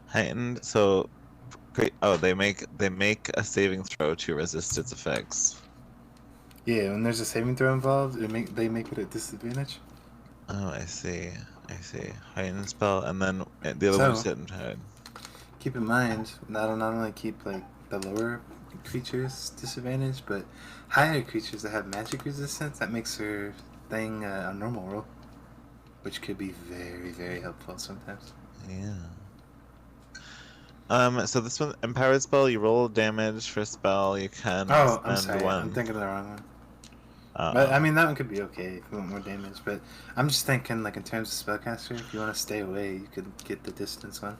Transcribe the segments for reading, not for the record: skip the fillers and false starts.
Heightened. So, great. Oh, they make a saving throw to resist its effects. Yeah, when there's a saving throw involved, they make it a disadvantage. Oh, I see. I see. Heightened spell, and then the other one's hit and hide. Keep in mind, not only keep like the lower creatures disadvantage, but higher creatures that have magic resistance, that makes her thing a normal roll, which could be very, very helpful sometimes. Yeah. So this one, empowered spell, you roll damage for a spell, you can spend I'm sorry, one. I'm thinking of the wrong one. But I mean, that one could be okay if you want more damage, but I'm just thinking, like, in terms of spellcaster, if you want to stay away, you could get the distance one.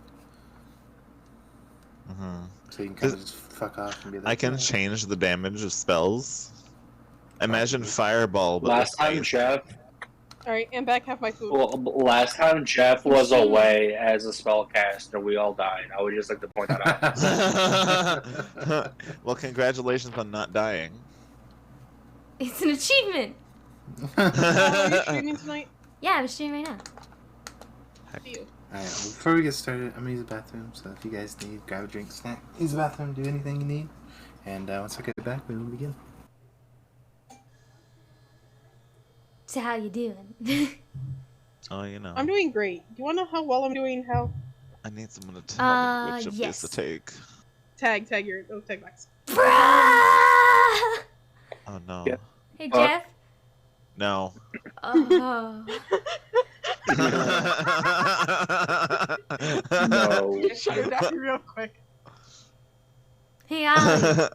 So you can kind of just fuck off and be like, I can change the damage of spells. Imagine fireball, but last time Jeff. Alright, and back have my food. Well, last time Jeff was away as a spellcaster, we all died. I would just like to point that out. Well, congratulations on not dying. It's an achievement. Are you streaming tonight? Yeah, I'm streaming right now. See you. Alright, well, before we get started, I'm gonna use the bathroom, so if you guys need, grab a drink, snack, use the bathroom, do anything you need. And once I get back, we will begin. So how you doing? Oh, you know. I'm doing great. Do you want to know how well I'm doing, Hal? I need someone to tell me which of these to take. Tag your tag backs. Oh no. Yeah. Hey Jeff. No. Oh. No. Just shut her down real quick. Hey Ollie.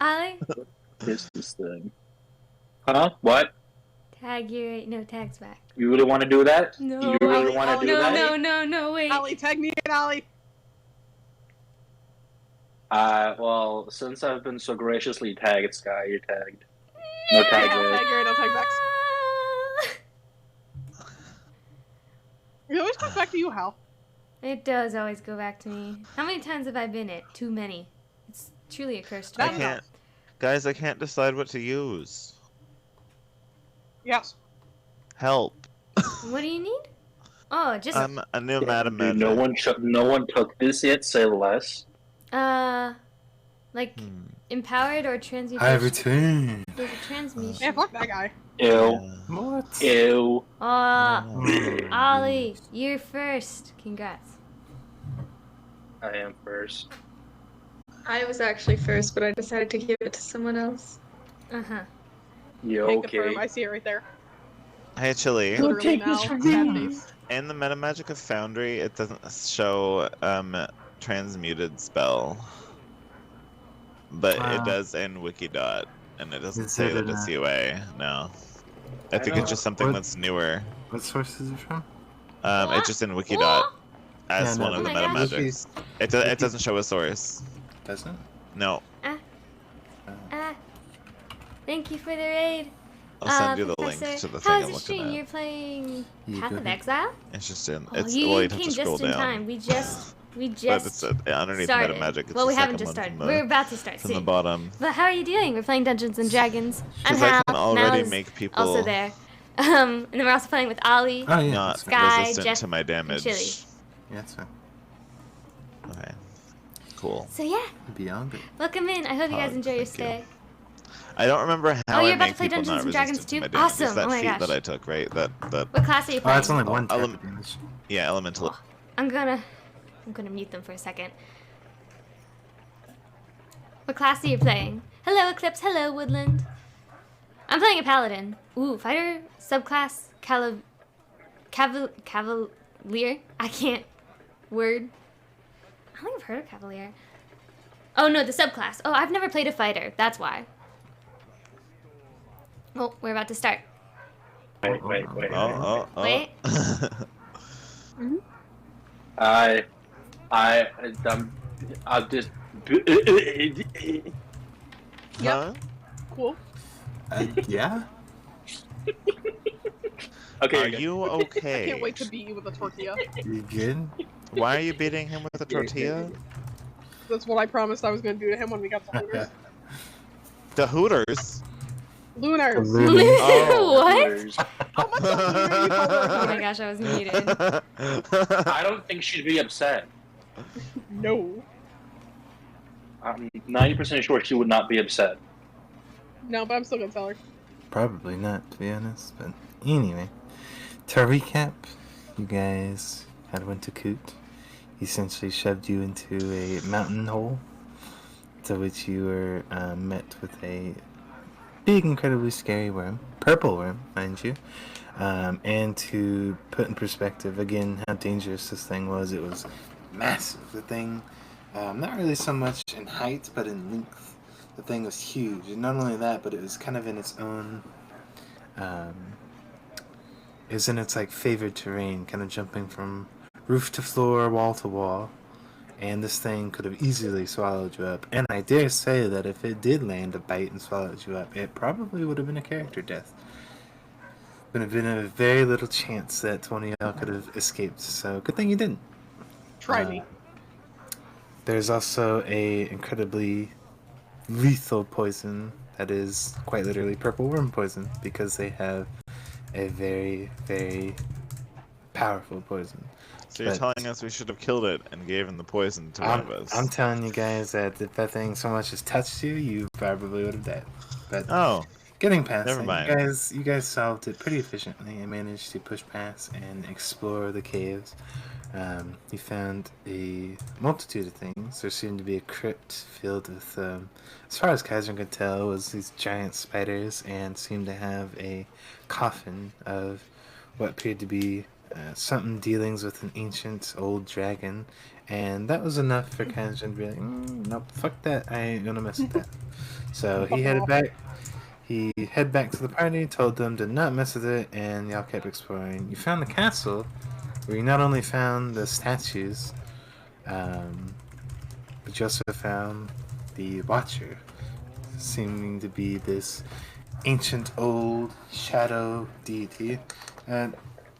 Ollie? This thing. Huh? What? Tag tags back. You really want to do that? No. You really want to do that? No, wait. Ollie, tag me in, Ollie. Well, since I've been so graciously tagged, Sky, you're tagged. No tag Tag her, no tag backs. It always comes back to you, Hal. It does always go back to me. How many times have I been it? Too many. It's truly a curse to me. Guys, I can't decide what to use. Yes. Help. What do you need? Oh, just I'm a new Madam Magic. No one took this yet. Say less. Like empowered or transmutation. I return. There's a transmutation. Man, fuck that guy. Ew. What? Ew. Ollie, you're first. Congrats. I am first. I was actually first, but I decided to give it to someone else. Uh-huh. You okay? I see it right there. Hey, Chili. Don't take this from me. In the Metamagic of Foundry, it doesn't show transmuted spell, but it does in Wikidot, and it doesn't say that it's UA. No, I think it's just something that's newer. What source is it from? It's just in Wikidot as one of the Metamagics. It doesn't show a source. Doesn't? No. Thank you for the raid. I'll send you the link to the thing I'm looking at. You're playing Path of Exile? It's just in. Well, you came just in time. We just but it's underneath started. Metamagic. Well, we haven't just started. We're about to start from soon. the bottom. But how are you doing? We're playing Dungeons and Dragons. I'm Because I Hal. can already Mal's make people also there. And then we're also playing with Ollie. Oh, yeah. Not Sky, resistant Jeff, to my damage. and Chili. Yeah, that's fine. Okay. Cool. So yeah. Beyond it. Welcome in. I hope you guys enjoy your stay. I don't remember how you're I about to make play people Dungeons not and Dragons resistant to too? my damage. Awesome. It's that Oh my feat gosh. that I took, right? That. What class are you playing? Oh, it's only one type of damage. Yeah, elemental. I'm gonna mute them for a second. What class are you playing? Hello, Eclipse. Hello, Woodland. I'm playing a paladin. Ooh, fighter subclass cavalier. I can't word. I don't think I've heard of cavalier. Oh no, the subclass. Oh, I've never played a fighter. That's why. Oh, we're about to start. Wait. Wait. I'll just. Yep. Cool. Yeah. Okay. Are you okay? I can't wait to beat you with a tortilla. You good? Why are you beating him with a tortilla? That's what I promised I was going to do to him when we got to Hooters. The Hooters? Lunars. Lunars. What? Oh my god, you called her a Oh my lunar. gosh, I was muted. I don't think she'd be upset. No. I'm 90% sure she would not be upset. No, but I'm still gonna tell her. Probably not, to be honest. But anyway, to recap, you guys had went to Coot. He essentially shoved you into a mountain hole, to which you were met with a big, incredibly scary worm, purple worm, mind you. And to put in perspective again how dangerous this thing was, it was massive. The thing, not really so much in height, but in length. The thing was huge, and not only that, but it was kind of in its own, it was in its like favored terrain, kind of jumping from roof to floor, wall to wall, and this thing could have easily swallowed you up. And I dare say that if it did land a bite and swallowed you up, it probably would have been a character death. Would have been a very little chance that one of y'all could have escaped. So good thing you didn't. Try me. There's also a incredibly lethal poison that is quite literally purple worm poison, because they have a very, very powerful poison. So you're telling us we should have killed it and gave him the poison to one of us? I'm telling you guys that if that thing so much as touched you, you probably would have died. But Oh, getting past never that, mind. you guys solved it pretty efficiently and managed to push past and explore the caves. You found a multitude of things. There seemed to be a crypt filled with, as far as Kaiser could tell, was these giant spiders, and seemed to have a coffin of what appeared to be something dealings with an ancient old dragon. And that was enough for Kaiser to be like, nope, fuck that, I ain't gonna mess with that. So he headed back. He headed back to the party, told them to not mess with it, and y'all kept exploring. You found the castle, where you not only found the statues, but you also found the Watcher, seeming to be this ancient old shadow deity, and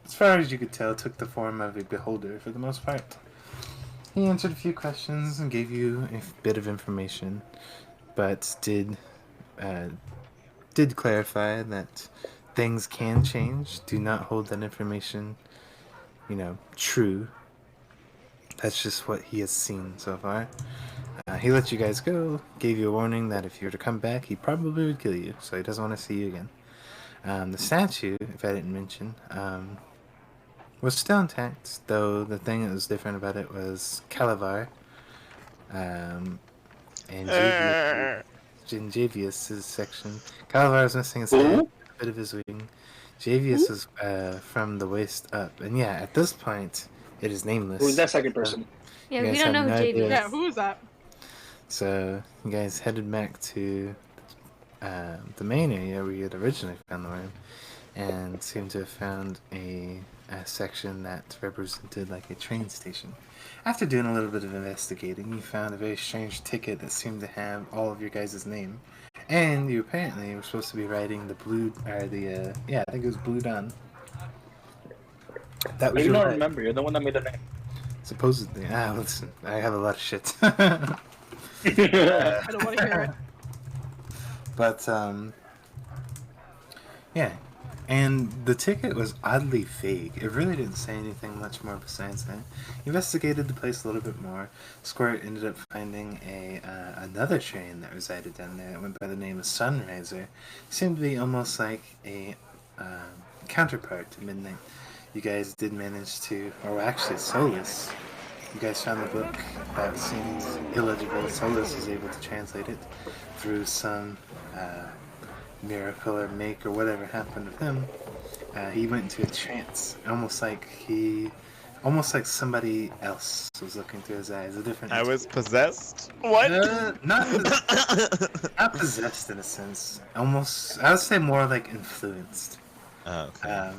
as far as you could tell, took the form of a beholder for the most part. He answered a few questions and gave you a bit of information, but did clarify that things can change. Do not hold that information, true. That's just what he has seen so far. He let you guys go, gave you a warning that if you were to come back, he probably would kill you, so he doesn't want to see you again. The statue, if I didn't mention, was still intact, though the thing that was different about it was Calavar, and in Jayvious' section. Calavar was missing his head, a bit of his wing. Jayvious is from the waist up, and yeah, at this point, it is nameless. Who's that second person? Yeah, You we guys don't know who have no JV idea. is. Yeah, who is that? So you guys headed back to the main area where you had originally found the worm, and seemed to have found a section that represented like a train station. After doing a little bit of investigating, you found a very strange ticket that seemed to have all of your guys' name, and you apparently were supposed to be riding the blue, or the I think it was Blue Dawn. That was You your don't ride. remember. You're the one that made the name. Supposedly. Listen, I have a lot of shit. I don't want to hear it. But, yeah. And the ticket was oddly vague. It really didn't say anything much more besides that. You investigated the place a little bit more. Squirt ended up finding another train that resided down there. It went by the name of Sunriser. It seemed to be almost like a counterpart to Midnight. You guys did manage to, or actually Solus, you guys found the book that seemed illegible. Solus was able to translate it through some miracle or make or whatever happened with him. He went into a trance, almost like somebody else was looking through his eyes. A different. I was possessed? What? Not possessed in a sense. Almost, I would say more like influenced. Oh, okay.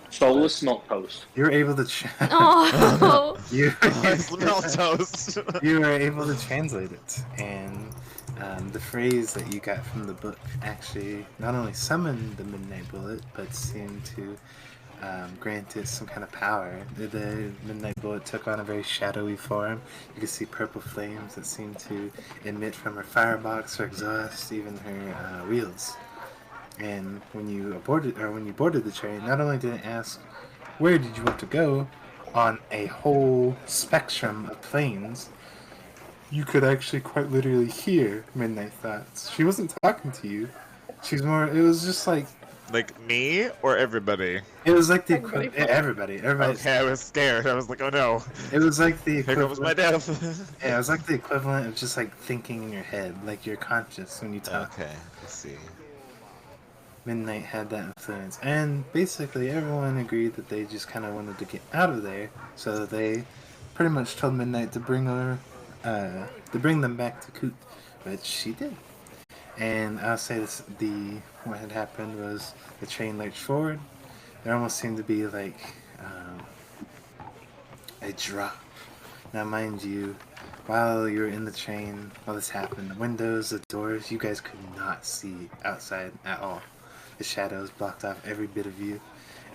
Soulless milk toast. You were able to. Oh, You I smell toast. you were able to translate it, and the phrase that you got from the book actually not only summoned the Midnight Bullet, but seemed to grant it some kind of power. The Midnight Bullet took on a very shadowy form. You could see purple flames that seemed to emit from her firebox, her exhaust, even her wheels. And when you boarded the train, not only did it ask where did you want to go on a whole spectrum of planes, you could actually quite literally hear Midnight Thoughts. She wasn't talking to you. She's more. It was just like me or everybody? it was like the equivalent. Everybody. Okay, I was scared. I was like, oh no. It was like the Here comes my equivalent. death. Yeah, it was like the equivalent of just like thinking in your head, like you're conscious when you talk. Okay, let's see. Midnight had that influence, and basically everyone agreed that they just kind of wanted to get out of there, so they pretty much told Midnight to bring them back to Coot, which she did. And I'll say this: what had happened was the train lurched forward. There almost seemed to be like a drop. Now, mind you, while you were in the train, while this happened, the windows, the doors, you guys could not see outside at all. The shadows blocked off every bit of view,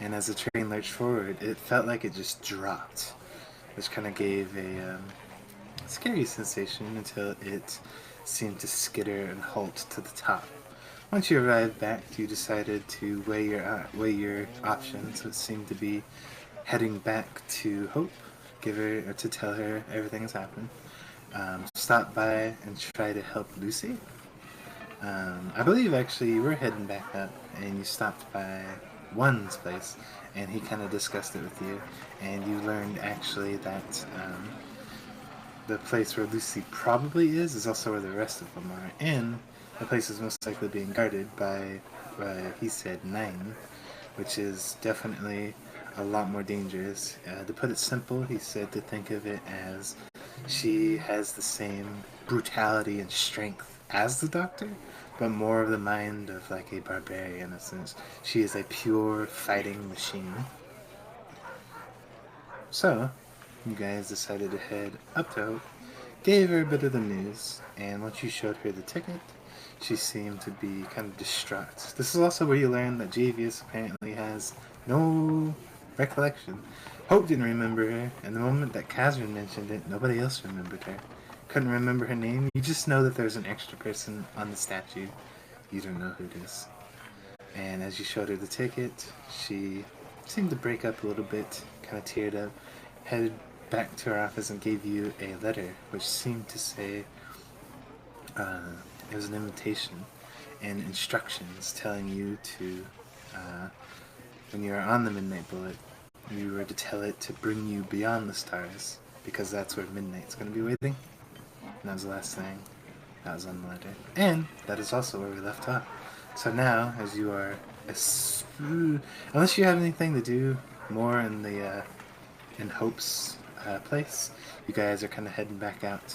and as the train lurched forward, it felt like it just dropped, which kind of gave a scary sensation until it seemed to skitter and halt to the top. Once you arrived back, you decided to weigh your options, which seemed to be heading back to Hope, to tell her everything has happened. Stop by and try to help Lucy. I believe actually you were heading back up and you stopped by One's place and he kind of discussed it with you, and you learned actually that the place where Lucy probably is also where the rest of them are, and the place is most likely being guarded by he said 9, which is definitely a lot more dangerous. To put it simple, he said to think of it as she has the same brutality and strength as the Doctor, but more of the mind of like a barbarian in a sense. She is a pure fighting machine. So, you guys decided to head up to Hope, gave her a bit of the news, and once you showed her the ticket, she seemed to be kind of distraught. This is also where you learned that Jayvious apparently has no recollection. Hope didn't remember her, and the moment that Kazran mentioned it, nobody else remembered her. Couldn't remember her name. You just know that there's an extra person on the statue. You don't know who it is. And as you showed her the ticket, she seemed to break up a little bit, kind of teared up, headed back to her office and gave you a letter, which seemed to say it was an invitation and instructions telling you to, when you are on the Midnight Bullet, you were to tell it to bring you beyond the stars, because that's where Midnight's going to be waiting. And that was the last thing that was on the letter. And that is also where we left off. So now, as you are, unless you have anything to do more in the in Hope's place, you guys are kind of heading back out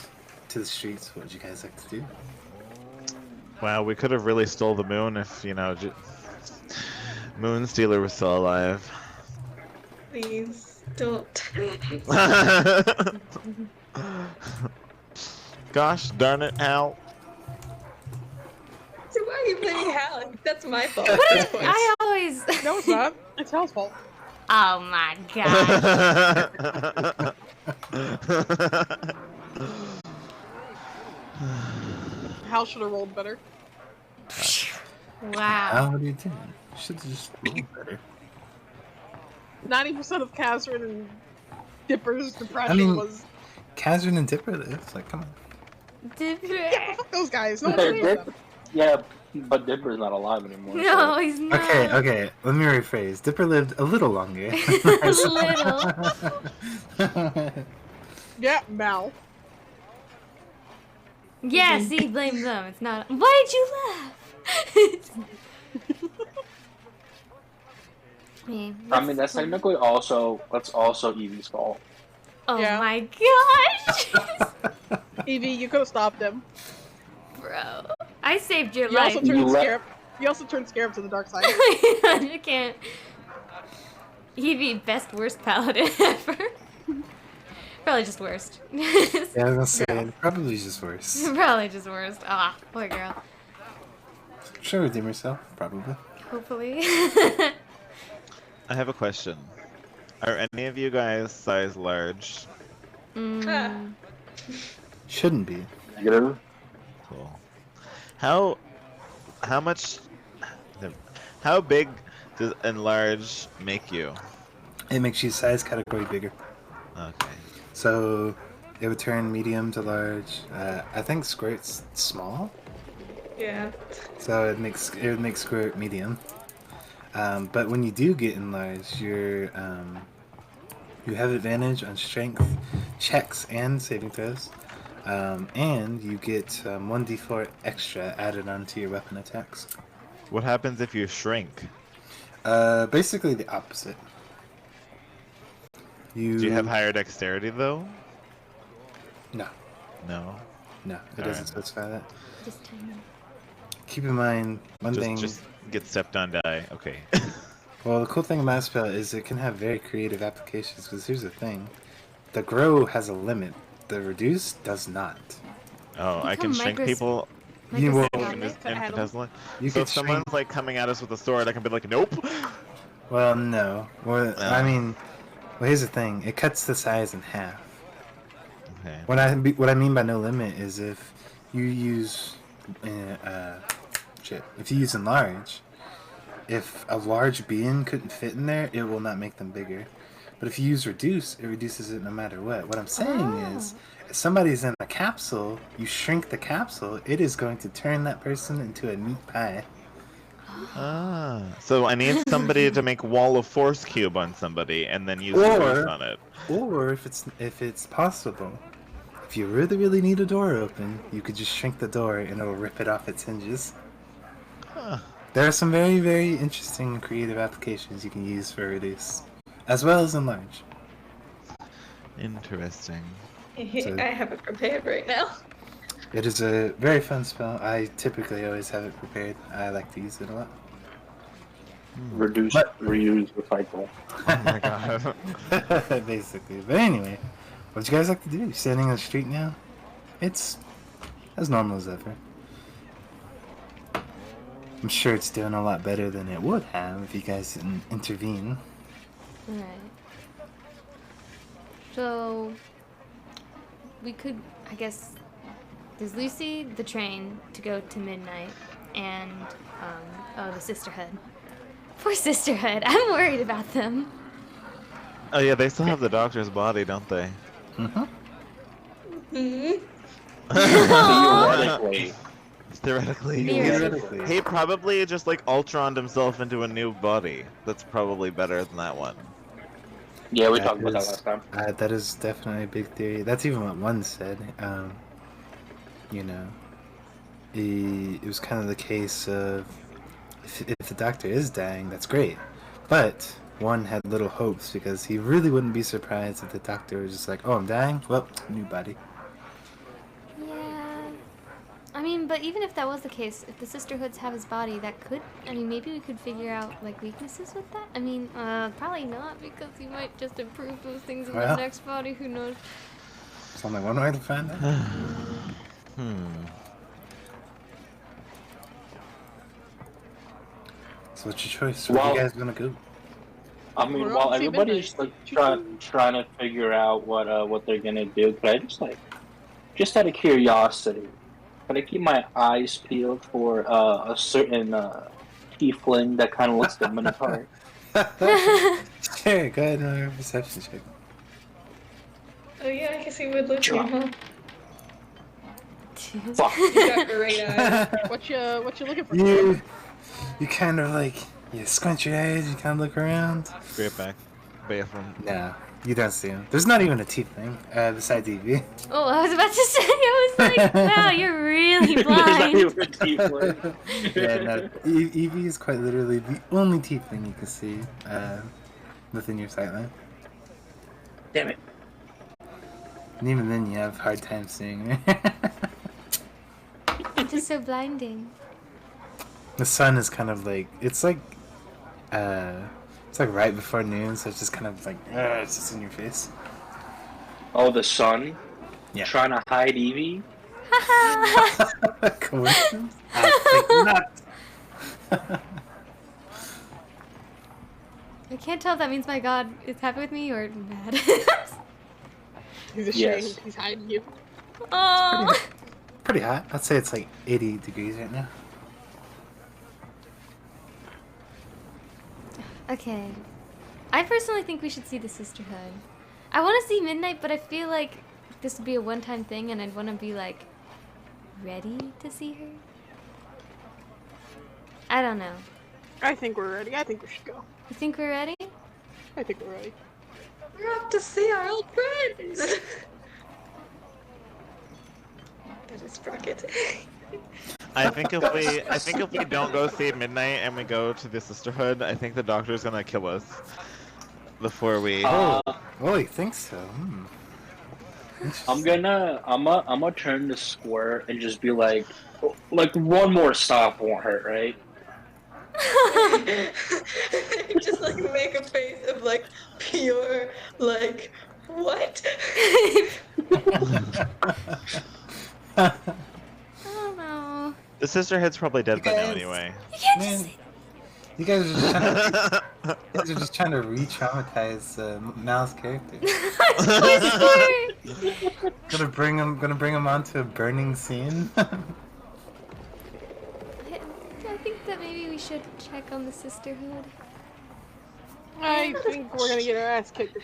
to the streets. What would you guys like to do? Wow, we could have really stole the moon if, Moon Stealer was still alive. Please don't. Gosh darn it, Hal. So why are you blaming Hal? That's my fault. I always. No, it's not. It's Hal's fault. Oh my god. Hal should have rolled better. Wow. What are you doing? You should have just rolled better. 90% of Kazran and Dipper's depression was. Kazran and Dipper live. It's like, come on. Yeah, fuck those guys. No one cares about them. Yeah, but Dipper's not alive anymore. No, he's not. Okay. Let me rephrase. Dipper lived a little longer. A little. Yeah, Mal. Yeah, see, blame them. It's not. Why did you laugh? I mean, that's technically also Evie's fault. Oh Yeah. my gosh! Evie, you could have stopped him. Bro, I saved your You life. also turned Scarab. You also turned Scarab to the dark side. You can't. Evie, best worst paladin ever. Probably just worst. Yeah, I was gonna say, probably just worse. Probably just worst. Ah, poor girl. She'll redeem herself, probably. Hopefully. I have a question. Are any of you guys size large? Shouldn't be. Negative. Cool. How much? How big does enlarge make you? It makes you size category bigger. Okay. So it would turn medium to large. I think squirt's small. Yeah. So it would make squirt medium. But when you do get enlarged, you have advantage on strength checks and saving throws. And you get 1d4 extra added onto your weapon attacks. What happens if you shrink? Basically the opposite. Do you have higher dexterity though? No. No. No, it doesn't specify that. Just tiny. Keep in mind one thing. Just get stepped on, die. Okay. Well, the cool thing about spell is it can have very creative applications. Because here's the thing: the grow has a limit. The reduce does not. Oh, I can shrink people. You will. Infinitesimally. You So could if someone's shrink. like coming at us with a sword, I can be like, nope. Well, no. Well, I mean, well, here's the thing: it cuts the size in half. Okay. What I mean by no limit is if you use if you use enlarge, if a large being couldn't fit in there, it will not make them bigger. But if you use reduce, it reduces it no matter what. What I'm saying is, if somebody's in a capsule, you shrink the capsule, it is going to turn that person into a meat pie. Ah, so I need somebody to make wall of force cube on somebody and then use reduce on it. Or if it's possible, if you really need a door open, you could just shrink the door and it'll rip it off its hinges. Huh. There are some very, very interesting and creative applications you can use for reduce, as well as enlarge. Interesting. I have it prepared right now. It is a very fun spell. I typically always have it prepared. I like to use it a lot. Reduce, reuse, recycle. Oh my god. Basically. But anyway, what do you guys like to do? You're standing on the street now? It's as normal as ever. I'm sure it's doing a lot better than it would have if you guys didn't intervene. Right. So, we could, I guess, there's Lucy, the train to go to midnight, and, the Sisterhood. Poor Sisterhood. I'm worried about them. Oh yeah, they still have the doctor's body, don't they? Mm-hmm. Theoretically. He probably just like Ultroned himself into a new body. That's probably better than that one. Yeah, we talked about that last time. That is definitely a big theory. That's even what one said. You know, it was kind of the case of if the doctor is dying, that's great. But one had little hopes because he really wouldn't be surprised if the doctor was just like, "Oh, I'm dying. Well, new body." Yeah. I mean, but even if that was the case, if the Sisterhoods have his body, that could, I mean, maybe we could figure out, like, weaknesses with that? I mean, probably not, because he might just improve those things in the next body, who knows? There's only one way to find out. So what's your choice? Where are you guys gonna go? I mean, while everybody's like trying to figure out what they're gonna do, could I just out of curiosity, can I keep my eyes peeled for a certain tiefling that kind of looks like Minotaur? Sure, go ahead and roll a perception check. Oh yeah, I guess he would look you, huh? Fuck. You got great eyes. What you looking for? You kind of like, you squint your eyes, you kind of look around. Straight back. Bathroom. No, you don't see him. There's not even a tiefling besides Evie. Oh, I was about to say, I was like, wow, you're really blind. Yeah, no, Evie is quite literally the only tiefling you can see within your sightline. Damn it. And even then, you have a hard time seeing her. It's just so blinding. The sun is kind of like, it's like right before noon, so it's just kind of like, it's just in your face. Oh, the sun? Yeah. Trying to hide Evie? Coincidence? I think not. I can't tell if that means my god is happy with me or mad. He's ashamed. Yes. He's hiding you. Oh. Pretty hot. I'd say it's like 80 degrees right now. Okay. I personally think we should see the Sisterhood. I want to see Midnight, but I feel like this would be a one-time thing, and I'd want to be, like, ready to see her. I don't know. I think we're ready. I think we should go. You think we're ready? I think we're ready. We're off to see our old friends! That is Sprocket. I think if we don't go see Midnight and we go to the Sisterhood, I think the doctor's gonna kill us before we. Oh, you think so? I'm gonna turn to Squirt and just be like one more stop won't hurt, right? Just like make a face of like pure like what? I don't know. The Sisterhood's probably dead by now anyway. You can't just say You guys are just trying to re-traumatize Mal's character. Gonna bring him onto a burning scene. I think that maybe we should check on the Sisterhood. I think we're gonna get our ass kicked.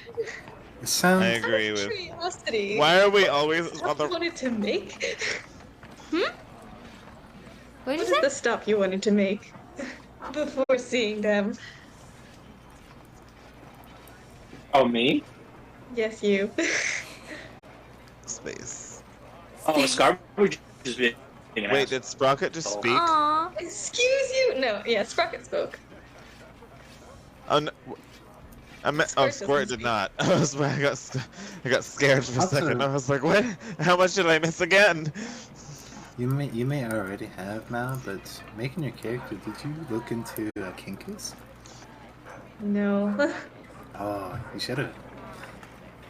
I agree with. Curiosity. Why are we always on the? Wanted to make? What What is is the stop you wanted to make before seeing them? Oh, me? Yes, you. Space. Oh, Scar would just be. Wait, did Sprocket just speak? Aww. Excuse you? No, yeah, Sprocket spoke. Oh, no. Squirt did not. I got scared for a second. I was like, what? How much did I miss again? You may already have Mal, but making your character, did you look into Kinkus? No. Oh, you should have.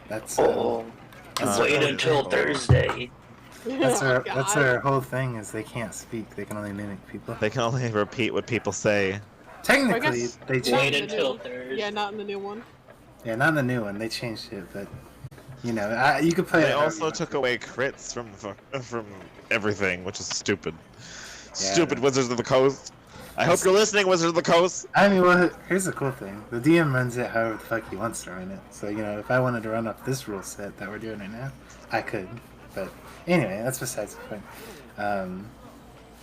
That's wait until Thursday. That's our whole thing is they can't speak. They can only mimic people. They can only repeat what people say. Technically, they changed. Wait until Thursday. Yeah, not in the new one. Yeah, not in the new one. They changed it, but you know, you could play. They it also took away crits from everything, which is stupid. Stupid Wizards of the Coast. I hope you're listening, Wizards of the Coast. I mean, well, here's the cool thing: the DM runs it however the fuck he wants to run it. So you know, if I wanted to run off this rule set that we're doing right now, I could. But anyway, that's besides the point.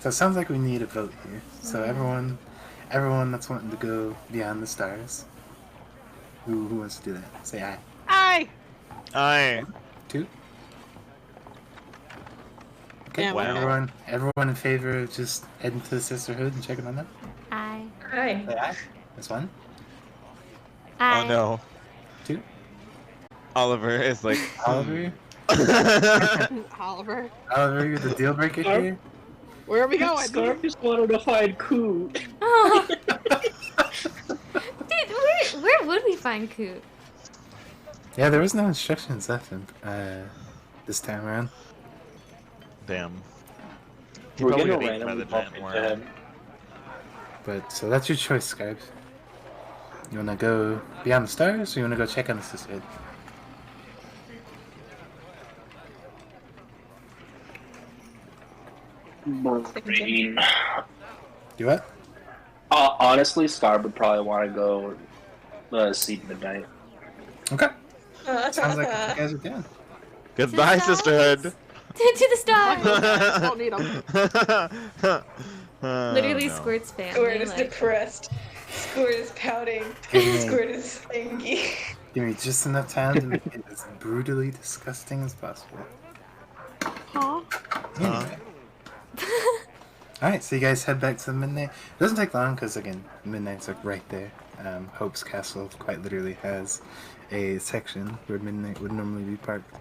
So it sounds like we need a vote here. So everyone that's wanting to go beyond the stars, who wants to do that? Say aye. Aye. Aye. 2. Okay. Yeah, wow. Everyone in favor of just heading to the Sisterhood and checking on them? Aye. Hi. Say aye. That's 1. Aye. Oh no. 2. Oliver is like. Oliver. Oliver. Oliver, you're the deal breaker here. Where are we going? Scar just wanted to find Coot. Oh. Dude, where would we find Coot? Yeah, there was no instructions left in, this time around. Damn. He We're probably gonna got eaten by randomly the bump giant into worm. him. But so that's your choice, Skypes. You wanna go beyond the stars, or you wanna go check on the Sisterhood? Brain. Do what? Honestly, Scar would probably want to go see Midnight. Okay. Sounds like what you guys are doing. Goodbye, To the Sisterhood. To the stars. Don't need them. Literally no. Squirt's family. Squirt is like- depressed. Squirt is pouting. Hey. Squirt is angry. Give me just enough time to make it as brutally disgusting as possible. Huh? Anyway. Alright, so you guys head back to the Midnight. It doesn't take long because, again, Midnight's like right there. Hope's Castle quite literally has a section where Midnight would normally be parked.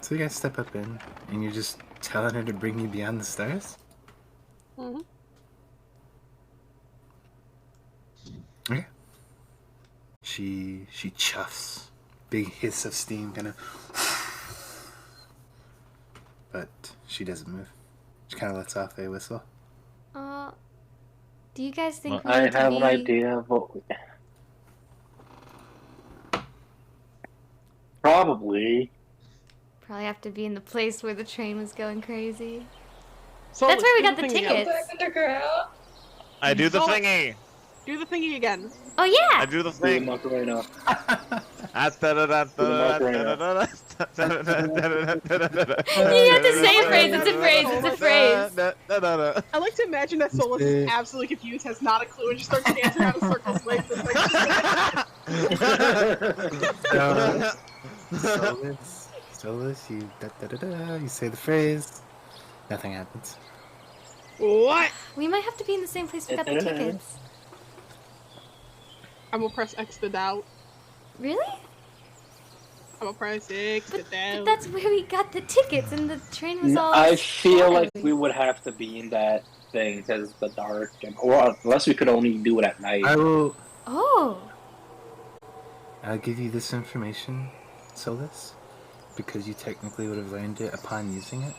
So you guys step up in, and you're just telling her to bring you beyond the stars? Mm-hmm. Okay. She chuffs. Big hiss of steam, kind of. But she doesn't move. She kind of lets off a whistle. Do you guys think we I need to have be... an idea of what. Probably. Probably have to be in the place where the train was going crazy. So That's where we let's got the do thingy tickets. again. Back underground. I do the So- thingy. Do the thingy again. Oh yeah! I do the Do the thing. Macarena. You have to say a phrase. It's a phrase. It's a phrase. I like to imagine that Solus is absolutely confused, has not a clue, and just starts dancing around in circles. Like, it's like Solus, you you say the phrase, nothing happens. what? We might have to be in the same place we got the tickets. I'm gonna press X to doubt. Really? I'm gonna press X to But doubt. that's where we got the tickets, and the train was all. I feel like scattered. we would have to be in that thing because it's the dark, or unless we could only do it at night. I'll give you this information, Solus, because you technically would have learned it upon using it.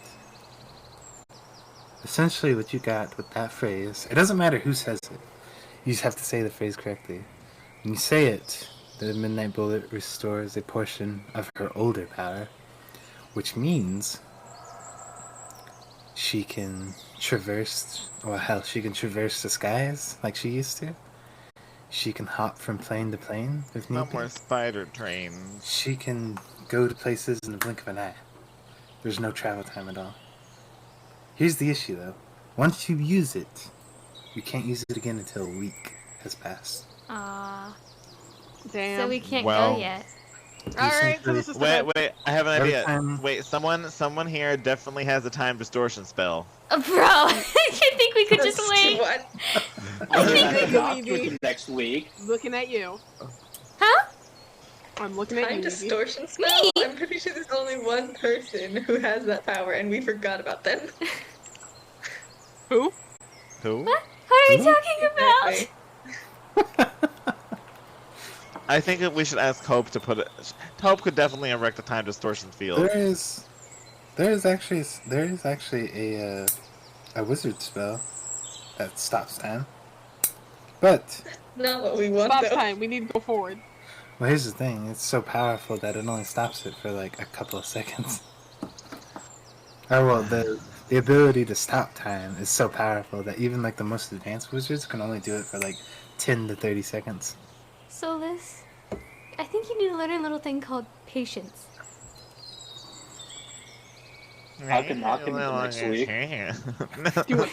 Essentially, what you got with that phrase, it doesn't matter who says it. You just have to say the phrase correctly. When you say it, the Midnight Bullet restores a portion of her older power, which means she can traverse, well, hell, she can traverse the skies like she used to. She can hop from plane to plane if need No be. more spider trains. She can go to places in the blink of an eye. There's no travel time at all. Here's the issue, though. Once you use it, you can't use it again until a week has passed. Damn. So we can't Well. go yet. Alright, so this is Wait, I have an Every idea. time- Wait, someone here definitely has a time distortion spell. Bro, you think we could just wait? What? I mean, I think can we knock could with be- you next week. looking at you. Huh? I'm looking at Time you. distortion spell? I'm pretty sure there's only one person who has that power, and we forgot about them. Who? Who? What are we talking about? Exactly. I think that we should ask Hope to put it. Hope could definitely erect a time distortion field. There is actually a wizard spell that stops time. But Not what we want, Stop though. time. We need to go forward. well, here's the thing: it's so powerful that it only stops it for like a couple of seconds. Oh well, the ability to stop time is so powerful that even like the most advanced wizards can only do it for like 10 to 30 seconds. Solus, I think you need to learn a little thing called patience. I can knock him into next week. Do it.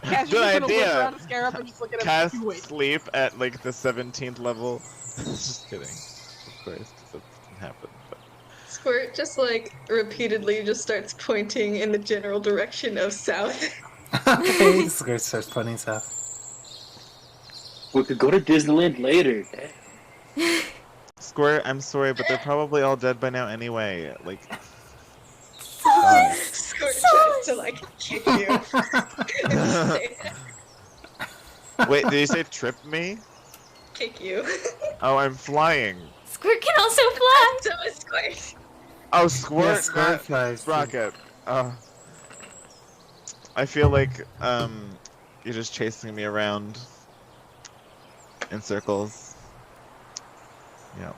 Cass, Good you're just gonna idea. look around and scare up and just look at him. Cast Do it. sleep at like the 17th level. Just kidding. Of course, 'cause that doesn't happen. But... Squirt just like repeatedly just starts pointing in the general direction of south. Okay, Squirt starts pointing south. We could go to Disneyland later. Squirt, I'm sorry, but they're probably all dead by now anyway. Like, Squirt tries to like kick you. wait, did you say trip me? Kick you. Oh, I'm flying. Squirt can also fly. So is Squirt. Oh, Squirt, Yeah, Squirt not flies. Rocket. I feel like, you're just chasing me around in circles. Yeah.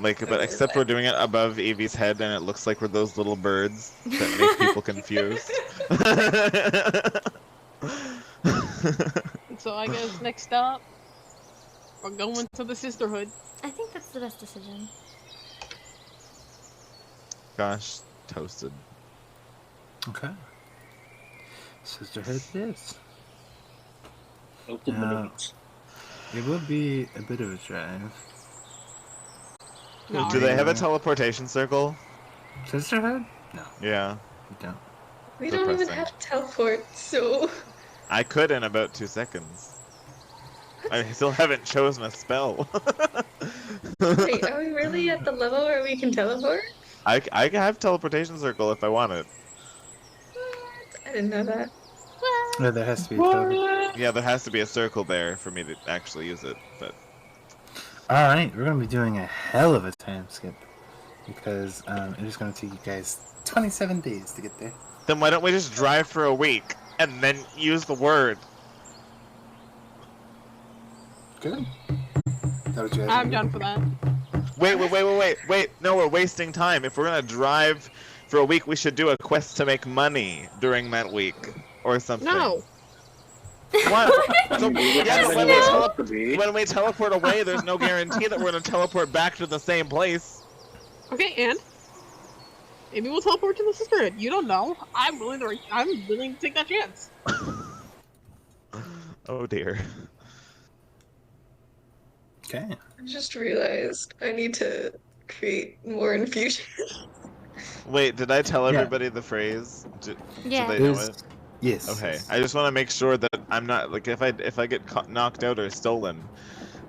Like, but except we're doing it above Evie's head, and it looks like we're those little birds that make people confused. So I guess next up, we're going to the Sisterhood. I think that's the best decision. Gosh, toasted. Okay. Sisterhood it is. Open the doors. It will be a bit of a drive. No, Do they have a teleportation circle? Sisterhood? No, Yeah. we don't. We don't even Depressing. have teleport, so I could in about 2 seconds. I still haven't chosen a spell. wait, are we really at the level where we can teleport? I have teleportation circle if I want it. What? I didn't know that. No, there has to be a teleport. Yeah, there has to be a circle there for me to actually use it, but... Alright, we're going to be doing a hell of a time skip. Because it is going to take you guys 27 days to get there. Then why don't we just drive for a week, and then use the word? Good. That was your I'm done for that. Wait, no, we're wasting time. If we're gonna drive for a week, we should do a quest to make money during that week, or something. No. What? So, yeah, but No. when we teleport away, there's no guarantee that we're gonna teleport back to the same place. Okay, and maybe we'll teleport to the sisterhood. You don't know. I'm willing to take that chance. Oh dear. Okay. I just realized I need to create more infusions. Wait, did I tell Yeah. everybody the phrase? Did Yeah. they know There's- it? Yes. Okay, I just want to make sure that I'm not like if I get knocked out or stolen,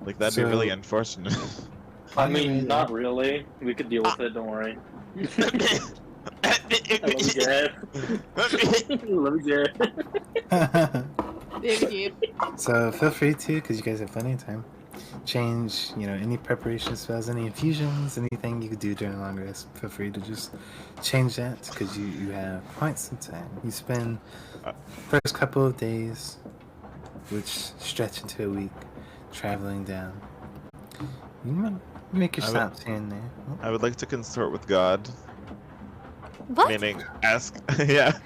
like that'd be really So- unfortunate. I mean, not really. We could deal with it. Don't worry. I love you, Jeff. Love you, Jeff. Indeed. So feel free to, because you guys have plenty of time, change, any preparation spells, any infusions, anything you could do during a long rest. Feel free to just change that, because you have quite some time. You spend first couple of days, which stretch into a week, traveling down. You might make your stops here and there. I would like to consort with God. What? Meaning, ask. Yeah.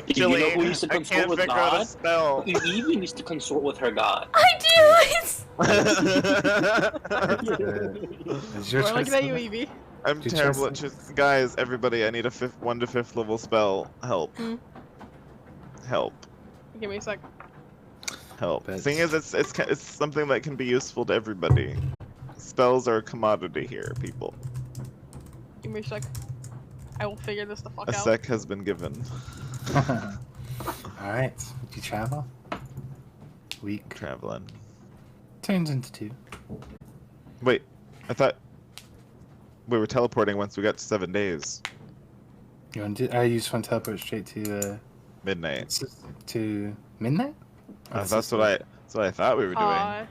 You know who used to I consort can't with figure out a God? spell. Evie used to consort with her God. I do. It's your We're choice. looking at you, Evie. I'm Good terrible at choice. choosing. Guys, everybody, I need a 1 to 5th level spell. Help. Hmm. Help. Give me a sec. Help. But- Thing is, it's something that can be useful to everybody. Spells are a commodity here, people. Give me a sec. I will figure this the fuck A out. sec has been given. Alright, you travel. Week Traveling. turns into 2. Wait, I thought we were teleporting once we got to 7 days. You want to? You just want to teleport straight to Midnight. to midnight? That's what I thought we were doing.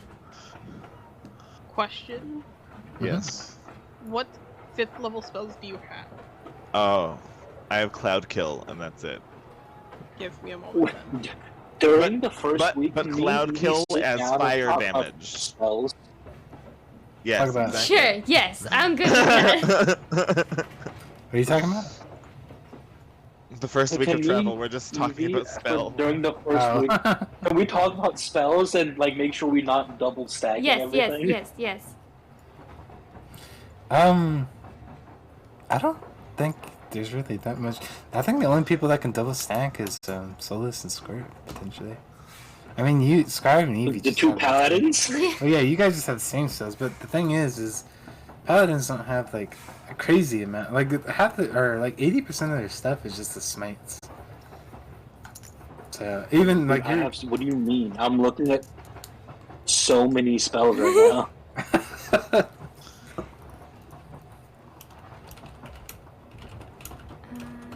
Question: Yes. What 5th level spells do you have? Oh, I have Cloud Kill, and that's it. Give me a moment. Then. During the first week, but me Cloud and Kill sit as down and fire talk damage. about spells. Yes. Talk about it. exactly. Sure. Yes, I'm good with that. What are you talking about? The first week Can of we- travel, we're just talking Evie, about spell. During the first week, can we talk about spells and like make sure we not double stacking Yes. Yes. everything? Yes. I don't think there's really that much. I think the only people that can double stack is Solus and Squirt, potentially. I mean, Scarab and Evie The just two have paladins. Oh yeah, you guys just have the same spells, but the thing is paladins don't have like a crazy amount. Like 80% of their stuff is just the smites. So even like What do you mean? I'm looking at so many spells right now.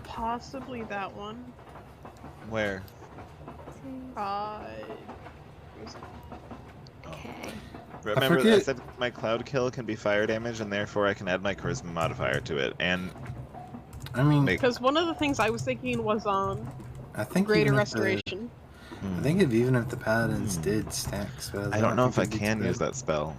Possibly that one. Where? Okay. Remember, I forget- said my Cloud Kill can be fire damage, and therefore I can add my Charisma modifier to it. And I mean, Because one of the things I was thinking was on I think Greater even if the- Restoration. I think even if the paladins did stack spells, I don't know if I think it'd be can too use bad. that spell.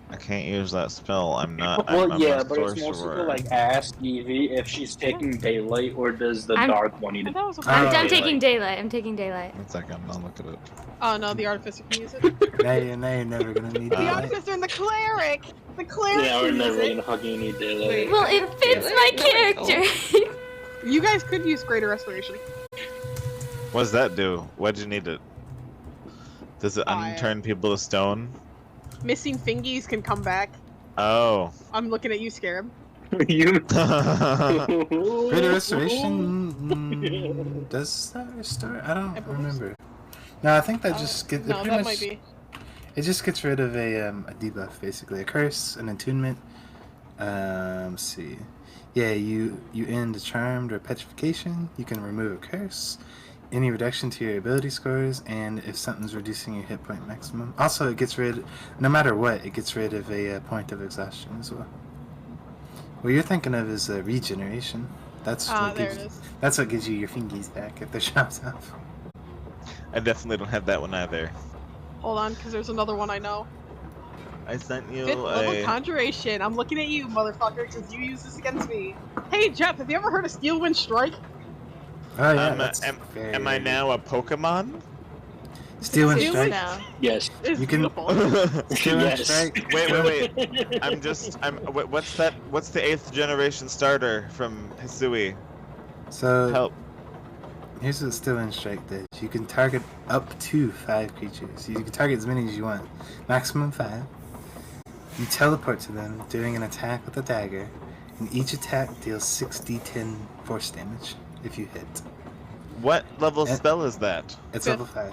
I can't use that spell. I'm not. Well, I'm yeah, a but it's mostly sorcerer. to like ask Evie if she's taking daylight or does the I'm- dark one need But it? that was a I'm Daylight. taking daylight. I'm taking daylight. 1 second, I'll look at it. Oh no, the Artificer can use it. Now you're never gonna need The daylight. Artificer and the Cleric! The Cleric Yeah, we're can use never it. gonna fucking need daylight. Wait. Well, it fits my character. You guys could use Greater Restoration. What does that do? Why'd you need it? Does it unturn people to stone? Missing fingies can come back. Oh. I'm looking at you, Scarab. You. Greater Restoration does that restore? I don't remember. No, I think that just gets. No, that might be. It just gets rid of a debuff, basically a curse, an attunement. Let's see. Yeah, you end a charmed or petrification. You can remove a curse, any reduction to your ability scores, and if something's reducing your hit point maximum. Also, it gets rid, no matter what, it gets rid of a point of exhaustion as well. What you're thinking of is regeneration. That's what There gives, it is. that's what gives you your fingies back if they're chopped off. I definitely don't have that one either. Hold on, because there's another one I know. I sent you 5th level a... Conjuration. I'm looking at you, motherfucker, because you use this against me. Hey, Jeff, have you ever heard of Steel Wind Strike? Oh yeah, that's am I now a Pokemon? Steel and Steel Strike. now. Yes. It's You can- beautiful. Steel and Yes. Strike. Wait. What's that? What's the 8th generation starter from Hisui? So Help. here's what Steel and Strike does. You can target up to 5 creatures. You can target as many as you want. Maximum 5. You teleport to them during an attack with a dagger, and each attack deals 6d10 force damage if you hit. What level spell is that? It's 5th. level 5.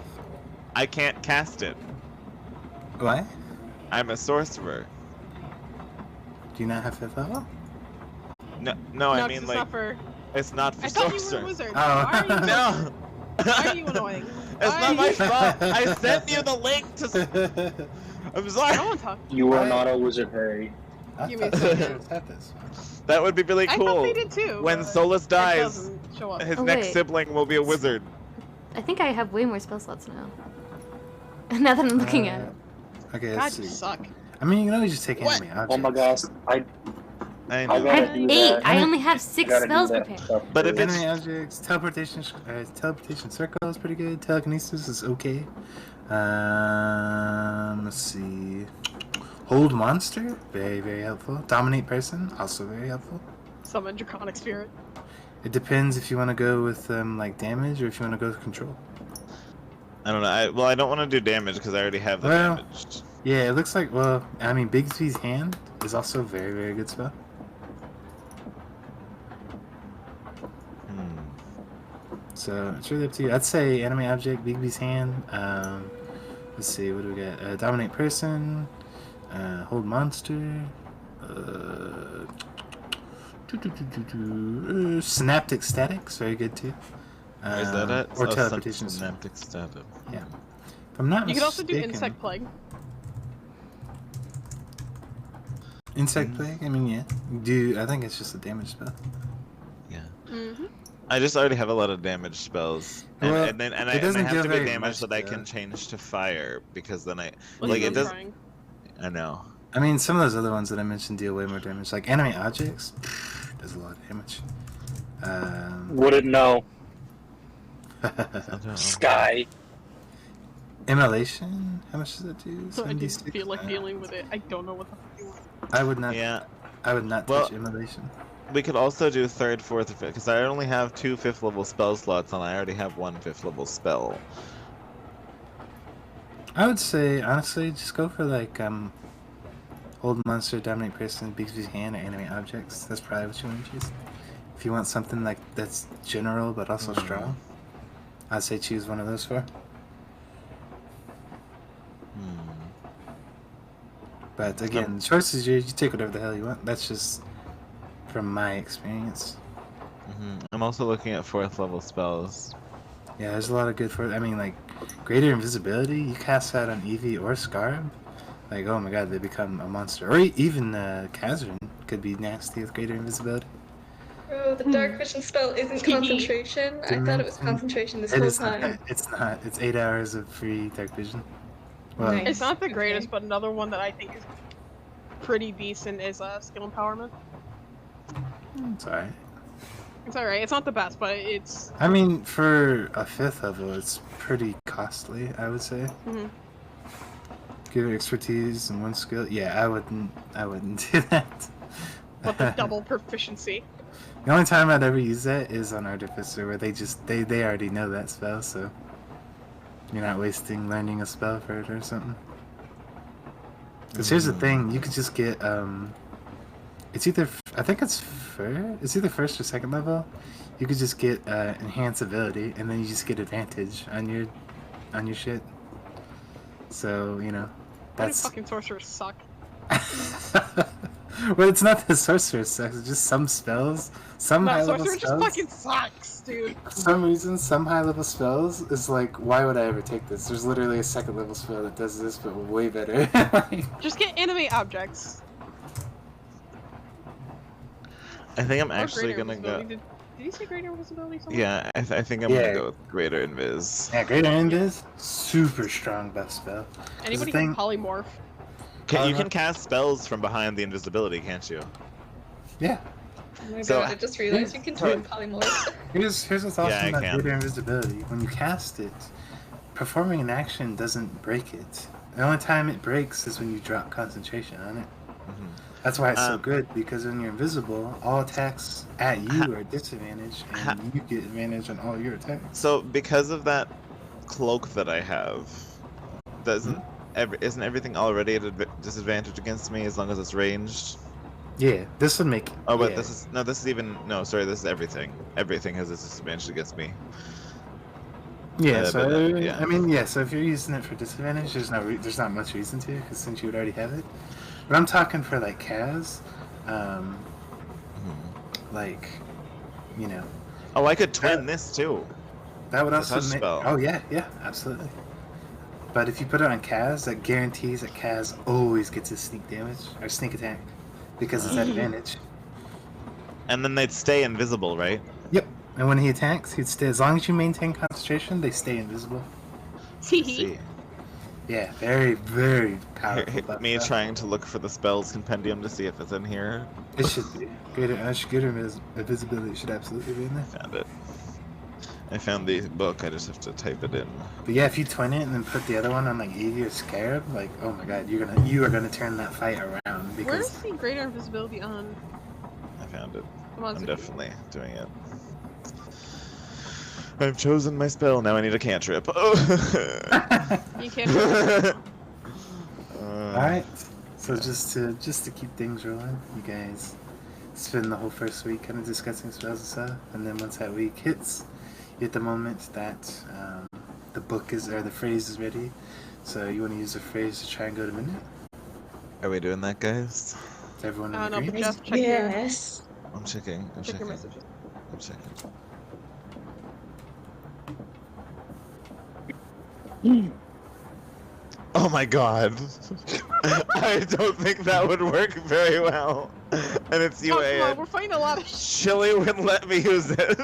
I can't cast it. Why? I'm a sorcerer. Do you not have 5th level? No, I No, mean it's like not for. it's not for I thought you were a sorcerer. wizard. Oh. Why are you? No. Why are you annoying? It's Why not are my you- fault. I sent you the link to. I'm sorry. No one talk. You are not a wizard, Harry. I Give me a thought second. wizards had this. That would be really I cool. thought they did too. When but Solus it dies, doesn't show up. his Oh, next wait. sibling will be a wizard. I think I have way more spell slots now. Now that I'm looking at it. Okay, God, let's you see. suck. I mean, you can always just take What? enemy objects. Oh my gosh, I I know. I gotta have do 8. that. I only have 6 gotta do spells that prepared. stuff But if first. it's- Enemy objects, teleportation circle is pretty good. Telekinesis is okay. Let's see. Hold monster, very very helpful. Dominate person, also very helpful. Summon Draconic Spirit. It depends if you want to go with like damage or if you want to go with control. I don't know. I don't want to do damage because I already have the Well- damage. Yeah, it looks like. Well, I mean, Bigsby's hand is also a very very good spell. So it's really up to you. I'd say enemy object, Bigby's hand. Let's see, what do we got? Dominate person, hold monster, synaptic statics, very good too. Where's that at? Or Oh, teleportation. synaptic static. Yeah. If I'm not You could also do mistaken- Insect Plague. Insect plague. I mean, yeah. I think it's just a damage spell. Yeah. Mm-hmm. I just already have a lot of damage spells, and, Well, and then it I doesn't have deal to be very damage much, that I though. can change to fire because then I What's like he it does. trying? I know. I mean, some of those other ones that I mentioned deal way more damage. Like enemy objects, does a lot of damage. Wouldn't know. I don't know. Sky. Immolation, how much does that do? I just 76? feel like dealing with it. I don't know what the fuck you want. I would not. Yeah. I would not Well- touch immolation. We could also do 3rd, 4th, or 5th because I only have 2 5th level spell slots and I already have 1 5th level spell. I would say honestly, just go for like hold monster, dominate person, Bigsby's hand, or enemy objects. That's probably what you want to choose. If you want something like that's general but also strong, I'd say choose one of those four. But again, the choice is yours. You take whatever the hell you want. That's just from my experience. I'm also looking at 4th level spells. Yeah, there's a lot of good for. I mean, like greater invisibility. You cast that on Eevee or Scarab. Like, oh my god, they become a monster. Or even Kazrin could be nasty with greater invisibility. Oh, the dark vision spell isn't concentration. I thought it was concentration this whole time. It's not. It's 8 hours of free dark vision. Well, Nice. It's not the Okay. greatest, but another one that I think is pretty decent is skill empowerment. it's alright. It's alright. It's not the best, but it's. I mean, for a 5th level, it's pretty costly, I would say. Mhm. Give it expertise and 1 skill. Yeah, I wouldn't do that. But the double proficiency. The only time I'd ever use that is on Artificer, where they already know that spell, so you're not wasting learning a spell for it or something. Because here's the thing, you could just get it's either I think it's either 1st or 2nd level. You could just get enhance ability, and then you just get advantage on your shit. So you know Why do that's. fucking sorcerers suck? Well, it's not the sorcerer sucks. It's just some spells, some No, high level sorcerer just spells. fucking sucks, dude. For some reason, some high level spells is like, why would I ever take this? There's literally a 2nd level spell that does this, but way better. Like, Just get enemy objects. I think I'm Or actually greater gonna go. invisibility. Did you say greater invisibility somewhere? Yeah, I think I'm Yeah. gonna go with Greater Invis. yeah, Greater Invis, super strong buff spell. Anybody the can thing- polymorph. You can cast spells from behind the invisibility, can't you? Yeah, Oh my So- god, I just realized you can turn polymorph. Here's what's awesome Yeah, I about can. greater invisibility. When you cast it, performing an action doesn't break it. The only time it breaks is when you drop concentration on it. Mhm. That's why it's so good, because when you're invisible, all attacks at you are disadvantaged, and you get advantage on all your attacks. So because of that cloak that I have, isn't everything already at a disadvantage against me as long as it's ranged? Yeah, this would make. Oh, but yeah. this is everything. Everything has a disadvantage against me. Yeah, but, yeah. I mean, yeah. So if you're using it for disadvantage, there's not much reason to, because since you would already have it. But I'm talking for like Kaz, like, you know. Oh, I could twin this too. That would It's a also touch make. spell. Oh yeah, absolutely. But if you put it on Kaz, that guarantees that Kaz always gets his sneak damage or sneak attack, because it's at advantage. And then they'd stay invisible, right? Yep. And when he attacks, he'd stay. As long as you maintain concentration, they stay invisible. See. Yeah, very, very powerful. Me trying to look for the spells compendium to see if it's in here. It should be. Greater invisibility should absolutely be in there. Found it. I found the book. I just have to type it in. But yeah, if you twin it and then put the other one on like Evie or Scarab, like, oh my god, you are gonna turn that fight around, because Where's the greater invisibility on? I found it. Come on, I'm Zuki. definitely doing it. I've chosen my spell. Now I need a cantrip. You can't. Alright. So just to keep things rolling, you guys spend the whole first week kind of discussing spells and stuff, and then once that week hits, you hit the moment that the book is, or the phrase is ready. So you want to use the phrase to try and go to midnight. Are we doing that, guys? Is everyone in No, but agreement? Jeff, check Yes. I'm checking. check your messages. I'm checking. Oh my god. I don't think that would work very well. And it's Oh, come UA. on, we're fighting a lot of Chili wouldn't let me use it. Not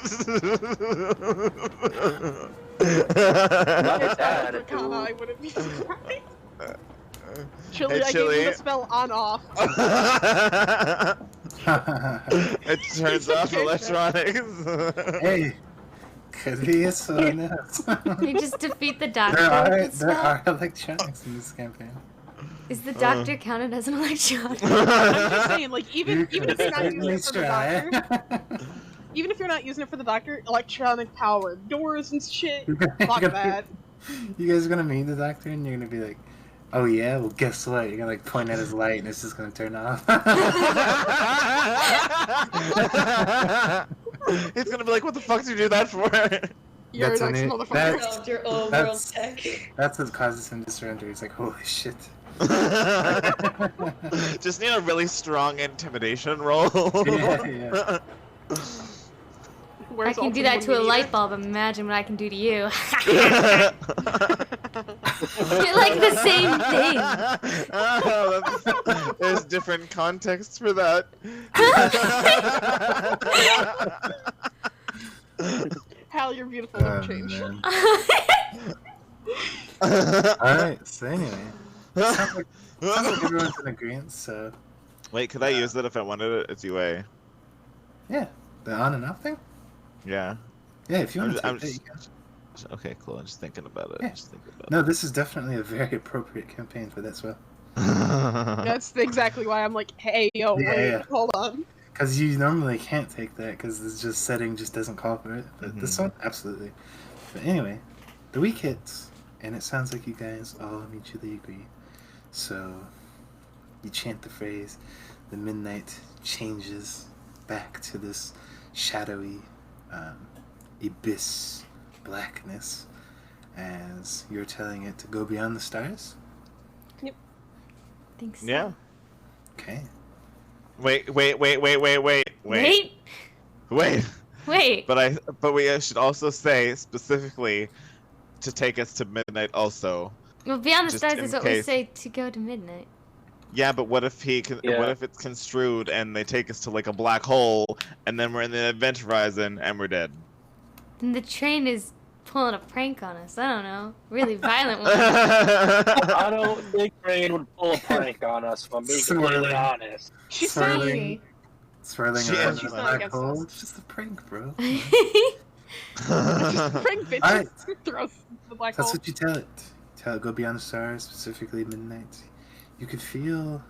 If that I was attitude. Arcana, I wouldn't be surprised. Chili, Hey, I Chili. gave you the spell on off. It turns off electronics. Hey, could be a someone else. You just defeat the doctor there with are the spell? electronics in this campaign. Is the doctor counted as an electron? I'm just saying, like, even if you're not using certainly it for the doctor, even if you're not using it for the doctor, electronic power, doors and shit, fuck that. You guys are gonna meet the doctor and you're gonna be like, oh yeah, well guess what? You're gonna like point at his light and it's just gonna turn off. He's gonna be like, what the fuck did you do that for? You're That's next when it- motherfucker. that's- Solved your old world that's- tech. That's what causes him to surrender. He's like, holy shit. Just need a really strong intimidation roll. Yeah. I can do that to a light bulb. Imagine what I can do to you. You're like the same thing. Oh, there's different contexts for that. Hal, you're beautiful. Never change. man. Alright, so anyway. Sounds like everyone's in agreement, so Wait, could I use it if I wanted it? It's UA. yeah. The on and off thing? Yeah. Yeah, if you want to I'm take it, you can. Okay, cool. I'm just thinking about it. Yeah. Just thinking about No, this is definitely a very appropriate campaign for that spell. it. That's exactly why I'm like, hey, yo, Yeah, wait, yeah. hold on. Because you normally can't take that because it's just setting just doesn't call for it. But this one, absolutely. But anyway, the week hits, and it sounds like you guys all mutually agree. So you chant the phrase, the midnight changes back to this shadowy abyss blackness as you're telling it to go beyond the stars. Thanks. Yeah. Okay. Wait. Wait. But we should also say specifically to take us to midnight also. Well, beyond the just stars in is what we case. say to go to midnight. Yeah, but what if Yeah. what if it's construed and they take us to like a black hole and then we're in the event horizon and we're dead? Then the train is pulling a prank on us. I don't know. Really violent one. I don't think Rain would pull a prank on us, if I'm being completely Swirling. honest. She's Swirling. saying, swirling She around is in a not black against hole. us. It's just a prank, bro. Prank bitches. Alright. Throw the black That's hole. what you tell it. Tell it, go beyond the stars, specifically midnight. You can feel,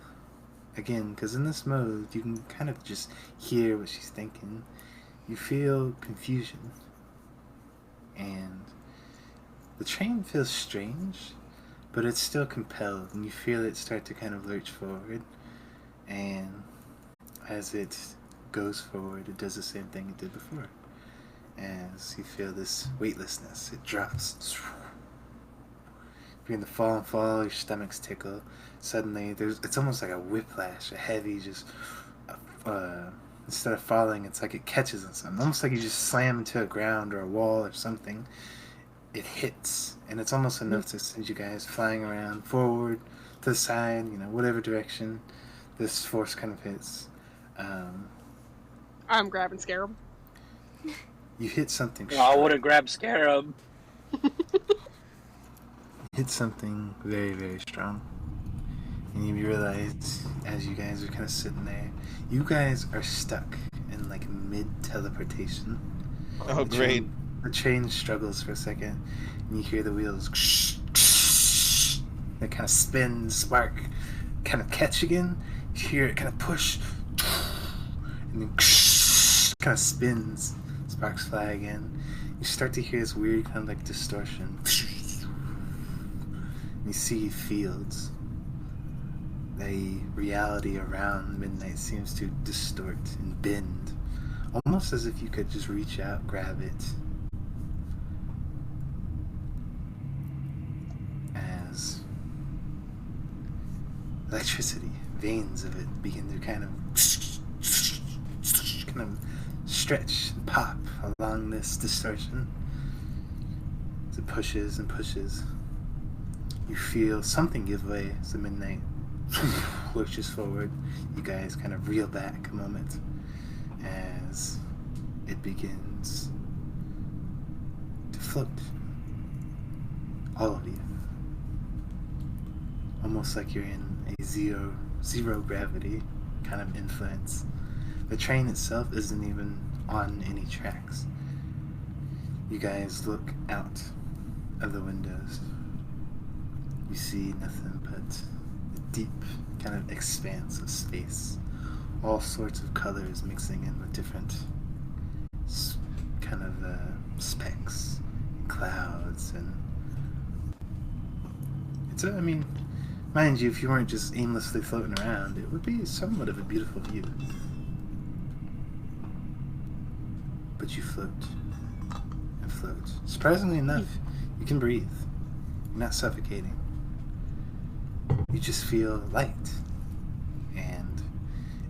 again, because in this mode, you can kind of just hear what she's thinking. You feel confusion. And the train feels strange, but it's still compelled, and you feel it start to kind of lurch forward. And as it goes forward, it does the same thing it did before. As you feel this weightlessness, it drops. Begin to fall and fall, your stomachs tickle. Suddenly, it's almost like a whiplash, a heavy just... instead of falling, it's like it catches on something. Almost like you just slam into a ground or a wall or something. It hits, and it's almost enough to send you guys flying around, forward, to the side, whatever direction this force kind of hits. I'm grabbing Scarab. You hit something No, I would have grabbed Scarab. hit something very, very strong. And you realize, as you guys are kind of sitting there, you guys are stuck in like mid-teleportation. Oh, great. The train struggles for a second, and you hear the wheels they kind of spin, spark, kind of catch again. You hear it kind of push, and then kind of spins, sparks fly again. You start to hear this weird kind of like distortion. You see fields. The reality around midnight seems to distort and bend, almost as if you could just reach out, grab it. As electricity, veins of it begin to kind of stretch and pop along this distortion. As it pushes and pushes, you feel something give way as the midnight lurches forward. You guys kind of reel back a moment as it begins to float. All of you. Almost like you're in a zero gravity kind of influence. The train itself isn't even on any tracks. You guys look out of the windows. You see nothing but a deep kind of expanse of space. All sorts of colors mixing in with different kind of specks, and clouds, and it's mind you, if you weren't just aimlessly floating around, it would be somewhat of a beautiful view. But you float and float. Surprisingly enough, you can breathe. You're not suffocating. You just feel light. And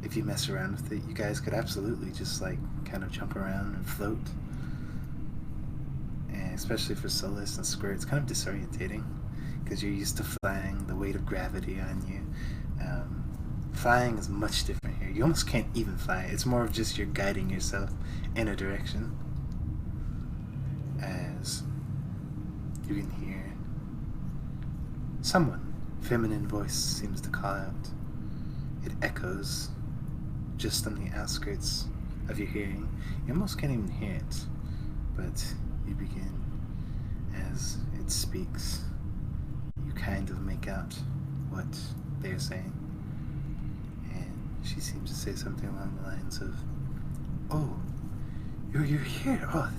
if you mess around with it, you guys could absolutely just like kind of jump around and float. And especially for Solus and Squirt, it's kind of disorientating because you're used to flying, the weight of gravity on you. Flying is much different here. You almost can't even fly. It's more of just you're guiding yourself in a direction. As you can hear someone, feminine voice seems to call out. It echoes just on the outskirts of your hearing. You almost can't even hear it, but you begin as it speaks. You kind of make out what they're saying. And she seems to say something along the lines of, "Oh, you're here. Oh,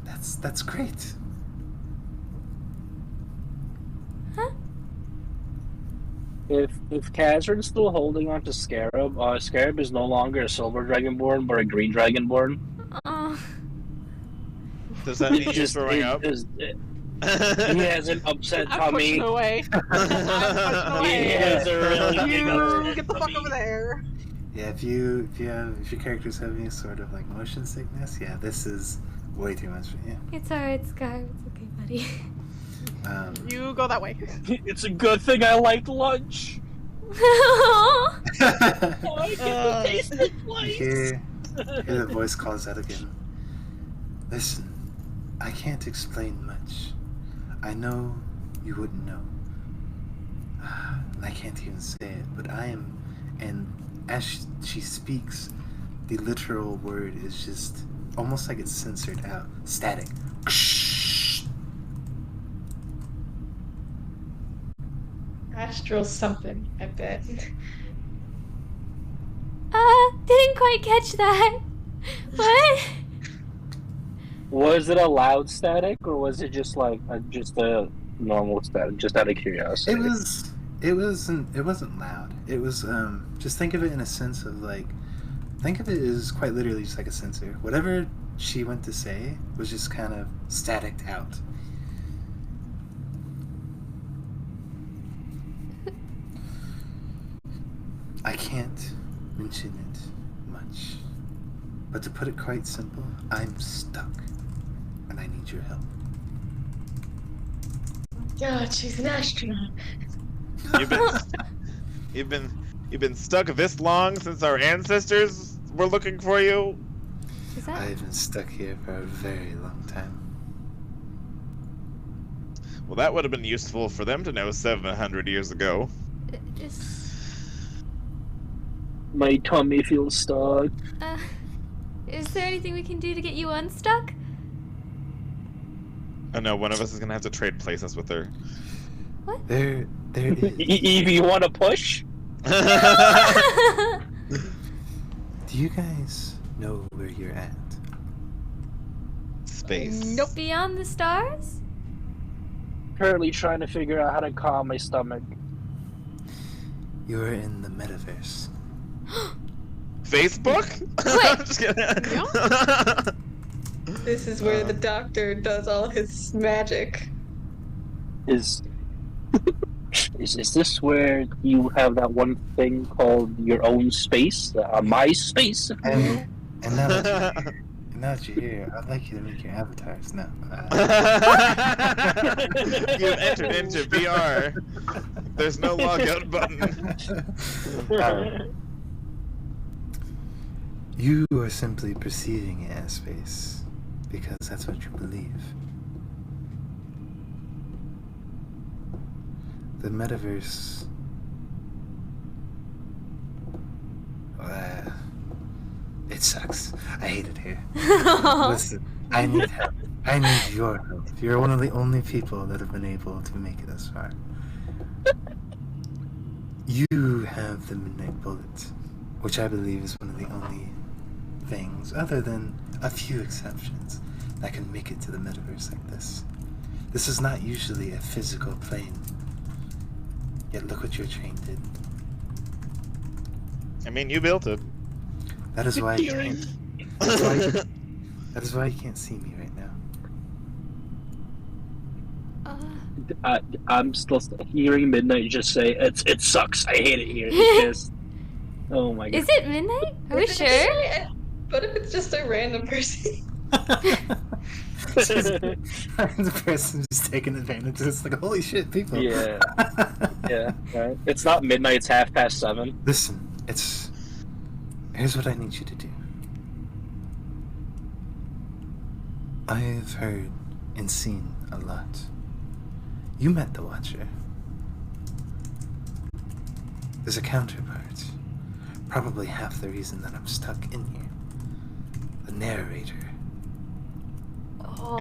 that's great." Huh? If Kazrin's still holding on to Scarab, Scarab is no longer a silver dragonborn, but a green dragonborn. Oh. Does that mean you're throwing up? He has an upset I'm pushing tummy. away. I'm pushing away. He has a really big You upset get the fuck tummy. over there. Yeah, if your character's having a sort of like motion sickness, yeah, this is way too much for you. It's alright, Scar. It's okay, buddy. You go that way. It's a good thing I liked lunch. Oh, I get to taste it You twice. hear the voice calls out again. "Listen, I can't explain much. I know you wouldn't know. And I can't even say it, but I am..." And as she speaks, the literal word is just almost like it's censored out. Static. Astral something, I bet. Didn't quite catch that. What? Was it a loud static, or was it just like just a normal static? Just out of curiosity. It wasn't loud. It was just think of it in a sense of like, think of it as quite literally just like a sensor. Whatever she went to say was just kind of staticked out. I can't mention it much, but to put it quite simple, I'm stuck, and I need your help. God, she's an astronaut. You've been stuck this long since our ancestors were looking for you? Is that... I've been stuck here for a very long time. Well, that would have been useful for them to know 700 years ago. My tummy feels stuck. Is there anything we can do to get you unstuck? Oh no, one of us is gonna have to trade places with her. What? There is. Evie, you want to push? Do you guys know where you're at? Space. Nope. Beyond the stars? Currently trying to figure out how to calm my stomach. You're in the metaverse. Facebook? Wait. Just kidding. This is where the doctor does all his magic. Is this where you have that one thing called your own space? My space? And now that you're here, I'd like you to make your avatars now. You've entered into VR. There's no logout button. You are simply perceiving it as space because that's what you believe. The metaverse. It sucks. I hate it here. Listen, I need help. I need your help. You're one of the only people that have been able to make it this far. You have the Midnight Bullet, which I believe is one of the only things, other than a few exceptions, that can make it to the metaverse like this. This is not usually a physical plane. Yet look what your train did. I mean, you built it. That is why you can't. That is why you can't see me right now. I'm still hearing Midnight just say, it sucks, I hate it here. It's just, oh my god. Is it midnight? Are we sure? But if it's just a random person? The person just taking advantage of this, like, holy shit, people. Yeah. Yeah, right. It's not midnight, it's 7:30. Listen, here's what I need you to do. I've heard and seen a lot. You met the Watcher. There's a counterpart. Probably half the reason that I'm stuck in here. The narrator.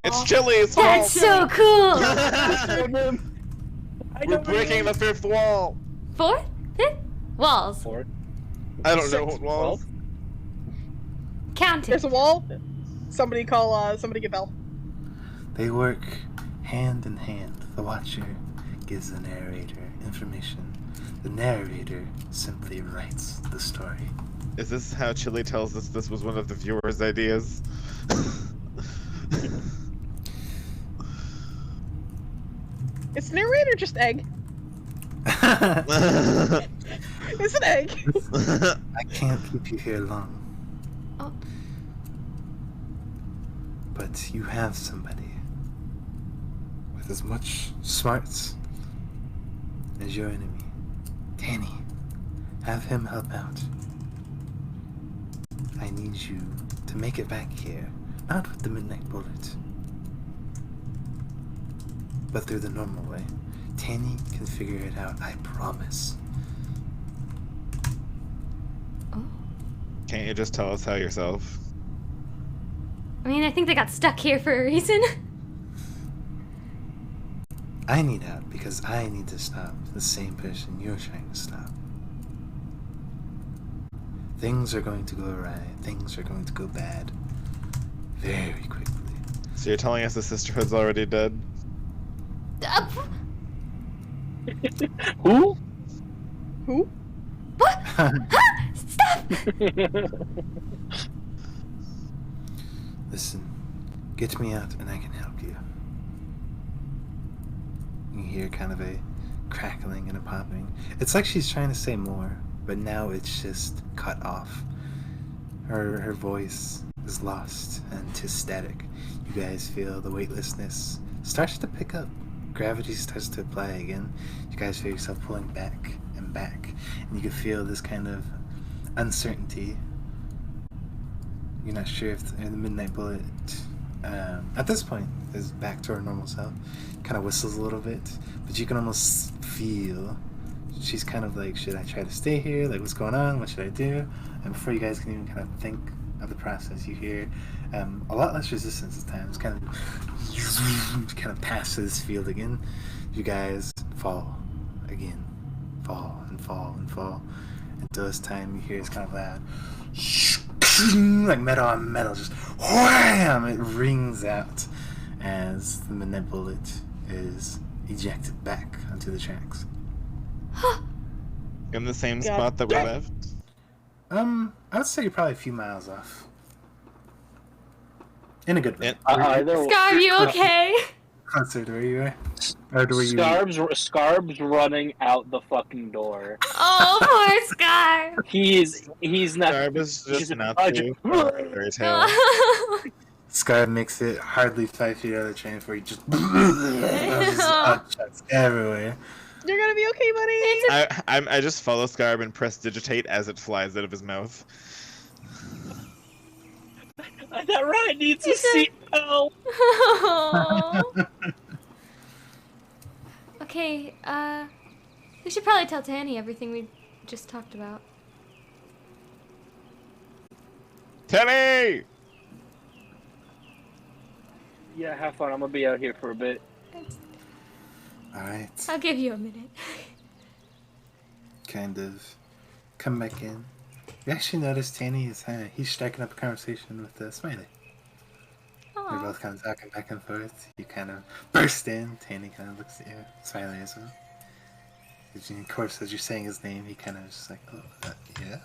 It's Chili's fault. That's so cool! We're breaking the fifth wall. Fourth? Fifth? Walls. Four. I don't know what walls. Counting. There's a wall. Somebody get Bell. They work hand in hand. The Watcher gives the narrator information. The narrator simply writes the story. Is this how Chili tells us this was one of the viewers' ideas? Is narrator just egg? It's an egg. I can't keep you here long. Oh. But you have somebody with as much smarts as your enemy. Danny, have him help out. I need you to make it back here, not with the Midnight Bullet, but through the normal way. Tanny can figure it out, I promise. Oh. Can't you just tell us how yourself? I mean, I think they got stuck here for a reason. I need out because I need to stop the same person you're trying to stop. Things are going to go awry. Things are going to go bad. Very quickly. So you're telling us the sisterhood's already dead? Who? Who? What? Stop! Listen, get me out and I can help you. You hear kind of a crackling and a popping. It's like she's trying to say more, but now it's just cut off. Her voice is lost and to static. You guys feel the weightlessness starts to pick up. Gravity starts to apply again. You guys feel yourself pulling back and back. And you can feel this kind of uncertainty. You're not sure if the Midnight Bullet, at this point, is back to her normal self. Kind of whistles a little bit, but you can almost feel she's kind of like, should I try to stay here? Like, what's going on? What should I do? And before you guys can even kind of think of the process, you hear a lot less resistance this time. It's kind of pass to this field again. You guys fall again, fall and fall and fall. Until this time, you hear it's kind of loud, like metal on metal, just wham! It rings out as the Midnight Bullet is ejected back onto the tracks. In the same spot that we left? I would say you're probably a few miles off. In a good way. Scar, are you okay? Closer to where you are? Or to where Scarb's running out the fucking door. Oh, poor Scar. He's not. Scarb is just an outside for his tail. Scar makes it hardly 5 feet out of the train before he just shots everywhere. You're gonna be okay, buddy. I just follow Scarb and press digitate as it flies out of his mouth. That ride needs a seatbelt. Okay, we should probably tell Tanny everything we just talked about. Tanny! Yeah, have fun. I'm gonna be out here for a bit. Alright. I'll give you a minute. Kind of come back in. You actually notice Tanny is he's striking up a conversation with Smiley. Aww. They're both kind of talking back and forth. You kind of burst in. Tanny kind of looks at you. Smiley as well. Of course, as you're saying his name, he kind of just like, oh, yeah.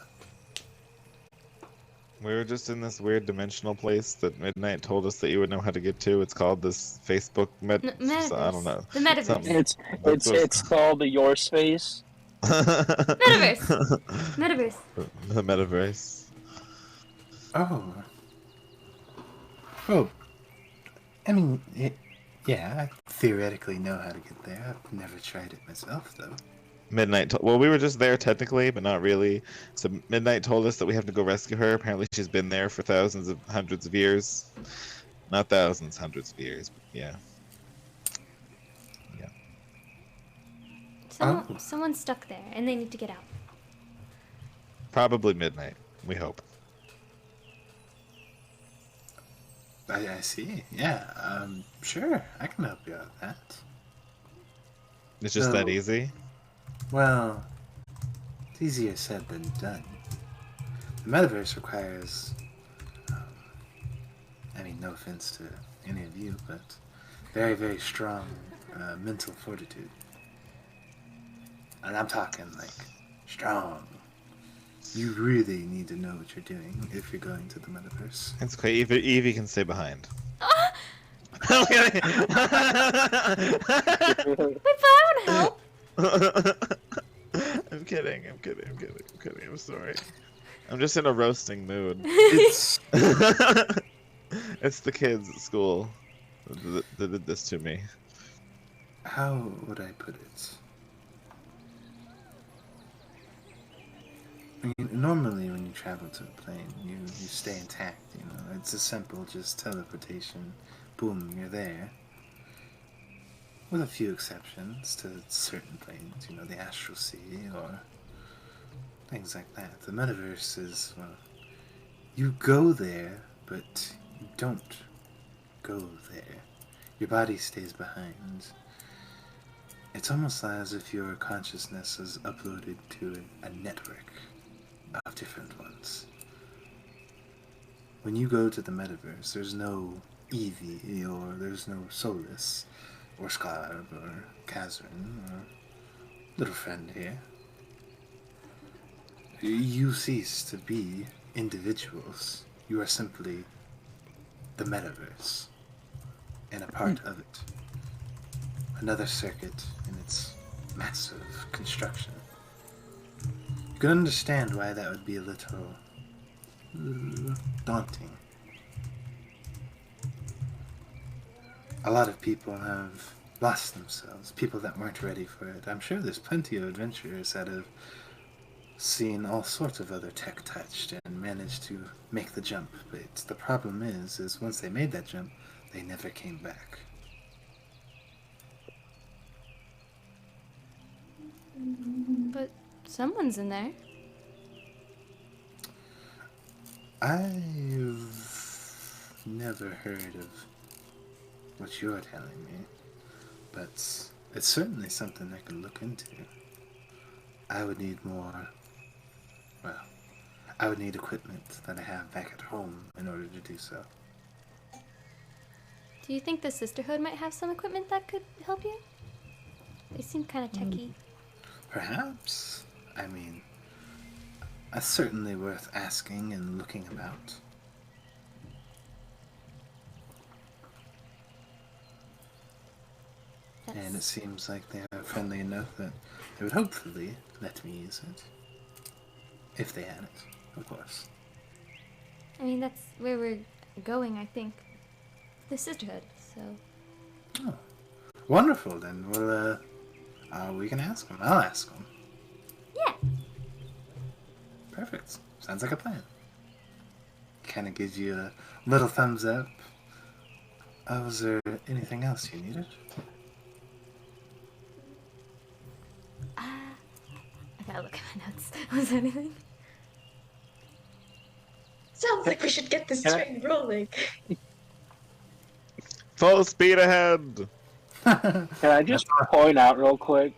We were just in this weird dimensional place that Midnight told us that you would know how to get to. It's called this Facebook metaverse. I don't know. The metaverse. It's called the Your Space. Metaverse. Metaverse. The metaverse. Oh. Oh. I mean, yeah, I theoretically know how to get there. I've never tried it myself, though. Midnight. Well, we were just there technically, but not really. So Midnight told us that we have to go rescue her. Apparently, she's been there for hundreds of years. Not thousands, hundreds of years. But yeah. Someone's stuck there, and they need to get out. Probably Midnight. We hope. I see. Yeah. Sure. I can help you out with that. It's just that easy. Well, it's easier said than done. The metaverse requires, I mean, no offense to any of you, but very, very strong mental fortitude. And I'm talking, like, strong. You really need to know what you're doing if you're going to the metaverse. It's okay. Evie can stay behind. Wait, but I want to help. I'm kidding. I'm sorry. I'm just in a roasting mood. It's It's the kids at school that did this to me. how would I put it? I mean, normally when you travel to a plane, you stay intact, you know. It's a simple just teleportation. Boom, you're there. With a few exceptions to certain planes, you know, the astral sea or things like that. The metaverse is, well, You go there, but you don't go there. Your body stays behind. It's almost as if your consciousness is uploaded to a network of different ones. When you go to the metaverse, there's no Evie, or there's no Solus, or Scarb, or Kazrin, or little friend here. You cease to be individuals. You are simply the metaverse, and a part of it. Another circuit in its massive construction. You can understand why that would be a little daunting. A lot of people have lost themselves, people that weren't ready for it. I'm sure there's plenty of adventurers that have seen all sorts of other tech touched and managed to make the jump, but the problem is once they made that jump, they never came back. But someone's in there. I've never heard of what you're telling me, but it's certainly something I could look into. I would need more, well, I would need equipment that I have back at home in order to do so. Do you think the Sisterhood might have some equipment that could help you? They seem kind of techy. Perhaps. I mean, it's certainly worth asking and looking about. And it seems like they are friendly enough that they would hopefully let me use it. If they had it, of course. I mean, that's where we're going, I think. The Sisterhood, so... Oh. Wonderful, then. Well, we can ask them. I'll ask them. Yeah. Perfect. Sounds like a plan. Kind of gives you a little thumbs up. Was there anything else you needed? I gotta look at my notes. Was there anything? Sounds like we should get this train rolling. Full speed ahead! Can I just point out real quick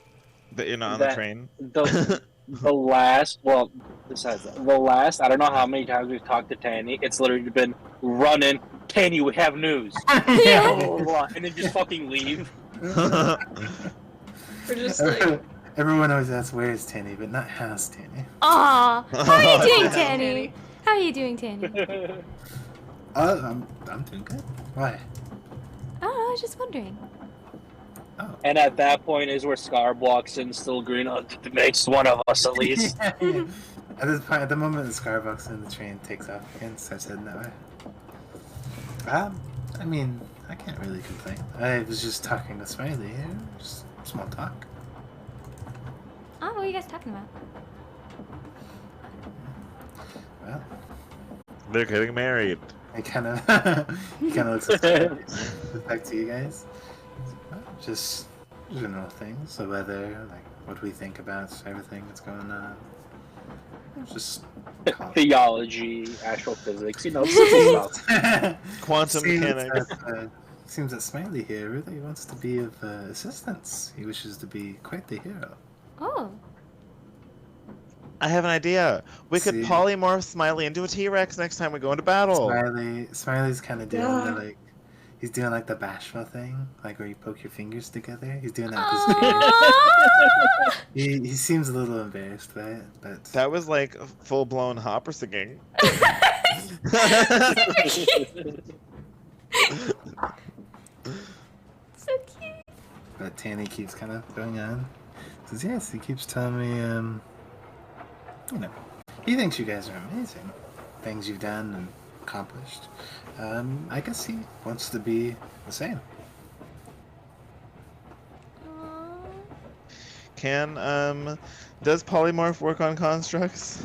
That you're not on the train? The last, well, besides that, the last, I don't know how many times we've talked to Tanny, it's literally been running, Tanny, we have news. Yeah. Blah, blah, blah, and then just fucking leave. We're just like, Everyone always asks where is Tanny, but not how's Tanny. Aw! How are you doing, Tanny? How are you doing, Tanny? I'm doing good. Why? I don't know, I was just wondering. Oh. And at that point is where Scarb walks in, still green. It makes one of us at least. Yeah. At this point, at the moment the Starbucks and the train takes off again, starts heading that way. I mean, I can't really complain. I was just talking with Smiley here, just small talk. Oh, what are you guys talking about? Well, They're getting married. he kind of looks back to you guys. Well, just general things, the weather, like what we think about everything that's going on. Just Theology, astrophysics, you know, simple stuff. Quantum mechanics. Seems that Smiley here really wants to be of assistance. He wishes to be quite the hero. Oh. I have an idea. We could See? polymorph Smiley into a T-Rex next time we go into battle. Smiley's kind of doing the, like, he's doing like the bashful thing, like where you poke your fingers together. He's doing that with his fingers. He seems a little embarrassed by it, but That was like full-blown hopper singing. So cute. But Tanny keeps kind of going on. Says yes, he keeps telling me, you know, he thinks you guys are amazing. Things you've done and accomplished. I guess he wants to be the same. Can, does polymorph work on constructs?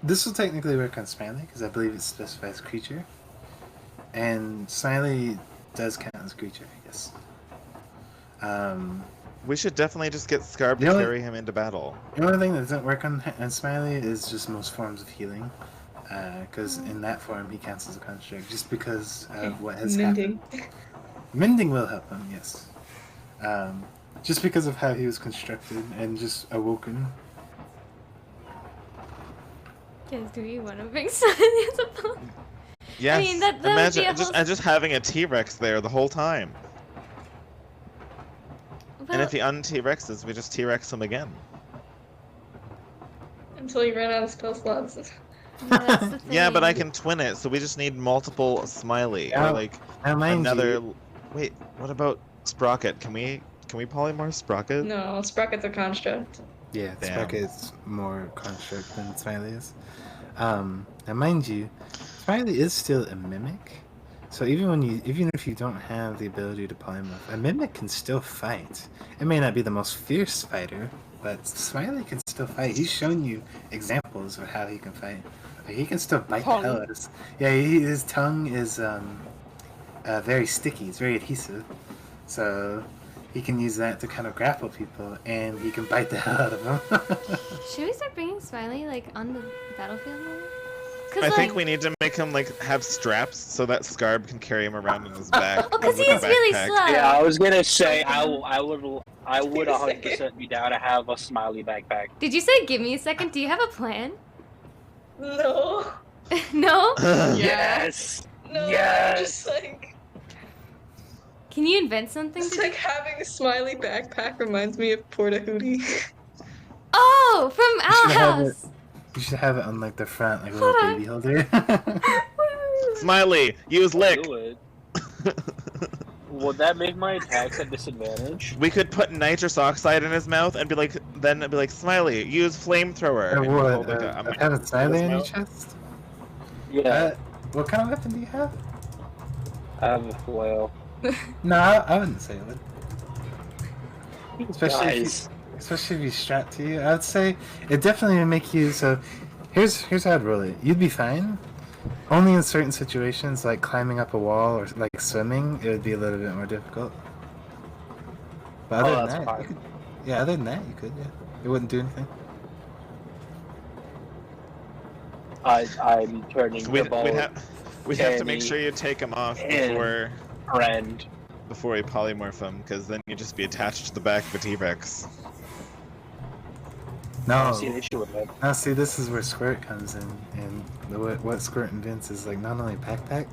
This will technically work on Smiley, because I believe it specifies creature. And Smiley does count as creature, I guess. We should definitely just get Scarb to carry him into battle. The only thing that doesn't work on Smiley is just most forms of healing. Because in that form he cancels a construct just because of what has happened. Mending will help him, yes. Just because of how he was constructed and just awoken. Guys, do you want to bring Smiley as a punk? Yes. I mean, that imagine just having a T-Rex there the whole time. Well, and if he un-T-Rexes, we just T-Rex him again. Until you run out of spell slots. Yeah, but I can twin it, so we just need multiple Smiley. Yeah, or like another... Wait, what about Sprocket? Can we polymorph Sprocket? No, Sprocket's a construct. Yeah, Sprocket's more construct than Smiley is. Now mind you, Smiley is still a mimic. So even if you don't have the ability to polymorph, a mimic can still fight. It may not be the most fierce fighter, but Smiley can still fight. He's shown you examples of how he can fight. He can still bite the hell out of us. Yeah, his tongue is very sticky. It's very adhesive. So he can use that to kind of grapple people, and he can bite the hell out of them. Should we start bringing Smiley like on the battlefield more? I think we need to make him like have straps so that Scarb can carry him around on his back. Oh, because he is really slow. Yeah, I was gonna say I would 100% be down to have a Smiley backpack. Did you say give me a second? Do you have a plan? No. No? Yes. No. Yes. Just like. Can you invent something? It's like having a Smiley backpack reminds me of Porta Hootie. Oh, from Owl House. You should have it on like the front, like a little baby holder. Smiley, use lick. Would that make my attacks at disadvantage? We could put nitrous oxide in his mouth and be like, Smiley, use flamethrower. Have a Smiley in your chest? Yeah. What kind of weapon do you have? I have a flail. No, I wouldn't say it. Especially if he's strapped to you. I would say it definitely would make you. So here's how I'd roll it. You'd be fine. Only in certain situations, like climbing up a wall or like swimming, it would be a little bit more difficult. But other than that, other than that, you could. Yeah, it wouldn't do anything. I'm turning the ball. We'd have to make sure you take him off before we polymorph him, because then you'd just be attached to the back of a T-Rex. No. See, this is where Squirt comes in, and what Squirt invents is like not only a backpack,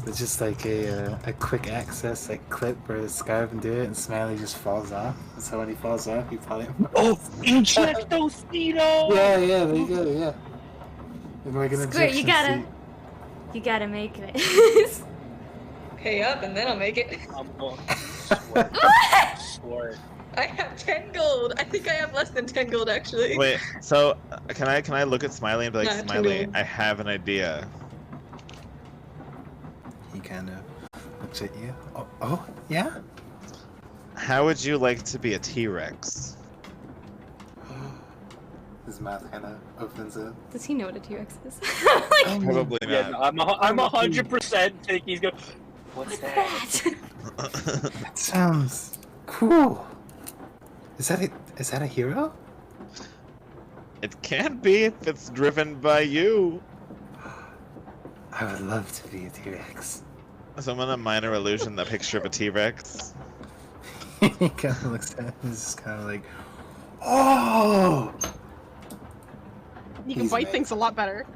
but just like a quick access like clip where the Sky can do it, and Smiley just falls off. So when he falls off, he polymorphs. Oh, Injectocito! Yeah, there you go. Yeah. And like an Squirt, you gotta make it. Pay up, and then I'll make it. I'm going Squirt. I have 10 gold. I think I have less than 10 gold, actually. Wait, so can I look at Smiley and be like, Nah, Smiley, I have an idea. He kind of looks at you. Oh, yeah? How would you like to be a T-Rex? His mouth kind of opens up. Does he know what a T-Rex is? Probably not. Yeah, no, I'm 100% think he's going. What's that? That sounds cool. Is that a hero? It can be if it's driven by you. I would love to be a T-Rex. Someone a minor illusion that picture of a T-Rex. He kind of looks at it and is just kind of like, oh! You can bite things a lot better.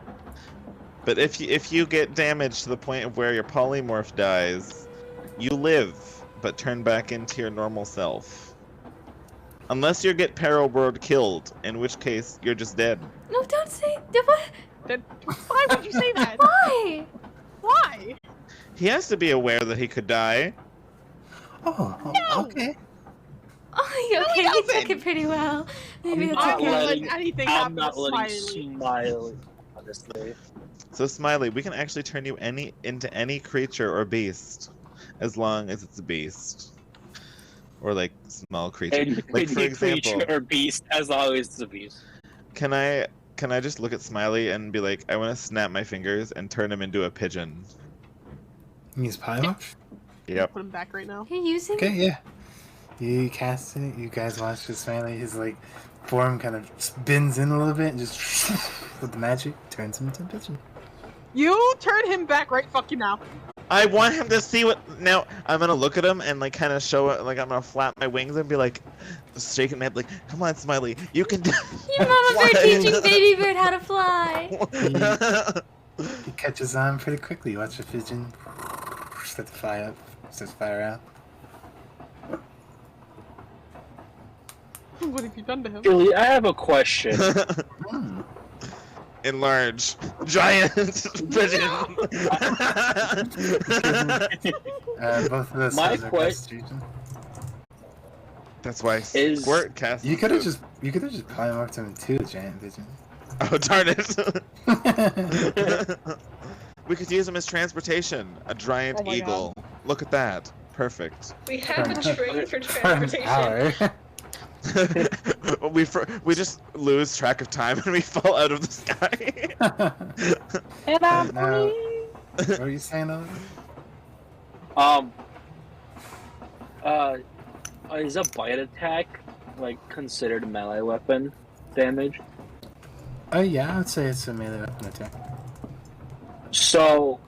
But if you get damaged to the point of where your polymorph dies, you live, but turn back into your normal self. Unless you get Paroword killed, in which case you're just dead. No, don't say what? Why would you say that? Why? Why? He has to be aware that he could die. Oh, No! Okay. Oh, okay, you took it pretty well. Maybe that's I'm okay. not letting anything I'm happen not to letting Smiley. Smiley, honestly. So Smiley, we can actually turn you into any creature or beast, as long as it's a beast. Or like small creature. Like for example, creature or beast, as long as it's a beast. Can I just look at Smiley and be like, I want to snap my fingers and turn him into a pigeon? Use polymorph? Yep. Put him back right now. You're using Okay, yeah. You cast it. You guys watch this Smiley. His like form kind of bends in a little bit and just with the magic turns him into a pigeon. You turn him back right fucking now. I want him to see what. Now I'm gonna look at him and like kind of show it. Like I'm gonna flap my wings and be like, shaking my head like, "Come on, Smiley, you can do." Your mama bird teaching baby bird how to fly. He catches on pretty quickly. You watch the pigeon start to fly up, starts to fire out. What have you done to him? Julie, I have a question. Enlarge, giant pigeon. Both of those My sides are question- constitution. That's why Is- Squirt cast. You could have just climbed up to him too, giant pigeon. Oh darn it! We could use him as transportation. A giant Oh my eagle. Look at that. Perfect. We have a train for For an transportation. hour. we just lose track of time and we fall out of the sky. Now, what were you saying, Owen? Is a bite attack like considered melee weapon damage? Oh yeah, I would say it's a melee weapon attack. So,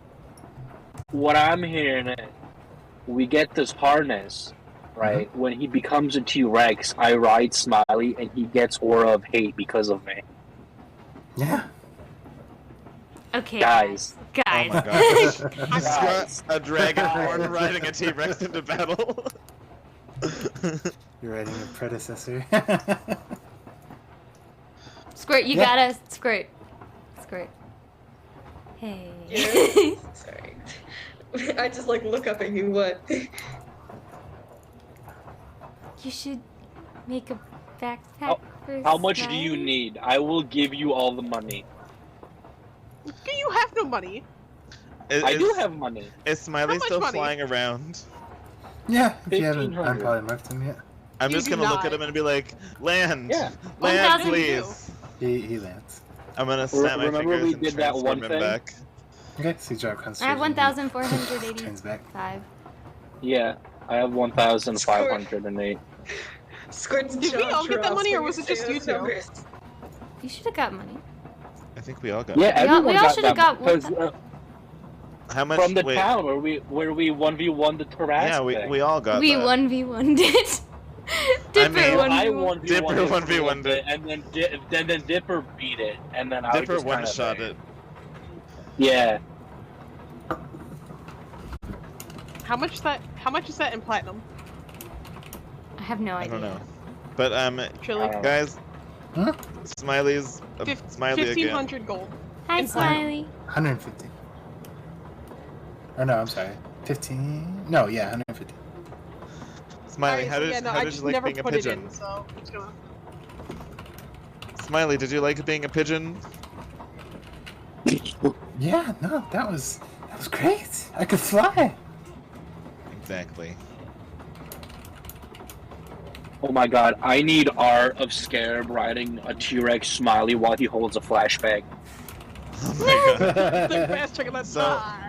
what I'm hearing is, we get this harness, right? When he becomes a T-Rex, I ride Smiley, and he gets Aura of Hate because of me. Yeah. Okay, Guys. Oh guys. my gosh. He's got a dragonborn riding a T-Rex into battle. You're writing a predecessor. Squirt, you Yeah. gotta squirt. Squirt. Hey. Yeah. Sorry. I just like look up at you. What? You should make a backpack for How much do you Smiley. need? I will give you all the money. You have no money. I do have money. Is Smiley How much still money? flying around? Yeah, if you haven't 1500. unpolymorphed him yet. I'm You just do gonna look not. at him and be like, land! Yeah. Land, 1,002. please! He lands. I'm gonna snap my Remember fingers we and did that transform one him thing? back. Okay, so you drop I concentration. have Turns 1,485. back. Yeah, I have 1,508. Squirt's Did we jaw all get that drops money, or when was you it just say you those two? numbers. You should have got money. I think we all got Yeah, We all- everyone we all got should've that got because, one How much? from the wait, town where we 1v1 the Tarrasque yeah, thing. we all got We that. 1v1 did. Dipper mean, I 1v1. 1v1 Dipper it for a 1v1 little bit, and then Dipper beat it, and then I was Dipper just kinda one-shot there. it. Yeah. How much is that? How much is that in platinum? I have no I idea. don't know. But, Chili. guys, Huh? Smiley's... Smiley again. 1,500 gold. Hi, In Smiley. 150. Oh no, I'm sorry. 15? No, yeah, 150. Smiley, Alright, how so did, yeah, no, how I did just you like never being a put it pigeon? in, so I'm just gonna. Smiley, did you like being a pigeon? Yeah, no, that was great. I could fly. Exactly. Oh my god, I need art of Scarab riding a T-Rex Smiley while he holds a flashbang. Oh my god. They're fast checking that So- star.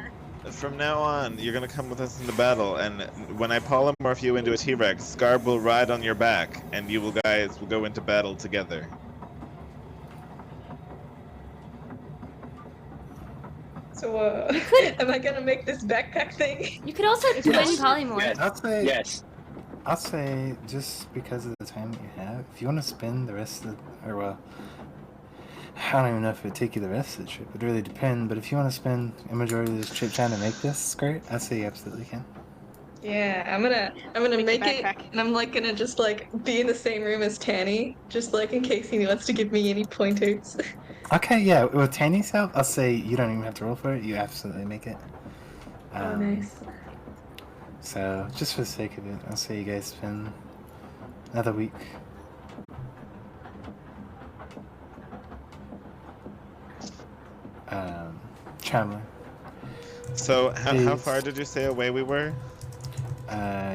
From now on, you're gonna come with us into battle, and when I polymorph you into a T-Rex, Scarb will ride on your back, and you guys will go into battle together. So, am I gonna make this backpack thing? You could also twin Yes. polymorph. Yes. I'll Yes. say just because of the time that you have, if you want to spend the rest of the, or well, I don't even know if it would take you the rest of the trip. It really depends. But if you want to spend a majority of this trip trying to make this skirt, I'd say you absolutely can. Yeah, I'm gonna make it, backpack. and I'm like gonna just like be in the same room as Tanny, just like in case he wants to give me any pointers. Okay, yeah. With Tanny's help, I'll say you don't even have to roll for it. You absolutely make it. Oh, nice. So, just for the sake of it, I'll say you guys spend another week. Traveling. So, how Is- far did you say away we were?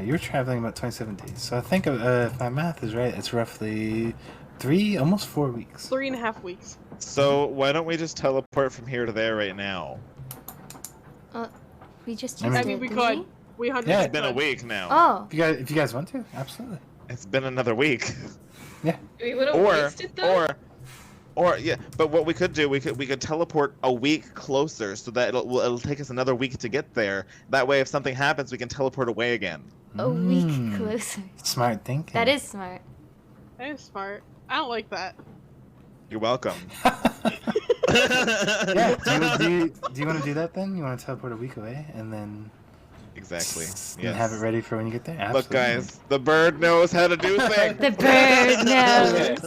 You're traveling about 27 days. So I think if my math is right, it's roughly 3, almost 4 weeks. 3.5 weeks. So, why don't we just teleport from here to there right now? We just I used mean- it, I mean, we didn't could. we? We 100%. Yeah. It's been a week now. Oh. If you guys want to, absolutely. It's been another week. Yeah. We would have wasted that. Or yeah, but what we could do, we could teleport a week closer, so that it'll take us another week to get there. That way, if something happens, we can teleport away again. A week closer. Smart thinking. That is smart. That is smart. I don't like that. You're welcome. Yeah. Do you want to do that then? You want to teleport a week away and then Exactly. and Yes. have it ready for when you get there? Look, Absolutely. guys, the bird knows how to do things. The bird knows.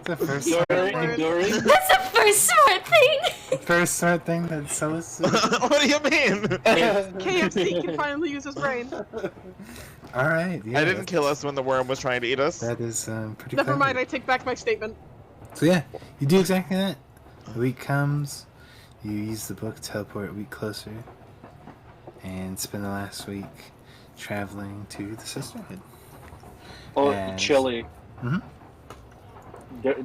The first That's the first smart thing. first smart thing that's so What do you mean? KFC can finally use his brain. All right. Yeah, I didn't kill us when the worm was trying to eat us. That is pretty Never clever. mind, I take back my statement. So yeah, you do exactly that. The week comes, you use the book, teleport a week closer, and spend the last week traveling to the Sisterhood. Oh, As- Chili. Mhm.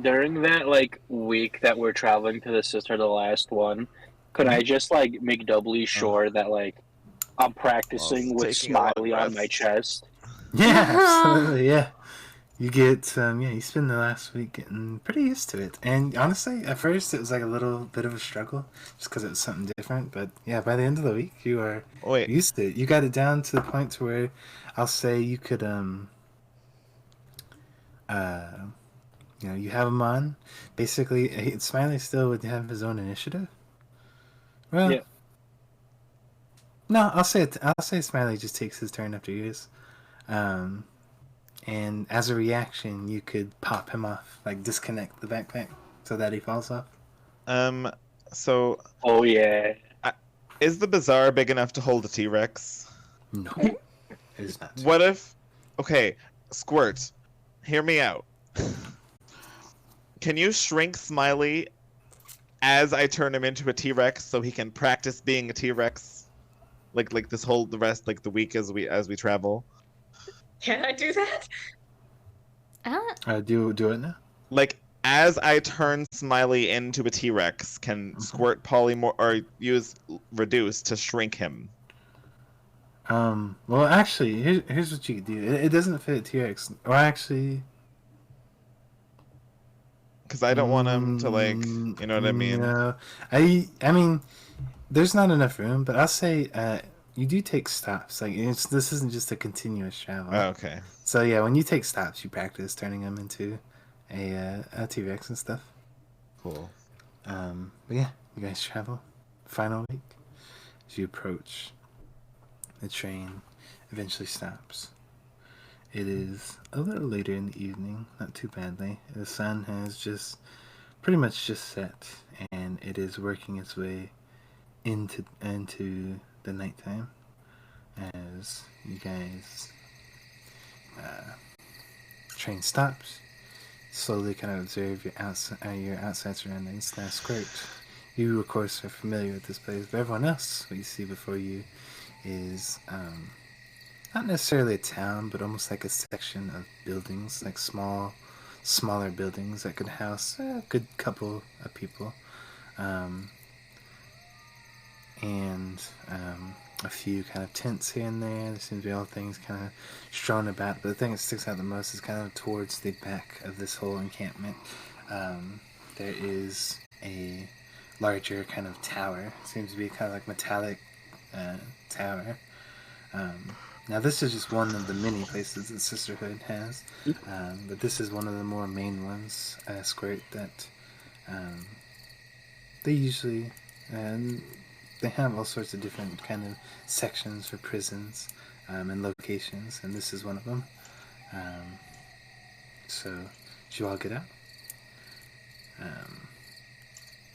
During that week that we're traveling to the sister, the last one, could I just make doubly sure that I'm practicing with taking a lot of Smiley on my breaths. chest? Yeah, absolutely. Yeah, you get you spend the last week getting pretty used to it. And honestly, at first it was like a little bit of a struggle, just because it was something different. But yeah, by the end of the week, you are used to it. You got it down to the point to where I'll say you could you have him on. Basically, Smiley still would have his own initiative. Well, Yeah. no, I'll say Smiley just takes his turn after yours. And as a reaction, you could pop him off, disconnect the backpack so that he falls off. So Oh yeah. is the bazaar big enough to hold a T-Rex? No, it is not. What if? Okay, Squirt, hear me out. Can you shrink Smiley as I turn him into a T-Rex so he can practice being a T-Rex? Like the rest the week as we travel. Can I do that? Do it now. As I turn Smiley into a T-Rex, can Squirt polymorph or use reduce to shrink him? Well, actually, here's what you could do. It doesn't fit T-Rex. Or actually... Because I don't want him to you know what I mean? No. I mean, there's not enough room, but I'll say you do take stops. This isn't just a continuous travel. Oh, okay. So yeah, when you take stops, you practice turning them into a T-Rex and stuff. Cool. But yeah, you guys travel. Final week. As you approach, the train eventually stops. It is a little later in the evening, not too badly. The sun has pretty much just set, and it is working its way into the nighttime. As you guys, train stops, slowly kind of observe your outside surroundings. Now, Squirt, you of course are familiar with this place, but everyone else, what you see before you is not necessarily a town, but almost like a section of buildings, smaller buildings that could house a good couple of people. And a few kind of tents here and there. There seems to be all things kind of strewn about. But the thing that sticks out the most is kind of towards the back of this whole encampment. There is a larger kind of tower. It seems to be kind of metallic tower. Now this is just one of the many places that Sisterhood has, but this is one of the more main ones, Squirt, that they usually, they have all sorts of different kind of sections for prisons and locations, and this is one of them. So, you all get out.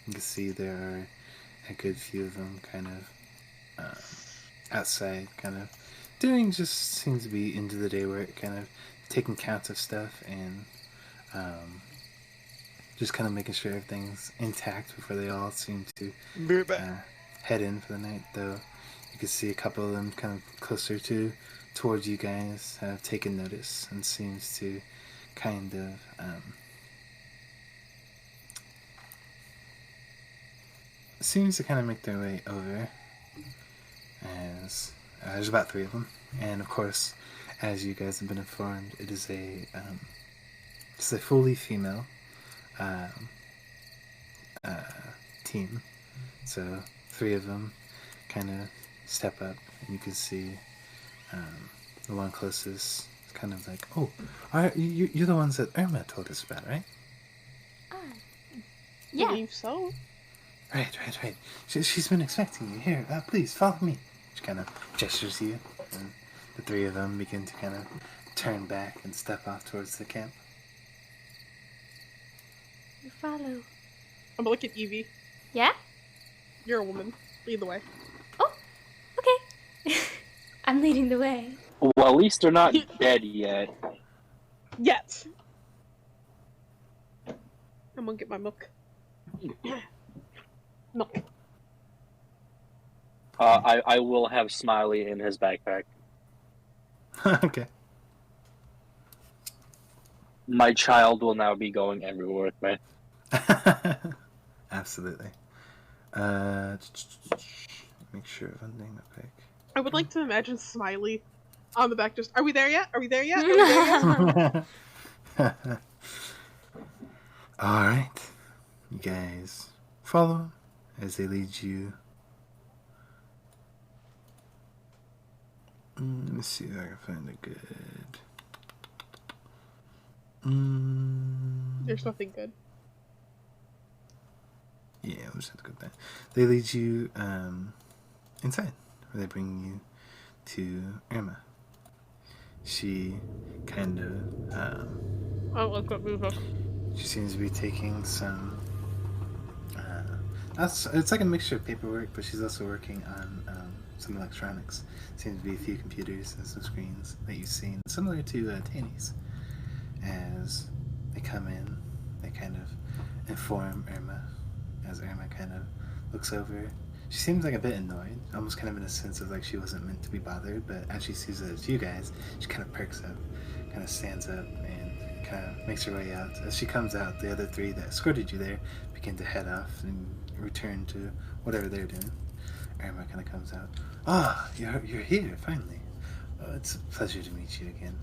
You can see there are a good few of them kind of outside, kind of doing just seems to be into the day work, kind of taking counts of stuff and just kind of making sure everything's intact before they all seem to head in for the night. Though you can see a couple of them kind of closer towards you guys have taken notice and seems to kind of make their way over as There's about 3 of them, and of course, as you guys have been informed, it is it's a fully female team. So 3 of them kind of step up, and you can see the one closest is kind of like, oh, you're the ones that Irma told us about, right? Yeah. I believe so. Right. She's been expecting you. Here, please, follow me. She kind of gestures you, and the 3 of them begin to kind of turn back and step off towards the camp. You follow. I'm gonna look at Evie. Yeah? You're a woman. Lead the way. Oh, okay. I'm leading the way. Well, at least they're not dead yet. Yet. I'm gonna get my milk. Milk. I will have Smiley in his backpack. Okay. My child will now be going everywhere with me. Absolutely. Make sure of one thing to pick. I would like to imagine Smiley on the back just, are we there yet? Are we there yet? Are we there yet? Alright. You guys follow as they lead you. Let me see if I can find a good... There's nothing good. Yeah, we'll just have to go with that. They lead you inside, where they bring you to Irma. She kind of... Oh, look what move up. She seems to be taking some... it's like a mixture of paperwork, but she's also working on some electronics. Seems to be a few computers and some screens that you've seen, similar to Tanny's. As they come in, they kind of inform Irma, as Irma kind of looks over. She seems like a bit annoyed, almost kind of in a sense of like she wasn't meant to be bothered, but as she sees it as you guys, she kind of perks up, kind of stands up, and kind of makes her way out. As she comes out, the other 3 that escorted you there begin to head off and return to whatever they're doing. Irma kind of comes out. Ah, you're here, finally. Oh, it's a pleasure to meet you again.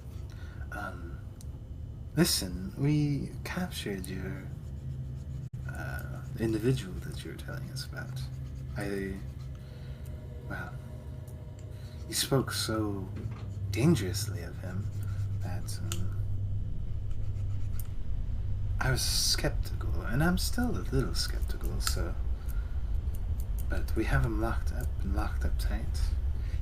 Listen, we captured your individual that you were telling us about. Well, you spoke so dangerously of him that I was skeptical, and I'm still a little skeptical, so... But we have him locked up tight.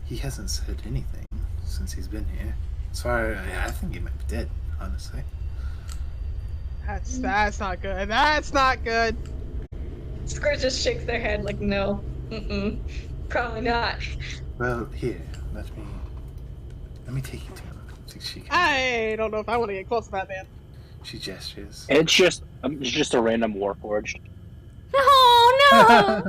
He hasn't said anything since he's been here. As far I think he might be dead, honestly. That's not good. That's not good. Squirt just shakes their head like, no. Probably not. Well, here, let me take you to him. I don't know if I want to get close to that man. She gestures. It's just a random Warforged. No!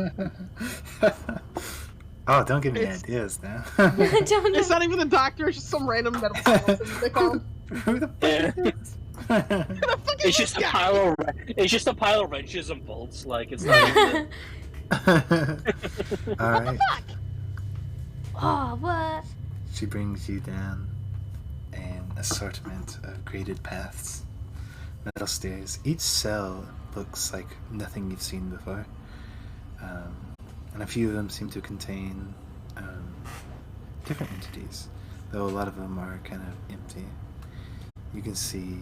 Oh, don't give me ideas now. It's not even the doctor, it's just some random medical scientist they call him. Who the fuck is It's just a pile of wrenches and bolts. Like it's not even. All right. Oh, what? She brings you down an assortment of graded paths, metal stairs. Each cell looks like nothing you've seen before, and a few of them seem to contain different entities, though a lot of them are kind of empty. You can see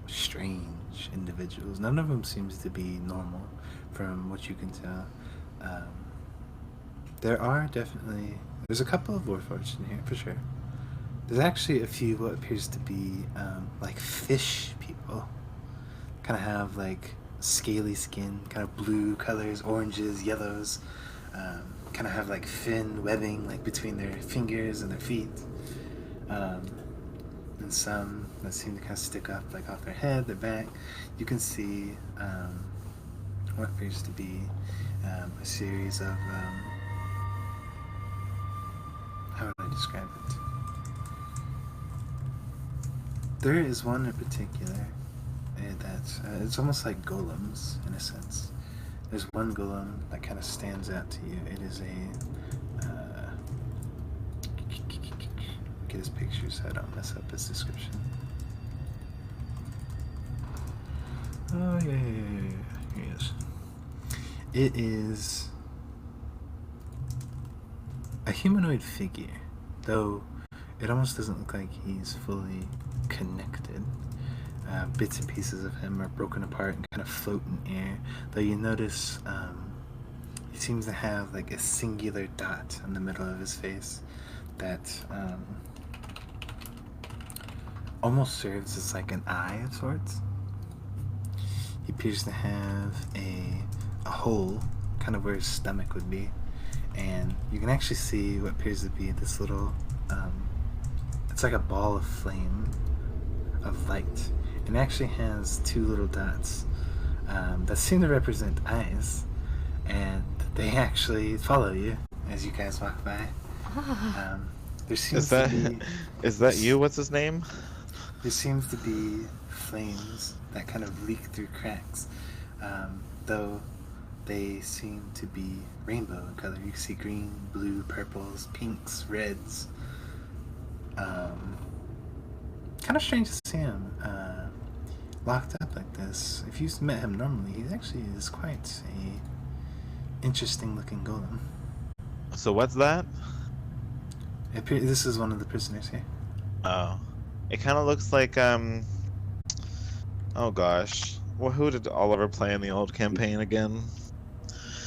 strange individuals. None of them seems to be normal from what you can tell. There's a couple of Warforged in here for sure. There's actually a few what appears to be like fish people. Kind of have like scaly skin, kind of blue colors, oranges, yellows. Kind of have like fin webbing like between their fingers and their feet. And some that seem to kind of stick up like off their head, their back. You can see what appears to be a series of how would I describe it? There is one in particular that it's almost like golems in a sense. There's one golem that kind of stands out to you. It is get his picture so I don't mess up his description. Oh, yeah. Here he is. It is a humanoid figure, though it almost doesn't look like he's fully connected. Bits and pieces of him are broken apart and kind of float in air, though you notice he seems to have like a singular dot in the middle of his face that almost serves as like an eye of sorts. He appears to have a hole kind of where his stomach would be, and you can actually see what appears to be this little it's like a ball of flame of light, and it actually has two little dots that seem to represent eyes, and they actually follow you as you guys walk by. There seems to be, is that you? What's his name? There seems to be flames that kind of leak through cracks, though they seem to be rainbow in color. You see green, blue, purples, pinks, reds. Kind of strange to see him locked up like this. If you've met him normally, he actually is quite a interesting looking golem. So what's that? This is one of the prisoners here. Oh. It kind of looks like, oh gosh. Well, who did Oliver play in the old campaign again?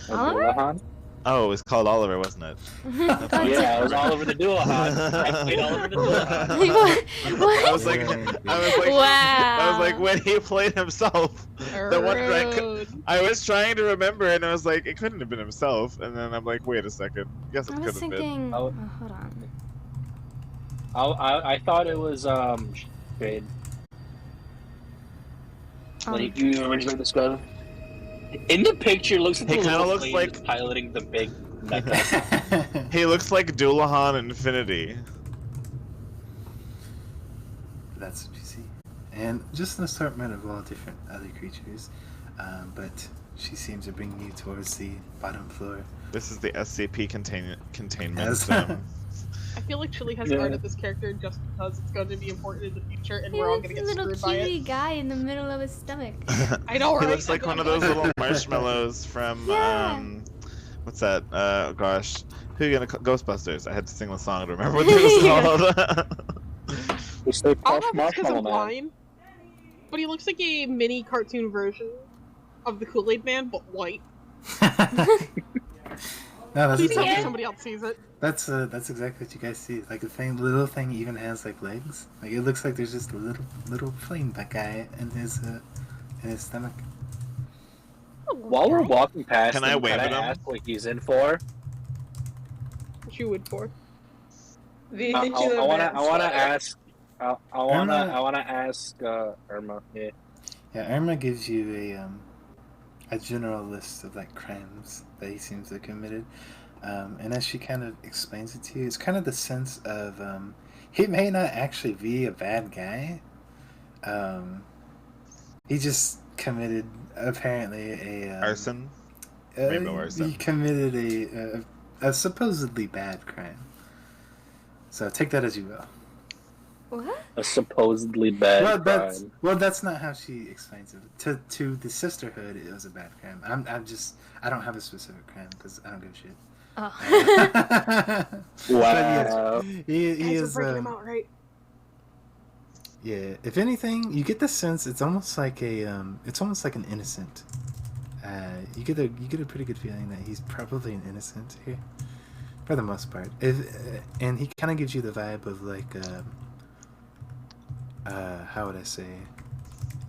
Oliver? Oh, it was called Oliver, wasn't it? Yeah, it was Oliver the Duahan. I played Oliver the Duahan. What? I was like, Wow. I was like, when he played himself. The one that I was trying to remember, and I was like, it couldn't have been himself. And then I'm like, wait a second. Yes, it I could was have been. thinking. Oh. Oh, hold on. I thought it was Jade. Like you originally described. In the picture, looks like He the kinda little looks plane like- that's piloting the big mecha. He looks like Doulahan Infinity. That's what you see. And just an assortment of all different other creatures. But she seems to bring you towards the bottom floor. This is the SCP containment Yes. I feel like Chili has started this character just because it's going to be important in the future, and He we're all looks going to a get little screwed by cutie it. guy in the middle of his stomach. I know, right? He looks like one of those little marshmallows from Yeah. what's that? Oh gosh, who you gonna call? Ghostbusters. I had to sing the song to remember what it was called. It's the I don't know if it's because Marshmallow I'm Man. blind, but he looks like a mini cartoon version of the Kool-Aid Man, but white. No, that's Please tell me exactly, somebody else sees it. that's exactly what you guys see. Like the little thing even has like legs. Like it looks like there's just a little flame that guy in his stomach. While we're walking past Can him, I wave can at I him? ask what he's in for? What you would for? I wanna ask Irma. Yeah. Yeah, Irma gives you a general list of like crimes that he seems to have committed, and as she kind of explains it to you, it's kind of the sense of he may not actually be a bad guy. He just committed apparently a Arson. Rainbow arson. He committed a supposedly bad crime. So take that as you will. What? A supposedly bad crime. That's not how she explains it. To the sisterhood, it was a bad crime. I don't have a specific crime because I don't give a shit. Oh. Wow. He Guys, is. we're breaking him out, right? Yeah. If anything, you get the sense it's almost like an innocent. You get a pretty good feeling that he's probably an innocent here, for the most part. And he kind of gives you the vibe of like. How would I say?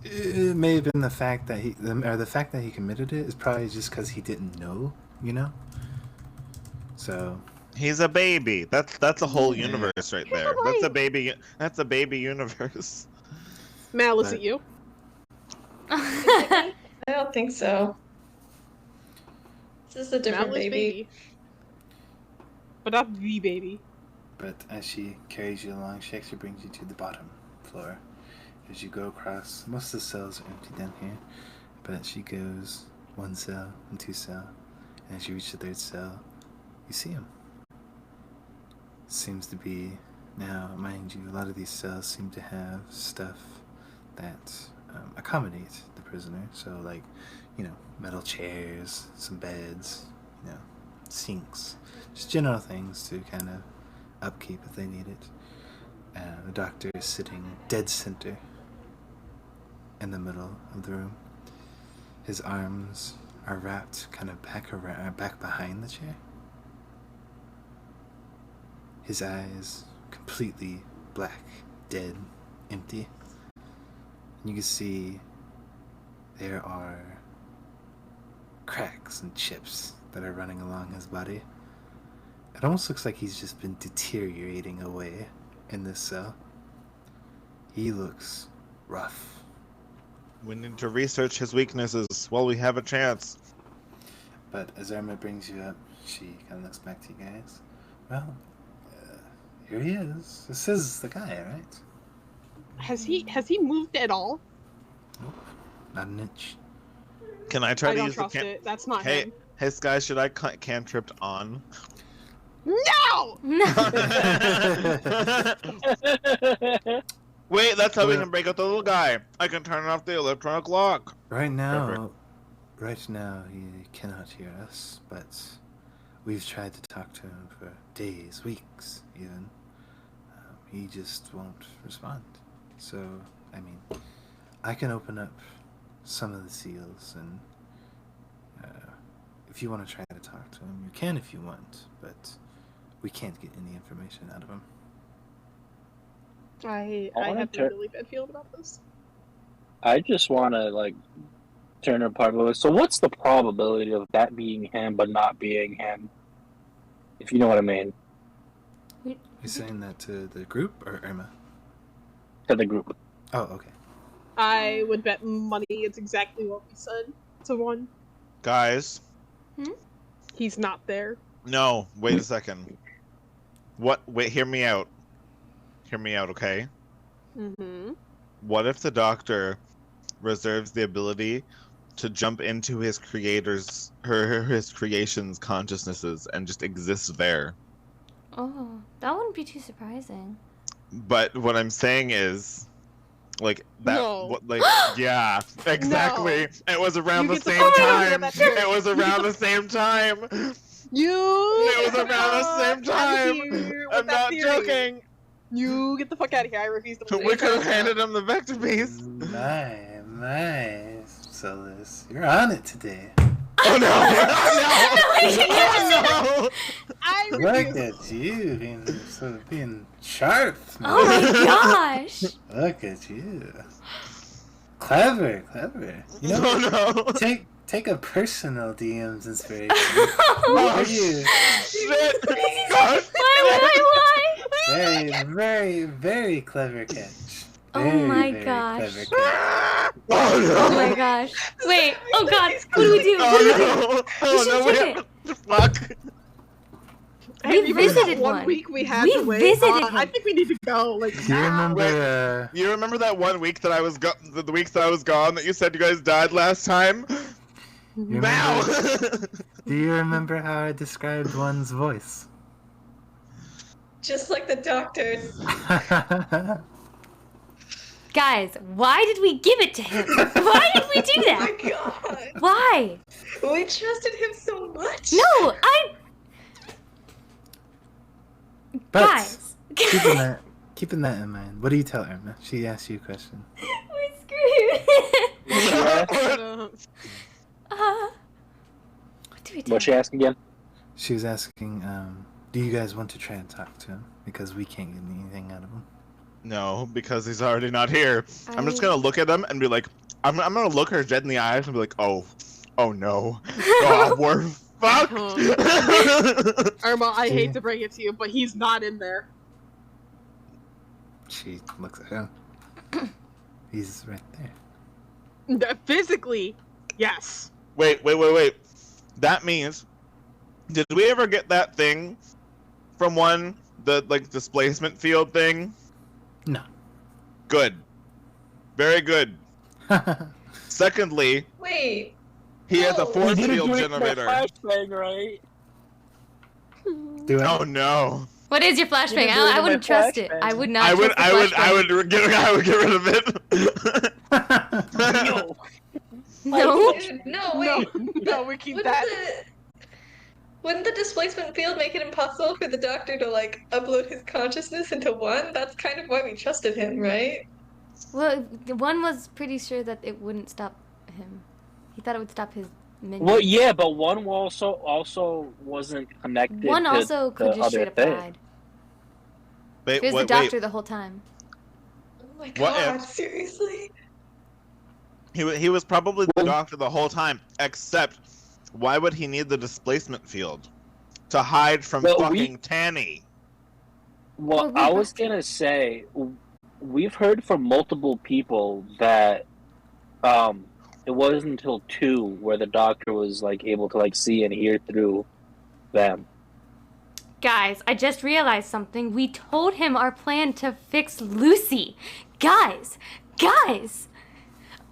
It may have been the fact that he committed it is probably just because he didn't know, you know. So He's a baby. That's a whole Yeah. universe right there. Right. That's a baby. That's a baby universe. Mal, is But- it you? I don't think so. This is a different Mal is baby. But not the baby. But as she carries you along, she actually brings you to the bottom floor. As you go across, most of the cells are empty down here, but she goes one cell and two cell, and as you reach the third cell, you see him. Seems to be Now, mind you, a lot of these cells seem to have stuff that accommodate the prisoner. So, like, metal chairs, some beds, sinks, just general things to kind of upkeep if they need it. The doctor is sitting dead center in the middle of the room. His arms are wrapped kind of back behind the chair. His eyes completely black, dead, empty. And you can see there are cracks and chips that are running along his body. It almost looks like he's just been deteriorating away in this cell. He looks rough. We need to research his weaknesses while we have a chance. But as Irma brings you up, she kind of looks back to you guys. Well, here he is. This is the guy, right? Has he moved at all? Nope, not an inch. Can I try I to don't use trust the it. That's not Hey, him. hey, Sky, should I cantrip on? No! Wait, that's how we can break out the little guy. I can turn off the electronic lock. Right now, he cannot hear us, but we've tried to talk to him for days, weeks, even. He just won't respond. So, I mean, I can open up some of the seals, and if you want to try to talk to him, you can if you want, but we can't get any information out of him. I have a really bad feeling about this. I just want to, turn apart a little. So what's the probability of that being him but not being him? If you know what I mean. You're saying that to the group, or Irma? To the group. Oh, okay. I would bet money it's exactly what we said to one. Guys. He's not there. No, wait a second. What? Wait, hear me out. Hear me out, okay? Mm-hmm. What if the doctor reserves the ability to jump into his creator's, his creation's consciousnesses and just exists there? Oh, that wouldn't be too surprising. But what I'm saying is, that, No. yeah, exactly. No. It was around You the get the same fuck out of here, time. that's it. It was around the same time. It was around the same time. I'm not joking. You get the fuck out of here. I refuse to believe We could have handed him the vector piece. My, Solus, you're on it today. Oh no! Oh no! I Look refuse. at you, being sharp. Man. Oh my gosh! Look at you. Clever. You know, Oh no! take a personal DM's inspiration. Oh, Are you? Shit! Why? Very, very, very clever catch. Oh Very, my very gosh. clever catch. Oh no! Oh my gosh. Wait, oh god, what do we do? What do we do? Oh no! We should Wait! Fuck! We visited one one. week we had We to wait. visited I one. think we need to go. Do you remember? You remember that one week that I was the weeks that I was gone that you said you guys died last time? You Now! Do you remember how I described one's voice? Just like the doctors. Guys, why did we give it to him? Why did we do Oh that? my god. Why? We trusted him so much. No, But Guys. keeping that in mind, what do you tell Irma? She asked you a question. We're screwed. What do we do? What's she asking again? She was asking, do you guys want to try and talk to him? Because we can't get anything out of him. No, because he's already not here. I'm just gonna look at him and be like, I'm gonna look her dead in the eyes and be like, oh no, oh, we're fucked. Irma, I hate to bring it to you, but he's not in there. She looks at him. He's right there. Physically, yes. Wait. That means, did we ever get that thing from the displacement field thing? No. Good. Very good. Secondly, Wait. he has a No. force field generator. Flashbang, right? Do I? Oh no. What is your flashbang? I wouldn't trust it. I would not. I would get rid of it. No. No, wait. No, we keep that. Wouldn't the displacement field make it impossible for the doctor to like upload his consciousness into one? That's kind of why we trusted him, right? Well, one was pretty sure that it wouldn't stop him. He thought it would stop his minion. Well, yeah, but one also wasn't connected. One to also could the just straight other up thing. died. Wait, He was the doctor the whole time. Oh my What god, if- seriously? He was probably the doctor the whole time, except why would he need the displacement field? To hide from fucking Tanny. Well, I was gonna say, we've heard from multiple people that it wasn't until 2 where the doctor was like able to like see and hear through them. Guys, I just realized something. We told him our plan to fix Lucy. Guys!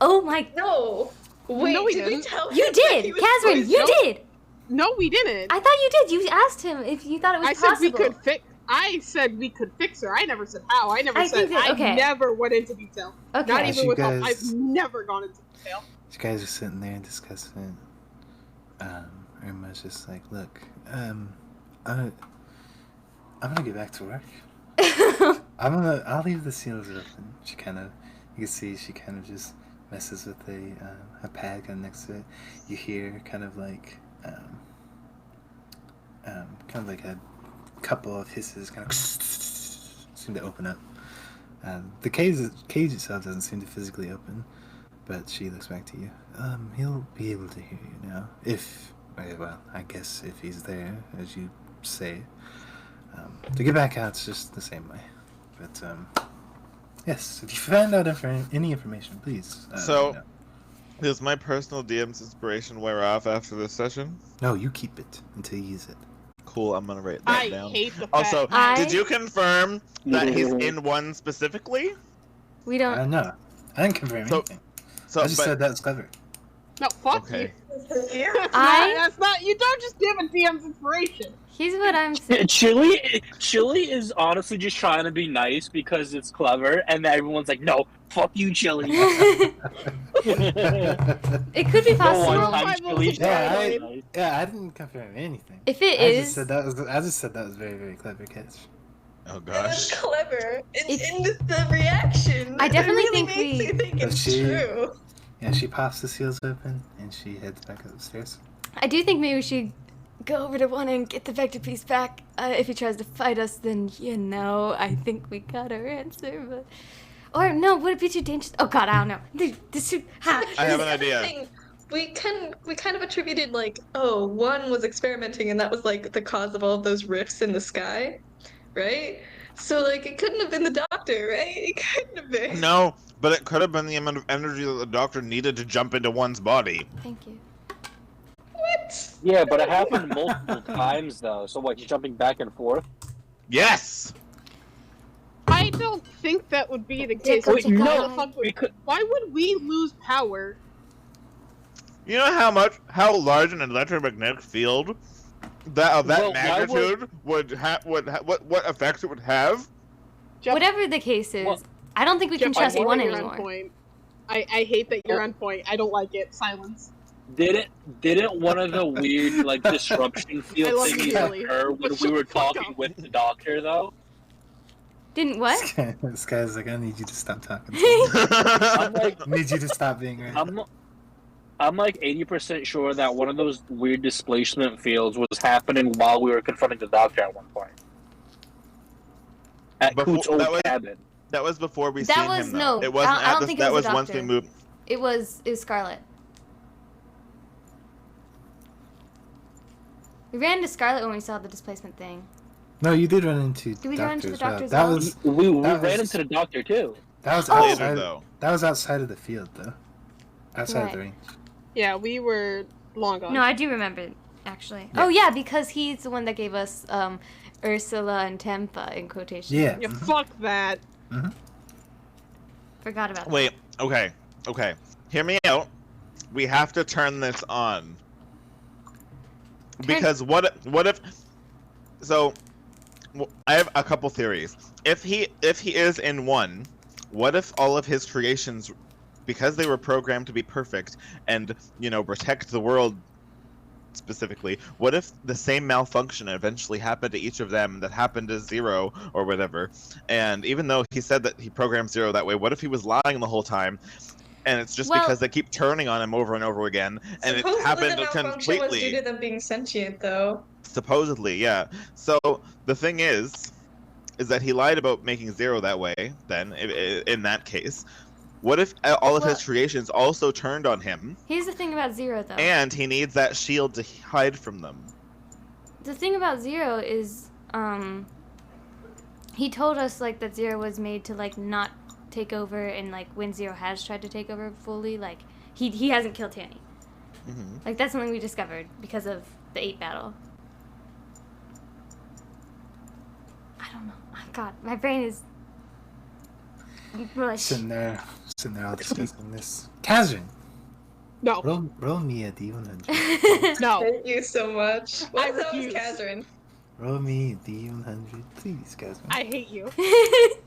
Oh my... No! Wait, No, we did we didn't. tell him You that did! he was Catherine, you poisoned? did! No, we didn't. I thought you did. You asked him if you thought it was I possible. said we could fix. I said we could fix her. I never said how. I never I said. think that- okay. I never went into detail. Okay. Not As even you with. guys- I've never gone into detail. You guys are sitting there discussing. Irma's just like, look, I'm gonna get back to work. I'll leave the seals open. She kind of, you can see she kind of just messes with a pad kind of next to it. You hear kind of like a couple of hisses kind of seem to open up. The cage itself doesn't seem to physically open, but she looks back to you. He'll be able to hear you now. Well, I guess if he's there, as you say. To get back out, it's just the same way. But, yes, if you find out any information, please. So, let me know. does my personal DM's inspiration wear off after this session? No, you keep it until you use it. Cool, I'm gonna write that I down. hate the fact. Also, I- did you confirm that he's in one specifically? We I don't... don't know. I didn't confirm So- anything. So, I just said that was clever. No, fuck Okay. you. That's not. You don't just give a DM's inspiration. Here's what I'm saying. Chili is honestly just trying to be nice because it's clever, and everyone's like, "No, fuck you, Chili." It could be No possible. one time Chili's Yeah, trying to I- be nice. Yeah, I didn't confirm anything. If it I is... just said that was very, very clever catch. Oh It was gosh. clever. It's- In the reaction. I definitely it really think makes we- you think But it's she- true. Yeah, she pops the seals open and she heads back upstairs. I do think maybe we should go over to one and get the vector piece back. If he tries to fight us, then, I think we got our answer, but... Or, no, would it be too dangerous? Oh, God, I don't know. I have an That's the idea. thing. We kind of attributed like, oh, one was experimenting and that was like the cause of all of those rifts in the sky, right? So like it couldn't have been the doctor, right? It couldn't have been. No, but it could have been the amount of energy that the doctor needed to jump into one's body. Thank you. What? Yeah, but it happened multiple times though. So what? You're jumping back and forth? Yes! I don't think that would be the case. Wait, Why no, the fuck would- we could- Why would we lose power? You know how large an electromagnetic field that of that Well, why magnitude what effects it would have? Jeff, Whatever the case is, Well, I don't think we can Jeff, I trust hate one that you're on anymore. point. I hate that you're on point. I don't like it. Silence. Didn't one of the weird like disruption I field love you, thingies Chili. occur when But we shut were the fuck talking up. with the doctor though? Didn't what? This guy's like, I need you to stop talking. I'm like, I need you to stop being right. I'm like 80% sure that one of those weird displacement fields was happening while we were confronting the doctor at one point. At Before- Coot's old that was- cabin. That was before we That seen was- him. Though. no, It wasn't. I don't at think this, it that was was a once we doctor. moved. It was Scarlet. We ran into Scarlet when we saw the displacement thing. No, you did run into Did we doctor run into the as well. doctor as That well? was We that ran was- into the doctor too. that was Oh. Later, outside. though. That was outside of the field, though. Outside of the Right. range. Yeah, we were long gone. No, I do remember, actually. Yeah. Oh, yeah, because he's the one that gave us Ursula and Tempa in quotation. Yeah. Yeah, fuck that. Forgot about Wait. Okay. Hear me out. We have to turn this on. Because what if? So, Well, I have a couple theories. If he is in 1, what if all of his creations, because they were programmed to be perfect and, you know, protect the world specifically, what if the same malfunction eventually happened to each of them that happened to Zero or whatever? And even though he said that he programmed Zero that way, what if he was lying the whole time? And it's just because they keep turning on him over and over again, and it happened the malfunction completely. was due to them being sentient, though. Supposedly, yeah. So the thing is that he lied about making Zero that way. Then, in that case, what if all of his creations also turned on him? Here's the thing about Zero, though. And he needs that shield to hide from them. The thing about Zero is, he told us like that Zero was made to like not take over, and like when Zero has tried to take over fully, like he hasn't killed Tanny. Mm-hmm. Like that's something we discovered because of the 8 battle. I don't know. Oh, God, my brain is mush. Sitting there all discussing this. Kazrin, No. roll me a D100. No. Thank you so much. I What's up, refuse. Kazrin? Roll me a D100, please, Kazrin. I hate you.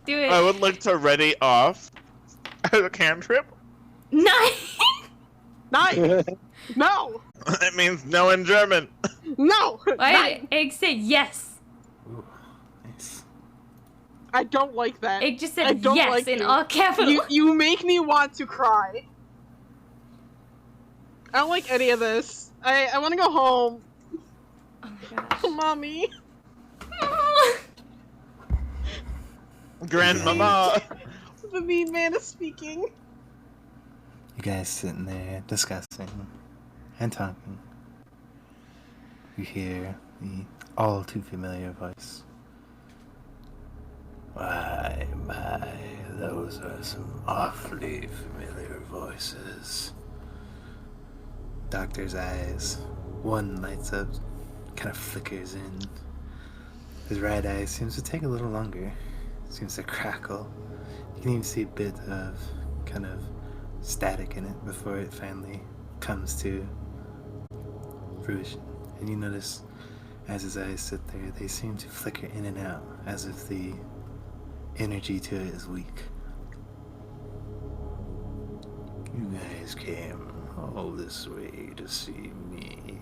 Do it. I would like to ready off a cantrip. 9. 9. No. It means no in German. No. Why 9. did Egg say yes? Ooh, nice. I don't like that. Egg just I said don't yes like in you. all capitals. You make me want to cry. I don't like any of this. I want to go home. Oh my gosh. Mommy. Grandmama. The mean man is speaking. You guys sitting there discussing and talking. You hear the all too familiar voice. Why, my, those are some awfully familiar voices. Doctor's eyes, one lights up, kind of flickers in. His right eye seems to take a little longer, seems to crackle. You can even see a bit of kind of static in it before it finally comes to fruition. And you notice as his eyes sit there, they seem to flicker in and out as if the energy to it is weak. You guys came all this way to see me.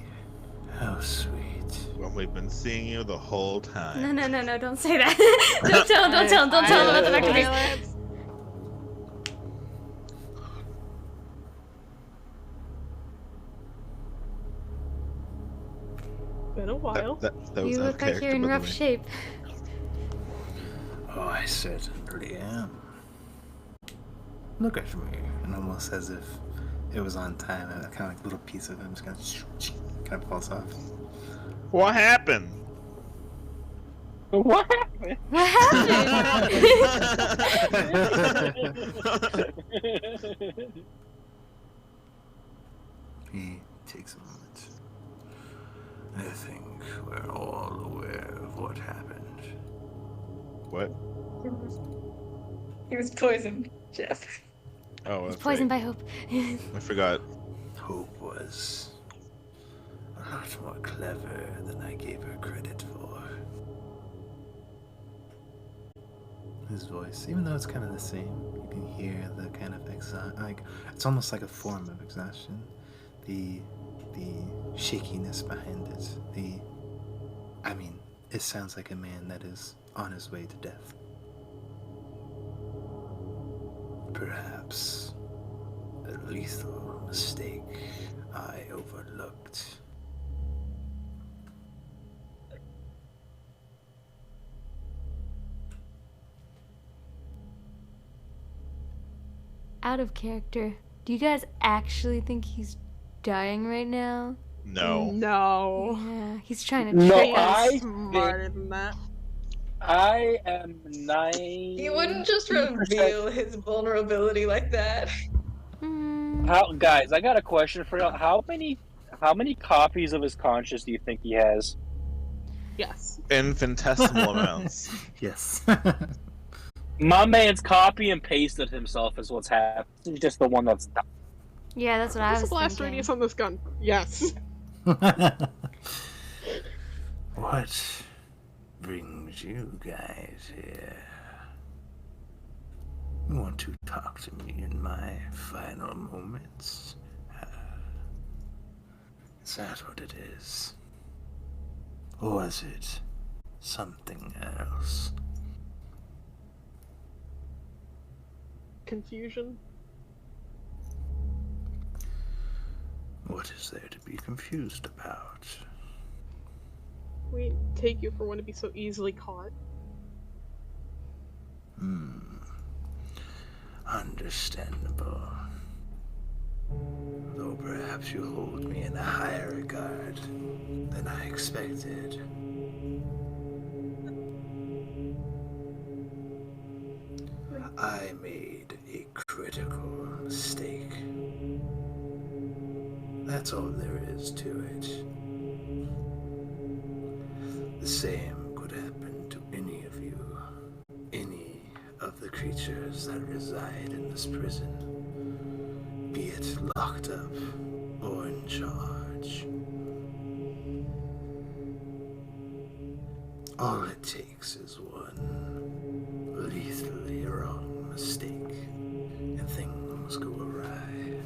How sweet. Well, we've been seeing you the whole time. No, don't say that. Don't tell him about the doctor. Silence. Been a while. That was You out of look like character, you're in by the rough way. shape. Oh, I certainly am. Look at me. And almost as if it was on time, a kind of like little piece of him just kind of falls off. What happened? What happened? What happened? He takes a moment. I think we're all aware of what happened. What? He was poisoned, Jeff. Oh, that's Poisoned right. by hope. I forgot. Hope was a lot more clever than I gave her credit for. His voice, even though it's kind of the same, you can hear the kind of like it's almost like a form of exhaustion. The shakiness behind it. It sounds like a man that is on his way to death. Perhaps a lethal mistake I overlooked. Out of character. Do you guys actually think he's dying right now? No. No. Yeah, he's trying to No, trick us. I Smarter than that. I am 9. You wouldn't just reveal his vulnerability like that. How, guys? I got a question for you. How many copies of his conscience do you think he has? Yes. Infinitesimal amounts. Yes. My man's copy and pasted himself is what's happened. He's just the one that's done. Yeah, that's what I What's was the blast thinking. radius on this gun? Yes. What brings you guys here? You want to talk to me in my final moments? Is that what it is? Or is it something else? Confusion. What is there to be confused about? We take you for one to be so easily caught. Understandable. Though perhaps you hold me in a higher regard than I expected. I made a critical mistake. That's all there is to it. The same could happen to any of you. Any of the creatures that reside in this prison. Be it locked up or in charge. All it takes is one lethally wrong mistake, and things go awry.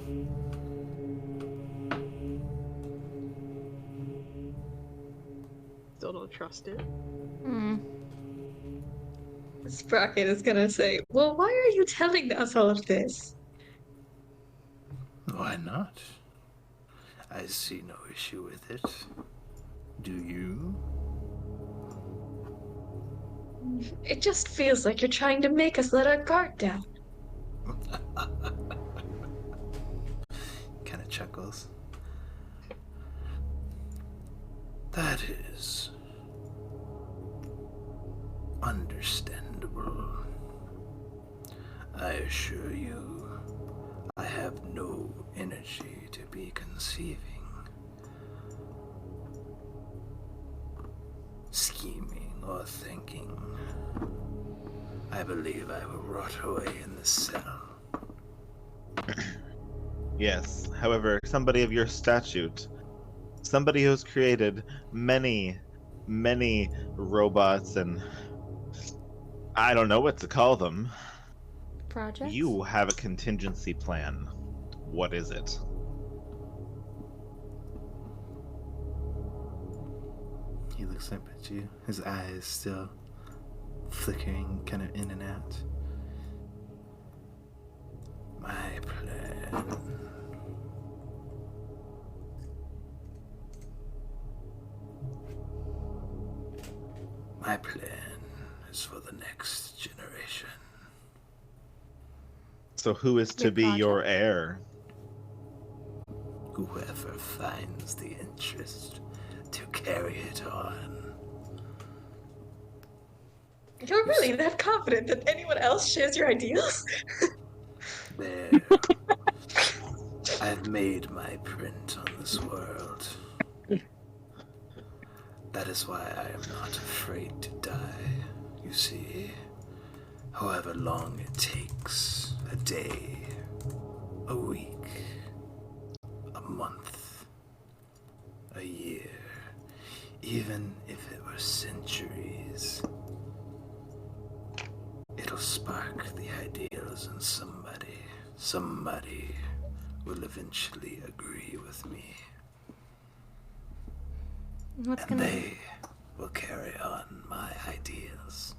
Still don't trust it. Sprocket is gonna say, well, why are you telling us all of this? Why not? I see no issue with it. Do you? It just feels like you're trying to make us let our guard down. Kind of chuckles. That is understandable. I assure you, I have no energy to be conceiving, scheming, or thinking. I believe I will rot away in this cell. Yes, however, somebody of your statute, somebody who's created many robots and I don't know what to call them. Projects? You have a contingency plan. What is it? He looks up at you, his eyes still flickering kind of in and out. My plan. My plan is for the next generation. So who is to be your heir? Whoever finds the interest to carry it on. You're really that confident that anyone else shares your ideals? There. I've made my print on this world. That is why I am not afraid to die. You see, however long it takes, a day, a week, a month, a year, even if it were centuries, it'll spark the ideals in somebody. Somebody will eventually agree with me. They will carry on my ideals.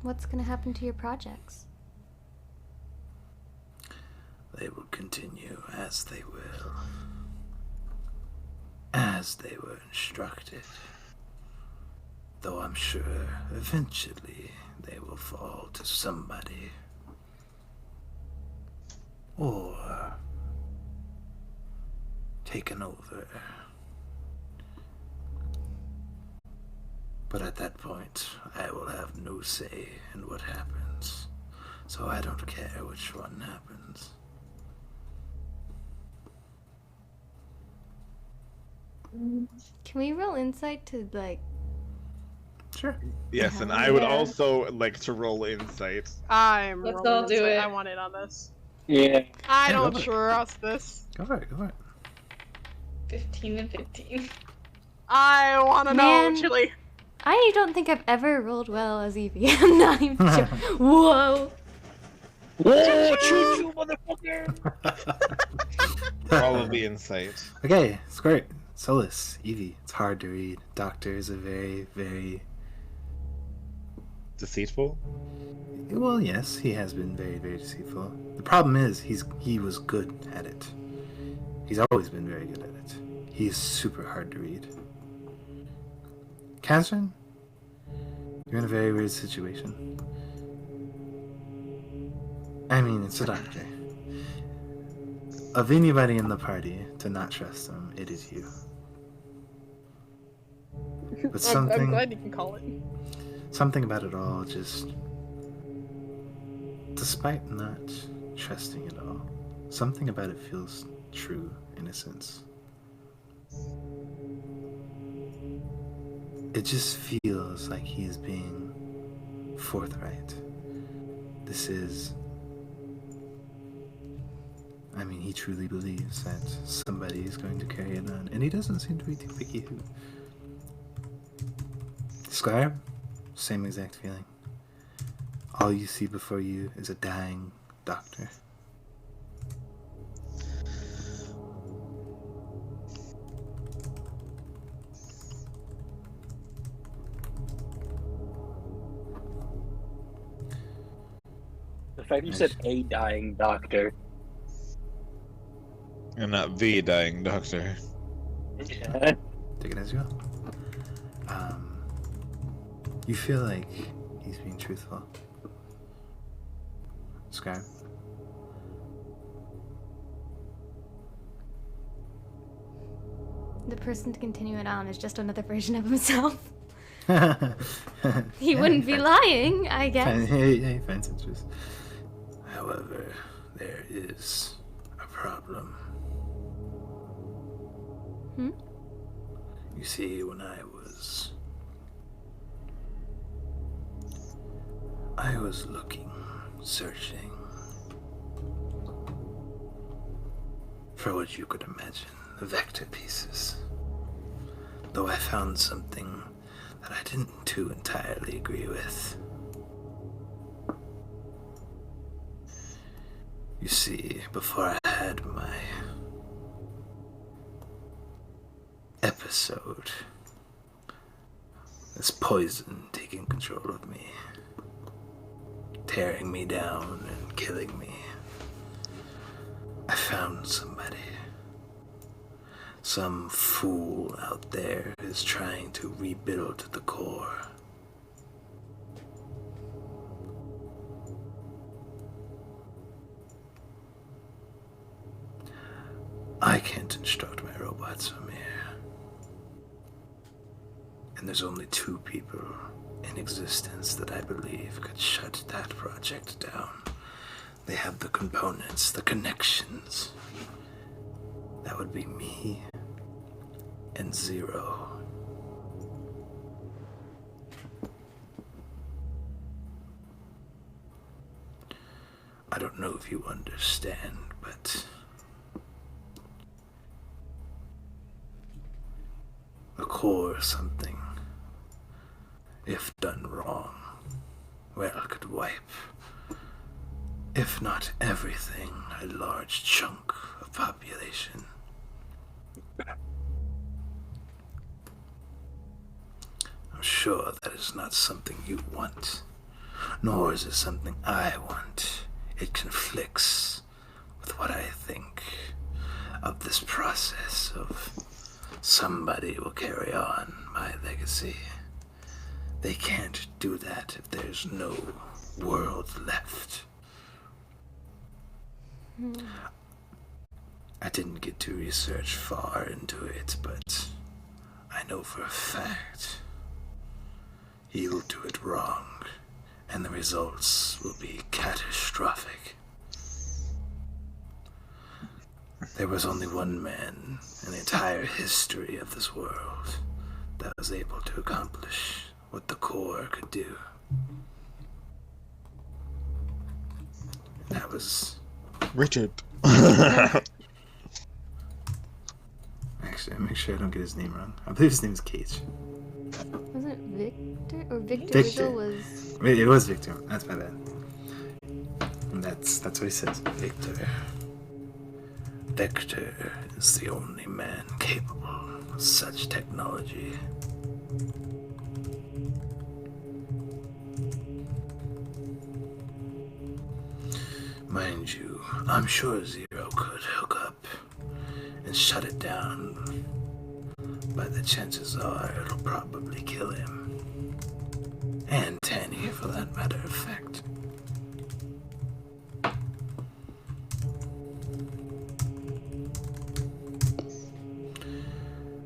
What's gonna happen to your projects? They will continue as they will. As they were instructed. Though I'm sure eventually they will fall to somebody. Or taken over. But at that point, I will have no say in what happens. So I don't care which one happens. Can we roll insight to, like... Sure. Yes, and I would also like to roll insight. Let's all do it. I want in on this. Yeah. I Yeah, don't go for it. trust this. Go for it, go for it. 15 and 15. I want to know, Chili. I don't think I've ever rolled well as Evie. I'm not even sure. Whoa! Whoa, choo-choo, motherfucker! All of the insight. Okay, Squirt, Solus, Evie. It's hard to read. Doctor is a very, very... Deceitful? Well, yes, he has been very, very deceitful. The problem is, he was good at it. He's always been very good at it. He's super hard to read. Catherine, you're in a very weird situation. I mean, it's a doctor. Of anybody in the party to not trust him, it is you. But something... I'm glad you can call it. Something about it all just... Despite not trusting it all, something about it feels true, in a sense. It just feels like he is being forthright. This is... I mean, he truly believes that somebody is going to carry it on, and he doesn't seem to be too picky who. Squire, same exact feeling. All you see before you is a dying doctor. The fact you said a dying doctor. And not the dying doctor. Yeah. Take it as you will. You feel like he's being truthful. Scribe. The person to continue it on is just another version of himself. He wouldn't be lying, I guess. He finds interest. However, there is a problem. Hmm? You see, when I was looking, searching for what you could imagine, vector pieces. Though I found something that I didn't too entirely agree with. You see, before I had my episode, this poison taking control of me, tearing me down and killing me, I found somebody. Some fool out there is trying to rebuild the core. I can't instruct my robots from here. And there's only 2 people in existence that I believe could shut that project down. They have the components, the connections. That would be me and Zero. I don't know if you understand, but the core is something, if done wrong, well, could wipe, if not everything, a large chunk of population. I'm sure that is not something you want, nor is it something I want. It conflicts with what I think of this process of somebody will carry on my legacy. They can't do that if there's no world left. I didn't get to research far into it, but I know for a fact he will do it wrong, and the results will be catastrophic. There was only one man in the entire history of this world that was able to accomplish what the core could do. And that was... Richard. Actually, make sure I don't get his name wrong. I believe his name is Cage. Was it Victor? Or Victor, Victor. was... Wait, it was Victor. That's my bad. And that's what he says. Victor. Victor is the only man capable of such technology. Mind you, I'm sure Zero could hook up and shut it down, but the chances are it'll probably kill him. And Tanny, for that matter of fact.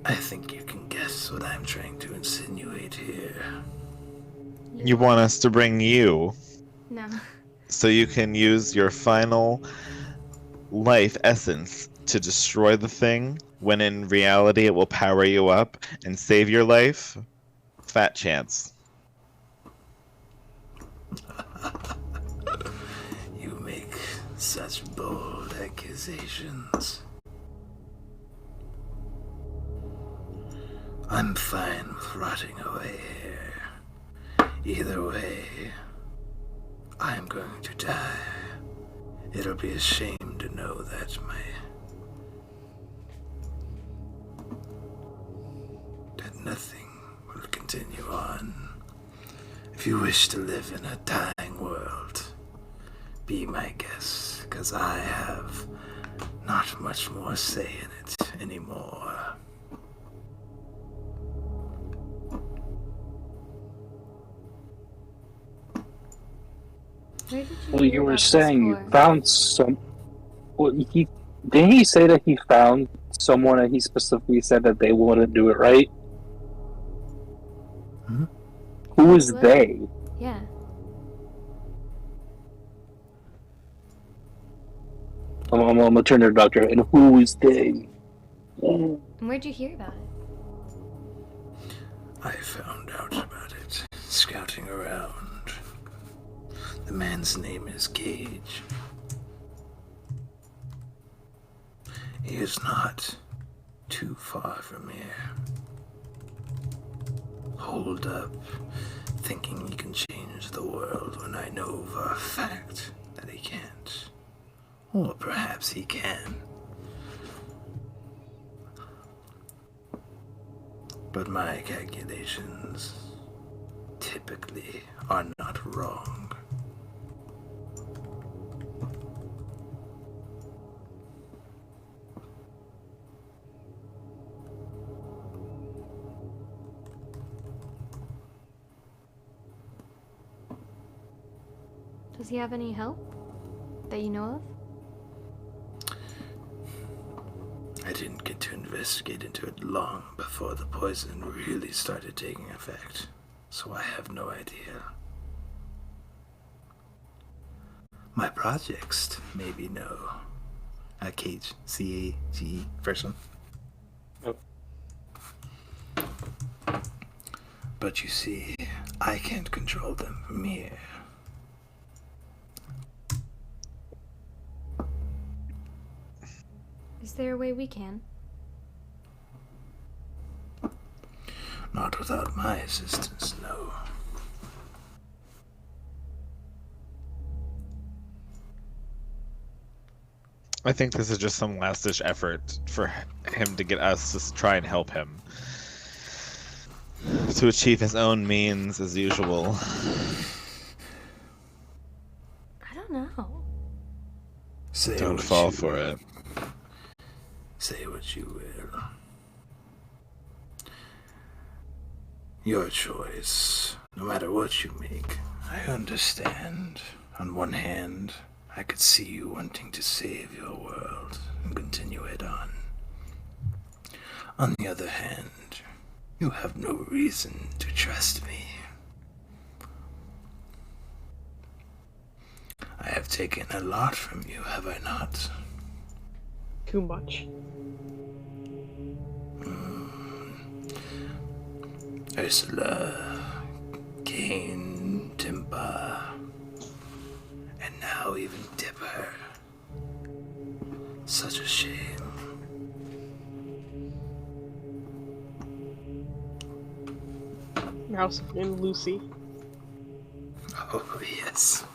I think you can guess what I'm trying to insinuate here. You want us to bring you No. so you can use your final life essence to destroy the thing, when in reality it will power you up and save your life? Fat chance. You make such bold accusations. I'm fine with rotting away here. Either way, I'm going to die. It'll be a shame to know that nothing will continue on. If you wish to live in a dying world, be my guest, 'cause I have not much more say in it anymore. Where did you Well, hear you were about this saying you for? found some. Well, didn't he say that he found someone and he specifically said that they wouldn't do it, right? Hmm? Who is What? they? Yeah. I'm gonna turn to the doctor. And who is they? And where'd you hear about it? I found out about it scouting around. The man's name is Gage. He is not too far from here. Hold up, thinking he can change the world when I know for a fact that he can't. Or perhaps he can. But my calculations typically are not wrong. Does he have any help that you know of? I didn't get to investigate into it long before the poison really started taking effect, so I have no idea. My projects maybe know. Cage, C-A-G-E, first one. Oh. But you see, I can't control them from here. Is there a way we can? Not without my assistance, no. I think this is just some last-ditch effort for him to get us to try and help him to achieve his own means as usual. I don't know. Don't fall for it. Say what you will. Your choice, no matter what you make. I understand. On one hand, I could see you wanting to save your world and continue it on. On the other hand, you have no reason to trust me. I have taken a lot from you, have I not? Too much. Ursula, Kane, Timpa, and now even Dipper. Such a shame. House in Lucy. Oh, yes.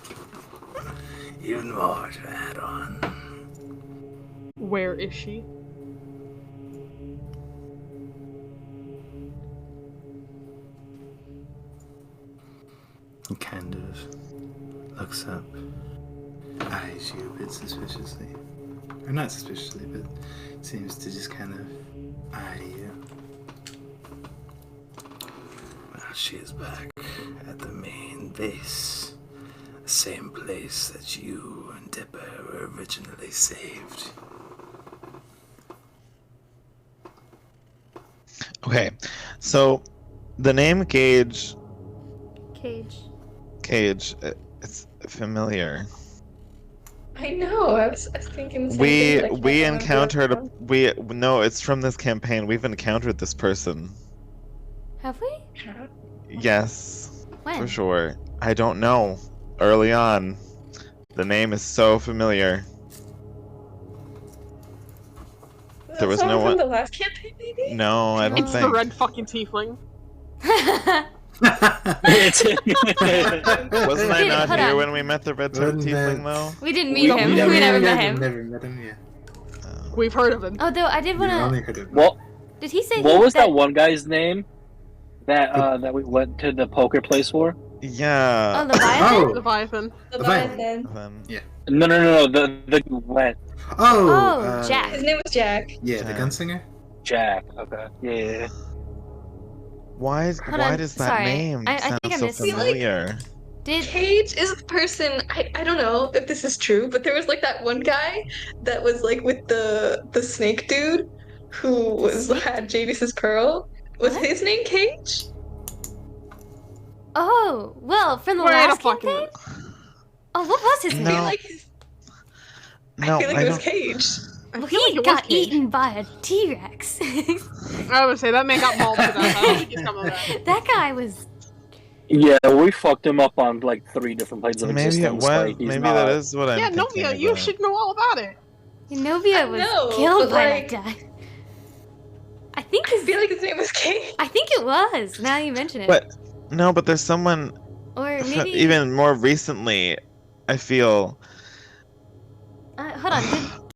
Even more to add on. Where is she? He kind of looks up, eyes you a bit suspiciously. Or not suspiciously, but seems to just kind of eye you. Well, she is back at the main base. The same place that you and Dipper were originally saved. Okay, so the name Cage, it's familiar. I know. I was thinking the same We thing, but I can't encountered remember. no, it's from this campaign. We've encountered this person. Have we? Yes, When? for sure. I don't know. Early on, the name is so familiar. There was no someone one. from the last campaign, maybe? No, I don't It's think. the red fucking tiefling. Wasn't I Wait, not hold here on. when we met the red Wasn't tiefling it- though? We didn't meet him. never- We never met I've him. never met him yet. We've heard of him. Although I did We've only wanna. heard of him. What Did he say what he, was that one guy's name that we went to the poker place for? Yeah. Oh, Leviathan? Oh! Leviathan. Leviathan. Then- No. The went Oh, Jack. His name was Jack. Yeah, the Jack. gunslinger? Jack. Okay. Yeah. Why Hold why on, does that sorry. name I sound think I so missed familiar? Did Cage is the person, I don't know if this is true, but there was like that one guy that was like with the snake dude who had Jayvious' pearl. Was What? his name Cage? Oh, well, from the Wait a last fucking campaign? Oh, what was his I name? No. feel like No, I feel like I it was don't. Cage. I Well, feel like he it was got Cage. eaten by a T-Rex. I would say that man got mauled to death. I don't think he's coming back. That guy was... Yeah, we fucked him up on like 3 different planes of Maybe it existence. was. Like, he's Maybe not... that is what I'm Yeah, thinking. Novia, you about. should know all about it. Novia was know, killed but, by like- that guy. I think I feel like his name was Cage. I think it was, now you mention it. But no, but there's someone Or maybe... even more recently. I feel. hold on,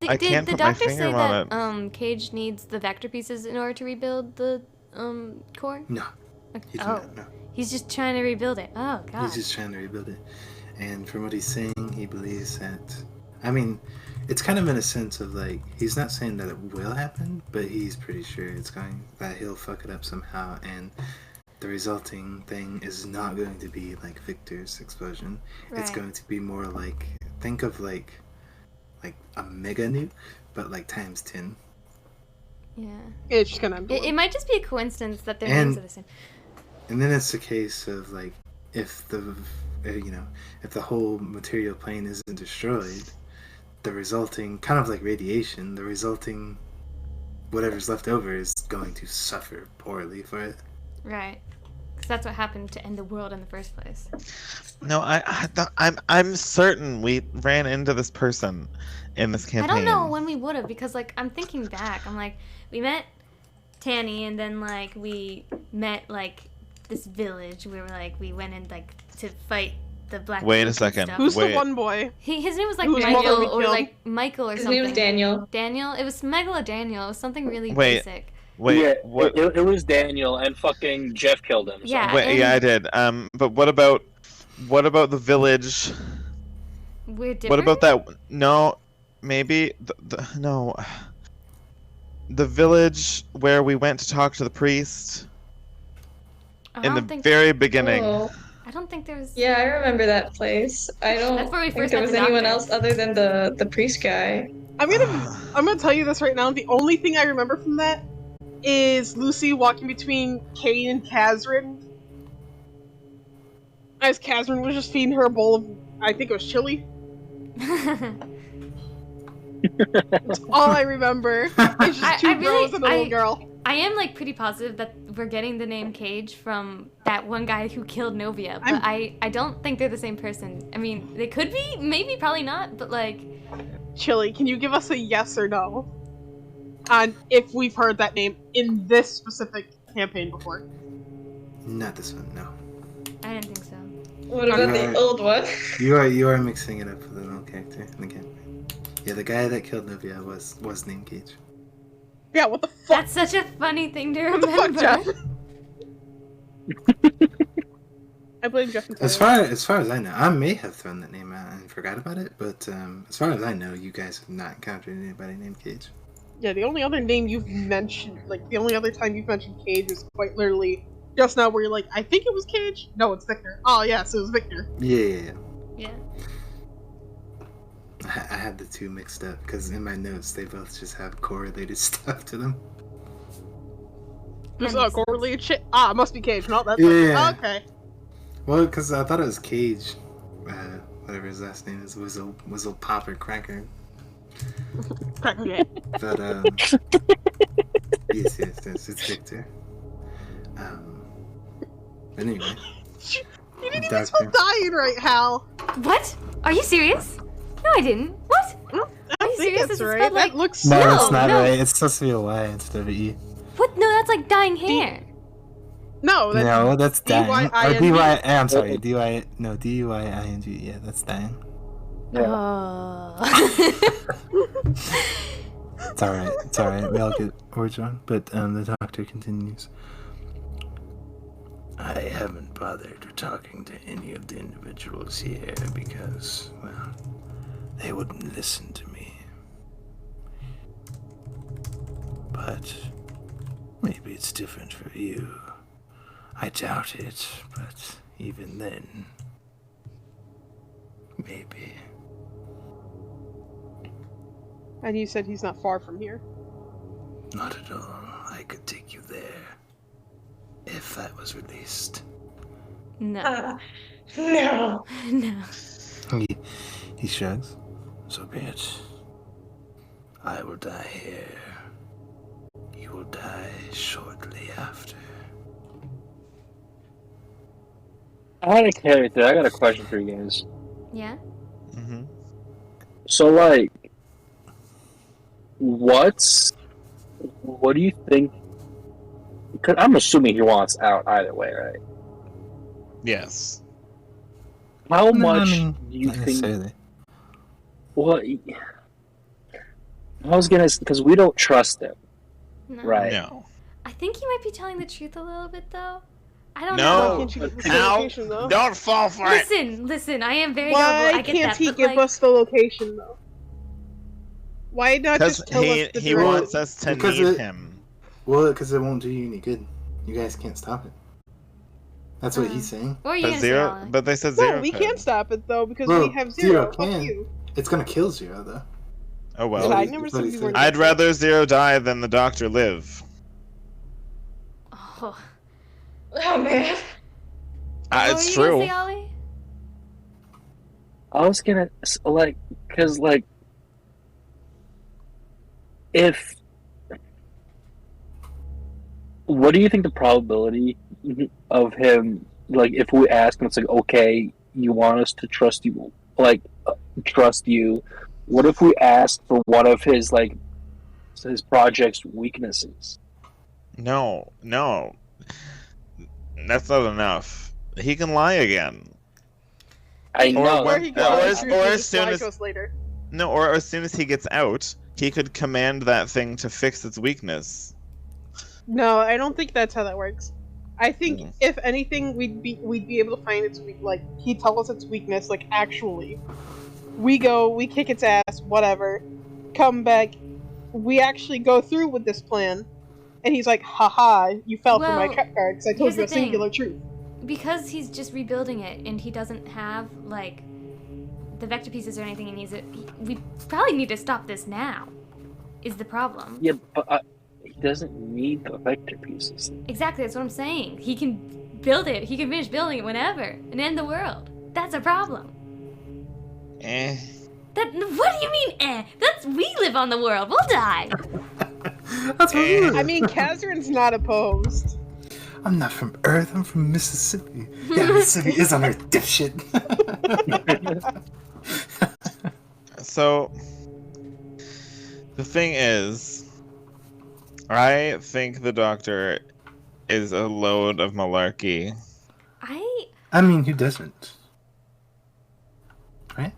I did can't the put my doctor finger say on that Cage needs the vector pieces in order to rebuild the core? No, Okay. he's Oh, not. No. he's just trying to rebuild it. Oh god. He's just trying to rebuild it. And from what he's saying, he believes that. I mean, it's kind of in a sense of like, he's not saying that it will happen, but he's pretty sure that he'll fuck it up somehow, and the resulting thing is not going to be like Victor's explosion. It's Right. going to be more like, think of like a mega nuke, but like times 10. Yeah. It's just gonna. It might just be a coincidence that their And- names are the same. And then it's a case of like, if the if the whole material plane isn't destroyed, the resulting kind of like radiation, the resulting whatever's left over is going to suffer poorly for it. Right. Because that's what happened to end the world in the first place. No, I'm certain we ran into this person in this campaign. I don't know when we would have, because like I'm thinking back. I'm like, we met Tanny, and then like we met like this village where we went in like to fight the black. Wait a people and second. stuff. Who's Wait. the one boy? His name was like Whose mother we Michael or killed? like Michael or His something. name was Daniel. Daniel. It was Michael or Daniel. It was something really Wait. basic. Wait, yeah, what? It was Daniel, and fucking Jeff killed him. So. Yeah. Wait, and- yeah, I did. But what about the village? We're different. What about that? No, maybe no. The village where we went to talk to the priest I in the don't think. very beginning. Oh. I don't think there's. Yeah, I remember that place. I don't That's where we think first there met was the anyone doctor. else other than the priest guy. I'm gonna tell you this right now. The only thing I remember from that is Lucy walking between Kane and Kazrin. As Kazrin was just feeding her a bowl of, I think it was chili. That's all I remember. It's just two I really- girls and a little girl. I am like pretty positive that we're getting the name Cage from that one guy who killed Novia, but I don't think they're the same person. I mean, they could be, maybe, probably not, but like. Chili, can you give us a yes or no on if we've heard that name in this specific campaign before? Not this one, no. I didn't think so. What about the old one? You are mixing it up with an old character in the campaign. Yeah, the guy that killed Livia was named Cage. Yeah, what the fuck? That's such a funny thing to What the fuck, remember. Jeff? I blame Jeff entirely. As far as I know, I may have thrown that name out and forgot about it, but as far as I know, you guys have not encountered anybody named Cage. Yeah, the only other name you've mentioned, like, the only other time you've mentioned Cage is quite literally just now where you're like, I think it was Cage? No, it's Victor. Oh, yes, it was Victor. Yeah. I had the two mixed up, because in my notes, they both just have correlated stuff to them. There's correlated shit? Ah, it must be Cage. No, that's Yeah. okay. Well, because I thought it was Cage, whatever his last name is, Whizzle Pop or Cracker. Cracker, yeah. But, yes, it's Victor. Anyway. You didn't even spell dying right, Hal. What? Are you serious? No, I didn't. What? I don't think serious? it's Is it right. spelled like- That looks No, No, it's not no. right. It's supposed to be a Y instead of an E. What? No, that's like dyeing hair. No, that's No, that's dying. Or D-Y-I-N-G. D-Y, I'm sorry, D-U-I-N-G, that's dying. Yeah. Oh. It's alright, we all get words wrong. But the doctor continues. I haven't bothered talking to any of the individuals here because, well, they wouldn't listen to me. But maybe it's different for you. I doubt it, but even then, maybe. And you said he's not far from here. Not at all. I could take you there. If that was released. No. No. No. He shrugs. So be it. I will die here. You will die shortly after. I got a question for you guys. Yeah? Mm-hmm. So, like, what do you think? Because I'm assuming he wants out either way, right? Yes. How No, I much mean, do you not think? necessarily. Well, I was gonna, because we don't trust him, No. right? No. I think he might be telling the truth a little bit, though. I don't No. know. Why can't you give us the Ow. location, though? Don't fall for it. Listen, I am very Why gullible. I get can't that, he but, give like, us the location, though? Why not Because just tell us the he direction? wants us to Because need it- him. Well, because it won't do you any good. You guys can't stop it. That's what he's saying. What are you But gonna say, zero. Alan? But they said zero. No, we could. can't stop it, though, because Well, we have Zero zero. Fuck can. you. It's gonna kill Zero, though. Oh Yeah, well. I That's never what said he we said. weren't. I'd rather Zero die than the doctor live. Oh. Oh man. What It's were you true. gonna say, Ollie? I was gonna because if what do you think the probability of him, like, if we ask him, it's like, okay, you want us to trust you, trust you. What if we ask for one of his his project's weaknesses? No. That's not enough. He can lie again. I know. Where he Or goes, or as soon as us later. no, or as soon as he gets out, he could command that thing to fix its weakness. No, I don't think that's how that works. I think Hmm. if anything, we'd be able to find its weak. Like, he'd tell us its weakness. Like, actually, we go, we kick its ass, whatever. Come back, we actually go through with this plan, and he's like, "Haha, you fell for my Well, cut card because I told here's you a the thing. singular truth." Because he's just rebuilding it and he doesn't have, like, the vector pieces or anything, and we probably need to stop this now, is the problem. Yeah, but he doesn't need the vector pieces. Exactly, that's what I'm saying. He can build it, he can finish building it whenever, and end the world. That's a problem. What do you mean, eh? We live on the world, we'll die. That's what it is. I mean, Kazarin's not opposed. I'm not from Earth, I'm from Mississippi. Yeah, Mississippi is on Earth, dipshit. So the thing is, I think the doctor is a load of malarkey. I mean, who doesn't? Right?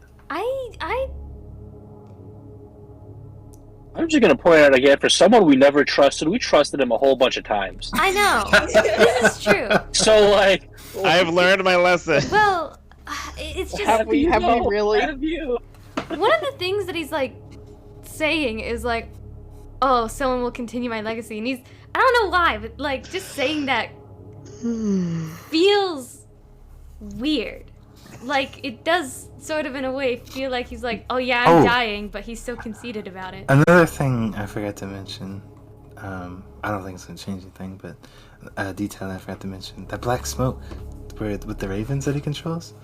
I'm just gonna point out again, for someone we never trusted, we trusted him a whole bunch of times. I know. This is true. So, like... I have learned my lesson. Well, it's just... Have we really? Have you? One of the things that he's, like, saying is, like, oh, someone will continue my legacy. And he's... I don't know why, but, like, just saying that feels weird. Like, it does sort of, in a way, feel like he's like, oh yeah, I'm dying, but he's so conceited about it. Another thing I forgot to mention, I don't think it's going to change anything, but a detail I forgot to mention, that black smoke with the ravens that he controls,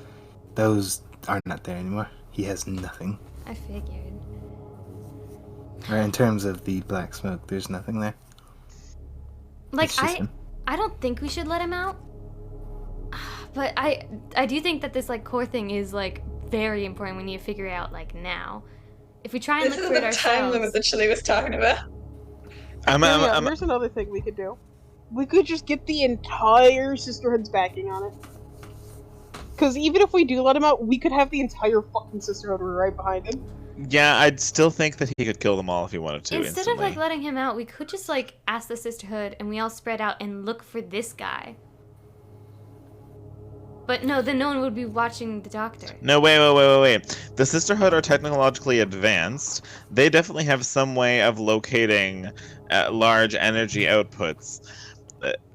those are not there anymore. He has nothing. I figured. Or in terms of the black smoke, there's nothing there. Like, him. I don't think we should let him out. But I do think that this, like, core thing is, like, very important. We need to figure it out, like, now. If we try and This look is for it the ourselves... time limit that Shelley was talking about. Here's another thing we could do. We could just get the entire Sisterhood's backing on it. Because even if we do let him out, we could have the entire fucking Sisterhood right behind him. Yeah, I'd still think that he could kill them all if he wanted to. Instead instantly. of, like, letting him out, we could just, like, ask the Sisterhood and we all spread out and look for this guy. But no, then no one would be watching the doctor. No, wait. The Sisterhood are technologically advanced. They definitely have some way of locating large energy outputs.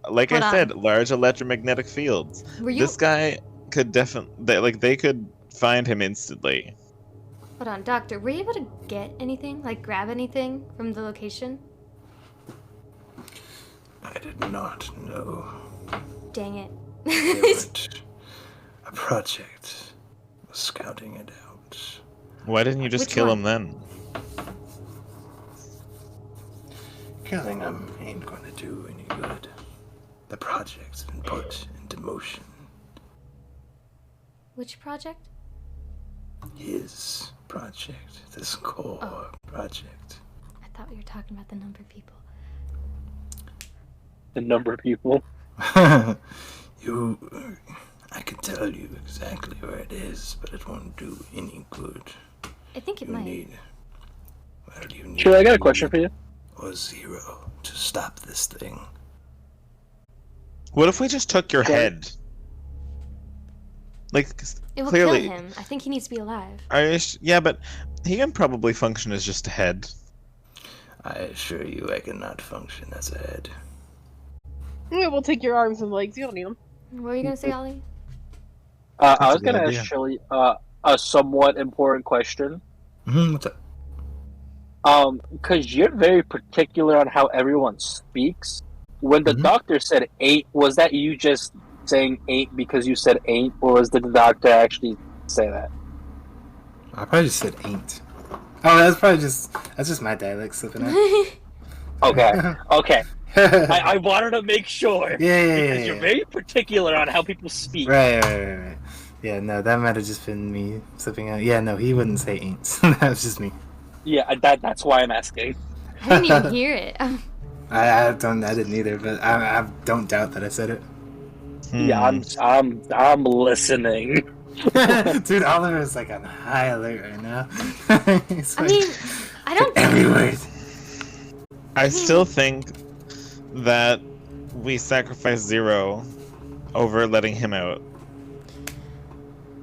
Like I said, large electromagnetic fields. This guy could definitely, they could find him instantly. Hold on, Doctor, were you able to get anything? Like, grab anything from the location? I did not know. Dang it. A project was scouting it out. Why didn't you just kill him then? Killing him ain't going to do any good. The project's been put into motion. Which project? His project. This core project. I thought we were talking about the number of people. The number of people? I can tell you exactly where it is, but it won't do any good. I think it might. Sure, I got a question for you. Or zero to stop this thing. What if we just took your head? Like, it will clearly, kill him. I think he needs to be alive. Yeah, but he can probably function as just a head. I assure you, I cannot function as a head. Yeah, we'll take your arms and legs. You don't need them. What were you gonna say, Ollie? I was gonna ask Shelley a somewhat important question. What's up? Because you're very particular on how everyone speaks. When the doctor said 8, was that you just saying 8 because you said 8, or did the doctor actually say that? I probably just said ain't. Oh, that's just my dialect slipping out. Okay. I wanted to make sure. Because you're very particular on how people speak. Right. Yeah, no, that might have just been me slipping out. Yeah, no, he wouldn't say ain't. That was just me. Yeah, that's why I'm asking. I didn't even hear it. I didn't either, but I don't doubt that I said it. Yeah, I'm listening. Dude, Oliver is like on high alert right now. I don't. Every word. I still think that we sacrifice Zero over letting him out.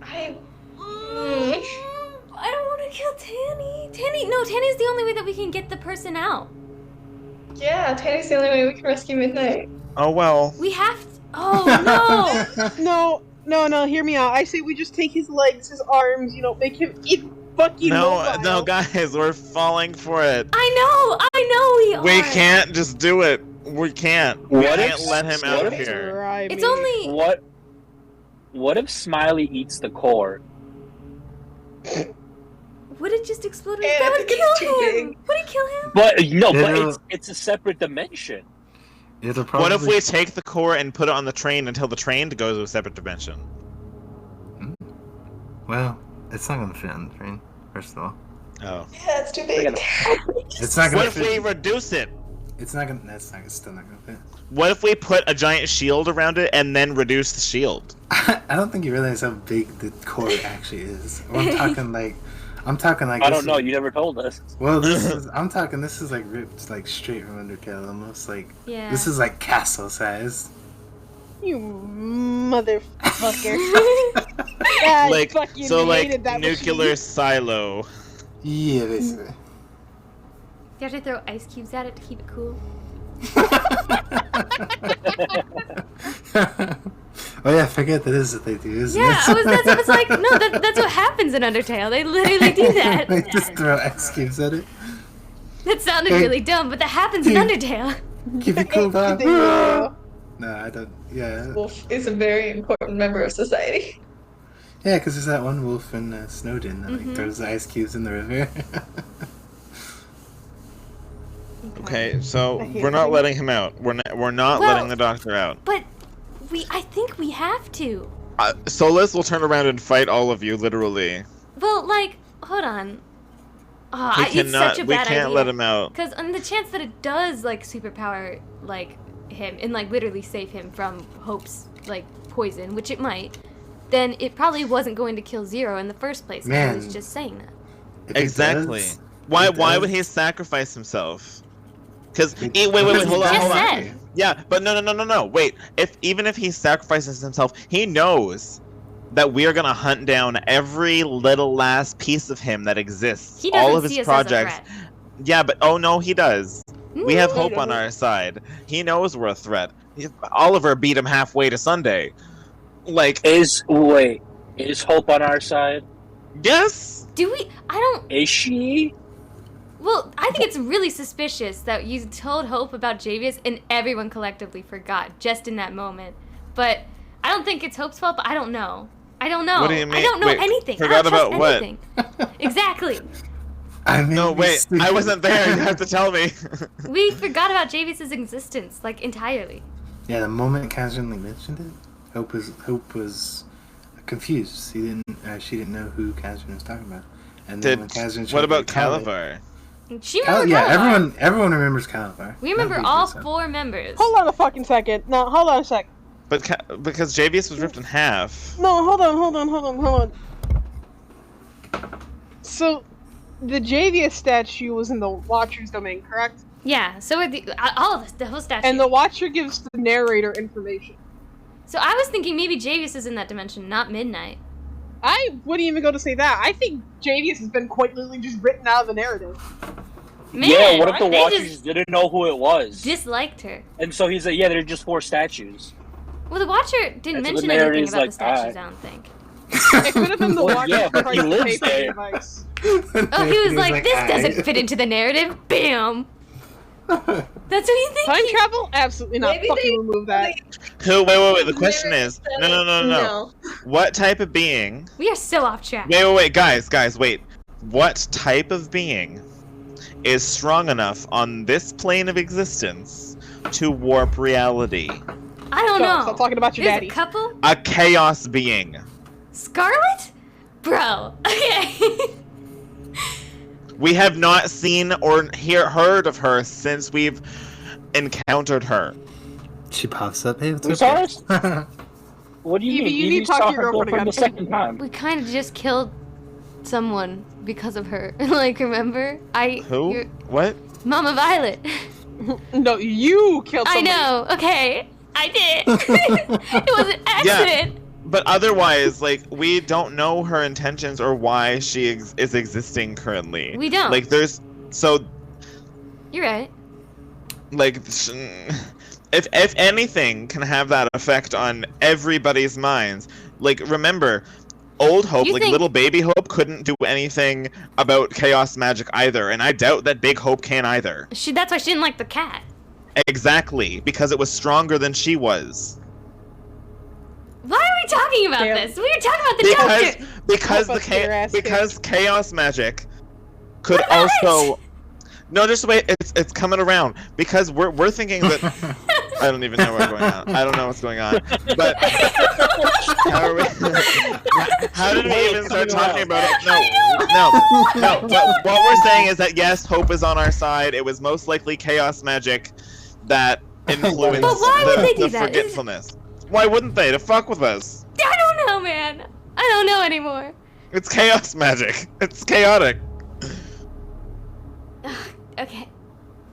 I don't want to kill Tanny. Tanny's the only way that we can get the person out. Yeah, Tanny's the only way we can rescue Midnight. Oh well. We have to. Oh no. No, hear me out. I say we just take his legs, his arms, make him fucking mobile. No, guys, we're falling for it. I know we are. We can't just do it. We can't. We can't let him out of here. It's only... What if Smiley eats the core? Would it just explode? That would kill him. Would it kill him? But it's a separate dimension. What if we take the core and put it on the train until the train goes to a separate dimension? Well, it's not going to fit on the train, first of all. Oh. Yeah, it's too big. It's not going to fit. What if we reduce it? It's not gonna. It's still not gonna fit. What if we put a giant shield around it and then reduce the shield? I don't think you realize how big the core actually is. Or I'm talking like. I don't know. You never told us. Well, this is like ripped like straight from Undertale, almost like. Yeah. This is like castle size. You motherfucker. Yeah, Like fucking so, like hated that nuclear machine. silo. Yeah, basically. You have to throw ice cubes at it to keep it cool. Oh yeah, I forget that is what they do, isn't Yeah, it? that's like, no, that's what happens in Undertale. They literally do that. They just throw ice cubes at it. That sounded really dumb, but that happens in Undertale. Keep it cool, Bob. Yeah. No, I don't. Yeah. Wolf is a very important member of society. Yeah, because there's that one wolf in Snowden that like throws the ice cubes in the river. Okay, so I hate we're not it. letting him out. We're not Well- letting the doctor out. But I think we have to. Solus will turn around and fight all of you, literally. Well, like, hold on. We It's such a we bad can't idea. let him out. Because on the chance that it does, like, superpower, like, him, and, like, literally save him from Hope's, like, poison, which it might, then it probably wasn't going to kill Zero in the first place. Man. I was just saying that. If it Exactly. does, Why it would does. he sacrifice himself? Because wait, Because hold Just on. said. Yeah, but no. Wait, even if he sacrifices himself, he knows that we are gonna hunt down every little last piece of him that exists. He doesn't all of his see us projects. as a threat. Yeah, but oh no, he does. We have Mm, hope I on don't. our side. He knows we're a threat. Oliver beat him halfway to Sunday. Like, Is Hope on our side? yes. Do we? I don't. Is she? Well, I think it's really suspicious that you told Hope about Jayvious and everyone collectively forgot just in that moment. But I don't think it's Hope's fault, but I don't know. I don't know. What do you mean? I don't know Wait, anything. forgot I don't about what? trust anything. Exactly. I mean, No, wait. I wasn't there. You have to tell me. We forgot about Jayvious' existence, like, entirely. Yeah, the moment casually mentioned it, Hope was confused. She didn't know who Kazrin was talking about. And then when Kazrin What tried about to recall it- Calavar? She remembered Yeah, Calabar. everyone remembers Calabar. We remember Nobody all does that. 4 members. Hold on a fucking second. No, hold on a sec. But because Jayvious was ripped in half. No, hold on. So, the Jayvious statue was in the Watcher's domain, correct? Yeah, so are all of this, the whole statue. And the Watcher gives the narrator information. So I was thinking maybe Jayvious is in that dimension, not Midnight. I wouldn't even go to say that. I think Jayvious has been quite literally just written out of the narrative. Man, Yeah, what if the they Watchers just didn't know who it was? disliked her? And so he's like, yeah, they're just 4 statues. Well, the Watcher didn't And so the mention anything narrator's about like, the statues, "Alright." I don't think. It could have been the Well, Watcher yeah, but he trying to lives pay for there. advice. Oh, he was like, this doesn't "Aight." fit into the narrative. Bam! That's what you think? Time travel? Absolutely not. Maybe Fucking they- remove that. Wait. The question is, no. No. What type of being? We are so off track. Wait, guys, wait. What type of being is strong enough on this plane of existence to warp reality? I don't know. Stop talking about your There's daddy. a couple? A chaos being. Scarlet? Bro, okay. We have not seen or heard of her since we've encountered her. She pops up. Hey, what's We up? saw guys?" What do you Evie, mean? you need to talk saw to your her girlfriend girlfriend the again. second time. We kind of just killed someone because of her. Like, remember? Who? You're- What? Mama Violet. No, you killed I somebody. know, okay. I did. It was an accident. But otherwise, like, we don't know her intentions or why she is existing currently. We don't. Like, there's... So, You're right. like... If anything can have that effect on everybody's minds, like, remember, old Hope, You like think- little baby Hope, couldn't do anything about chaos magic either, and I doubt that big Hope can either. That's why she didn't like the cat. Exactly, because it was stronger than she was. Why are we talking about Damn. this? We were talking about the doctor. Because Help us get your ass because chaos magic could What about also... No, just wait, it's coming around, because we're thinking that... I don't even know what's going on. I don't know what's going on. But how are we? How did we even start talking about it? No. But what we're saying is that yes, hope is on our side. It was most likely chaos magic that influenced But why would they do the that? forgetfulness. Why wouldn't they? To fuck with us. I don't know, man. I don't know anymore. It's chaos magic. It's chaotic. Okay.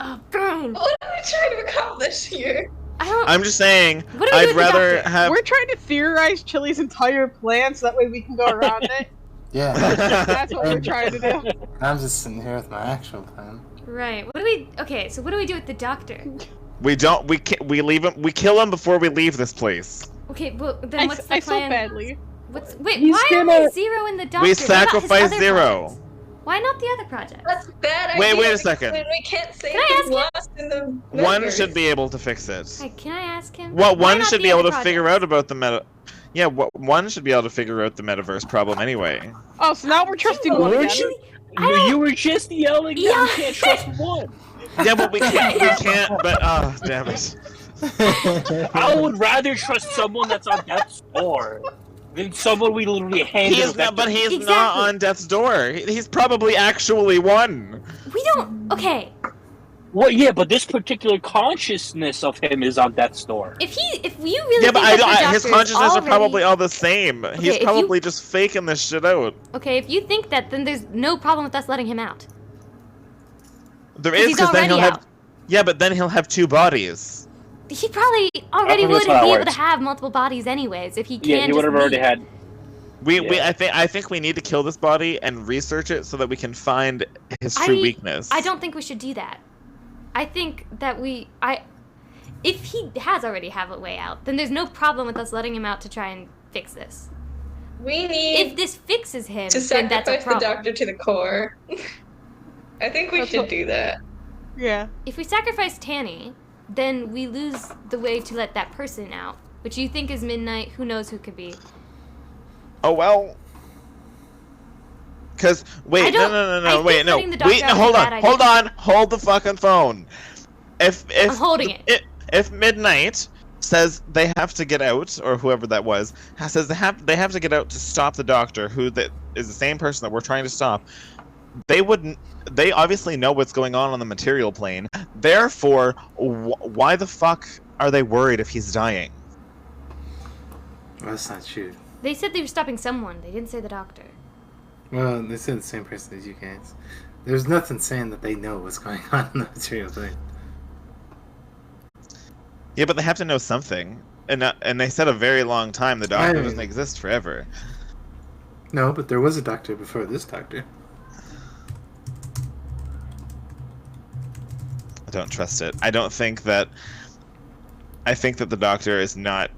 Oh, burn. What are we trying to accomplish here? I'm just saying, What do we do I'd with the rather doctor? have. We're trying to theorize Chili's entire plan so that way we can go around it. Yeah. That's what we're trying to do. I'm just sitting here with my actual plan. Right. What do we? Okay. So what do we do with the doctor? We don't. We leave him. We kill him before we leave this place. Okay. Well, then what's the I plan? so badly. Wait. He's Why gonna- only Zero in the doctor? We What about his sacrifice other Zero. projects? Why not the other project? That's a bad Wait, idea. wait a because second. then we can't say Can I he's ask him? lost in the One universe. should be able to fix it. Hey, can I ask him? Well, Why one not should the be able other to figure projects? out about the meta. Yeah, one should be able to figure out the metaverse problem anyway. Oh, so now we're trusting one Weren't again. you? You were just yelling that Yeah. you can't trust one. Yeah, but we can't. We can't. But damn it. I would rather trust someone that's on death's door than someone we literally handed. He's not. But he's not Exactly. on death's door. He's probably actually one. We don't. Okay. Well, yeah, but this particular consciousness of him is on death's door. If you really Yeah, but think that the his doctor is consciousness already... are probably all the same. He's if you- probably just faking this shit out. Okay, if you think that, then there's no problem with us letting him out. There 'Cause is he's because then he'll already have. Yeah, but then he'll have two bodies. He probably already think would that's how be it able to works. have multiple bodies anyways if he Yeah, can he would just have already leave. had. I think we need to kill this body and research it so that we can find his true weakness. I don't think we should do that. I think that if he has already have a way out, then there's no problem with us letting him out to try and fix this. We need If this fixes him, to then that's a sacrifice the problem. doctor to the core. I think we That's should what- do that. Yeah. If we sacrifice Tanny, then we lose the way to let that person out, which you think is Midnight. Who knows who could be? Oh well. Cause wait, no, I wait, think no, letting the doctor wait, out is hold a on, bad hold idea. on, hold the fucking phone. If I'm holding it. If Midnight says they have to get out, or whoever that was, says they have to get out to stop the doctor, who that is the same person that we're trying to stop. They wouldn't. They obviously know what's going on the material plane. Therefore, why the fuck are they worried if he's dying? Well, that's not true. They said they were stopping someone. They didn't say the doctor. Well, they said the same person as you guys. There's nothing saying that they know what's going on in the material plane. Yeah, but they have to know something, and they said a very long time. The doctor doesn't exist forever. No, but there was a doctor before this doctor. I don't trust it. I don't think that. I think that the doctor is not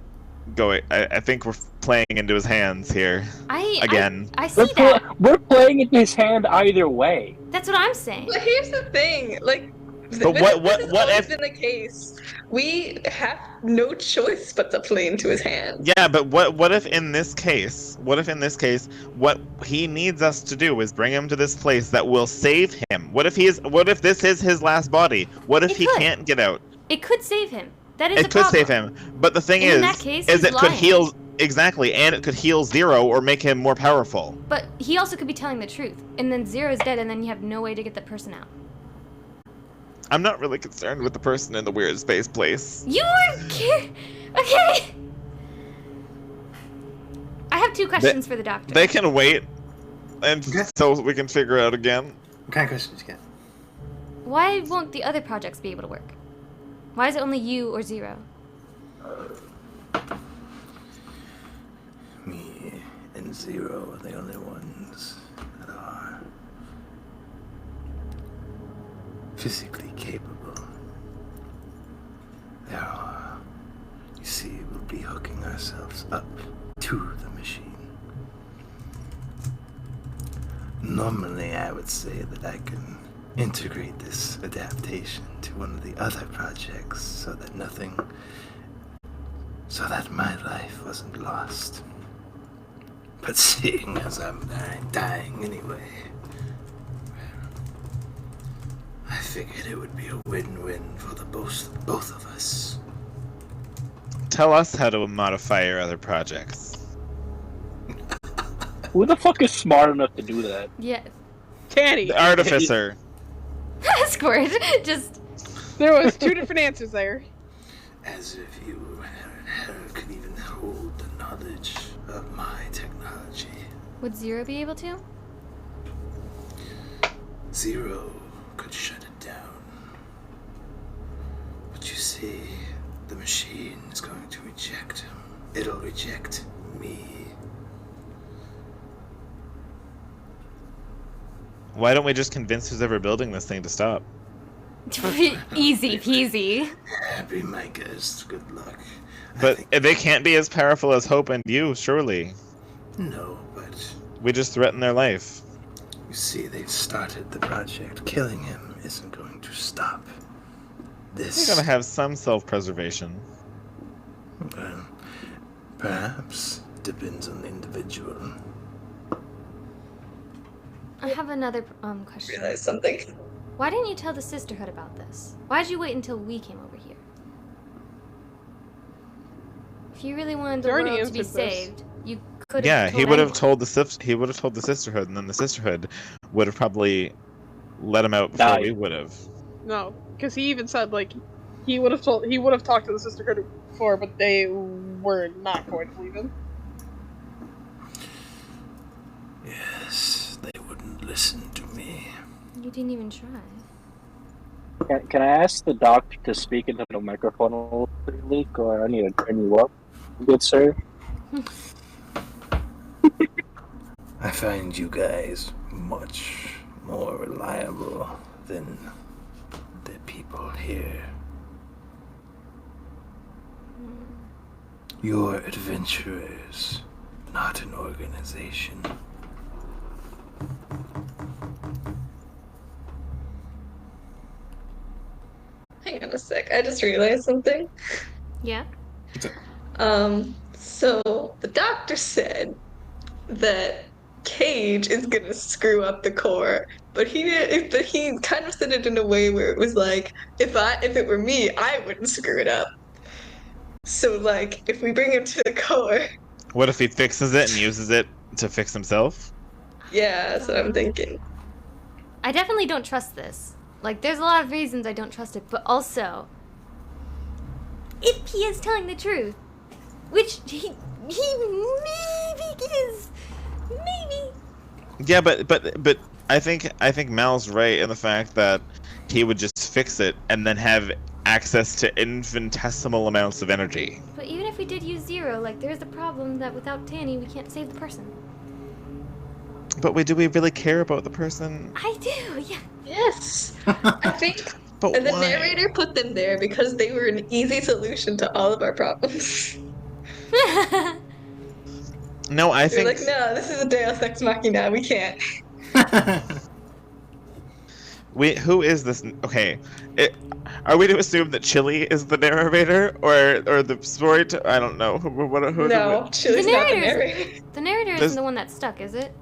going. I think we're playing into his hands here again. I see that. We're playing into his hand either way. That's what I'm saying. But here's the thing, like, But this what has always if? been the case. We have no choice but to play into his hand. Yeah, but what if in this case? What if in this case, what he needs us to do is bring him to this place that will save him? What if this is his last body? What if It he could. can't get out? It could save him. That is It a could problem. save him, but the thing And in is, that case, is he's it could lying. heal exactly, and it could heal Zero or make him more powerful. But he also could be telling the truth, and then Zero's dead, and then you have no way to get that person out. I'm not really concerned with the person in the weird space place. You weren't okay. I have two questions for the doctor. They can wait, and Okay. so we can figure out again. What kind of questions you got? Why won't the other projects be able to work? Why is it only you or Zero? Me and Zero are the only ones that are physically capable. There are, you see, we'll be hooking ourselves up to the machine. Normally, I would say that I can integrate this adaptation to one of the other projects so that my life wasn't lost. But seeing as I'm dying anyway, I figured it would be a win-win for the both of us. Tell us how to modify your other projects. Who the fuck is smart enough to do that? Yeah. Tanny. The artificer. Squirt. Just. There was 2 different answers there. As if you could even hold the knowledge of my technology. Would Zero be able to? Zero could shut it down. But you see, the machine is going to reject him. It'll reject me. Why don't we just convince who's ever building this thing to stop? Easy peasy. Be my guest. Good luck. But they can't be as powerful as Hope and you, surely. No, but We just threaten their life. you see, they've started the project. Killing him isn't going to stop this. We're gonna have some self-preservation. Perhaps. Depends on the individual. I have another question. Realize something. Why didn't you tell the sisterhood about this? Why did you wait until we came over here? If you really wanted the Already world to be answered this. saved, you could have. Yeah, he told would have anyone. told the sisterhood, and then the sisterhood would have probably let him out before Died. we would have. No, because he even said like he would have talked to the sisterhood before, but they were not going to leave him. Yes, they wouldn't listen to me. You didn't even try. Can I ask the doctor to speak into the microphone a little bit, Leak, or I need to turn you up, good sir? I find you guys much more reliable than the people here. You're adventurers, not an organization. Hang on a sec. I just realized something. Yeah. So the doctor said that Cage is gonna screw up the core, but he did. But he kind of said it in a way where it was like, if it were me, I wouldn't screw it up. So like, if we bring him to the core, What if he fixes it and uses it to fix himself? yeah, that's what I'm thinking. I definitely don't trust this. Like, there's a lot of reasons I don't trust it, but also, if he is telling the truth, which he maybe is, maybe. Yeah, but I think Mal's right in the fact that he would just fix it and then have access to infinitesimal amounts of energy. But even if we did use Zero, like, there's the problem that without Tanny, we can't save the person. But do we really care about the person? I do, yeah. Yes, I think. But And the why? narrator put them there because they were an easy solution to all of our problems. No, I They're think like, no, this is a Deus Ex Machina. We can't. who is this? Okay, are we to assume that Chili is the narrator or the story? I don't know. Who No, Chili's The not the narrator's- narrator. The narrator This- isn't the one that stuck, is it?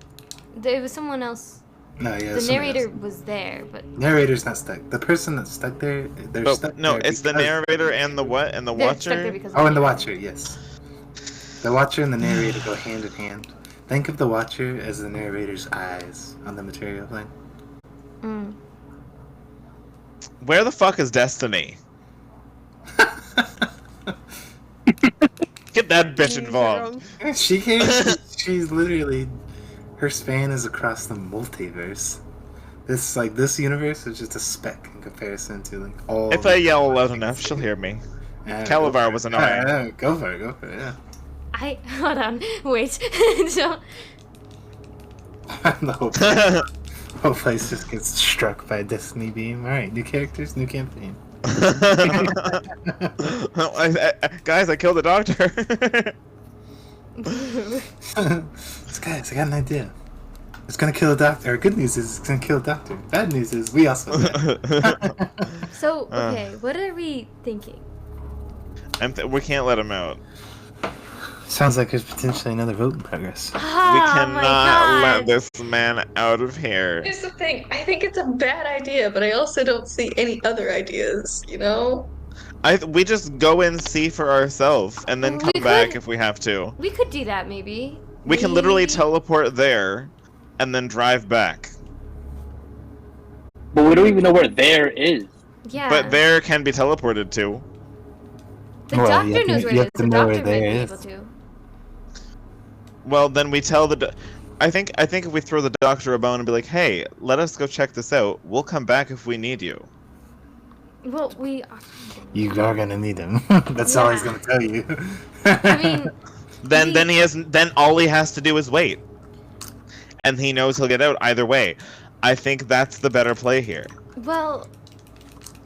It was someone else. No, yeah. The somebody narrator else. was there, but Narrator's not stuck. The person that's stuck there, they're stuck No, there it's the because- narrator and the what and the they're stuck there watcher. because of Oh, and the Tanny. Watcher, yes. The Watcher and the narrator go hand in hand. Think of the Watcher as the narrator's eyes on the material plane. Mm. Where the fuck is Destiny? Get that bitch involved. She came. She's literally. Her span is across the multiverse. This universe is just a speck in comparison to like all. If I yell loud enough, she'll hear me. Calabar was annoying. Go for it. Yeah. Hold on, wait. Don't. The whole place just gets struck by a Destiny beam. All right, new characters, new campaign. Guys, I killed the doctor. Guys, I got an idea. It's gonna kill a doctor. Good news is it's gonna kill a doctor. Bad news is we also. So, okay, what are we thinking? We can't let him out. Sounds like there's potentially another vote in progress. We Oh my cannot let God. this man out of here. Here's the thing. I think it's a bad idea, but I also don't see any other ideas, you know? We just go and see for ourselves, and then come back if we have to. We could do that, maybe. We can literally teleport there, and then drive back. But we don't even know where there is. Yeah. But there can be teleported to. The doctor knows where it is. The doctor might be able to. Well, then we tell the... I think if we throw the doctor a bone and be like, hey, let us go check this out. We'll come back if we need you. Well, we... You are gonna need him. That's all he's gonna tell you. I mean... Then all he has to do is wait. And he knows he'll get out either way. I think that's the better play here. Well...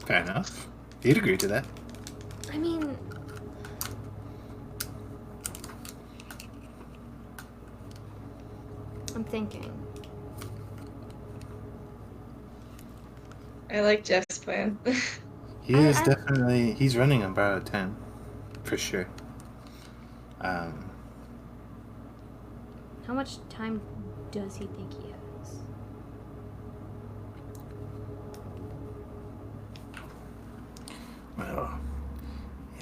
Fair enough. You'd agree to that. I mean... I'm thinking. I like Jeff's plan. He is definitely... He's running on borrowed time. For sure. How much time does he think he has? Well,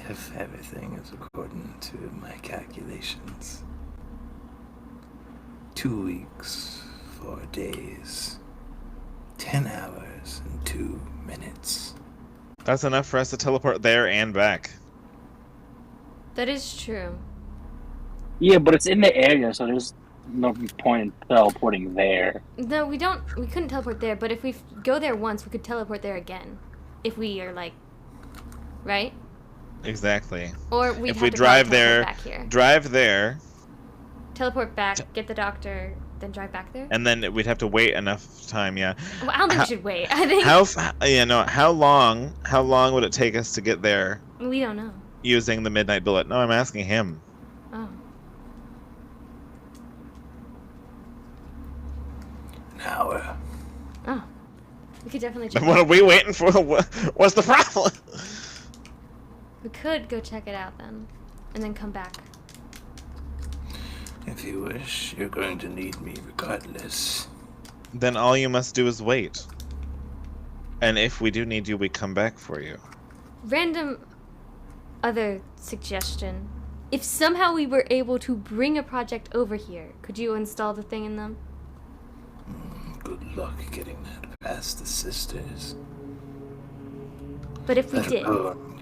if everything is according to my calculations, 2 weeks, 4 days, 10 hours, and 2 minutes. That's enough for us to teleport there and back. That is true. Yeah, but it's in the area, so there's no point in teleporting there. No, we couldn't teleport there, but if we go there once, we could teleport there again. If we are like... Right? Exactly. Or we if we drive there, drive there, teleport back, get the doctor, then drive back there. And then we'd have to wait enough time. Yeah. Well, I don't think we should wait. I think. How long would it take us to get there? We don't know. Using the midnight bullet. No, I'm asking him. Oh. An hour. Oh. We could definitely check What are we waiting for? What's the problem? We could go check it out then, and then come back. If you wish, you're going to need me regardless. Then all you must do is wait. And if we do need you, we come back for you. Random other suggestion. If somehow we were able to bring a project over here, could you install the thing in them? Good luck getting that past the sisters. But if we did...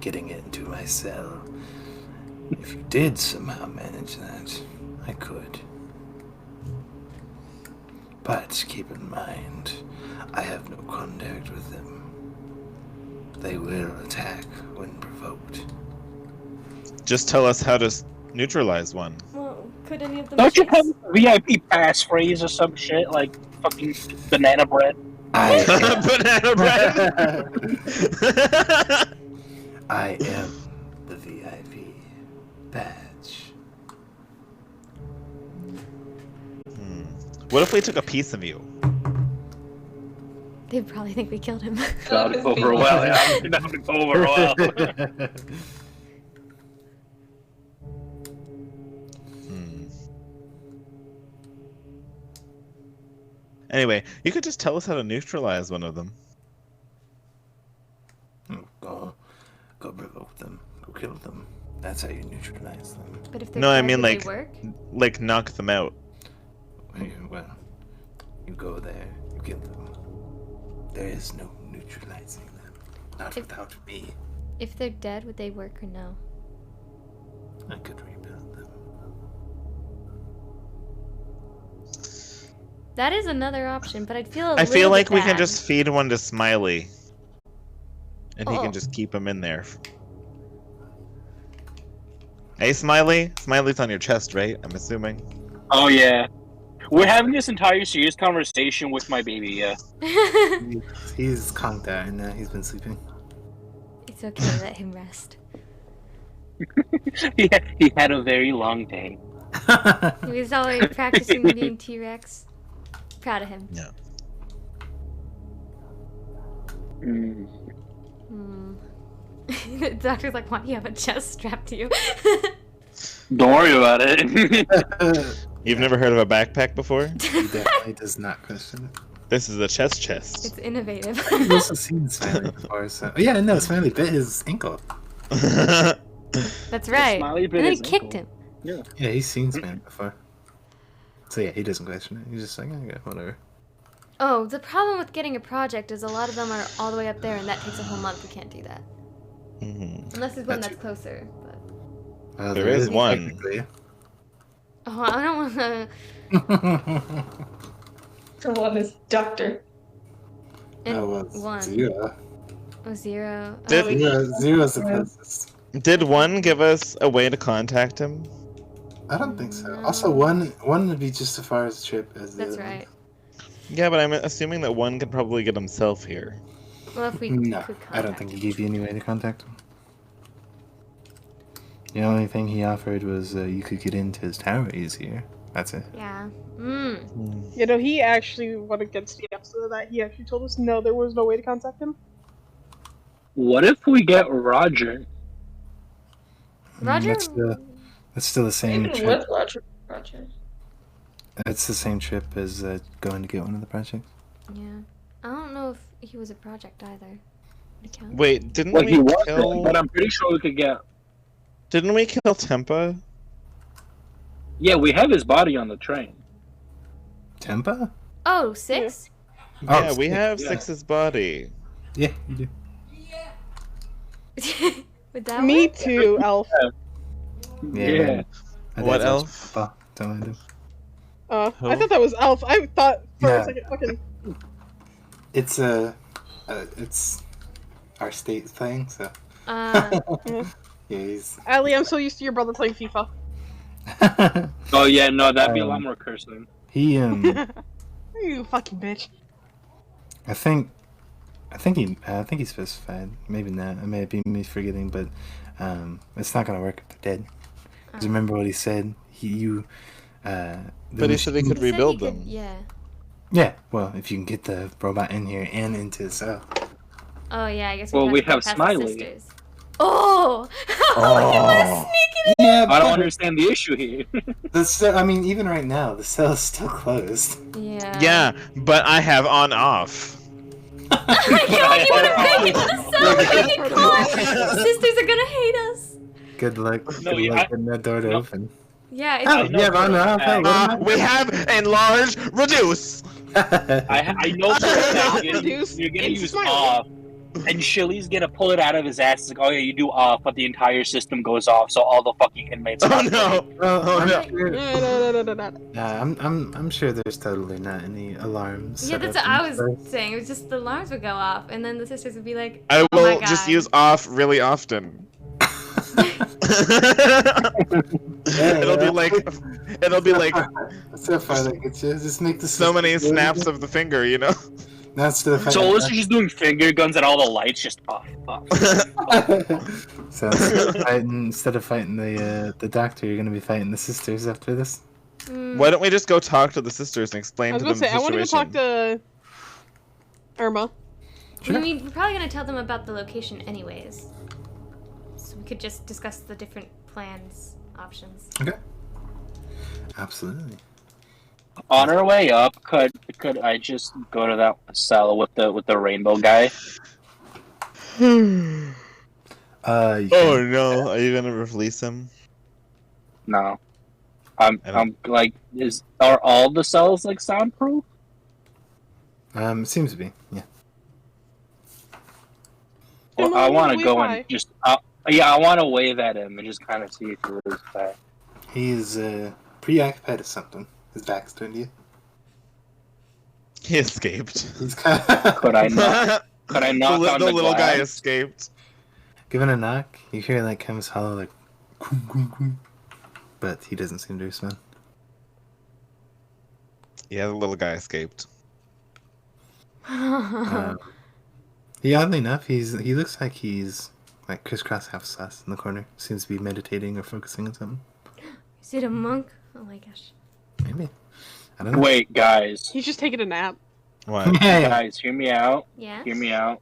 getting it into my cell. If you did somehow manage that, I could. But keep in mind, I have no contact with them. They will attack when provoked. Just tell us how to neutralize one. Well, could any of them... Don't you have a VIP passphrase or some shit, like fucking banana bread? Banana bread? I am the VIP badge. What if we took a piece of you? They'd probably think we killed him. That would go over well, yeah. That would go over well. Anyway, you could just tell us how to neutralize one of them. Go provoke them. Go kill them. That's how you neutralize them. But if they're no, I dead, mean would they work? like knock them out. Well, you go there, you kill them. There is no neutralizing them. Not without me. If they're dead, would they work or no? I could rebuild them. That is another option, but I'd feel I feel like we bad. can just feed one to Smiley. And he can just keep him in there. Hey, Smiley? Smiley's on your chest, right? I'm assuming. Oh, yeah. We're having this entire serious conversation with my baby, yeah. He's conked out and he's been sleeping. It's okay, let him rest. He had a very long day. He was always practicing being T-Rex. Proud of him. Yeah. The doctor's like, why do you have a chest strapped to you? Don't worry about it. You've never heard of a backpack before? He definitely does not question it. This is a chest. It's innovative. I've also seen Smiley before, so... Yeah, no, Smiley bit his ankle. That's right. Smiley And bit then he his kicked ankle. him. Yeah, he's seen Span before. So yeah, he doesn't question it. He's just like, okay, whatever. Oh, the problem with getting a project is a lot of them are all the way up there, and that takes a whole month. We can't do that. Unless there's one that's closer. But... There is one. technically. Oh, I don't want to... The one is Doctor. And That was one. 0. Oh, 0. Did- Zero's the closest. Did one give us a way to contact him? I don't think so. No. Also, one would be just as far as the trip as the That's other one. right. Yeah, but I'm assuming that one could probably get himself here. Well, if we No, could I don't contact think he him. gave you any way to contact him. The only thing he offered was you could get into his tower easier. That's it. Yeah. You know, he actually went against the episode of that. He actually told us no, there was no way to contact him. What if we get Roger? Roger? That's still the same Even trip. with Roger. It's the same trip as going to get one of the projects. Yeah. I don't know if he was a project either. Would it count? Wait, didn't Well, he we was, kill? but I'm pretty sure we could get. Didn't we kill Tempa? Yeah, we have his body on the train. Tempa? Oh, 6? Oh, Yeah, we have yeah. Six's body. Yeah, you do. Would that Me work? too, Elf. Yeah. I What thought that was elf? Tempa. Don't mind him. I Who? thought that was Elf. I thought for Yeah. a second, fucking. It's it's our state thing, so Uh, yeah, he's. Ali, I'm so used to your brother playing FIFA. Oh yeah, no, that'd be a lot more cursing. He You fucking bitch. I think he specified. Maybe not. It may be me forgetting, but it's not gonna work if they're dead. 'Cause remember what he said. But he said he could he said rebuild he could- them. Yeah. Yeah, well, if you can get the robot in here and into the cell. Oh, yeah, I guess Well, we have past the Smiley. sisters. Oh! Oh. You want to sneak it in? Yeah, I don't understand the issue here. the cell, I mean, even right now, the cell is still closed. Yeah. Yeah, but I have on off. You want to break into the cell and make it close? Sisters are gonna hate us. Good luck. No, Good yeah, luck getting that door to no. open. Yeah, it's Oh, yeah, but no, We have enlarge, reduce. I know for a fact you're Reduce gonna and use smile. off, and Shilly's gonna pull it out of his ass. It's like, oh yeah, you do off, but the entire system goes off, so all the fucking inmates. Oh no! Oh, no. I'm sure there's totally not any alarms. Yeah, set that's up what I in was place. saying. It was just the alarms would go off, and then the sisters would be like, I "Oh my will just God." use off really often. It'll be like So far, that gets you. Just make the so many system go snaps again. of the finger, you know. Now instead of So Alyssa's just doing finger guns and all the lights just off. So instead of fighting the doctor, you're gonna be fighting the sisters after this. Why don't we just go talk to the sisters and I explain was to gonna them say, I the want to go situation? talk to Irma. I mean, we're probably gonna tell them about the location anyways. So we could just discuss the different plans, options. Okay. Absolutely. On our way up, could I just go to that cell with the rainbow guy? You Oh can- no! Are you gonna release him? No. I I'm don't- like, are all the cells like soundproof? it seems to be. Yeah. Well, Then I we'll want to wave go hi. and just, I want to wave at him and just kind of see if he was back. He's preoccupied with something. His back's turned to you. He escaped. He's kind of Could I knock? Could I knock on the the little guy glass? escaped. giving a knock. You hear like Kim's hollow, like, "Koom, koom, koom." But he doesn't seem to respond. Yeah, the little guy escaped. He oddly enough, he looks like he's like crisscross half sauce in the corner. Seems to be meditating or focusing on something. Is it a monk? Oh my gosh. Maybe. I don't know. Wait, guys. He's just taking a nap. What? Yeah. Guys, hear me out. Yeah. Hear me out.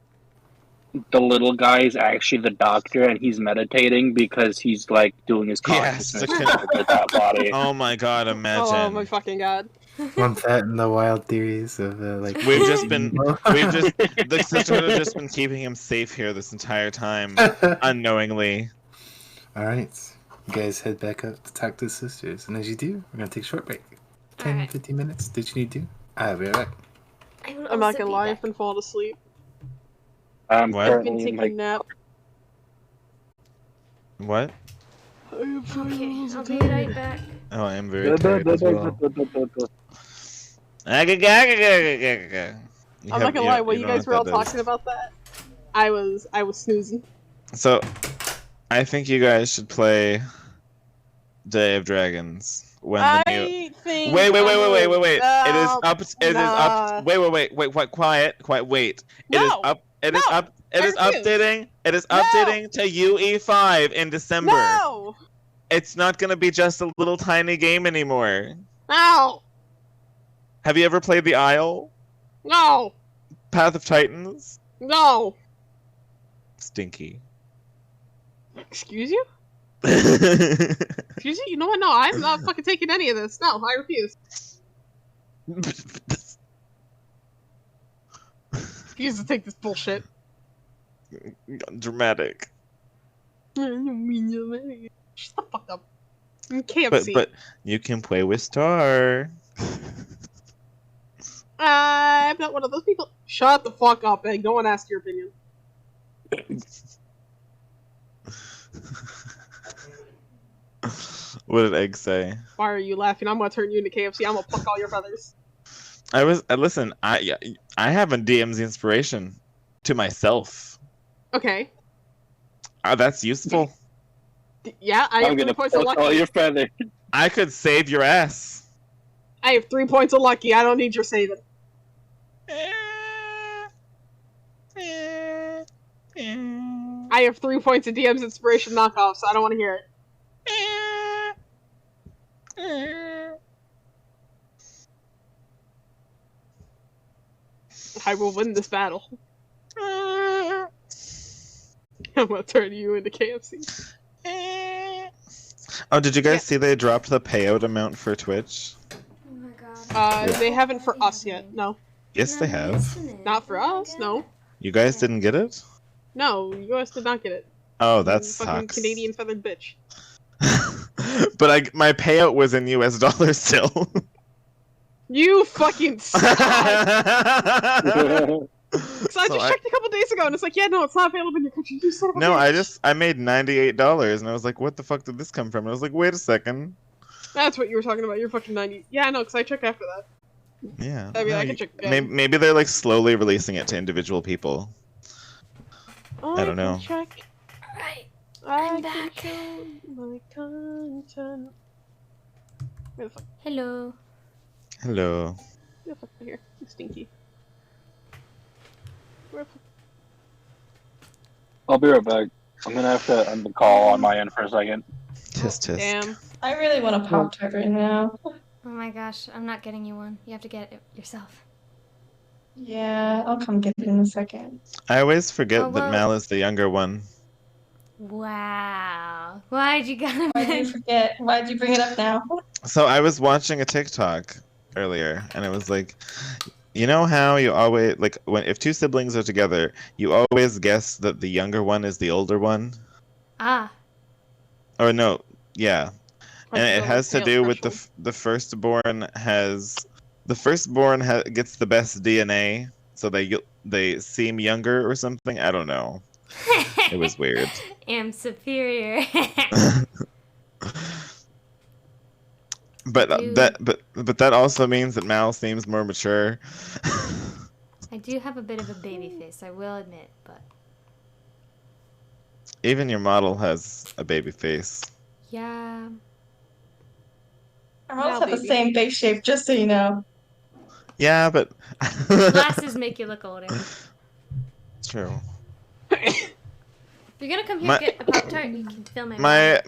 The little guy is actually the doctor, and he's meditating because he's like doing his Yes, consciousness the with that body. Oh my god! Imagine. Oh my fucking god. Want that and the wild theories of like. The sisterhood has just been keeping him safe here this entire time, unknowingly. All right, you guys head back up to talk to the sisters, and as you do, we're gonna take a short break. 10, 15 minutes. Did you need to? I'll be right back. I'm not gonna lie, I've been falling asleep. I'm I've been taking a nap. What? Okay, I'll be right back. Oh, I am very tired as well. I'm not gonna lie, when you guys were all talking about that, I was snoozing. So, I think you guys should play Day of Dragons. Wait. It is up. It is up. Wait. Quiet. Wait. It is up. It is up. It is updating. It is updating to UE5 in December. No! It's not gonna be just a little tiny game anymore. No! Have you ever played The Isle? No! Path of Titans? No! Stinky. Excuse you? Excuse you? You know what? No, I'm not fucking taking any of this. No, I refuse. Refuse to take this bullshit. Dramatic. Shut the fuck up. KFC. But you can play with Star. I'm not one of those people. Shut the fuck up, Egg. No one asked your opinion. What did Egg say? Why are you laughing? I'm gonna turn you into KFC. I'm gonna pluck all your feathers. Listen, I have a DMZ inspiration to myself. Okay. That's useful. Yeah, I have 3 points of lucky. All your feathers. I could save your ass. I have 3 points of lucky. I don't need your saving. I have 3 points of DM's inspiration knockoff, so I don't want to hear it. I will win this battle. I'm gonna turn you into KFC. Oh, did you guys see they dropped the payout amount for Twitch? Oh my god. They haven't for us yet. No. Yes, they have. Not for us. No. You guys didn't get it? No, you guys did not get it. Oh, that fucking sucks. Canadian feathered bitch. But my payout was in US dollars still. You fucking suck. So I just checked a couple days ago, and it's like, yeah, no, it's not available in your country. You son of a bitch. I made $98, and I was like, what the fuck did this come from? And I was like, wait a second. That's what you were talking about. You're fucking 90. Yeah, no, because I checked after that. Yeah. I mean, I can check again. Maybe they're like slowly releasing it to individual people. I don't know. Check. Alright. I'm back. My content. Where the fuck? Hello. Hello. Where the fuck am I here? You stinky. Where the fuck? I'll be right back. I'm gonna have to end the call on my end for a second. Tisk. Damn. I really want a Pop-Tart right now. Oh my gosh, I'm not getting you one. You have to get it yourself. Yeah, I'll come get it in a second. I always forget Oh, that well. Mal is the younger one. Wow. Why'd you gotta Why did you forget? Why'd you bring it up now? So I was watching a TikTok earlier, and it was like, you know how you always, like, if two siblings are together, you always guess that the younger one is the older one? Ah. Or no, yeah. And it has to do with special. the firstborn gets the best DNA, so they seem younger or something. I don't know. It was weird. Am superior. But that also means that Mal seems more mature. I do have a bit of a baby face, I will admit, but Even your model has a baby face. yeah. Our models have the same face shape, just so you know. Yeah, but Glasses make you look older. True. If you're gonna come here and get a Pop-Tart, you can film my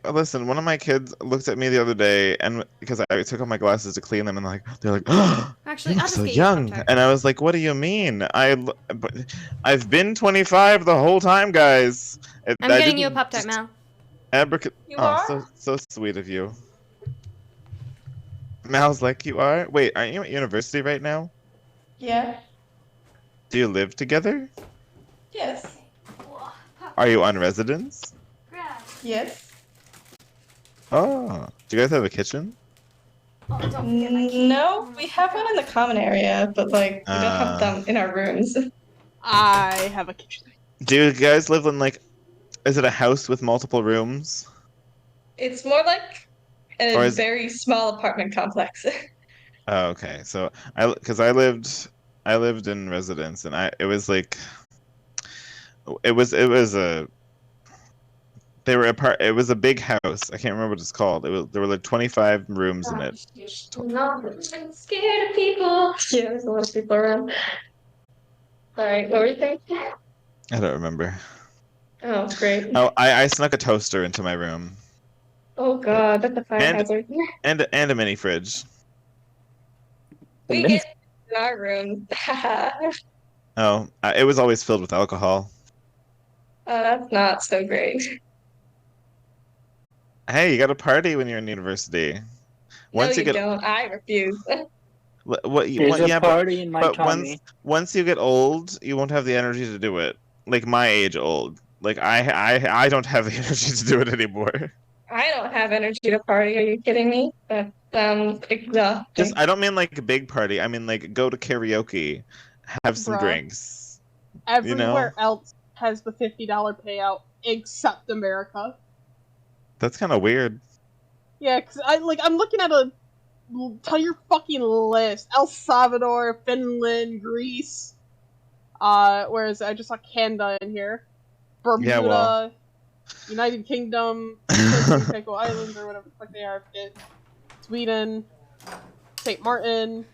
Listen, one of my kids looked at me the other day, and because I took off my glasses to clean them, and they're like, oh, Actually, you I'll look just so get you a young. Pop-Tart. And I was like, what do you mean? I've been 25 the whole time, guys. I'm getting you a Pop-Tart, Mal. You are? So sweet of you. Mal's like you are? Wait, aren't you at university right now? Yeah. Do you live together? Yes. Are you on residence? Yes. Oh, do you guys have a kitchen? No, we have one in the common area, but like we don't have them in our rooms. I have a kitchen. Do you guys live in like, is it a house with multiple rooms? It's more like Or a is very small apartment complex. Oh, okay. So because I lived in residence, and it was like, it was a, they were apart. It was a big house. I can't remember what it's called. There were like 25 rooms in it. No, I'm scared of people. Yeah, there's a lot of people around. Alright, what were you thinking? I don't remember. Oh, great. Oh, I snuck a toaster into my room. Oh god, that's a fire hazard. And a mini fridge. We get in our room. Oh, it was always filled with alcohol. Oh, that's not so great. Hey, you got to party when you're in university. Once no, you don't. I refuse. There's a party in my tummy. Once you get old, you won't have the energy to do it. Like my age old. Like I don't have the energy to do it anymore. I don't have energy to party. Are you kidding me? That sounds exhausting. I don't mean like a big party. I mean like go to karaoke, have some drinks. Everywhere else has the $50 payout except America. That's kind of weird. Yeah, because I'm looking at a entire fucking list. El Salvador, Finland, Greece. Whereas I just saw Canada in here. Bermuda, United Kingdom, Pico Islands, or whatever the fuck they are. Sweden, St. Martin.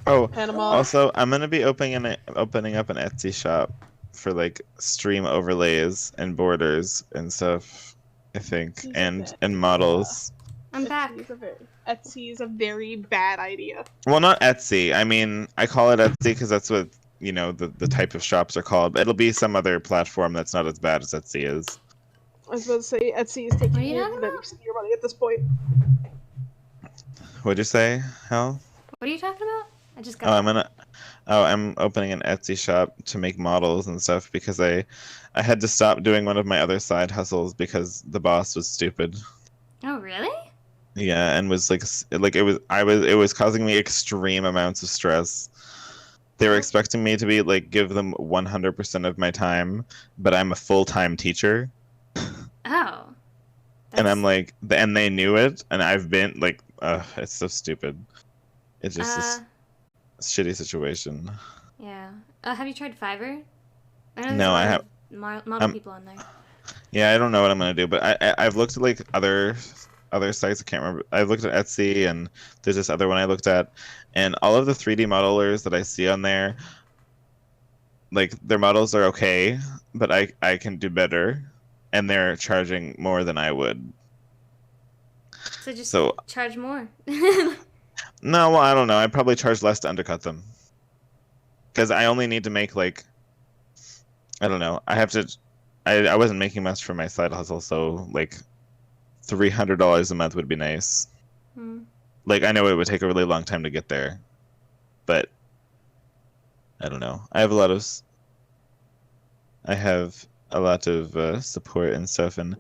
Oh, Panama. Also, I'm gonna be opening up an Etsy shop for like stream overlays and borders and stuff. I think and models. I'm back. Etsy is a very bad idea. Well, not Etsy. I mean, I call it Etsy because that's what the type of shops are called. But it'll be some other platform that's not as bad as Etsy is. I was about to say Etsy is taking your money at this point. What'd you say, Hal? What are you talking about? I just got. I'm opening an Etsy shop to make models and stuff because I had to stop doing one of my other side hustles because the boss was stupid. Oh really? Yeah, and was it was causing me extreme amounts of stress. They were expecting me to be give them 100% of my time, but I'm a full-time teacher. Oh. And I'm and they knew it, and I've been it's so stupid. It's just a shitty situation. Yeah. Have you tried Fiverr? No, I have. Model people on there. Yeah, I don't know what I'm gonna do, but I've looked at other sites. I can't remember. I've looked at Etsy, and there's this other one I looked at, and all of the 3D modelers that I see on there, their models are okay, but I can do better, and they're charging more than I would. So charge more. No, well, I don't know. I'd probably charge less to undercut them, because I only need to make I don't know. I wasn't making much for my side hustle, so $300 a month would be nice. I know it would take a really long time to get there, but I don't know. I have a lot of support and stuff, and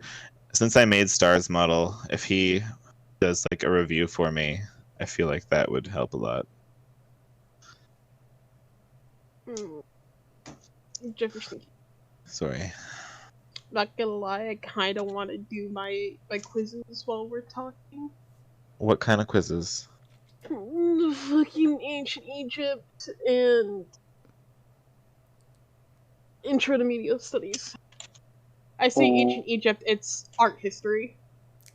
since I made Star's model, if he does a review for me, I feel like that would help a lot. Jefferson. Sorry. Not gonna lie, I kind of want to do my quizzes while we're talking. What kind of quizzes? Fucking ancient Egypt and intro to media studies. I say ancient Egypt, it's art history.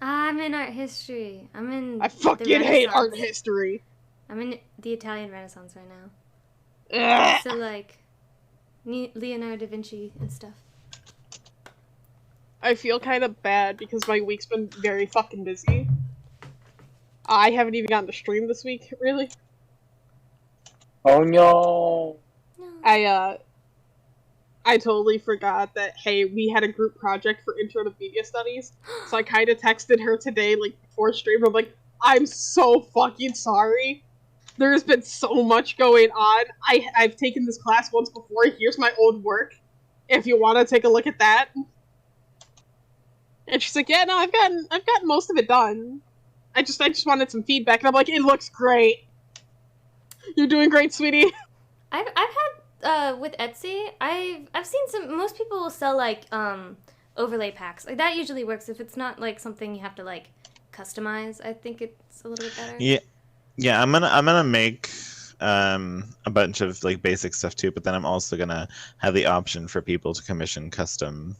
I'm in art history. I fucking hate art history. I'm in the Italian Renaissance right now. Ugh. So Leonardo da Vinci and stuff. I feel kind of bad because my week's been very fucking busy. I haven't even gotten to stream this week, really. Oh no! I totally forgot that, hey, we had a group project for Intro to Media Studies, so I kind of texted her today, like, before stream, I'm like, I'm so fucking sorry. There's been so much going on. I've taken this class once before, here's my old work, if you want to take a look at that. And she's like, yeah, no, I've gotten most of it done. I just wanted some feedback, and I'm like, it looks great. You're doing great, sweetie. I've had with Etsy, I've seen most people will sell like overlay packs. Like that usually works if it's not like something you have to like customize. I think it's a little bit better. Yeah. I'm gonna make a bunch of like basic stuff too, but then I'm also gonna have the option for people to commission custom.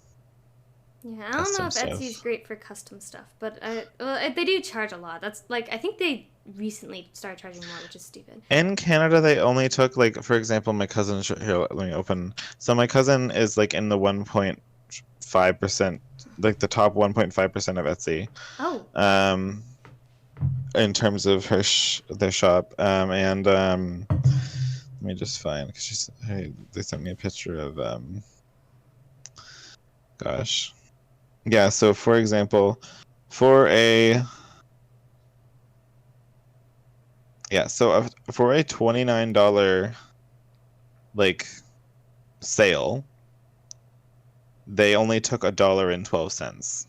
Yeah, I don't know if Etsy's great for custom stuff, but they do charge a lot. That's like I think they recently started charging more, which is stupid. In Canada, they only took like, for example, my cousin. Here, let me open. So my cousin is like in the 1.5%, like the top 1.5% of Etsy. Oh. In terms of their shop, and let me just find because they sent me a picture of gosh. Yeah, so for example, for a $29 like sale, they only took $1.12,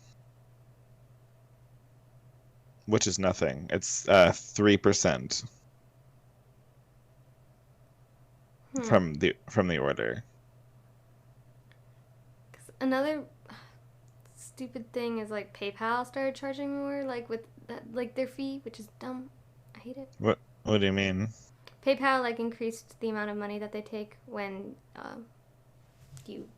which is nothing. It's 3% from the order. Another stupid thing is like PayPal started charging more, like with like their fee, which is dumb. I hate it. What do you mean? PayPal like increased the amount of money that they take when you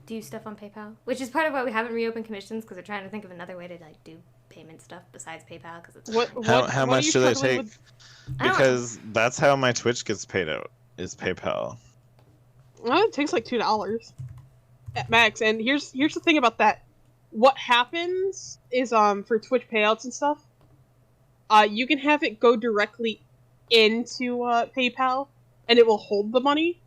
do stuff on PayPal, which is part of why we haven't reopened commissions because we're trying to think of another way to like do payment stuff besides PayPal. Because it's how much do they take? Because that's how my Twitch gets paid out is PayPal. Well, it takes like $2 at max. And here's the thing about that. What happens is for Twitch payouts and stuff, you can have it go directly into PayPal, and it will hold the money.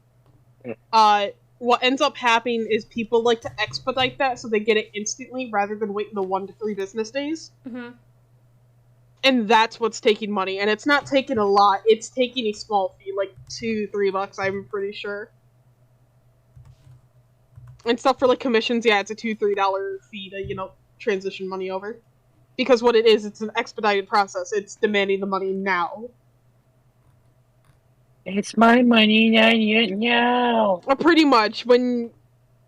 What ends up happening is people like to expedite that so they get it instantly rather than waiting the 1 to 3 business days. Mm-hmm. And that's what's taking money. And it's not taking a lot. It's taking a small fee, like $2-3, I'm pretty sure. And stuff for like commissions, yeah, it's a $2-3 fee to, transition money over. Because what it is, it's an expedited process. It's demanding the money now. It's my money, not yet now. Pretty much, when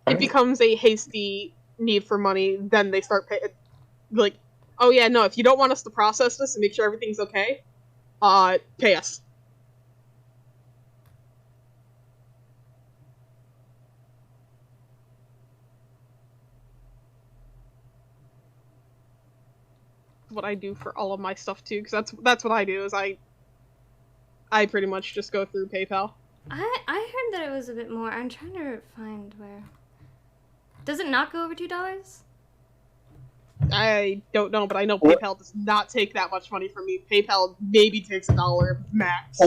it becomes a hasty need for money, then they start paying. Like, oh yeah, no, if you don't want us to process this and make sure everything's okay, pay us. What I do for all of my stuff too, because that's what I do. Is I pretty much just go through PayPal. I heard that it was a bit more. I'm trying to find where. Does it not go over $2? I don't know, but I know PayPal does not take that much money from me. PayPal maybe takes $1 max.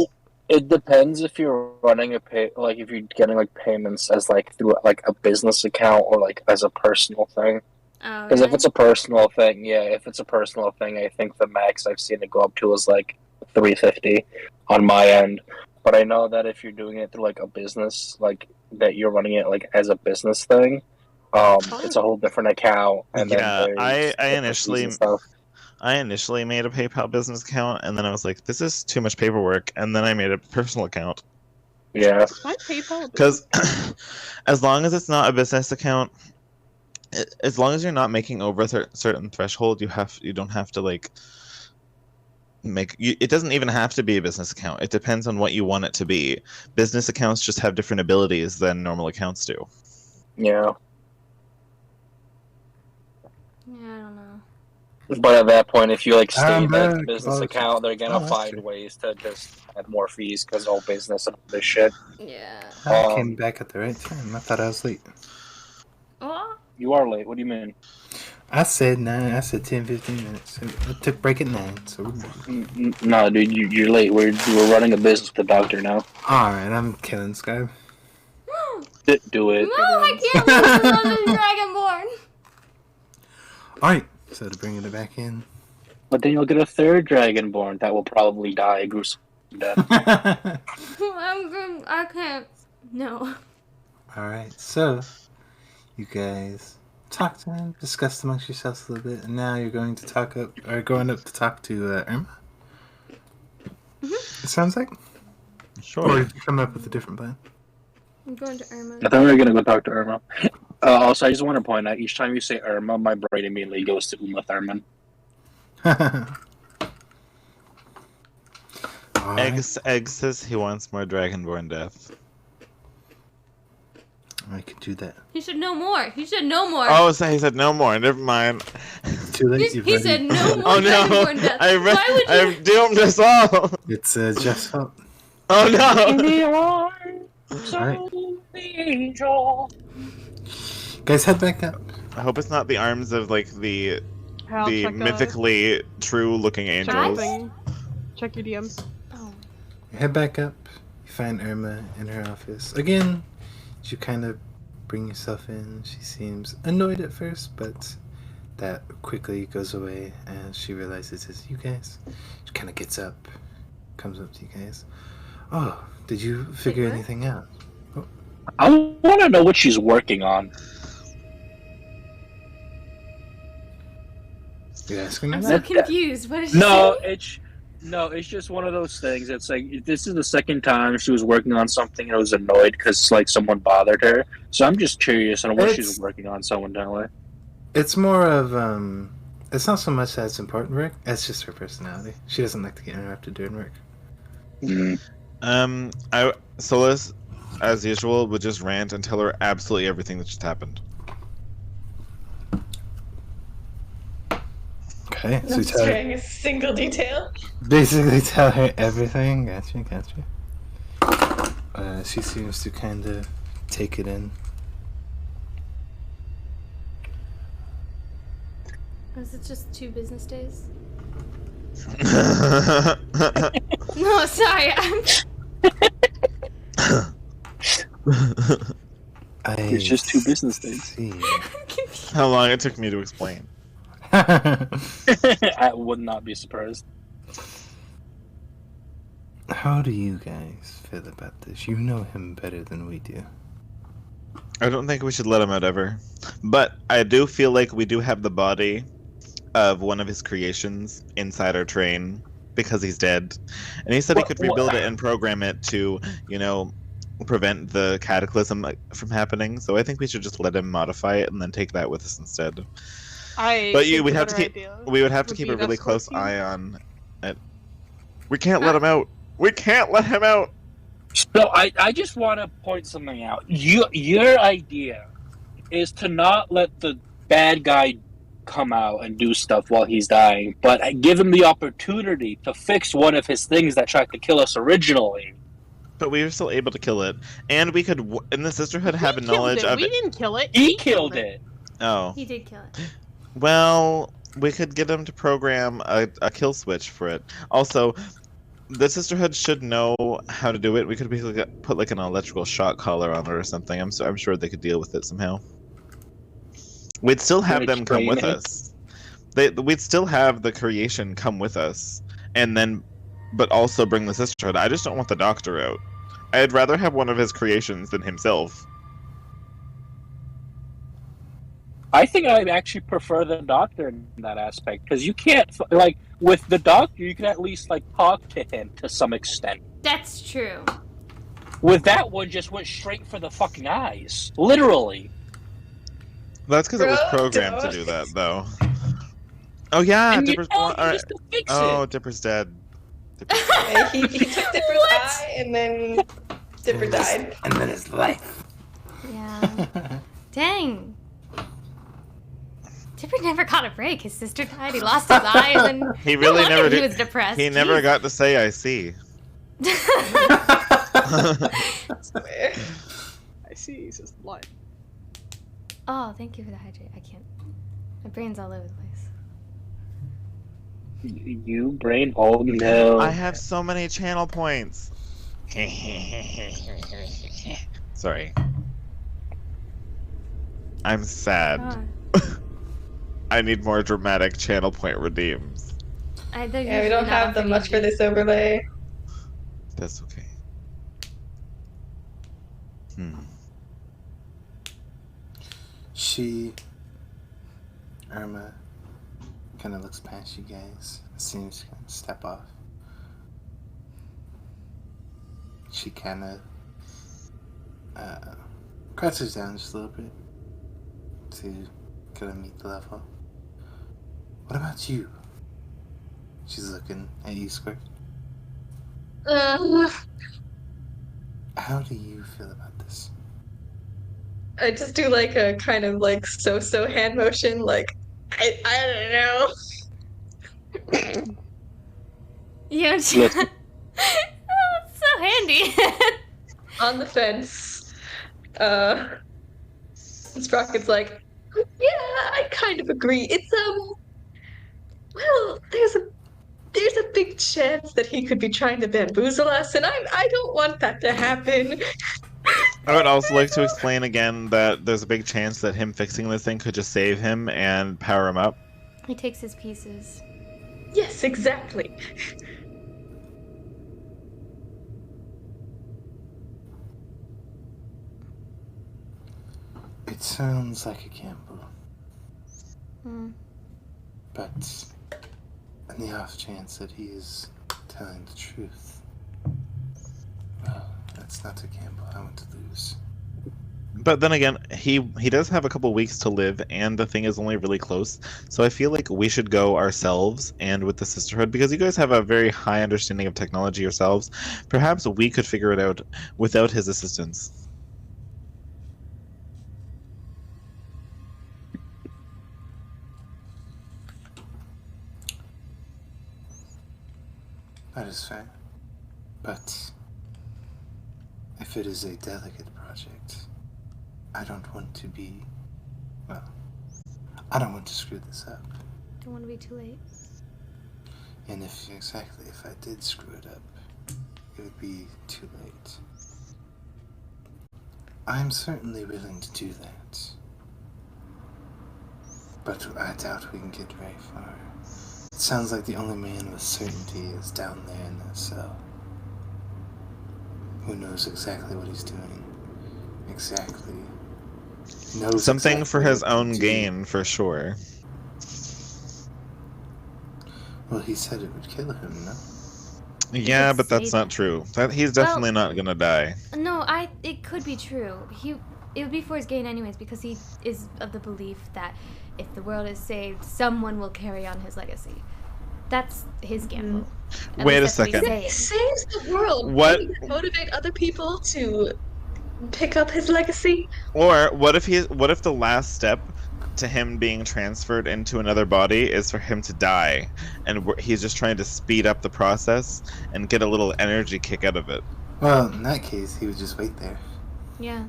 It depends if you're running if you're getting like payments as like through like a business account or like as a personal thing. Because if it's a personal thing, I think the max I've seen it go up to is like $350 on my end. But I know that if you're doing it through like a business, like that you're running it like as a business thing, it's a whole different account. And yeah, I initially made a PayPal business account, and then I was like, this is too much paperwork, and then I made a personal account. Yeah. Because as long as it's not a business account, as long as you're not making over a certain threshold, you don't have to like it doesn't even have to be a business account. It depends on what you want it to be. Business accounts just have different abilities than normal accounts do. Yeah. Yeah, I don't know. But at that point, if you like stay in that business account, they're gonna find ways to just add more fees because all business and this shit. Yeah. I came back at the right time. I thought I was late. Oh. You are late. What do you mean? I said 9. I said 10-15 minutes. I took break at 9. So no, dude, you're late. We're running a business with the doctor now. All right, I'm killing Sky. Do it. No, I can't lose another Dragonborn. Alright, so to bring it back in. But then you'll get a third Dragonborn that will probably die a gruesome death. I can't. No. Alright, so you guys talk to him, discussed amongst yourselves a little bit, and now you're going to going up to talk to Irma. It sounds like. Sure. Or you come up with a different plan. I'm going to Irma. I thought we were gonna go talk to Irma. Also, I just want to point out, each time you say Irma, my brain immediately goes to Uma Thurman. Egg says he wants more Dragonborn death. I could do that. He should know more. He should know more. Oh, so he said no more. Never mind. Too late. He said no more Oh no! Dragonborn death. Why would you? I've doomed us all. It's Jeff's fault. Oh no! In the arms Alright. of the angel. Guys, head back up. I hope it's not the arms of like the Hal, check, mythically true-looking angels. check your DMs. Oh. You head back up. You find Irma in her office. Again, you kind of bring yourself in. She seems annoyed at first, but that quickly goes away as she realizes it's you guys. She kind of gets up, comes up to you guys. Oh, did you figure anything out? Oh. I want to know what she's working on. You asking me I'm that? so confused. What is she No, it's just one of those things. It's like, this is the second time she was working on something and was annoyed because like someone bothered her. So I'm just curious on what she's working on somewhat. It's more of it's not so much that it's important work, it's just her personality. She doesn't like to get interrupted during work. Solus, as usual, would just rant and tell her absolutely everything that just happened. Okay, so Not sharing a single detail. basically tell her everything. Gotcha. She seems to kind of take it in. Was it just 2 business days? No, sorry. It's just 2 business days. See. How long it took me to explain. I would not be surprised. How do you guys feel about this? You know him better than we do. I don't think we should let him out ever. But I do feel like we do have the body of one of his creations inside our train because he's dead. And he said he could rebuild it and program it to, prevent the cataclysm from happening. So I think we should just let him modify it and then take that with us instead. We would have to keep a really close eye on it. We can't let him out. We can't let him out. So I just want to point something out. Your idea is to not let the bad guy come out and do stuff while he's dying, but give him the opportunity to fix one of his things that tried to kill us originally. But we were still able to kill it, and we could, in the Sisterhood, have a knowledge of it. We didn't kill it. He killed it. Oh. He did kill it. Well, we could get him to program a kill switch for it. Also, the Sisterhood should know how to do it. We could put like an electrical shock collar on it or something. I'm sure they could deal with it somehow. We'd still have them come with us. We'd still have the creation come with us, but also bring the Sisterhood. I just don't want the Doctor out. I'd rather have one of his creations than himself. I think I actually prefer the Doctor in that aspect, because you can't, with the Doctor, you can at least, talk to him to some extent. That's true. With that one, just went straight for the fucking eyes. Literally. That's because it was programmed to do that, though. Oh, yeah, Dipper's born. Dipper's dead. He took Dipper's eye, and then Dipper died. And then his life. Yeah. Dang. Dipper never caught a break. His sister died. He lost his eye, and then he really never did. He was depressed. He never got to say "I see." Swear. I see. He says life. Oh, thank you for the hydrate. I can't. My brain's all over the place. You brain? Oh no! I have so many channel points. Sorry. I'm sad. I need more dramatic channel point redeems. Yeah, we don't have them much for this overlay. That's okay. Irma kind of looks past you guys, seems to kind of step off. She kind of crouches down just a little bit to kind of meet the level. What about you? She's looking at you, Squirt. How do you feel about this? I just do like a kind of like so hand motion, like I don't know. Yeah, Yes. it's so handy. On the fence. Sprocket's like, yeah, I kind of agree. It's well, there's a big chance that he could be trying to bamboozle us, and I don't want that to happen. I would also like to explain again that there's a big chance that him fixing this thing could just save him and power him up. He takes his pieces. Yes, exactly. It sounds like a gamble. But in the off chance that he is telling the truth, well, that's not a gamble I want to lose. But then again, he does have a couple weeks to live, and the thing is only really close. So I feel like we should go ourselves and with the Sisterhood, because you guys have a very high understanding of technology yourselves. Perhaps we could figure it out without his assistance. That is fair. But if it is a delicate project, I don't want to be, well, I don't want to screw this up. Don't want to be too late. And if I did screw it up, it would be too late. I'm certainly willing to do that. But I doubt we can get very far. It sounds like the only man with certainty is down there in that cell. Who knows exactly what he's doing. Exactly. Knows Something exactly for his what own to do. gain, for sure. Well, he said it would kill him, no? Yeah, did but say that's not that. true. He's definitely not gonna die. No, it could be true. It would be for his gain anyways, because he is of the belief that if the world is saved, someone will carry on his legacy. That's his gamble. At Wait a least that's what second. he's He saying. saves the world. What- Maybe to motivate other people to pick up his legacy. Or what if the last step to him being transferred into another body is for him to die, and he's just trying to speed up the process and get a little energy kick out of it? Well, in that case, he would just wait there. Yeah.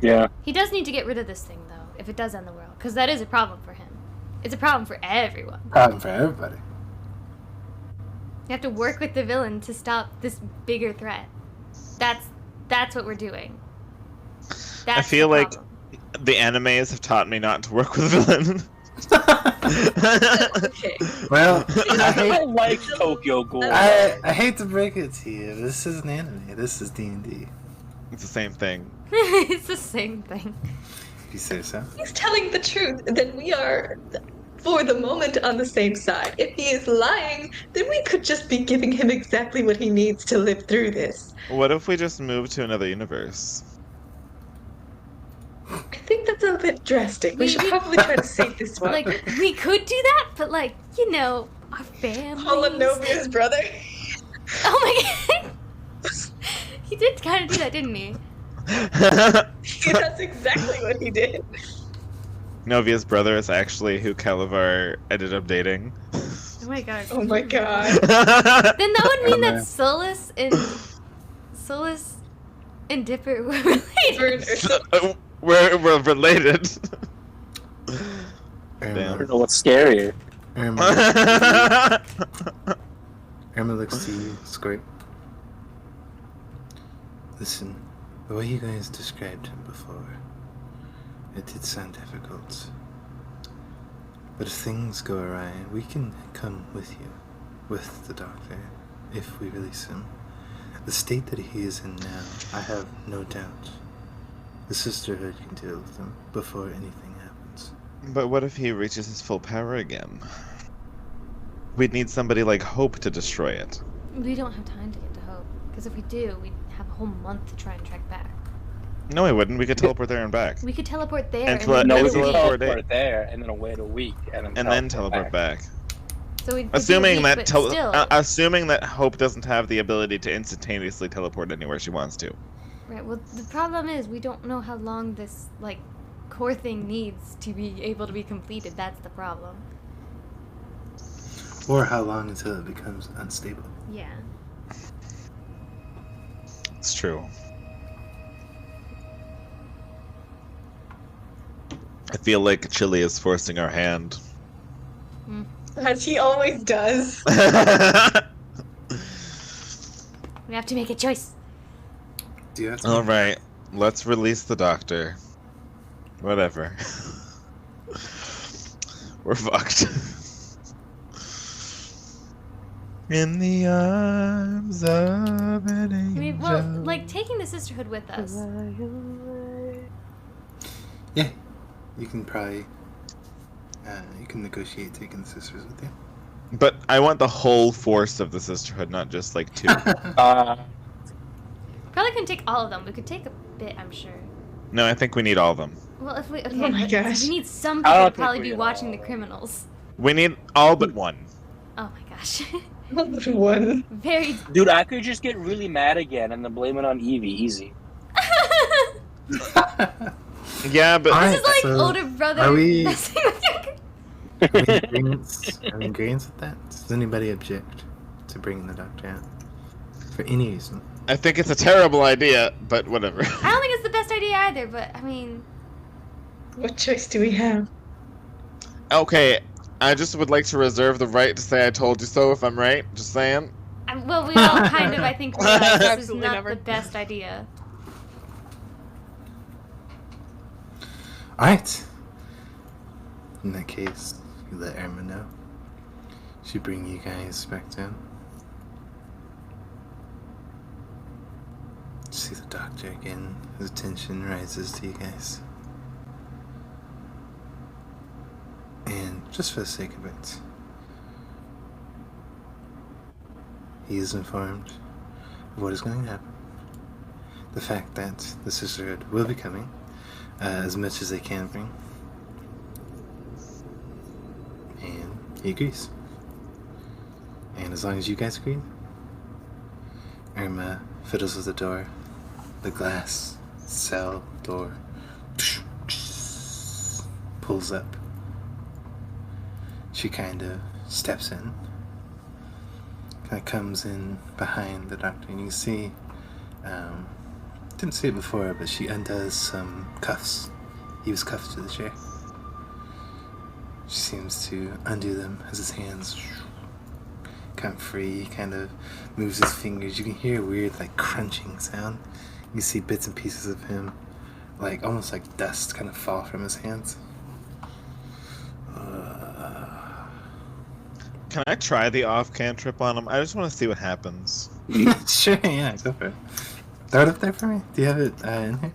Yeah. He does need to get rid of this thing, though, if it does end the world, because that is a problem for him. It's a problem for everyone. Problem for everybody. You have to work with the villain to stop this bigger threat. That's what we're doing. That's I feel the like problem. the animes have taught me not to work with villain. Okay. Well, I like Tokyo Ghoul. I hate to break it to you. This is an anime. This is D&D. It's the same thing. It's the same thing. If you say so. He's telling the truth, then we are, for the moment, on the same side. If he is lying, then we could just be giving him exactly what he needs to live through this. What if we just move to another universe? I think that's a bit drastic. We should probably try to save this one. Like, we could do that, but, like, you know, our families. Polinovia's brother. Oh my god. He did kind of do that, didn't he? That's exactly what he did. Novia's brother is actually who Calavar ended up dating. Oh my god. Oh my god. Then that would mean Oh, that Solus and Dipper were related. We're related. I Damn. don't know what's scarier. Irma looks to you, Squirt. Listen, the way you guys described him before, It did sound difficult. But if things go awry, we can come with you, with the doctor, if we release him. The state that he is in now, I have no doubt. The Sisterhood can deal with him before anything happens. But what if he reaches his full power again? We'd need somebody like Hope to destroy it. We don't have time to get to Hope, because if we do, we'd have a whole month to try and track back. No, we wouldn't. We could teleport there and back. We could teleport there And and then No, wait we a can week. teleport there and then wait a week and then teleport back. So we'd Assuming do a week, that but still. assuming that Hope doesn't have the ability to instantaneously teleport anywhere she wants to. Right, well, the problem is we don't know how long this, like, core thing needs to be able to be completed. That's the problem. Or how long until it becomes unstable. Yeah. It's true. I feel like Chili is forcing our hand. As he always does. We have to make a choice. Do you have to? Alright, let's release the doctor. Whatever. We're fucked. In the arms of an angel. I mean, well, like, taking the Sisterhood with us. Yeah, you can probably. You can negotiate taking the sisters with you. But I want the whole force of the Sisterhood, not just like 2. Probably couldn't take all of them. We could take a bit, I'm sure. No, I think we need all of them. Well, if we Oh my gosh. we need some I people don't to think probably we be need watching all the of them. criminals. We need all but one. Oh my gosh. One. Very. Dude, I could just get really mad again and then blame it on Evie. Easy. Yeah, but This is like so older brother are we- messing with younger. Are we in agreement with that? Does anybody object to bringing the doctor out? For any reason? I think it's a terrible idea, but whatever. I don't think it's the best idea either, but I mean, What choice do we have? Okay, I just would like to reserve the right to say I told you so if I'm right. Just saying. well, we all kind of, I think, realize this is Absolutely not never. the best idea. Alright. In that case, you let Irma know. She bring you guys back down. See the doctor again. His attention rises to you guys. And just for the sake of it, he is informed of what is going to happen. The fact that the Sisterhood will be coming, as much as they can bring. And he agrees. And as long as you guys agree, Irma fiddles with the door. The glass cell door pulls up. She kind of steps in. Kind of comes in behind the doctor, and you see, didn't see it before, but she undoes some cuffs. He was cuffed to the chair. She seems to undo them as his hands come free. He kind of moves his fingers. You can hear a weird, like, crunching sound. You see bits and pieces of him, like, almost like dust kind of fall from his hands. Can I try the off cantrip on him? I just want to see what happens. Sure, yeah, go for it. Throw it up there for me. Do you have it in here?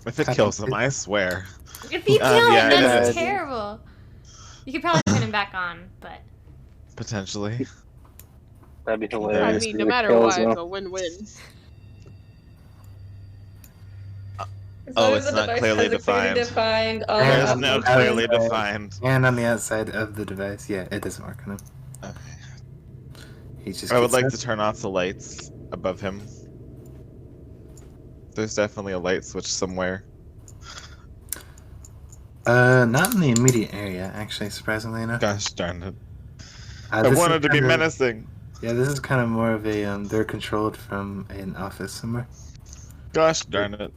If it kills him, I swear. If you kill yeah, him, it that's is. terrible. You could probably turn him back on, but Potentially. That'd be I hilarious. mean, if no it matter kills what, him. it's a win-win. As Oh, long as it's the not device clearly has a clearly defined. defined There's Yeah. no clearly Okay. defined. And on the outside of the device, yeah, it doesn't work on him. Okay. He just I would gets like up. to turn off the lights above him. There's definitely a light switch somewhere. Not in the immediate area, actually, surprisingly enough. Gosh darn it. I This is wanted to be kind of- menacing. Yeah, this is kind of more of a, they're controlled from an office somewhere. Gosh darn it.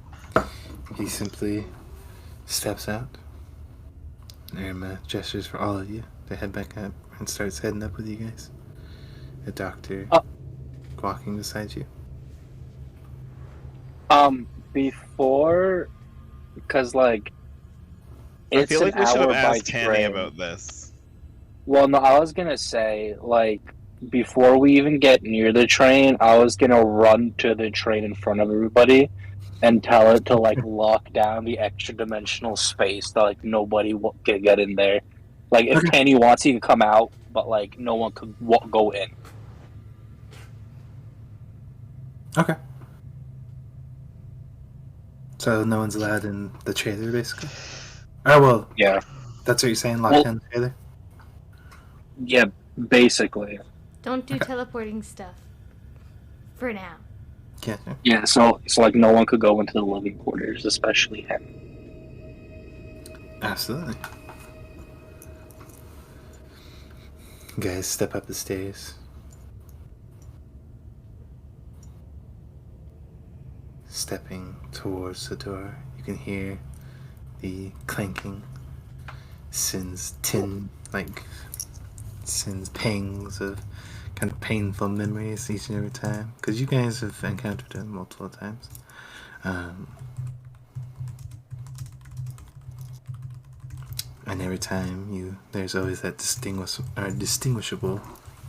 He simply steps out. Irma gestures for all of you to head back up and starts heading up with you guys. The doctor walking beside you. Before, because like, I feel like we should have asked train. Tanny about this. Well, no, I was gonna say, like, before we even get near the train, I was gonna run to the train in front of everybody and tell it to, like, lock down the extra dimensional space that, like, nobody can get in there. Like, if Tanny wants, he can come out, but, like, no one could go in. Okay. So no one's allowed in the trailer, basically? Oh, well, yeah. That's what you're saying, lock down the trailer? Yeah, basically. Don't do teleporting stuff. For now. Yeah, so like no one could go into the living quarters, especially him. Absolutely. You guys step up the stairs. Stepping towards the door, you can hear the clanking sends pangs of kind of painful memories each and every time, because you guys have encountered them multiple times. And every time there's always that distinguishable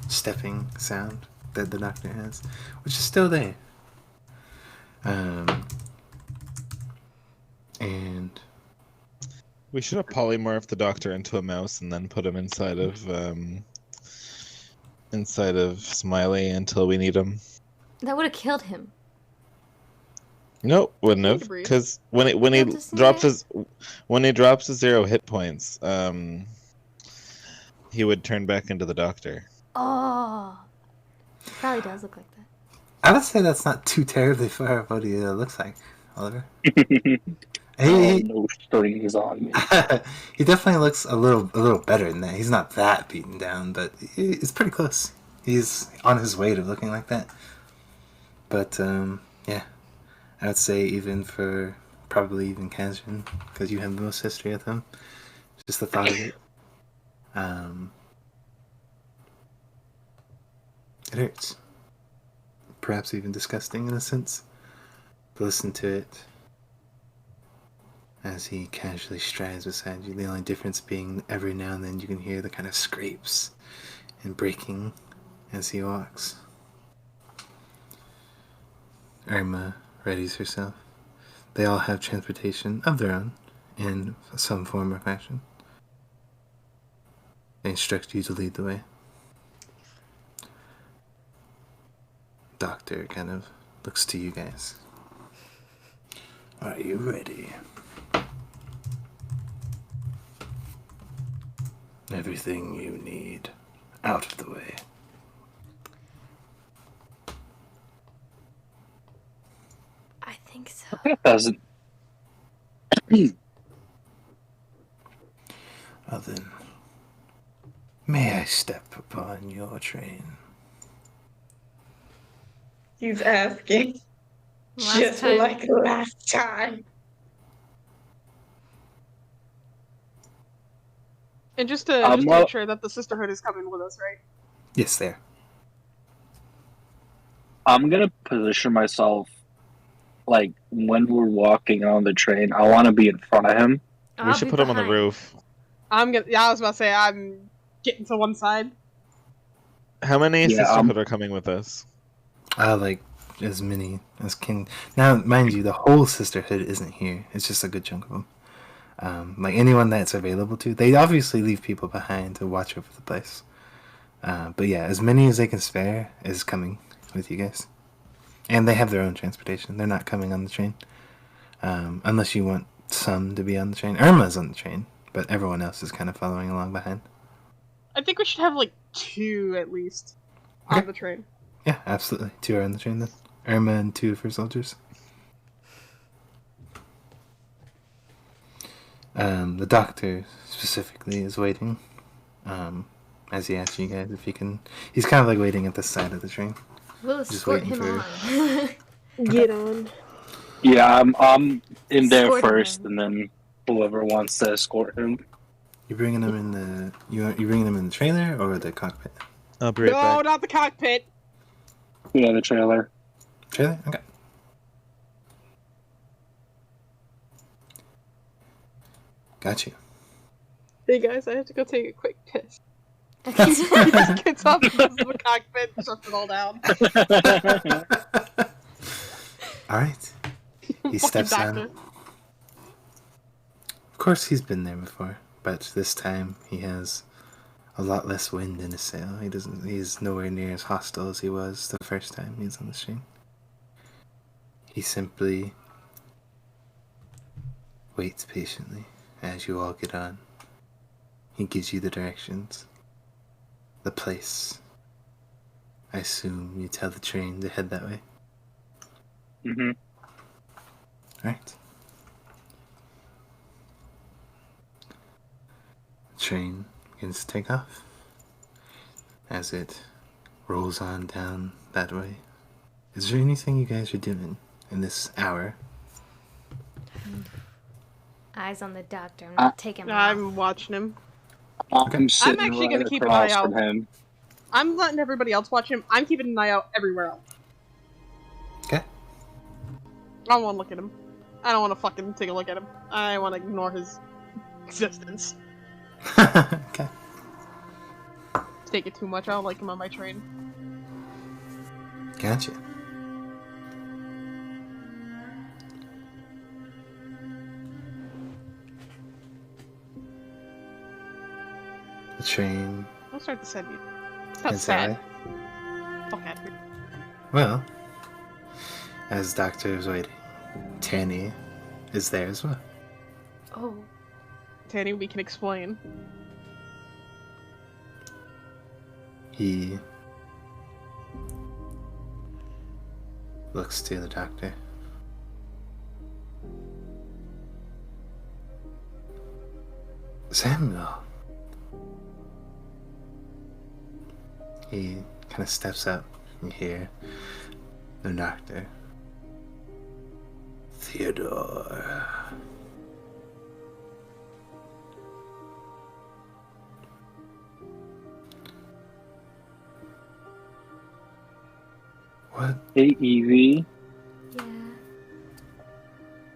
stepping sound that the doctor has, which is still there. And we should have polymorphed the doctor into a mouse and then put him inside of Smiley until we need him. That would have killed him. No, wouldn't have, because when he drops his 0 hit points, he would turn back into the doctor. Oh, probably does look like that. I would say that's not too terribly far of what he looks like, Oliver. No strings on me. He definitely looks a little better than that. He's not that beaten down, but it's pretty close. He's on his way to looking like that. But yeah, I would say probably even Kazran, because you have the most history with him. Just the thought of it. It hurts. Perhaps even disgusting in a sense. But listen to it as he casually strides beside you. The only difference being every now and then you can hear the kind of scrapes and breaking as he walks. Irma readies herself. They all have transportation of their own in some form or fashion. They instruct you to lead the way. Doctor kind of looks to you guys. Are you ready? Everything you need out of the way. I think so. It doesn't. Well then, may I step upon your train? He's asking. Just like last time. And just to make sure that the Sisterhood is coming with us, right? Yes, there. I'm gonna position myself, like, when we're walking on the train, I want to be in front of him. We should put him on the roof. I was about to say, I'm getting to one side. How many Sisterhood are coming with us? Like, as many as can. Now, mind you, the whole Sisterhood isn't here. It's just a good chunk of them. Like, anyone that's available to. They obviously leave people behind to watch over the place. But yeah, as many as they can spare is coming with you guys. And they have their own transportation. They're not coming on the train. Unless you want some to be on the train. Irma's on the train, but everyone else is kind of following along behind. I think we should have, like, 2 at least on the train. Yeah, absolutely. 2 are on the train then. Irma and 2 for soldiers. The doctor specifically is waiting. As he asks you guys if he can. He's kind of like waiting at the side of the train. We'll escort him on. Get on. Yeah, I'm in there first, and then whoever wants to escort him. You bringing them in the you bringing them in the trailer or the cockpit? I'll be right back. No, not the cockpit. Yeah, the trailer. Trailer? Okay. Got you. Hey guys, I have to go take a quick piss. He just gets up and goes to the cockpit and shuts it all down. Alright. He steps on. Of course he's been there before, but this time he has a lot less wind in his sail. He's nowhere near as hostile as he was the first time he was on the stream. He simply waits patiently as you all get on. He gives you the directions, the place. I assume you tell the train to head that way. Mm-hmm. Alright. The train begins to take off as it rolls on down that way. Is there anything you guys are doing in this hour? Eyes on the doctor. I'm not taking him off. I'm watching him. I'm actually going to keep an eye out. Him. I'm letting everybody else watch him. I'm keeping an eye out everywhere else. Okay. I don't want to look at him. I don't want to fucking take a look at him. I want to ignore his existence. Okay. Take it too much. I don't like him on my train. Gotcha. The train. I'll start to send you. That's sad. Okay. Well, as Doctor is waiting, Tanny is there as well. Oh. Tanny, we can explain. He looks to the doctor. Samuel. He kind of steps up and you hear the doctor. Theodore. What? Hey, Evie. Yeah.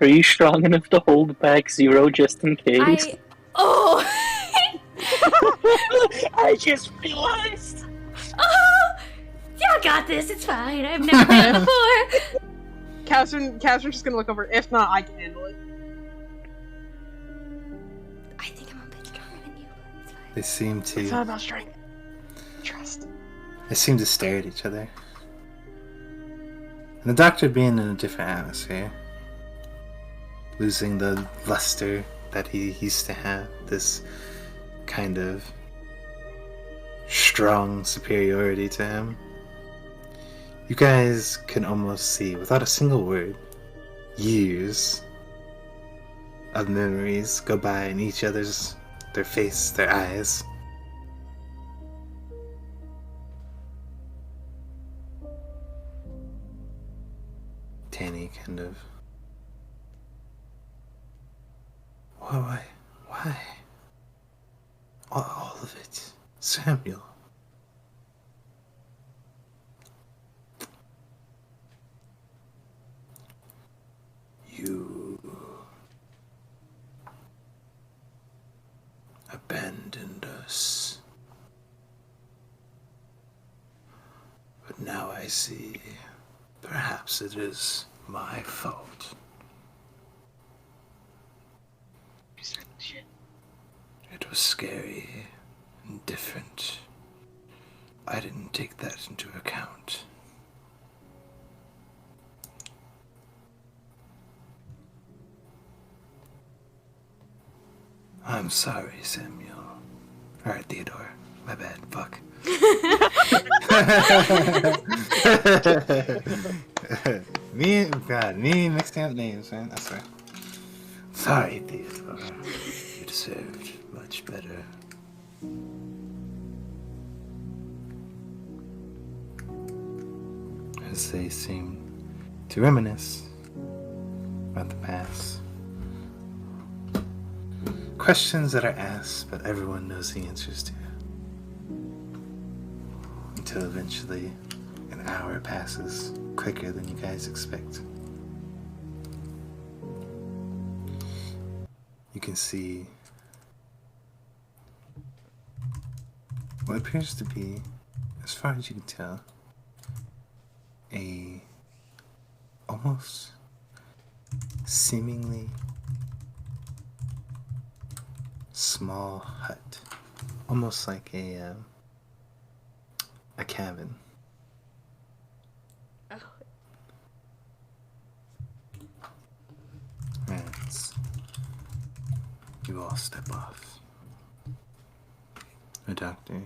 Are you strong enough to hold back 0 just in case? Oh! I just realized! Oh! Yeah, I got this. It's fine. I've never done it before. Catherine's just gonna look over. If not, I can handle it. I think I'm a bit stronger than you, but it's fine. They seem to. It's not about strength. Trust. They seem to stare at each other. And the doctor being in a different atmosphere, losing the luster that he used to have, this kind of strong superiority to him. You guys can almost see, without a single word, years of memories go by in each other's, their face, their eyes. Tanny kind of... Why? All of it. Samuel. You abandoned us. But now I see, perhaps it is my fault. It was scary and different. I didn't take that into account. I'm sorry, Samuel. Alright, Theodore. My bad. Fuck. me mixing up names, man. I swear. Sorry, Theodore. You deserved much better. As they seem to reminisce about the past. Questions that are asked, but everyone knows the answers to. Until eventually, an hour passes quicker than you guys expect. You can see what appears to be, as far as you can tell, a almost seemingly small hut, almost like a cabin. Oh. And you all step off. The doctor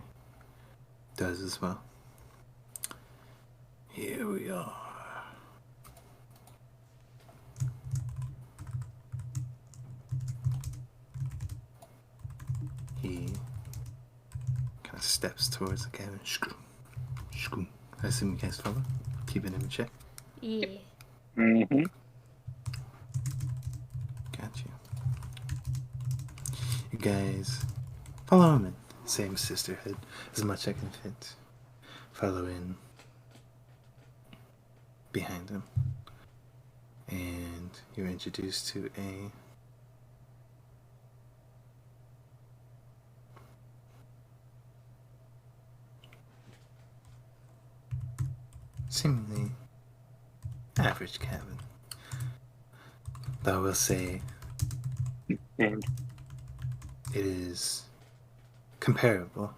does as well. Here we are. He kind of steps towards the cabin. Shkoo. I assume you guys follow? Keeping him in check? Yeah. Mm-hmm. Got you. You guys follow him in. Same sisterhood, as much I can fit. Follow in behind him. And you're introduced to a seemingly average cabin. Though I will say And it is comparable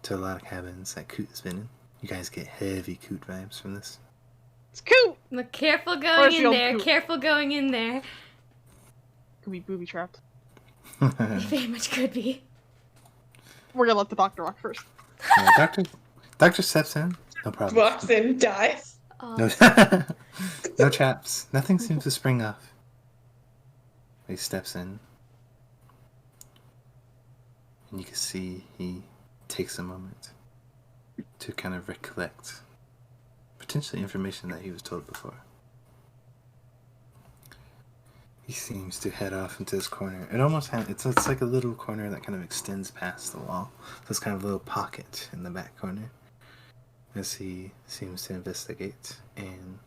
to a lot of cabins that Coot has been in. You guys get heavy Coot vibes from this. It's Coot! Look, careful Where's going the in old there. Coot? Careful going in there. Could be booby trapped. It very much could be. We're gonna let the doctor walk first. Yeah, Doctor steps in. No problem. Walks in, dies. No, no traps. Nothing seems to spring off. He steps in. And you can see he takes a moment to kind of recollect potentially information that he was told before. He seems to head off into this corner. It almost it's like a little corner that kind of extends past the wall. So it's kind of a little pocket in the back corner as he seems to investigate, and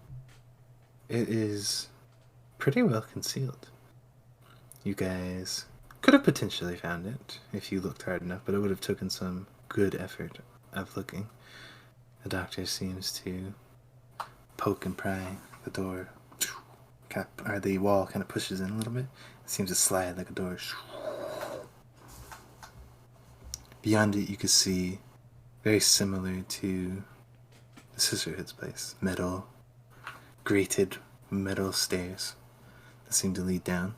it is pretty well concealed. You guys could have potentially found it if you looked hard enough, but it would have taken some good effort of looking. The doctor seems to poke and pry the door, or the wall kind of pushes in a little bit. It seems to slide like a door. Beyond it, you can see, very similar to the Sisterhood's place, grated metal stairs that seem to lead down.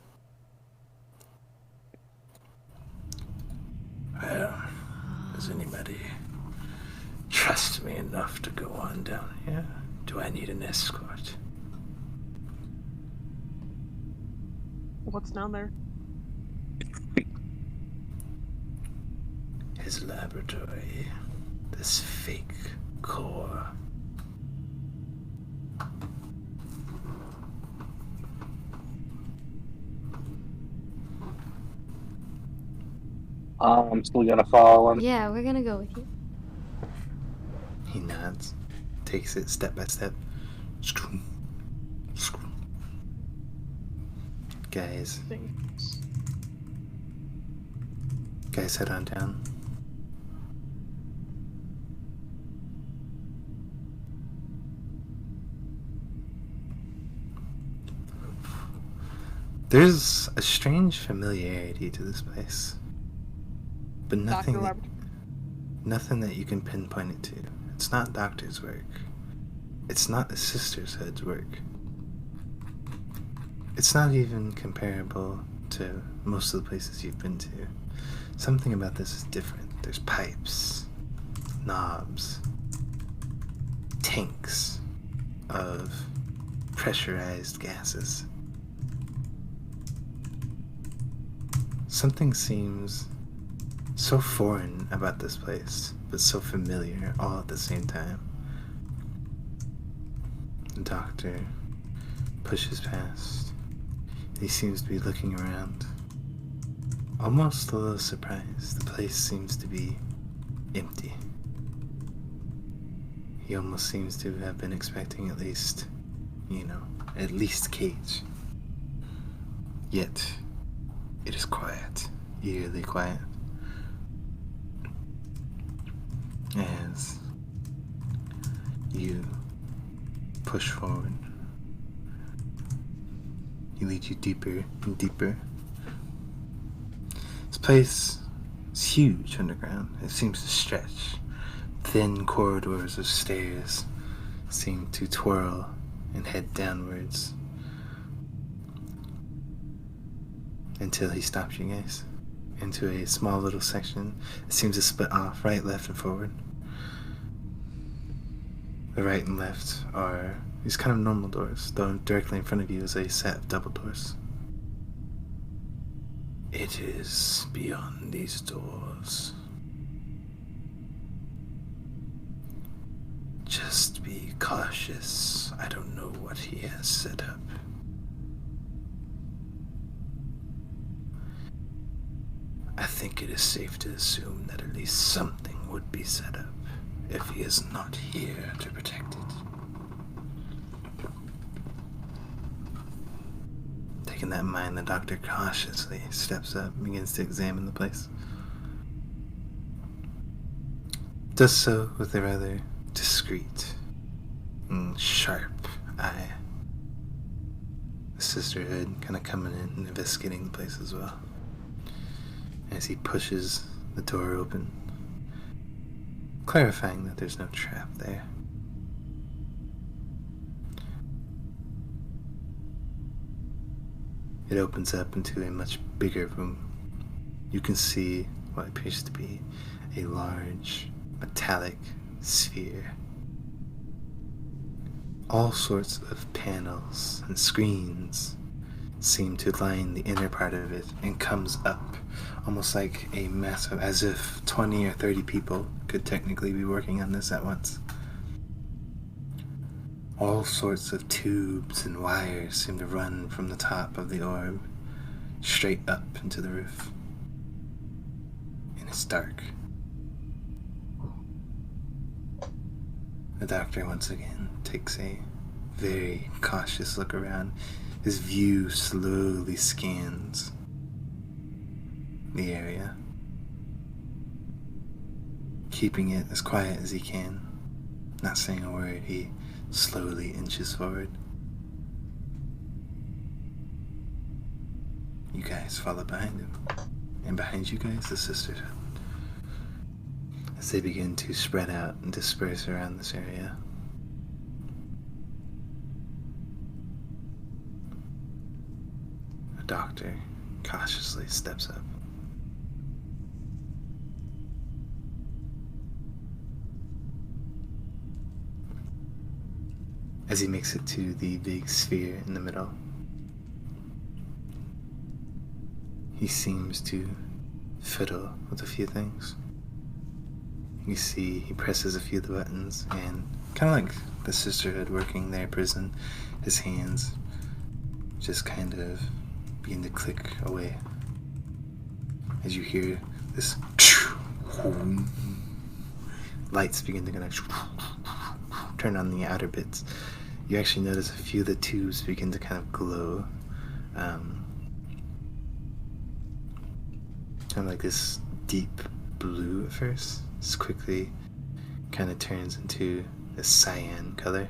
Well, does anybody trust me enough to go on down here? Do I need an escort? What's down there? His laboratory. This fake core. I'm still gonna follow him. Yeah, we're gonna go with you. He nods, takes it step by step. Screw. Guys, head on down. There's a strange familiarity to this place, but nothing that you can pinpoint it to. It's not Doctor's work. It's not the Sisterhood's work. It's not even comparable to most of the places you've been to. Something about this is different. There's pipes, knobs, tanks of pressurized gases. Something seems so foreign about this place, but so familiar all at the same time. The doctor pushes past. He seems to be looking around, almost a little surprised. The place seems to be empty. He almost seems to have been expecting at least Cage. Yet, it is quiet, eerily quiet. as you push forward. He leads you deeper and deeper. This place is huge underground. It seems to stretch. Thin corridors of stairs seem to twirl and head downwards until he stops you guys into a small little section. It seems to split off right, left, and forward. The right and left are these kind of normal doors, though directly in front of you is a set of double doors. It is beyond these doors. Just be cautious. I don't know what he has set up. I think it is safe to assume that at least something would be set up if he is not here to protect it. Taking that in mind, the doctor cautiously steps up and begins to examine the place. Does so with a rather discreet and sharp eye. The sisterhood kind of coming in and investigating the place as well. As he pushes the door open, clarifying that there's no trap there. It opens up into a much bigger room. You can see what appears to be a large metallic sphere. All sorts of panels and screens seem to line the inner part of it and comes up almost like a massive, as if 20 or 30 people could technically be working on this at once. All sorts of tubes and wires seem to run from the top of the orb straight up into the roof. And it's dark. The doctor once again takes a very cautious look around. His view slowly scans the area, keeping it as quiet as he can. Not saying a word, he slowly inches forward. You guys follow behind him, and behind you guys, the sisterhood, as they begin to spread out and disperse around this area. The doctor cautiously steps up. As he makes it to the big sphere in the middle, he seems to fiddle with a few things. You see he presses a few of the buttons, and kind of like the sisterhood working their prison, his hands just kind of begin to click away as you hear this lights begin to kind of turn on the outer bits. You actually notice a few of the tubes begin to kind of glow, kind of like this deep blue at first. This quickly kind of turns into a cyan color.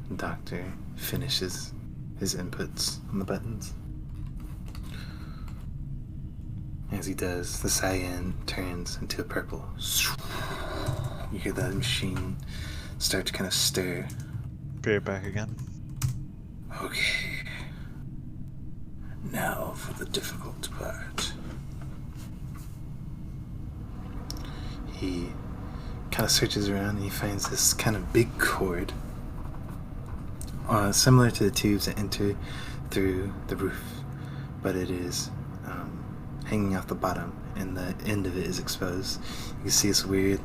The doctor finishes his inputs on the buttons. As he does, the cyan turns into a purple. You hear the machine start to kind of stir. Be right back again. Okay. Now for the difficult part. He kind of searches around and he finds this kind of big cord, similar to the tubes that enter through the roof, but it is hanging off the bottom and the end of it is exposed. You can see this weird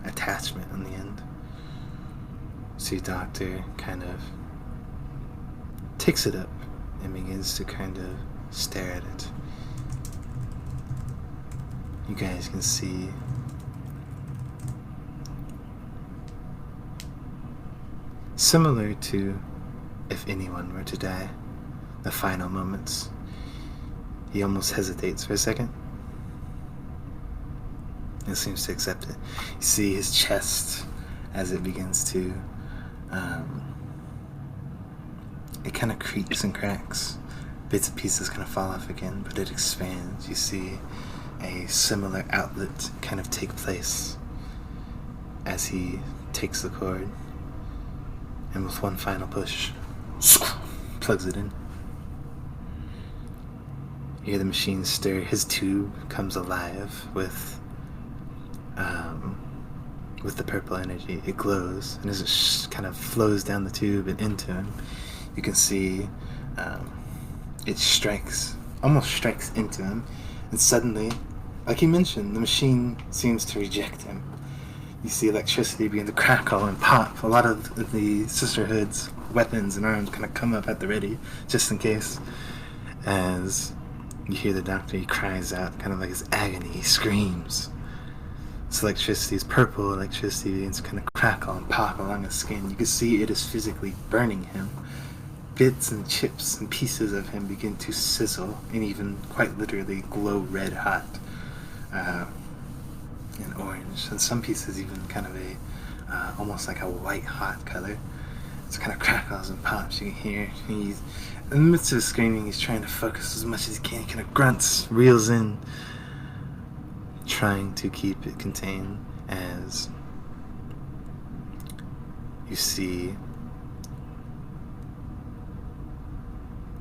attachment on the end. So the doctor kind of takes it up and begins to kind of stare at it. You guys can see similar to if anyone were to die, the final moments. He almost hesitates for a second It seems to accept it. You see his chest as it begins to, it kind of creaks and cracks. Bits and pieces kind of fall off again, but it expands. You see a similar outlet kind of take place as he takes the cord, and with one final push, plugs it in. You hear the machine stir. His tube comes alive with the purple energy. It glows, and as it kind of flows down the tube and into him, you can see it almost strikes into him, and suddenly, like he mentioned, the machine seems to reject him. You see electricity begin to crackle and pop. A lot of the Sisterhood's weapons and arms kind of come up at the ready, just in case. As you hear the doctor, he cries out, kind of like his agony. He screams. This electricity, this purple electricity, begins to kind of crackle and pop along his skin. You can see it is physically burning him. Bits and chips and pieces of him begin to sizzle and even quite literally glow red hot and orange. And some pieces even kind of a almost like a white hot color. It kind of crackles and pops. You can hear he's in the midst of screaming. He's trying to focus as much as he can. He kind of grunts, reels in, trying to keep it contained. As you see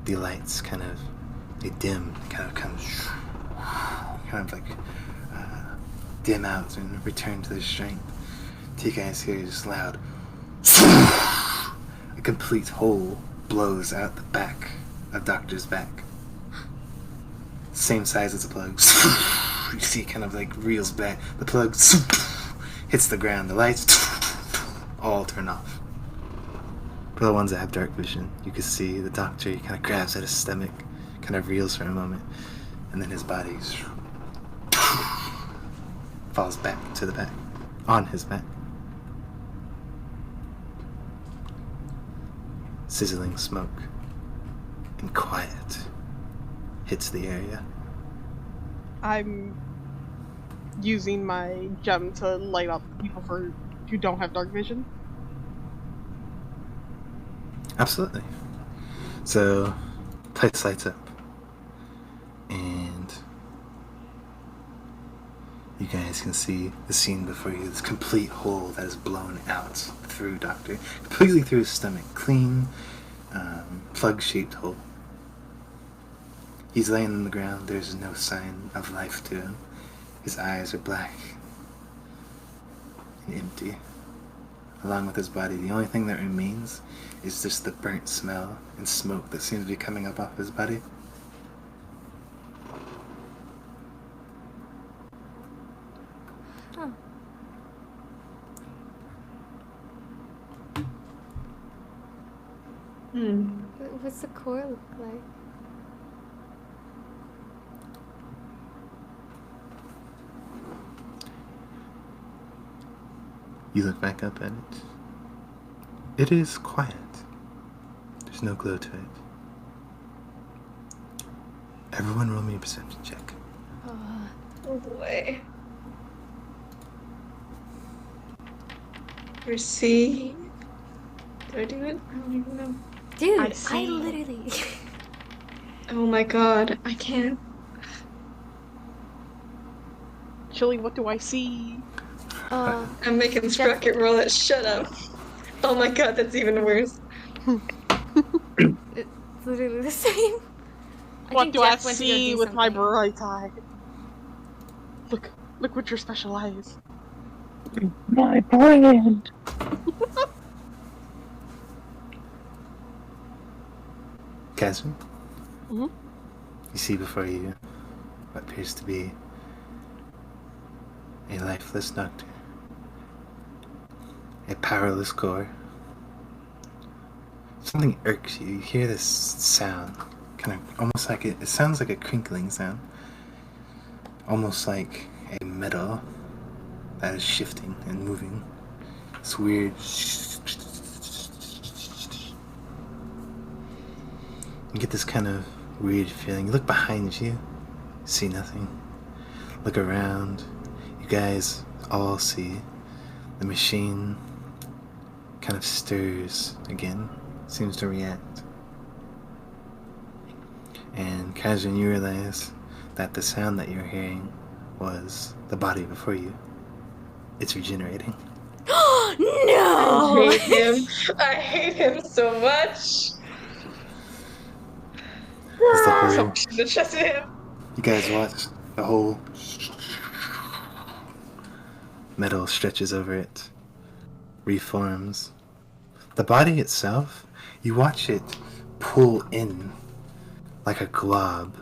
the lights they dim, kind of like dim out and return to their strength. You guys hear this loud, a complete hole blows out the back of Doctor's back. Same size as the plug. You see it kind of like reels back. The plug hits the ground. The lights all turn off. For the ones that have dark vision, you can see the Doctor, he kind of grabs at his stomach, kind of reels for a moment, and then his body falls back to the back, on his back. Sizzling smoke and quiet hits the area. I'm using my gem to light up people who don't have dark vision. Absolutely. So, place lights up, and you guys can see the scene before you. This complete hole that is blown out through Doctor, completely through his stomach, clean, plug-shaped hole. He's laying on the ground. There's no sign of life to him. His eyes are black and empty. Along with his body, the only thing that remains is just the burnt smell and smoke that seems to be coming up off his body. Oh. What's the core look like? You look back up at it. It is quiet. There's no glow to it. Everyone roll me a perception check. Oh boy. Receive. Do I do it? I don't even know. Dude, I I literally... Oh my god, I can't. Chili, what do I see? I'm making Sprocket roll it. Shut up. Oh my god, that's even worse. It's literally the same. What do I Jeff went to go see do with my something. bright eye? Look with your special eyes. My brand. Catherine? Mm-hmm. You see before you what appears to be a lifeless Doctor. A powerless core. Something irks you. You hear this sound. Kind of almost like it sounds like a crinkling sound. Almost like a metal that is shifting and moving. It's weird. You get this kind of weird feeling. You look behind you, see nothing. Look around, you You guys all see the machine kind of stirs again, seems to react. And Kazan, you realize that the sound that you're hearing was the body before you. It's regenerating. No! I hate him. I hate him so much. As the whole, Someone should have trusted him. you guys watch the whole metal stretches over it, reforms. The body itself, you watch it pull in like a glob.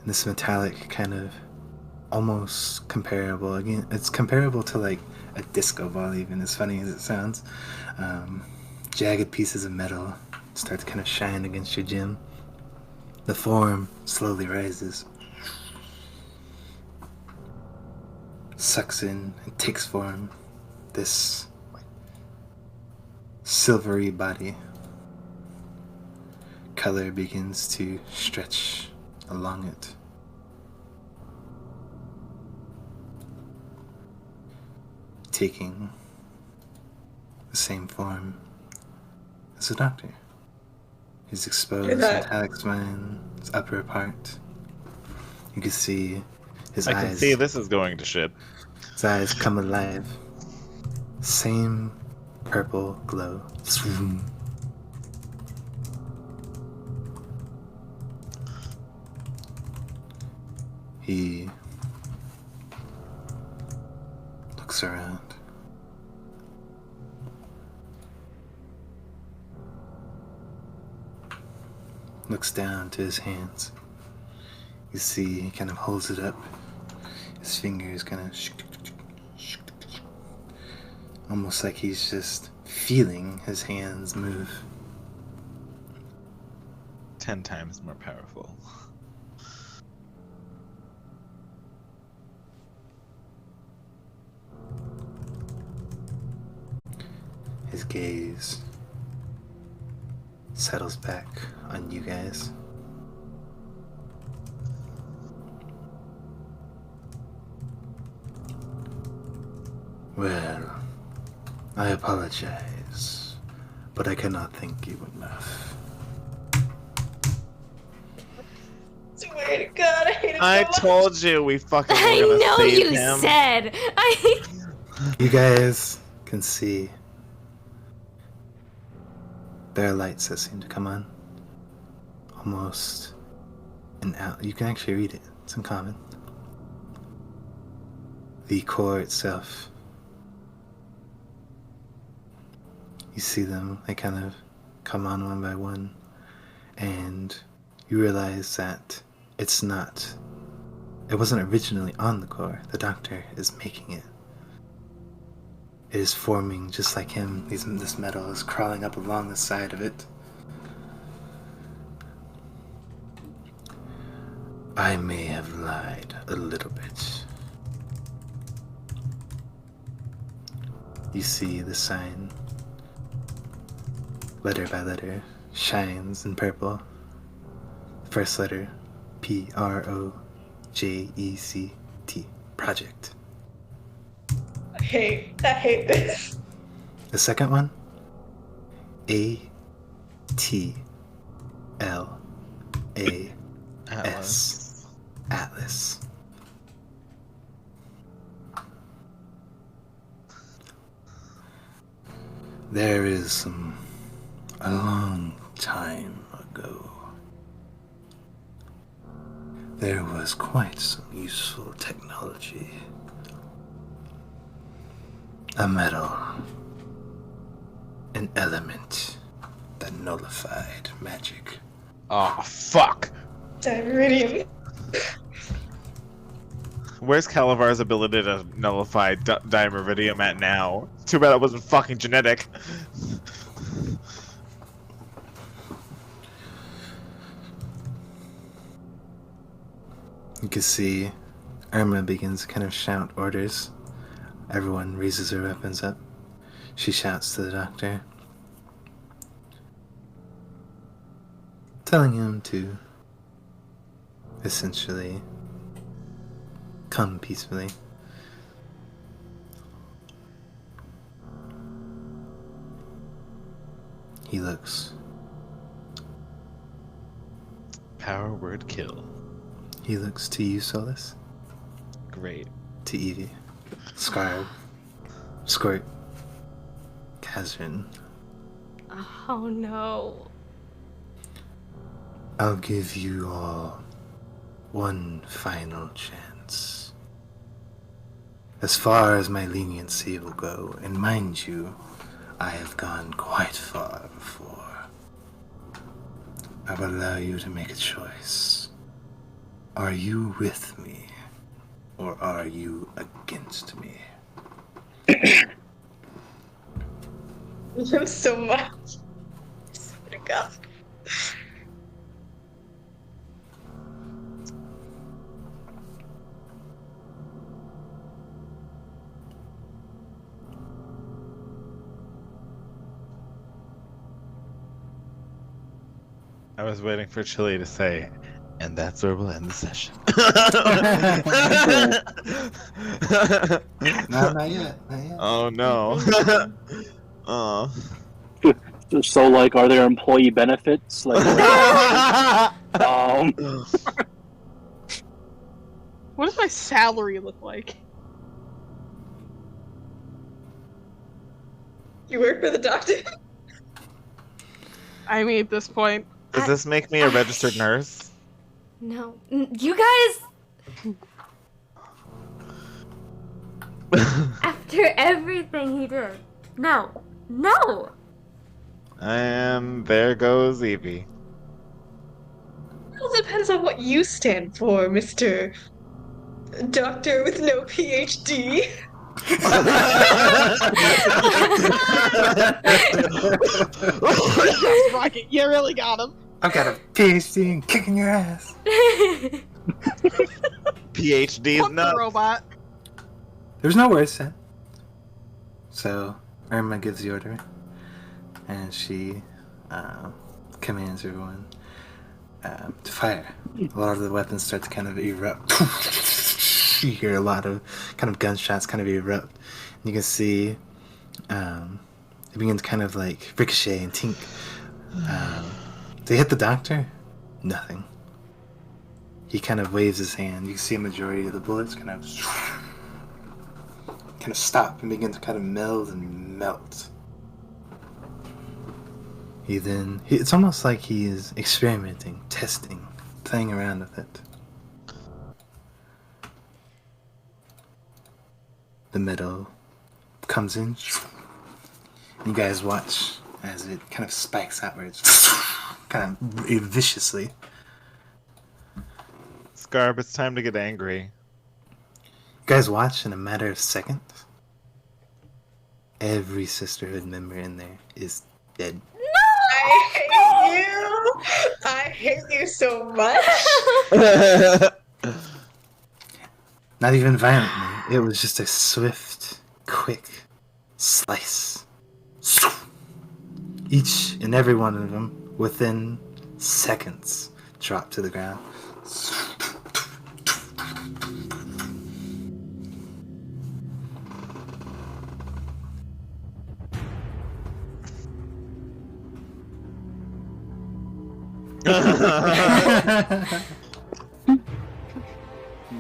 And this metallic kind of almost comparable, again, it's comparable to like a disco ball even, as funny as it sounds. Jagged pieces of metal start to kind of shine against your gem. The form slowly rises, sucks in and takes form. This silvery body. Color begins to stretch along it. Taking the same form as the doctor. His exposed metallic spine, his upper part. You can see his eyes. I can see this is going to shit. His eyes come alive. Same purple glow. Swoom. He looks around. Looks down to his hands. You see he kind of holds it up. His fingers kind of almost like he's just feeling his hands move. 10 times more powerful. His gaze settles back on you guys. Well, I apologize, but I cannot thank you enough. Swear to God, I hate him I so much. told you we fucking were I gonna know save you him. said. You guys can see there are lights that seem to come on. Almost an out. You can actually read it. It's in common. The core itself. You see them, they kind of come on one by one, and you realize that it wasn't originally on the core. The doctor is making it. It is forming just like him. This metal is crawling up along the side of it. I may have lied a little bit. You see the sign, letter by letter, shines in purple. First letter, Project. Project. I hate this. The second one, ATLAS. Atlas. There is a long time ago, there was quite some useful technology. A metal, an element that nullified magic. Oh, fuck. Diveridium. Where's Calavar's ability to nullify Dimeridium at now? Too bad it wasn't fucking genetic. You can see Irma begins to kind of shout orders. Everyone raises their weapons up. She shouts to the doctor, telling him to essentially come peacefully. He looks. Power word kill. He looks to you, Solus. Great. To Evie. Scarab. Squirt. Kazrin. Oh no. I'll give you all one final chance. As far as my leniency will go, and mind you, I have gone quite far before. I will allow you to make a choice. Are you with me, or are you against me? Him so much. I swear to God. I was waiting for Chili to say, and that's where we'll end the session. No, not yet. Not yet. Oh no. Oh. So, like, are there employee benefits? Like, What does my salary look like? You work for the doctor? I mean, at this point. Does this make me a registered nurse? No. You guys! After everything he did. No. No! And there goes Evie. Well, it depends on what you stand for, Mr. Doctor with no PhD. Yes, Rocket, you really got him. I've got a PhD in kicking your ass. PhD's Fuck the nuts. robot. There's no words said. So Irma gives the order, and she commands everyone to fire. A lot of the weapons start to kind of erupt. You hear a lot of kind of gunshots kind of erupt. And you can see they begin to kind of like ricochet and tink. They hit the doctor? Nothing. He kind of waves his hand. You can see a majority of the bullets kind of stop and begin to kind of meld and melt. It's almost like he is experimenting, testing, playing around with it. The metal comes in. You guys watch as it kind of spikes outwards, kind of viciously. Scarb, it's time to get angry. You guys watch in a matter of seconds. Every Sisterhood member in there is dead. I hate you so much. Not even violently. It was just a swift, quick slice. Each and every one of them, within seconds, dropped to the ground.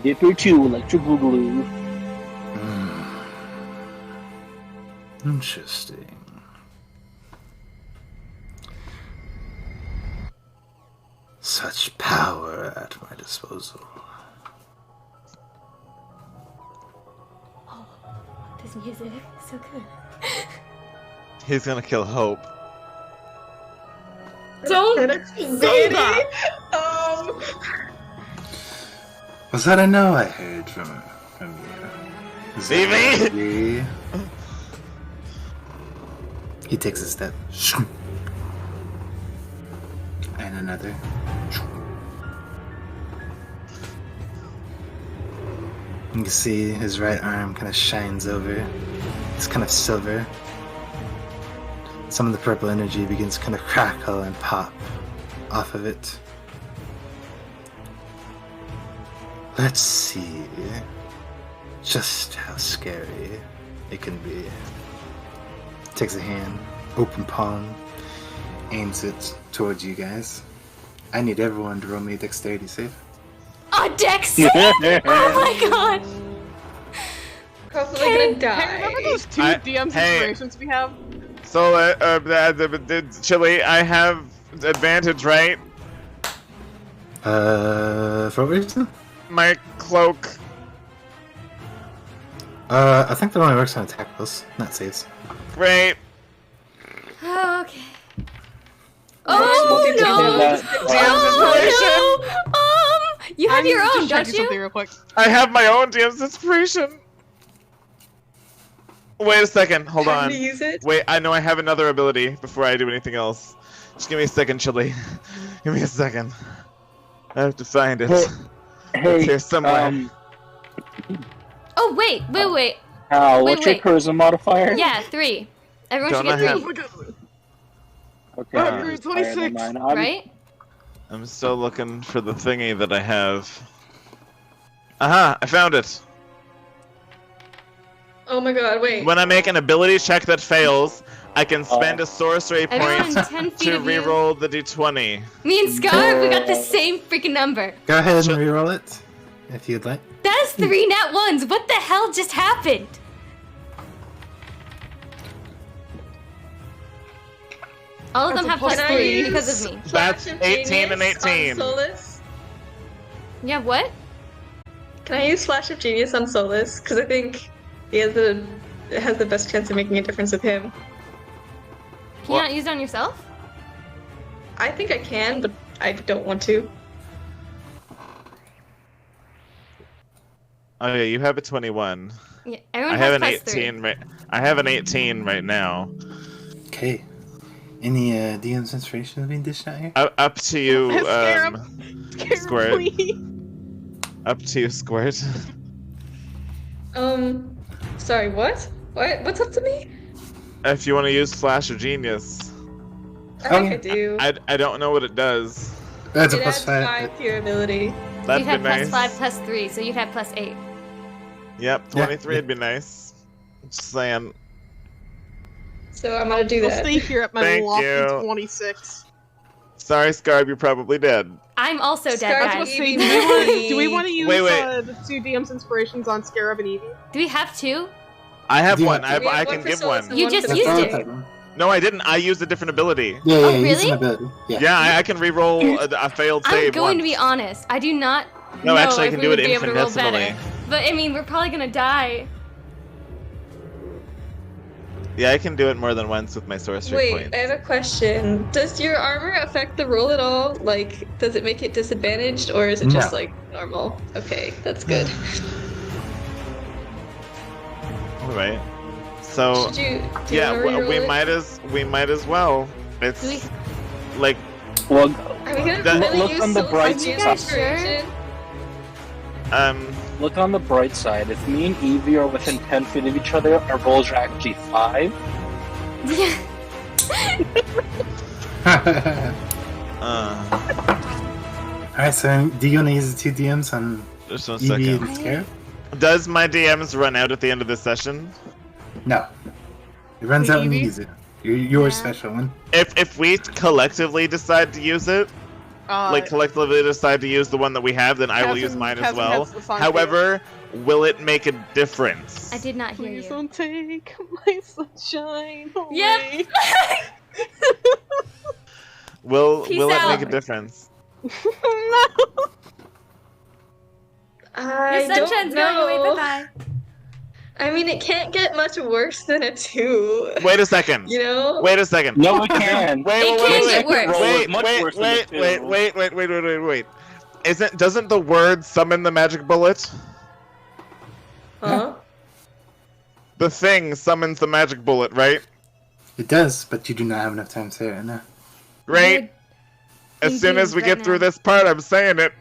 Dip your chew electric boogaloo. Interesting. Such power at my disposal. Oh, this music is so good. He's gonna kill Hope. Don't say that! Was that a no I heard from you? Evie! He takes a step. And another. You can see his right arm kind of shines over. It's kind of silver. Some of the purple energy begins to kind of crackle and pop off of it. Let's see just how scary it can be. Takes a hand, open palm, aims it towards you guys. I need everyone to roll me a dexterity save. Oh, Dex! Oh my god! Probably gonna die. Hey, remember those two DM's inspirations we have? So, Chili, I have advantage, right? For what reason? My cloak. I think that only works on attack rolls, not saves. Great. Oh, okay. Oh no! Oh no! You have your own, don't you? Real quick. I have my own DM's inspiration. Wait a second, hold on. To use it? Wait, I know I have another ability before I do anything else. Just give me a second, Chili. Give me a second. I have to find it. Hey, it's here somewhere. Oh wait. What's your charisma modifier? Yeah, 3. Everyone should get 3. Okay. Oh, 26. Right? I'm still looking for the thingy that I have. Aha! I found it! Oh my god, wait. When I make an ability check that fails, I can spend a sorcery point to reroll the d20. Me and Scar, we got the same freaking number. Go ahead and reroll it, if you'd like. That's 3 nat 1s. What the hell just happened? All of them have plus 3 because of me. That's 18 and 18. Yeah, what? Can I use Flash of Genius on Solus? Because I think he has the best chance of making a difference with him. Can you not use it on yourself? I think I can, but I don't want to. Oh yeah, you have a 21. Yeah, everyone I have an has 18 right. I have an 18 right now. Okay. Any DM's inspiration being dished out here? Up to you, Squirt. Please. Up to you, Squirt. Sorry, what? What's up to me? If you want to use Flash or Genius. I think I do. I don't know what it does. That's a it plus adds 5. 5 to your ability. That'd You'd have be nice. plus 5 plus 3, so you'd have plus 8. Yep, 23 would be nice. Just saying. So I'm gonna do I'll that. stay here at my Thank lofty you. 26. Sorry, Scarb, you're probably dead. I'm also dead, Scarab guys. was saying- Do we want to use Wait. the 2 DM's inspirations on Scarab and Evie? Do we have 2? I have Yeah. one. We have I one can for give Solus one. and You one just for used Scarab. it. No, I didn't. I used a different ability. Yeah, Oh, use really? an ability. Yeah. Yeah, I can re-roll a failed I'm save going to once. be honest. I do not No, know actually, I if can we do would it be able to roll infinitesimally. better. But I mean, we're probably gonna die. Yeah, I can do it more than once with my sorcery Wait, points. I have a question. Does your armor affect the roll at all? Like, does it make it disadvantaged, or is it just No. like normal? Okay, that's good. Alright. So Do you yeah, wanna reroll we it? might as well. It's Do we- like Well, Are we gonna That- really look use on the Soul's bright Genius side. inspiration? look on the bright side. If me and Evie are within 10 feet of each other, our rolls are actually 5. Yeah. Alright, so do you want to use the 2 DMs on just one Evie second. and Scarab? Does my DMs run out at the end of this session? No. It runs The out when you Evie? use it. Your Yeah. special one. If we collectively decide to use it, like collectively decide to use the one that we have, then I will use mine as well. has the song However, will it make a difference? I did not hear Please you. don't take my sunshine away. Yep. Will Peace it out. make a difference? No. I Your sunshine's don't going away. know. Bye I mean, it can't get much worse than a 2. Wait a second. You know? Wait a second. No, it can. Wait, It wait, can wait, get wait, worse. wait, Much wait, worse than wait, a two. wait. Doesn't the word summon the magic bullet? Huh? The thing summons the magic bullet, right? It does, but you do not have enough time to say it now. Right? We're As soon as we thinking get right through now. this part, I'm saying it.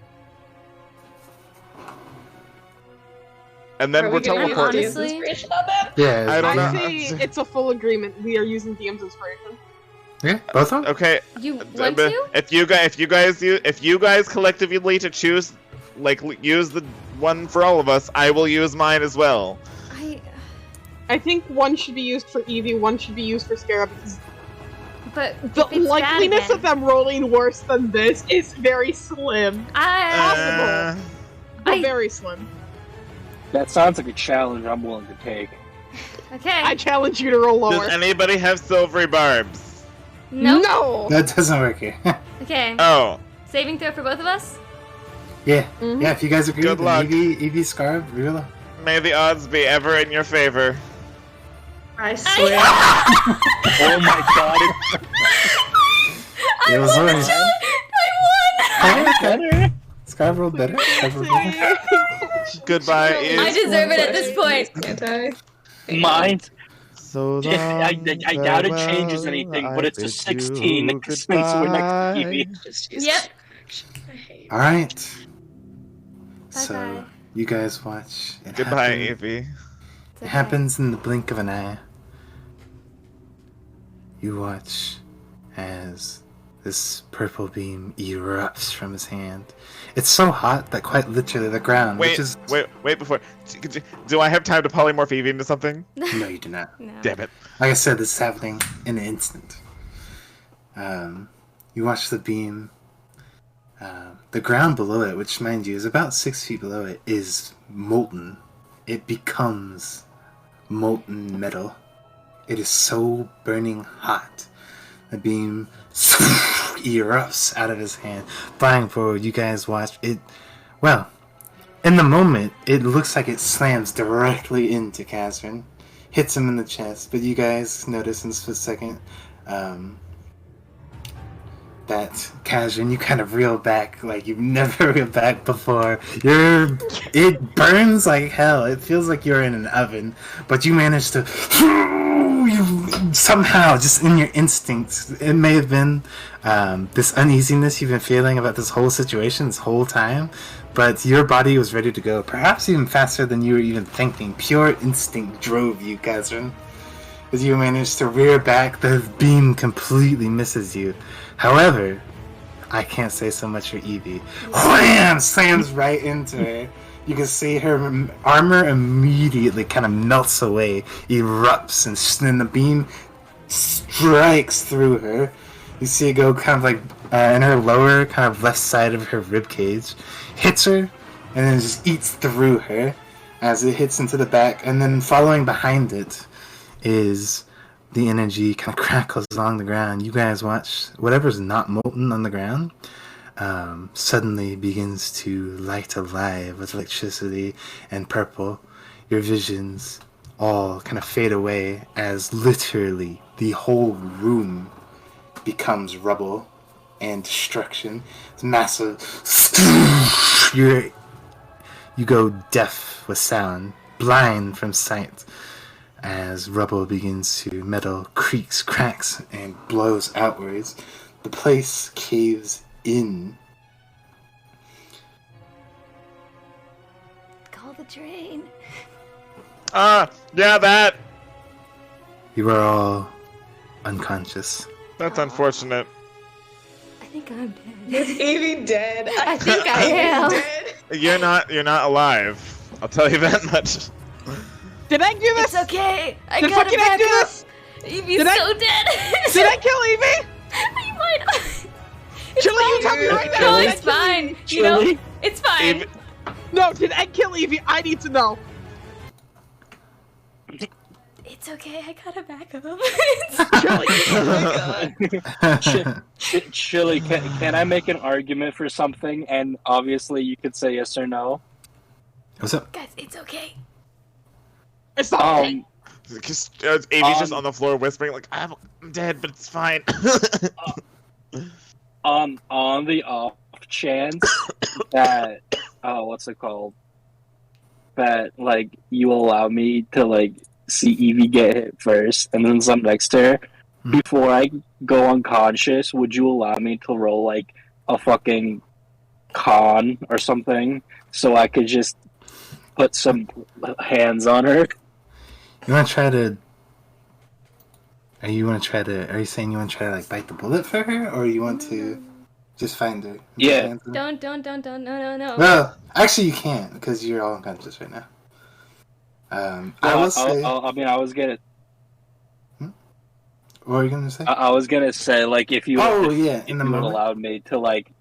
And then Are we're we gonna use teleporting. DM's Honestly? inspiration on that? Yeah. I don't know. I say it's a full agreement. We are using DM's inspiration. Yeah, both of them? Okay. You want to? If you guys collectively to choose, like use the one for all of us, I will use mine as well. I think one should be used for Eevee, one should be used for Scarab. But the likeliness of them rolling worse than this is very slim. Possible. But very slim. That sounds like a challenge I'm willing to take. Okay. I challenge you to roll lower. Does anybody have silvery barbs? Nope. No! That doesn't work here. Okay. Oh. Saving throw for both of us? Yeah. Yeah, if you guys agree, Good luck. Eevee Scarab, real. May the odds be ever in your favor. I swear. Oh my god. It was always... I won! Scarab rolled better. Goodbye. I deserve it at this point. Can't I? Mine. So I doubt it changes anything, but it's a 16 since we're next to Eevee. Yep. Alright. So, Bye-bye. you guys watch. Goodbye, Eevee. It happens in the blink of an eye. You watch as this purple beam erupts from his hand. It's so hot that quite literally the ground, Wait, which is... wait before... Do I have time to polymorph Eevee into something? No, you do not. No. Damn it. Like I said, this is happening in an instant. You watch the beam. The ground below it, which mind you is about 6 feet below it, is molten. It becomes molten metal. It is so burning hot. The beam erupts out of his hand. Flying forward, you guys watch it. Well, in the moment, it looks like it slams directly into Catherine. Hits him in the chest, but you guys notice in a split second that Catherine, you kind of reel back like you've never reeled back before. It burns like hell. It feels like you're in an oven, but you manage to somehow, just in your instincts, it may have been this uneasiness you've been feeling about this whole situation this whole time, but your body was ready to go, perhaps even faster than you were even thinking. Pure instinct drove you, Catherine. As you manage to rear back, the beam completely misses you. However, I can't say so much for Eevee. Wham! Slams right into her. You can see her armor immediately kind of melts away, erupts, and then the beam strikes through her. You see it go kind of like in her lower, kind of left side of her ribcage, hits her, and then just eats through her as it hits into the back, and then following behind it is the energy kind of crackles along the ground. You guys watch whatever's not molten on the ground suddenly begins to light alive with electricity and purple. Your visions all kind of fade away as literally the whole room becomes rubble and destruction. It's massive. You go deaf with sound, blind from sight, as rubble begins to metal creaks, cracks, and blows outwards. The place caves in. Call the train. Yeah, that. You are all unconscious. That's unfortunate. I think I'm dead. Is Eevee dead? I think I am. Dead. You're not alive. I'll tell you that much. Did I do this? It's okay. I Did got it fucking I back do up. this? Eevee's so dead. Did I kill Eevee? You might. Chili, you tell me right now. No, Did I it's kill fine. Eevee? You know, it's fine. Eevee- No, did I kill Eevee? I need to know. It's okay. I got it back up. Chili, can I make an argument for something? And obviously you could say yes or no. What's up? Guys, it's okay. It's not okay. Amy's just on the floor whispering like, I'm dead, but it's fine. On the off chance that what's it called? That like you allow me to like see Eevee get hit first, and then some next to her. Before I go unconscious, would you allow me to roll like a fucking con or something so I could just put some hands on her? You want to try to? Are you saying you want to try to like bite the bullet for her, or you want to? Just find her. Yeah. Don't, no. Well, actually, you can't because you're all unconscious right now. I will say. I was gonna. What were you gonna say? I was gonna say, like, if you. In the moment. Allowed me to, like,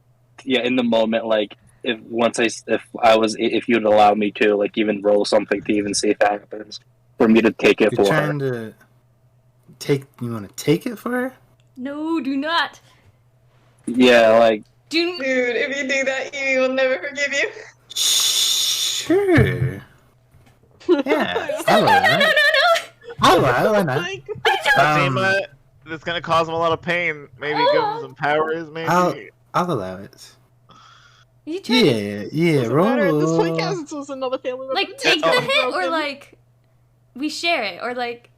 in the moment, like, if you'd allow me to, like, even roll something to even see if that happens, for me to take it You're for trying her. You want to take it for her? No, do not. Yeah, like. Dude, if you do that, Evie will never forgive you. Sure. Yeah. No. I'll allow it. Why not? Fatima, it's gonna cause him a lot of pain. Maybe give him some powers. Maybe. I'll allow it. You tried Yeah. Roll. At this point, counts as another family member. Like, take the hit, or like, we share it, or like.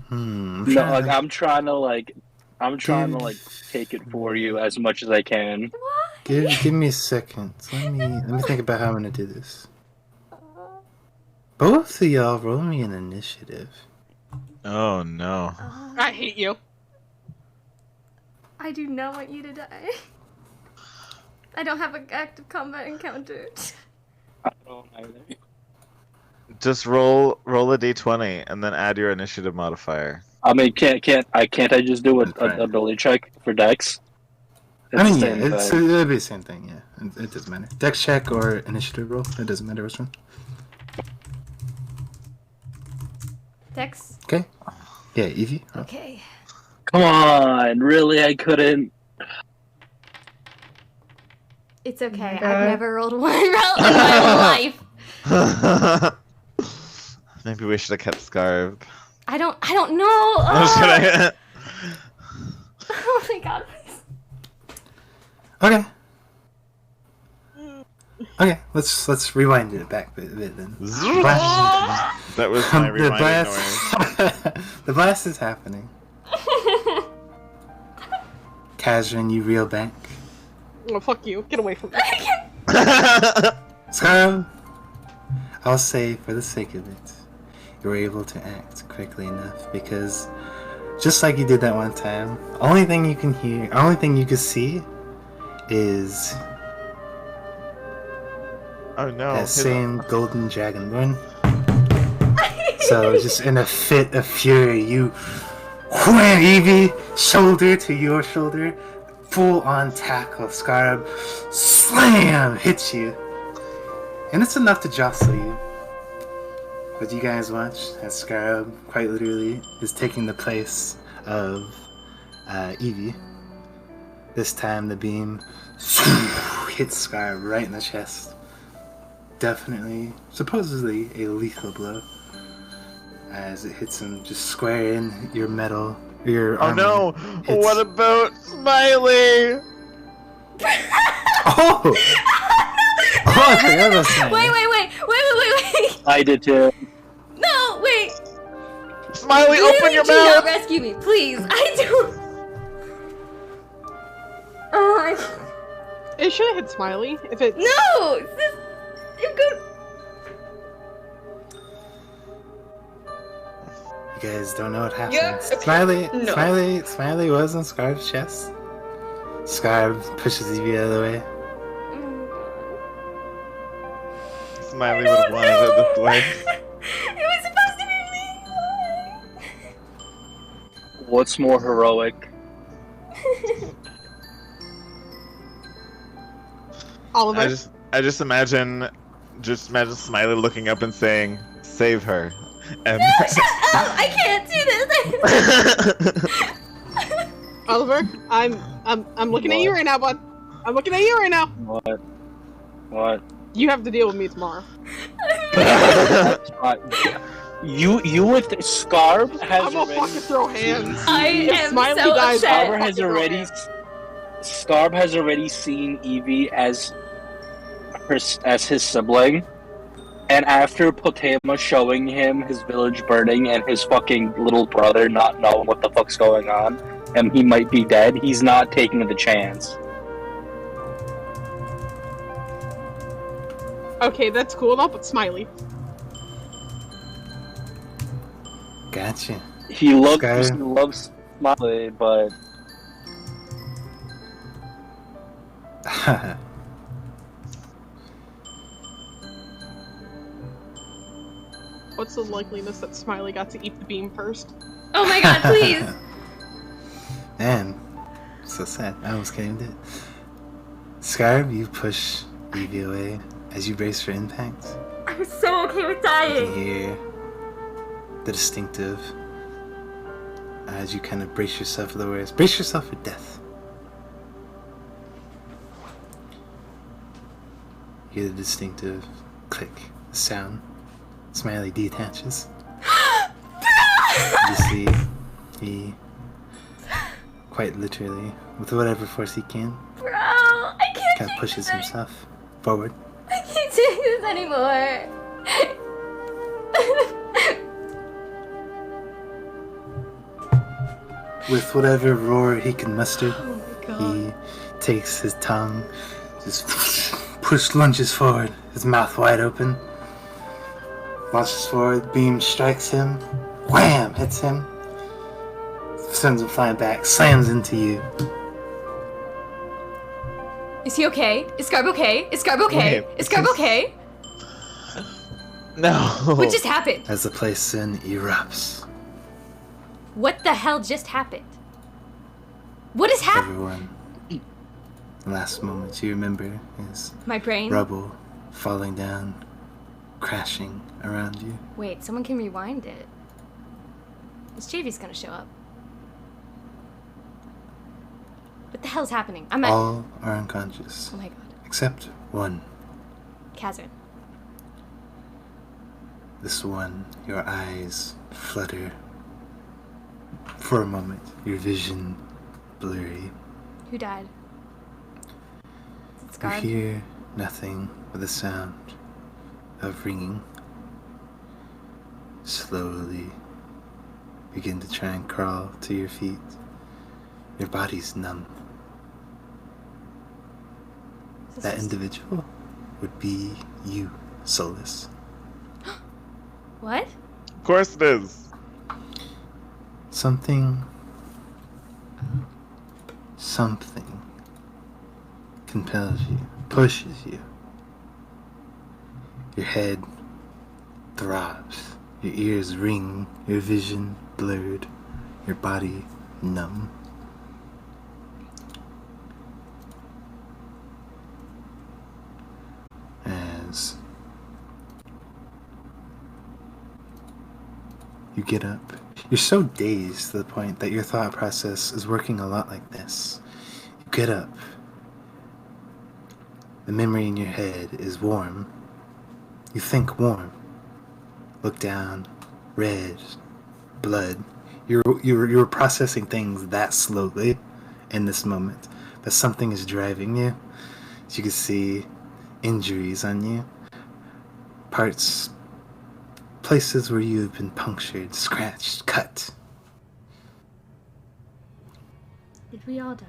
No, like, I'm trying to take it for you as much as I can. What? Give me a second. Let me think about how I'm gonna do this. Both of y'all roll me an initiative. Oh no. I hate you. I do not want you to die. I don't have an active combat encounter. I don't either. Just roll a d20 and then add your initiative modifier. I mean, can't I just do an ability check for Dex? It'll be the same thing. Yeah, it doesn't matter. Dex check or initiative roll. It doesn't matter which one. Dex. Okay. Yeah, Evie. Okay. Come on, really? I couldn't. It's okay. I've never rolled one roll in my life. Maybe we should have kept Scarb. I don't know. I'm just kidding. Oh my god. Okay. Okay, let's rewind it back a bit then. That was my rewinding noise. The blast is happening. Kazrin, you reel back. Oh, fuck you. Get away from me. So, I'll say, for the sake of it, you were able to act quickly enough because, just like you did that one time, only thing you can see is that same golden dragonborn. So, just in a fit of fury, you wham Evie shoulder to your shoulder, full on tackle. Scarab slam hits you, and it's enough to jostle you. But you guys watch as Scarab quite literally is taking the place of Evie. This time the beam hits Scarab right in the chest. Definitely, supposedly a lethal blow, as it hits him just square in your metal. Oh no! What about Smiley? Oh! I forgot about Smiley. Wait. I did too. No, wait. Smiley, open your do not mouth! rescue me, please. I do. It should have hit Smiley. If it. No! It go. You guys don't know what happened. Yeah, okay. Smiley was on Scarab's chest. Scarab pushes Evie out of the way. Smiley would have wanted it this way. It was supposed to be me. What's more heroic? Oliver. I just imagine Smiley looking up and saying, "Save her." And No, shut up! I can't do this. Oliver, I'm looking at you right now, bud. I'm looking at you right now. What? You have to deal with me tomorrow. You with Scarb has I'm gonna fucking throw hands. I If am Smiley so dies, upset. Scarb has already seen Evie as his sibling, and after Potema showing him his village burning and his fucking little brother not knowing what the fuck's going on, and he might be dead, he's not taking the chance. Okay, that's cool enough, but Smiley. Gotcha. He loves Smiley, but What's the likeliness that Smiley got to eat the beam first? Oh my god, please! Man, so sad. I almost can't even do it. Scarab, you push Evie away as you brace for impact. I'm so okay with You dying! can hear the distinctive as you kind of brace yourself for the worst. Brace yourself for death. You hear the distinctive click, the sound. Smiley detaches. You see, he quite literally, with whatever force he can, Bro, I can't kind of pushes himself forward. I can't do this anymore. With whatever roar he can muster, Oh my god. he takes his tongue, just lunges forward, his mouth wide open. Launches forward, beam strikes him, wham, hits him, sends him flying back, slams into you. Is he okay? Is Scarb okay? Is Scarb okay? Wait, Is Scarb okay? No. What just happened? As the place then erupts, What the hell just happened? What is happening? everyone, the last moments you remember is My brain? rubble falling down, crashing around you. Wait, someone can rewind it. Is Jayvious gonna show up? What the hell's happening? I'm at. All are unconscious, Oh my god. except one. Kazrin. This one, your eyes flutter. For a moment, your vision blurry. Who died? Is it You Scarb? hear nothing but the sound of ringing. Slowly begin to try and crawl to your feet. Your body's numb. Is That this- individual would be you, Solus. What? Of course it is. Something compels you, pushes you. Your head throbs, your ears ring, your vision blurred, your body numb. As you get up, you're so dazed to the point that your thought process is working a lot like this. You get up. The memory in your head is warm. You think warm. Look down. Red. Blood. You're processing things that slowly in this moment. But something is driving you. As you can see injuries on you. Places where you've been punctured, scratched, cut. Did we all die?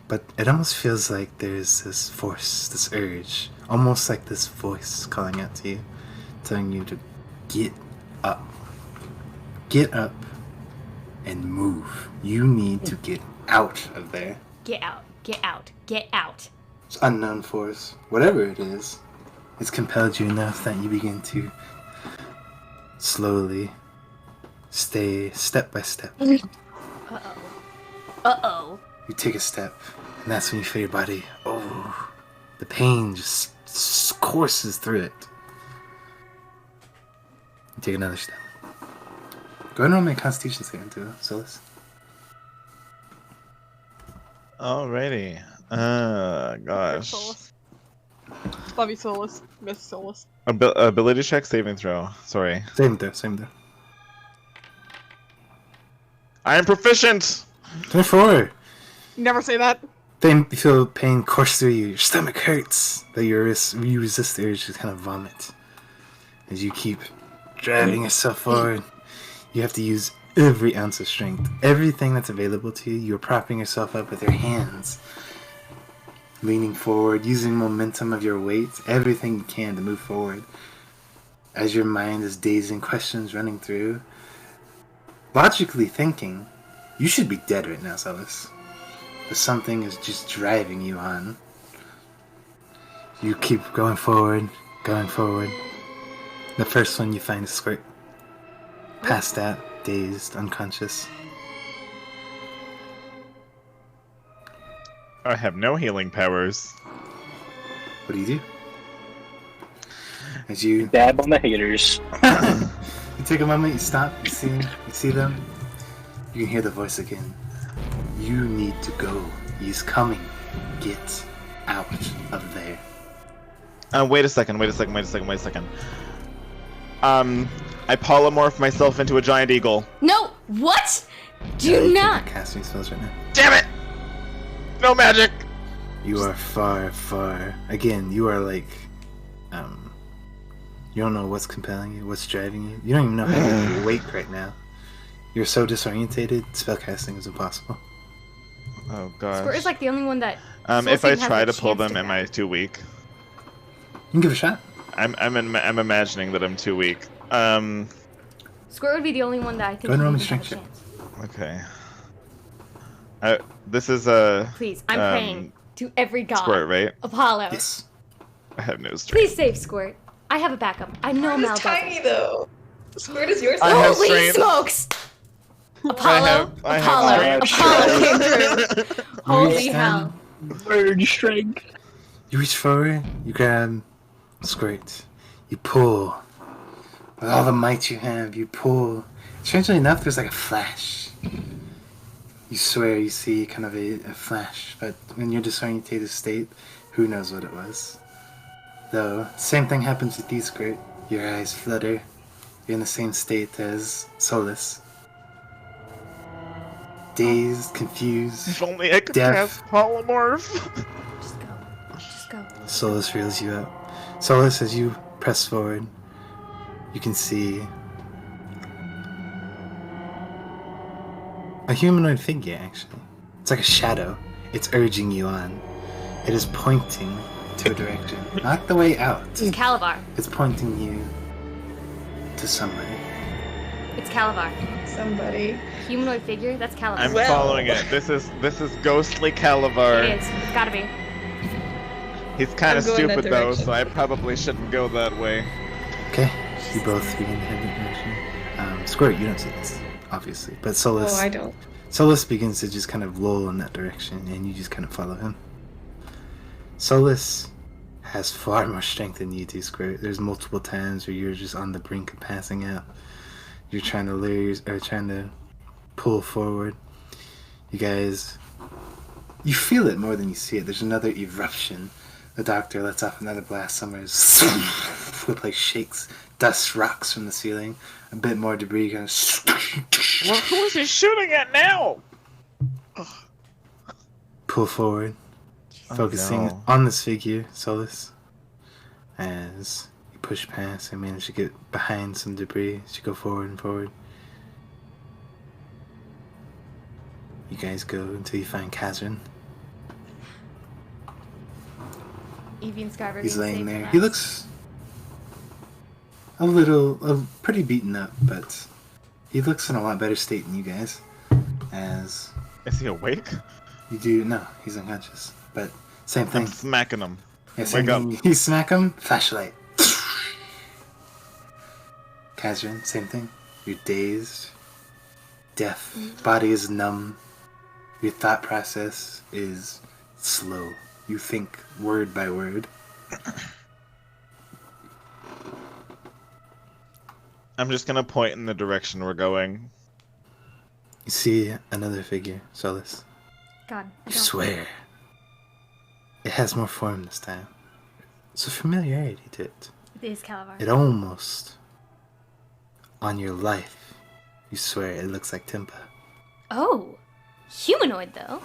But it almost feels like there's this force, this urge, almost like this voice calling out to you, telling you to get up. Get up and move. You need to get out of there. Get out. Get out. Get out. It's unknown force, whatever it is, it's compelled you enough that you begin to slowly stay step by step. Uh-oh. Uh-oh. You take a step, and that's when you feel your body, the pain just courses through it. You take another step. Go ahead and roll me a Constitution saving throw, Solus. Alrighty. Gosh. Solus. Love you, Solus. Miss Solus. Ability check, saving throw. Sorry. Saving throw. I am proficient! 24! Never say that. Then you feel pain course through you. Your stomach hurts. Though you resist the urge to kind of vomit. As you keep driving yourself forward, you have to use every ounce of strength. Everything that's available to you, you're propping yourself up with your hands. Leaning forward, using momentum of your weight, everything you can to move forward. As your mind is dazing, questions running through. Logically thinking, you should be dead right now, Solus. but something is just driving you on. You keep going forward, going forward. The first one you find is Squirt. Passed out, dazed, unconscious. I have no healing powers. What do you do? As you Dab on the haters. you take a moment, you stop, you see them. You can hear the voice again. You need to go. He's coming. Get out of there. Wait a second. I polymorph myself into a giant eagle. No! What? Do not! Casting spells right now. Damn it! No magic! You are far, far. Again, you are like, you don't know what's compelling you, what's driving you. You don't even know how you're awake right now. You're so disorientated, spellcasting is impossible. Oh gosh. Squirt is like the only one that. If I try to pull them, am I too weak? You can give it a shot. I'm imagining that I'm too weak. Squirt would be the only one that I think. Go ahead and roll me would have a strength chance. Okay. This is a. Please, I'm praying to every god. Squirt, right? Apollo. Yes. I have no strength. Please save Squirt. I have a backup. I know Mal Squirt is doesn't. tiny though. Squirt is yours. I have Holy strength. smokes! Apollo, I Apollo have came through. Holy hell! Bird strength. You reach forward, you grab Squirt, you pull. With all the might you have, you pull. Strangely enough, there's like a flash. You swear you see kind of a flash, but in your disorientated state, who knows what it was. Though, same thing happens with you, Squirt. Your eyes flutter. You're in the same state as Solus. Dazed, confused, If only I could deaf. cast polymorph. Just go. Just go. Solus reels you up. Solus, as you press forward, you can see a humanoid figure, actually. It's like a shadow. It's urging you on. It is pointing to a direction. Not the way out. It's Calabar. It's pointing you to somebody. It's Calabar. Somebody. Humanoid figure? That's Calabar. I'm Well. following it. This is ghostly Calabar. It is. It's gotta be. He's kind I'm of going that stupid though, direction. so I probably shouldn't go that way. Okay, you both begin to head that direction. Squirt, you don't see this, obviously, but Solus. Oh, I don't. Solus begins to just kind of lull in that direction, and you just kind of follow him. Solus has far more strength than you do, Squirt. There's multiple times where you're just on the brink of passing out. You're trying to lure, or trying to pull forward. You guys, you feel it more than you see it. There's another eruption. The doctor lets off another blast. Summer's with like shakes, dust rocks from the ceiling. A bit more debris kind of. Well, who is he shooting at now? Pull forward, focusing no. on this figure, Solus. As you push past and manage to get behind some debris as you go forward and forward. You guys go until you find Kazrin. Evie and Skyver. He's being laying saved there. from He us. looks pretty beaten up, but he looks in a lot better state than you guys. As Is he awake? you do, no, he's unconscious. But same thing. I'm smacking him. Yeah, same Wake up. thing. You smack him, flashlight. Kazrin, same thing. You're dazed, deaf, body is numb. Your thought process is slow. You think word by word. I'm just gonna point in the direction we're going. You see another figure, Solus. God. I You don't- swear. It has more form this time. There's a familiarity to it. It is Calabar. It almost, on your life, you swear it looks like Timpa. Oh. Humanoid, though.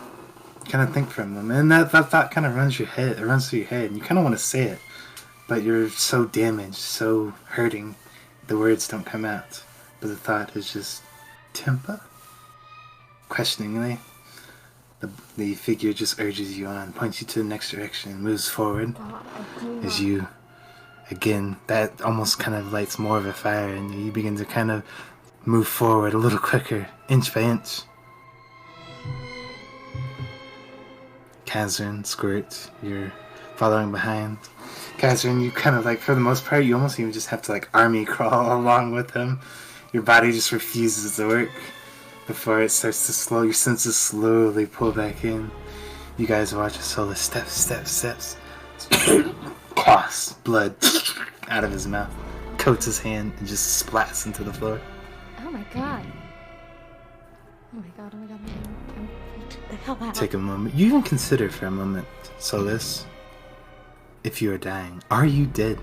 Kind of think for a moment, and that thought kind of runs through your head, and you kind of want to say it, but you're so damaged, so hurting, the words don't come out. But the thought is just, Timpa? Questioningly, the figure just urges you on, points you to the next direction, moves forward. Oh, I do As not. you, again, that almost kind of lights more of a fire, and you begin to kind of move forward a little quicker, inch by inch. Kazrin, Squirt, you're following behind. Kazrin, you kind of like, for the most part, you almost even just have to like army crawl along with him. Your body just refuses to work before it starts to your senses slowly pull back in. You guys watch as Solus steps. Coughs blood out of his mouth, coats his hand, and just splats into the floor. Oh my god. Oh my god. The hell out. Take a moment. You even consider for a moment, Solus, if you are dying. Are you dead?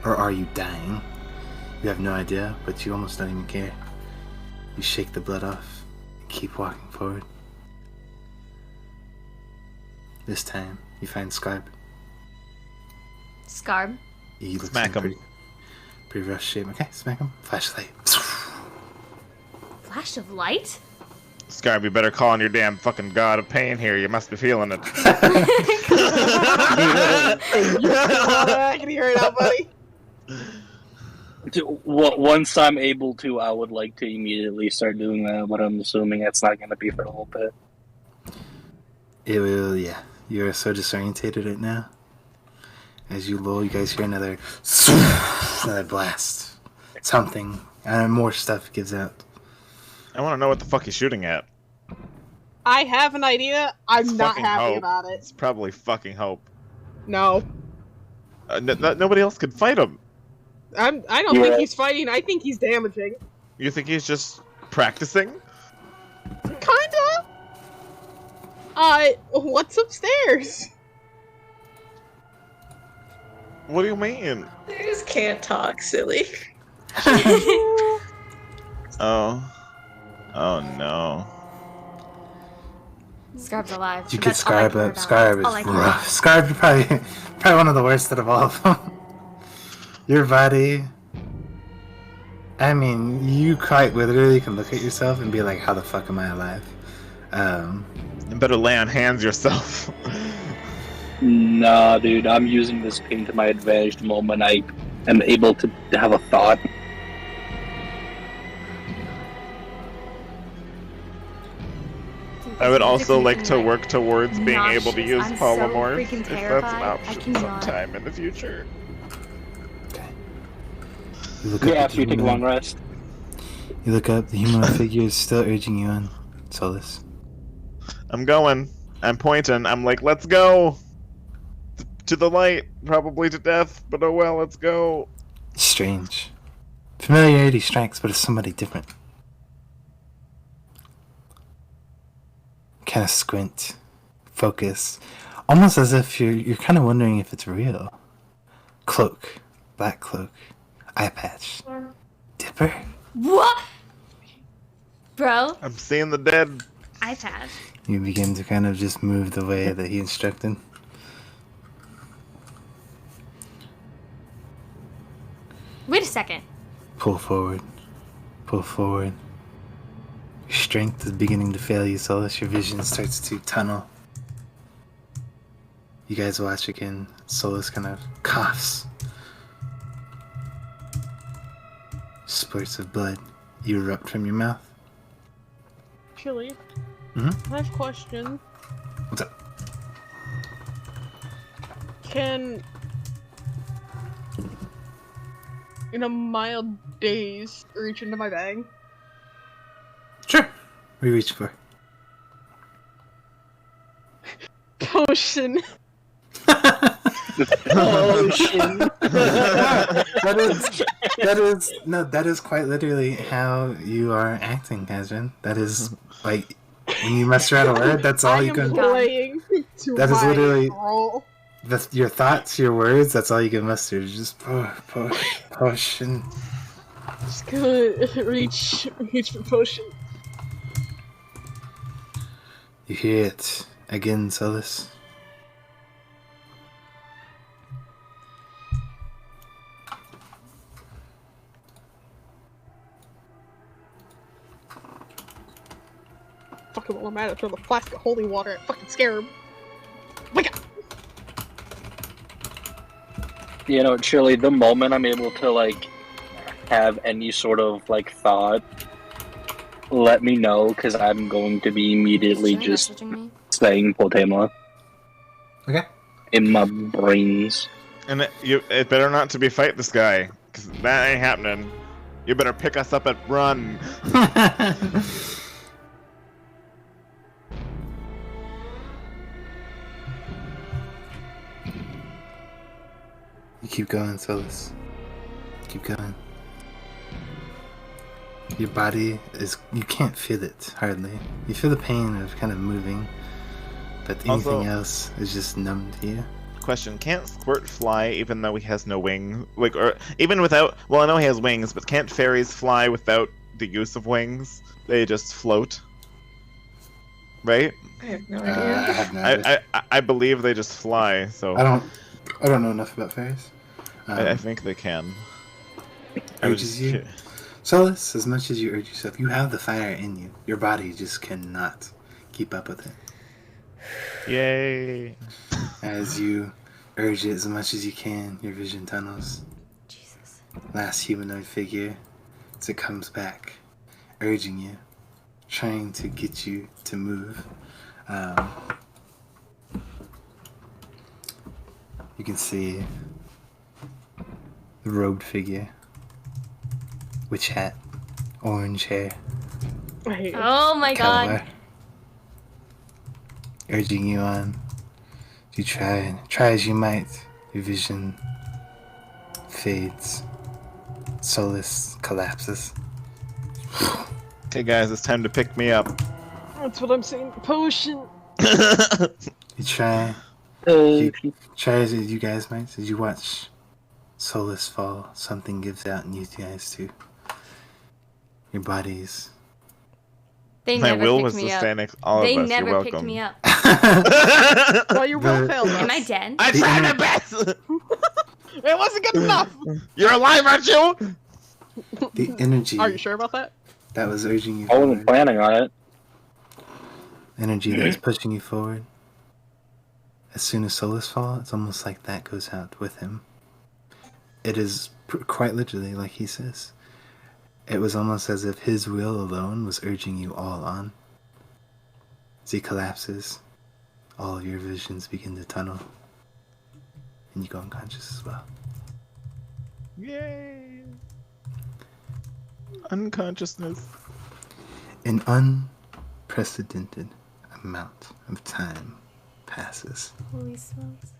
Or are you dying? You have no idea, but you almost don't even care. You shake the blood off and keep walking forward. This time, you find Scarb. Scarb? He looks Smack him. Pretty rough shape. Okay, smack him. Flashlight. Flash of light? Scarb, you better call on your damn fucking god of pain here. You must be feeling it. I can hear it out, buddy. Once I'm able to, I would like to immediately start doing that, but I'm assuming that's not going to be for a little bit. It will, yeah. You are so disorientated right now. As you lull, you guys hear another blast. Something. And more stuff gives out. I want to know what the fuck he's shooting at. I have an idea. I'm It's not fucking happy Hope. about it. It's probably fucking Hope. No. Nobody else could fight him. I don't think he's fighting. I think he's damaging. You think he's just practicing? Kinda. What's upstairs? What do you mean? I just can't talk, silly. Oh no. Scarb's alive. You so get that's all I Scarb care up. about. Scarb All I is care rough. Scarb is probably one of the worst out of all of them. Your body... I mean, you quite literally can look at yourself and be like, how the fuck am I alive? You better lay on hands yourself. Nah, dude, I'm using this pain to my advantage the moment I am able to have a thought. I would also like to work towards being able to use I'm so polymorph freaking if that's an terrified. I option cannot. sometime in the future. Okay. You look Yeah, up after you take a long rest. You look up, the humanoid figure is still urging you on, Solus. I'm going. I'm pointing. I'm like, let's go! To the light. Probably to death, but oh well, let's go. Strange. Familiarity strikes, but it's somebody different. Kind of squint, focus, almost as if you're kind of wondering if it's real. Cloak, black cloak, eye patch, dipper. What? Bro? I'm seeing the dead. iPad. You begin to kind of just move the way that he instructed. Wait a second. Pull forward, pull forward. Your strength is beginning to fail you, Solus. Your vision starts to tunnel. You guys watch again. Solus kind of coughs. Spurts of blood erupt from your mouth. Chili. Mm-hmm. I have a question. What's up? Can, in a mild daze, reach into my bag? Sure. What are you reaching for? Potion. Potion. that is quite literally how you are acting, Kazrin. That is like when you muster out a word, that's all you can. Playing to That is my literally role. your thoughts, your words. That's all you can muster. Just potion. Just gonna reach for potion. You hear it again, Solus. Fucking while I'm at it, throw the flask of holy water at fucking Scarab. Wake up! You know, Chili, the moment I'm able to, like, have any sort of, like, thought, let me know, because I'm going to be immediately just saying Potema. Okay. In my brains. And it better not to be fight this guy, because that ain't happening. You better pick us up and run. You keep going, Solus. Keep going. Your body is... You can't feel it, hardly. You feel the pain of kind of moving, but anything else is just numb to you. Question, can't Squirt fly even though he has no wings? Like, or even without... Well, I know he has wings, but can't fairies fly without the use of wings? They just float. Right? I have no I idea. have no idea. I believe they just fly, so... I don't know enough about fairies. I think they can. Urges you. Solus, as much as you urge yourself, you have the fire in you. Your body just cannot keep up with it. Yay! As you urge it as much as you can, your vision tunnels. Jesus. Last humanoid figure, as it comes back, urging you, trying to get you to move. You can see the robed figure, witch hat, orange hair, Oh my color, god. urging you on. You try as you might, your vision fades. Solus collapses. Okay, guys, it's time to pick me up. That's what I'm saying. Potion. You try as you guys might, as you watch Solus fall, something gives out in you guys too. Your bodies. They My never will picked was me to up. stand next to all They of us. never You're picked welcome. me up. Well, your will failed us. Am I dead? I tried my best! It wasn't good enough. You're alive, aren't you? The energy Are you sure about that? that was urging you I wasn't forward, planning on it. energy that was pushing you forward. As soon as Solus falls, it's almost like that goes out with him. It is quite literally like he says. It was almost as if his will alone was urging you all on. As he collapses, all of your visions begin to tunnel. And you go unconscious as well. Yay! Unconsciousness. An unprecedented amount of time passes. Holy smokes.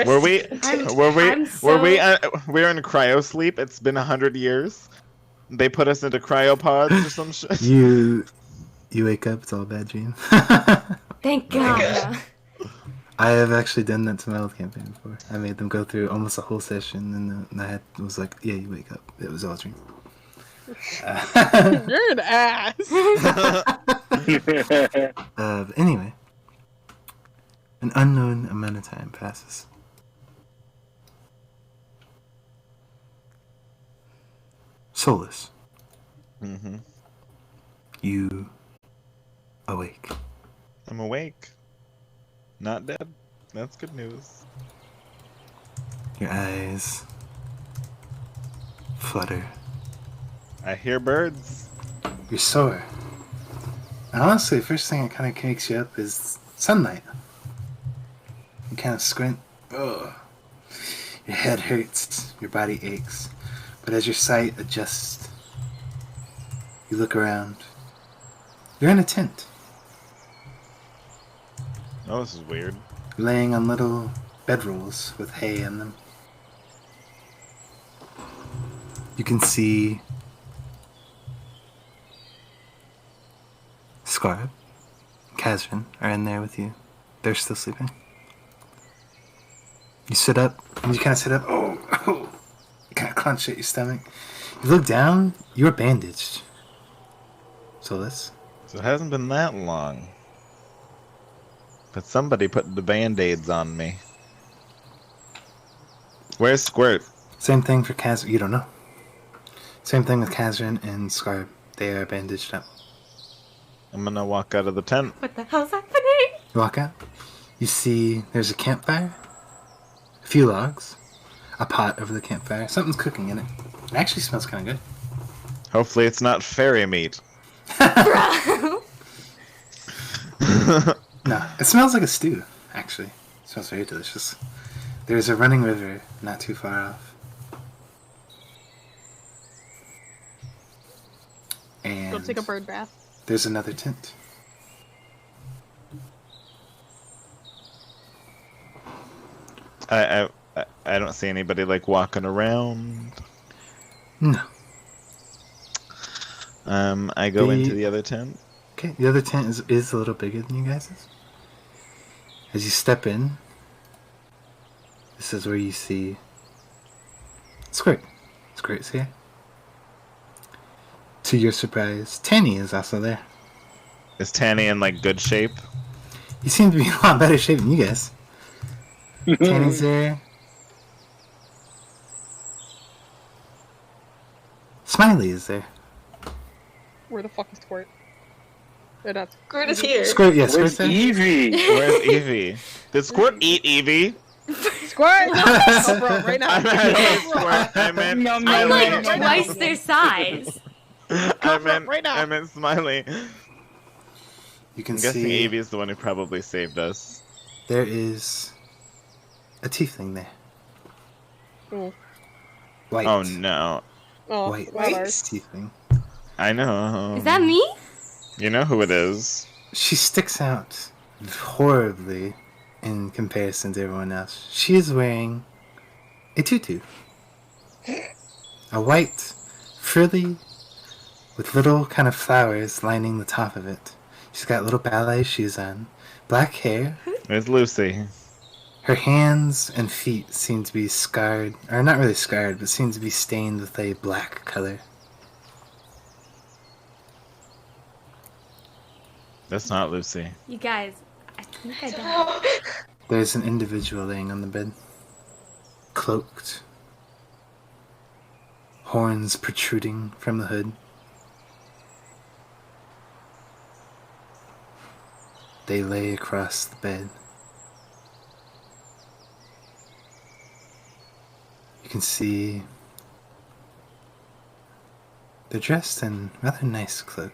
Were we? I'm We were in cryo sleep. It's been 100 years. They put us into cryopods or some shit. You wake up, it's all a bad dream. Thank God. I have actually done that to my old campaign before. I made them go through almost a whole session, and I was like, yeah, you wake up. It was all a dream. You're an ass. But anyway, an unknown amount of time passes. Solus, Mm-hmm. you awake. I'm awake. Not dead. That's good news. Your eyes flutter. I hear birds. You're sore. And honestly, the first thing that kind of wakes you up is sunlight. You kind of squint. Ugh. Your head hurts. Your body aches. But as your sight adjusts, you look around. You're in a tent, Oh, this is weird. laying on little bedrolls with hay in them. You can see Scarab, Kazrin are in there with you. They're still sleeping. You sit up, and you kind of sit up. Oh, you kind of clench at your stomach. You look down, you're bandaged. Solus. So it hasn't been that long. But somebody put the band-aids on me. Where's Squirt? Same thing for Kazrin. You don't know. Same thing with Kazrin and Scarab. They are bandaged up. I'm gonna walk out of the tent. What the hell's happening? You walk out. You see there's a campfire, a few logs, a pot over the campfire. Something's cooking in it. It actually smells kind of good. Hopefully it's not fairy meat. No, it smells like a stew, actually. smells very delicious. There's a running river not too far off. And Go take a bird bath. there's another tent. I don't see anybody like walking around. No. I go into the other tent. Okay, the other tent is a little bigger than you guys's. As you step in, this is where you see Squirt. Squirt's here. To your surprise, Tanny is also there. Is Tanny in like good shape? You seem to be in a lot better shape than you guys. Tanny's there. Smiley is there. Where the fuck is Squirt? They're not. Squirt is here. Squirt, yeah, Where's Squirt's there. Evie? Where's Evie? Did Squirt eat Evie? Squirt! No, bro, right now. I meant I'm Smiley. like twice their size. I meant Smiley. You can I'm guessing see Evie is the one who probably saved us. there is a tiefling there. Oh, White. Oh no. oh White well, tiefling. I know. Is that me? You know who it is. She sticks out horribly in comparison to everyone else. She is wearing a tutu. A white, frilly, with little kind of flowers lining the top of it. She's got little ballet shoes on, black hair. It's Lucy. Her hands and feet seem to be scarred, or not really scarred, but seem to be stained with a black color. That's not Lucy. You guys, I think I died. There's an individual laying on the bed, cloaked, horns protruding from the hood. They lay across the bed. You can see they're dressed in rather nice cloak.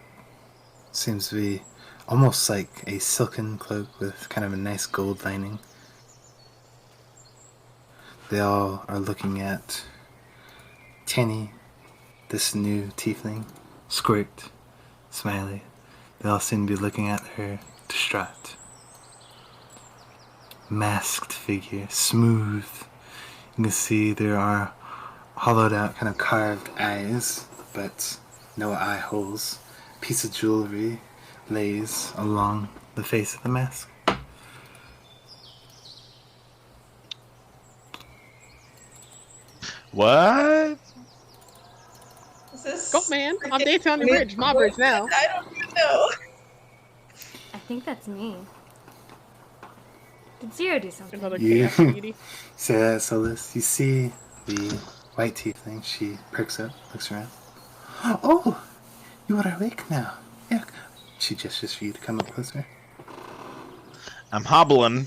Seems to be almost like a silken cloak with kind of a nice gold lining. They all are looking at Tanny, this new tiefling, Squirt, Smiley. They all seem to be looking at her, distraught. Masked figure, smooth. You can see there are hollowed out, kind of carved eyes, but no eye holes. Piece of jewelry lays along the face of the mask. What? Is this Go, man. I'm dancing on the bridge. My bridge now. I don't even know. I think that's me. Did Zero do something? Another Yeah. chaos lady. So Liz, you see the white tiefling. She perks up, looks around. Oh, you are awake now. Yeah. She gestures for you to come up closer. I'm hobbling.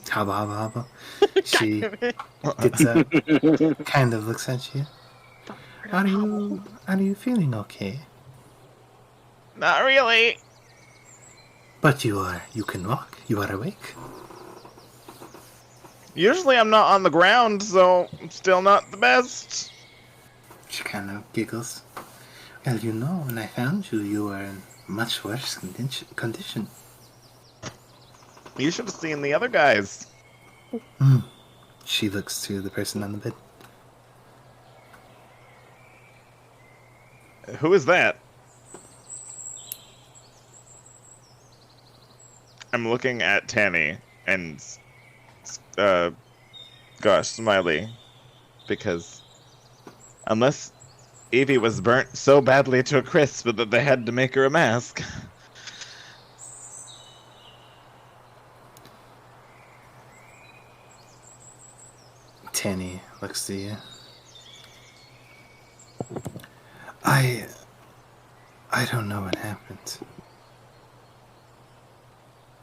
Hobble, hobble, hobble. She gets up, kind of looks at you. Are you feeling okay? Not really. But you can walk. You are awake. Usually I'm not on the ground, so I'm still not the best. She kind of giggles. Well, you know, when I found you, you were in much worse condition. You should have seen the other guys. She looks to the person on the bed. Who is that? I'm looking at Tanny and, Smiley. Because unless Evie was burnt so badly to a crisp that they had to make her a mask. Tanny looks to you. I don't know what happened.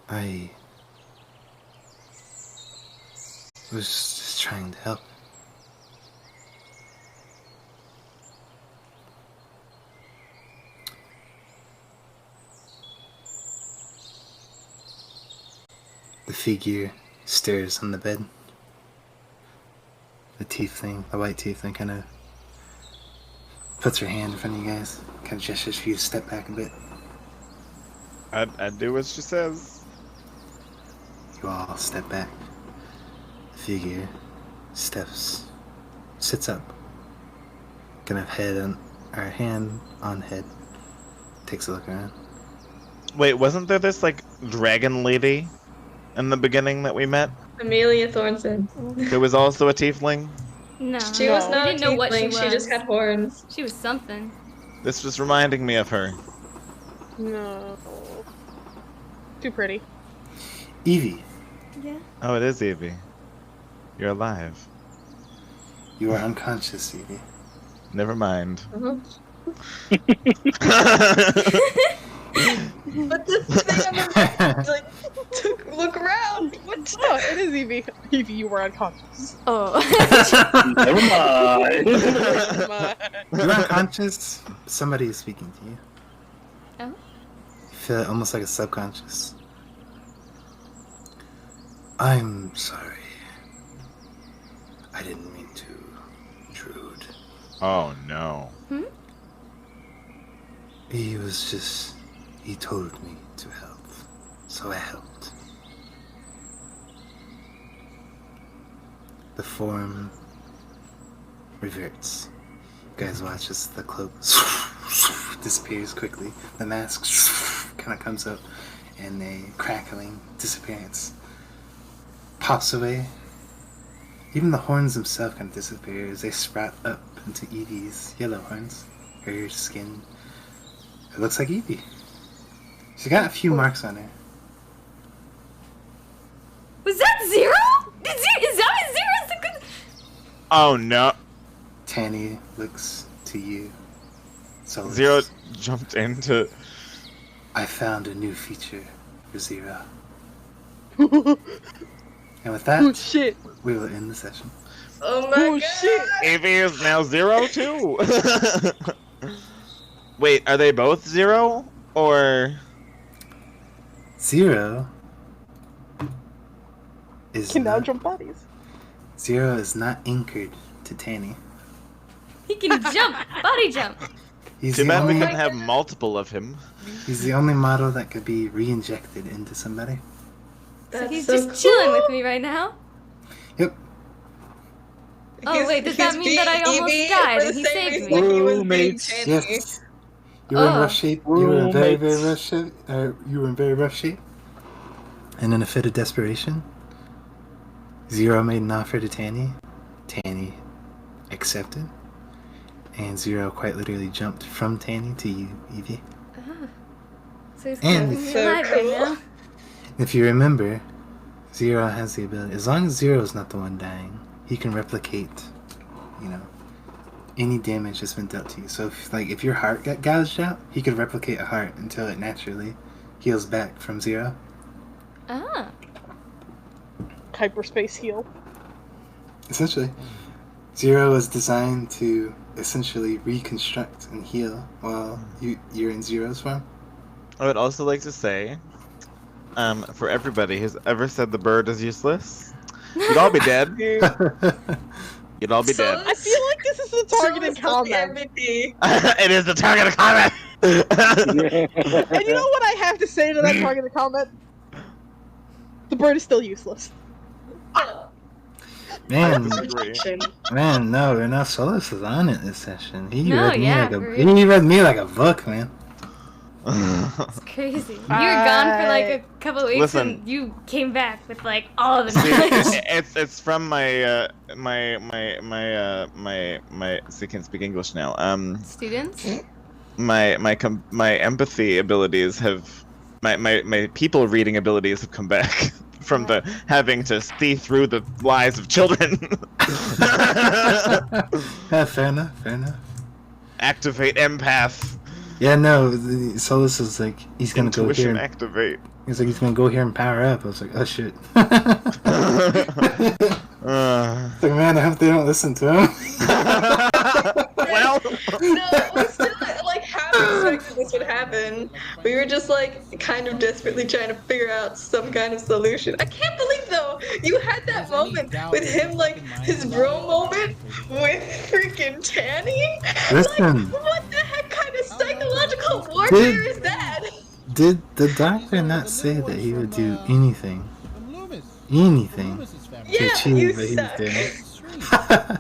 I was just trying to help. The figure stirs on the bed. The white tiefling kind of puts her hand in front of you guys, kind of gestures for you to step back a bit. I do what she says. You all step back. The figure sits up, kind of hand on head, takes a look around. Wait, wasn't there this like dragon lady in the beginning that we met? Amelia Thornton. There was also a tiefling. No. She was not We didn't know what she tiefling, was. she just had horns. She was something. This was reminding me of her. No. Too pretty. Evie, Yeah. Oh, it is Evie. You're alive. you are unconscious, Evie. Never mind. But the thing on the right, like, look around. What? Oh, it is Evie. Evie, you were unconscious. Oh. Never mind. You're unconscious. Somebody is speaking to you. Oh. You feel it almost like a subconscious. I'm sorry. I didn't mean to intrude. Oh no. He told me to help. So I helped. The form reverts. You guys watch as the cloak disappears quickly. The mask kind of comes up and a crackling disappearance pops away. Even the horns themselves kind of disappear as they sprout up into Evie's yellow horns. Her skin. It looks like Evie. She's got a few marks on her. Was that Zero? Is that Zero? Oh no. Tanny looks to you. So Zero jumped into. I found a new feature for Zero. And with that, Oh shit. we will end the session. Oh my god. Shit. Evie is now Zero too. Wait, are they both Zero or? Zero is Can now not, jump bodies. Zero is not anchored to Tanny. He can jump. Body jump. He's Too the, bad we only, can have multiple of him. he's the only model that could be re-injected into somebody. So That's he's so just cool. chilling with me right now. Yep. Oh wait, does that He's mean that I being almost Evie died for and the he same saved reason me? He was being Roommates. Tanny. Yes. You were in Oh. rough shape. You were in very, very Roommates. rough shape. You were in very rough shape. And in a fit of desperation, Zero made an offer to Tanny. Tanny accepted. And Zero quite literally jumped from Tanny to you, Evie. So he's And- keeping me So alive right cool. now. If you remember, Zero has the ability, as long as Zero's not the one dying, he can replicate, any damage that's been dealt to you. So if your heart got gouged out, he could replicate a heart until it naturally heals back from Zero. Ah. Hyperspace heal. Essentially, Zero is designed to essentially reconstruct and heal while you're in Zero's form. I would also like to say, for everybody who's ever said the bird is useless, you'd all be dead. You'd all be dead. I feel like this is the targeted comment. MVP. It is the target of comment. And you know what I have to say to that targeted comment? The bird is still useless. Man, Disagree. no, Solus is on it this session. He No, read me yeah, like for he real. read me like a book, man. It's crazy. You were gone for like a couple weeks Listen. and you came back with like all the See, knowledge. it's from my see, I can't speak English now. Students? My empathy abilities have my people reading abilities have come back from the having to see through the lies of children. Yeah, fair enough. Activate empath. Yeah, no, Solus is like, he's gonna go Intuition here. And, activate. he's like, he's gonna go here and power up. I was like, oh shit. It's like, man, I hope they don't listen to him. Well, No, we still like half expected this would happen. We were just like kind of desperately trying to figure out some kind of solution. I can't believe though You had that moment with him, like his bro moment with freaking Tanny. Listen. Like, what the heck kind of psychological warfare is that? Did the doctor not say that he would do anything to Yeah, achieve you what he was suck. doing?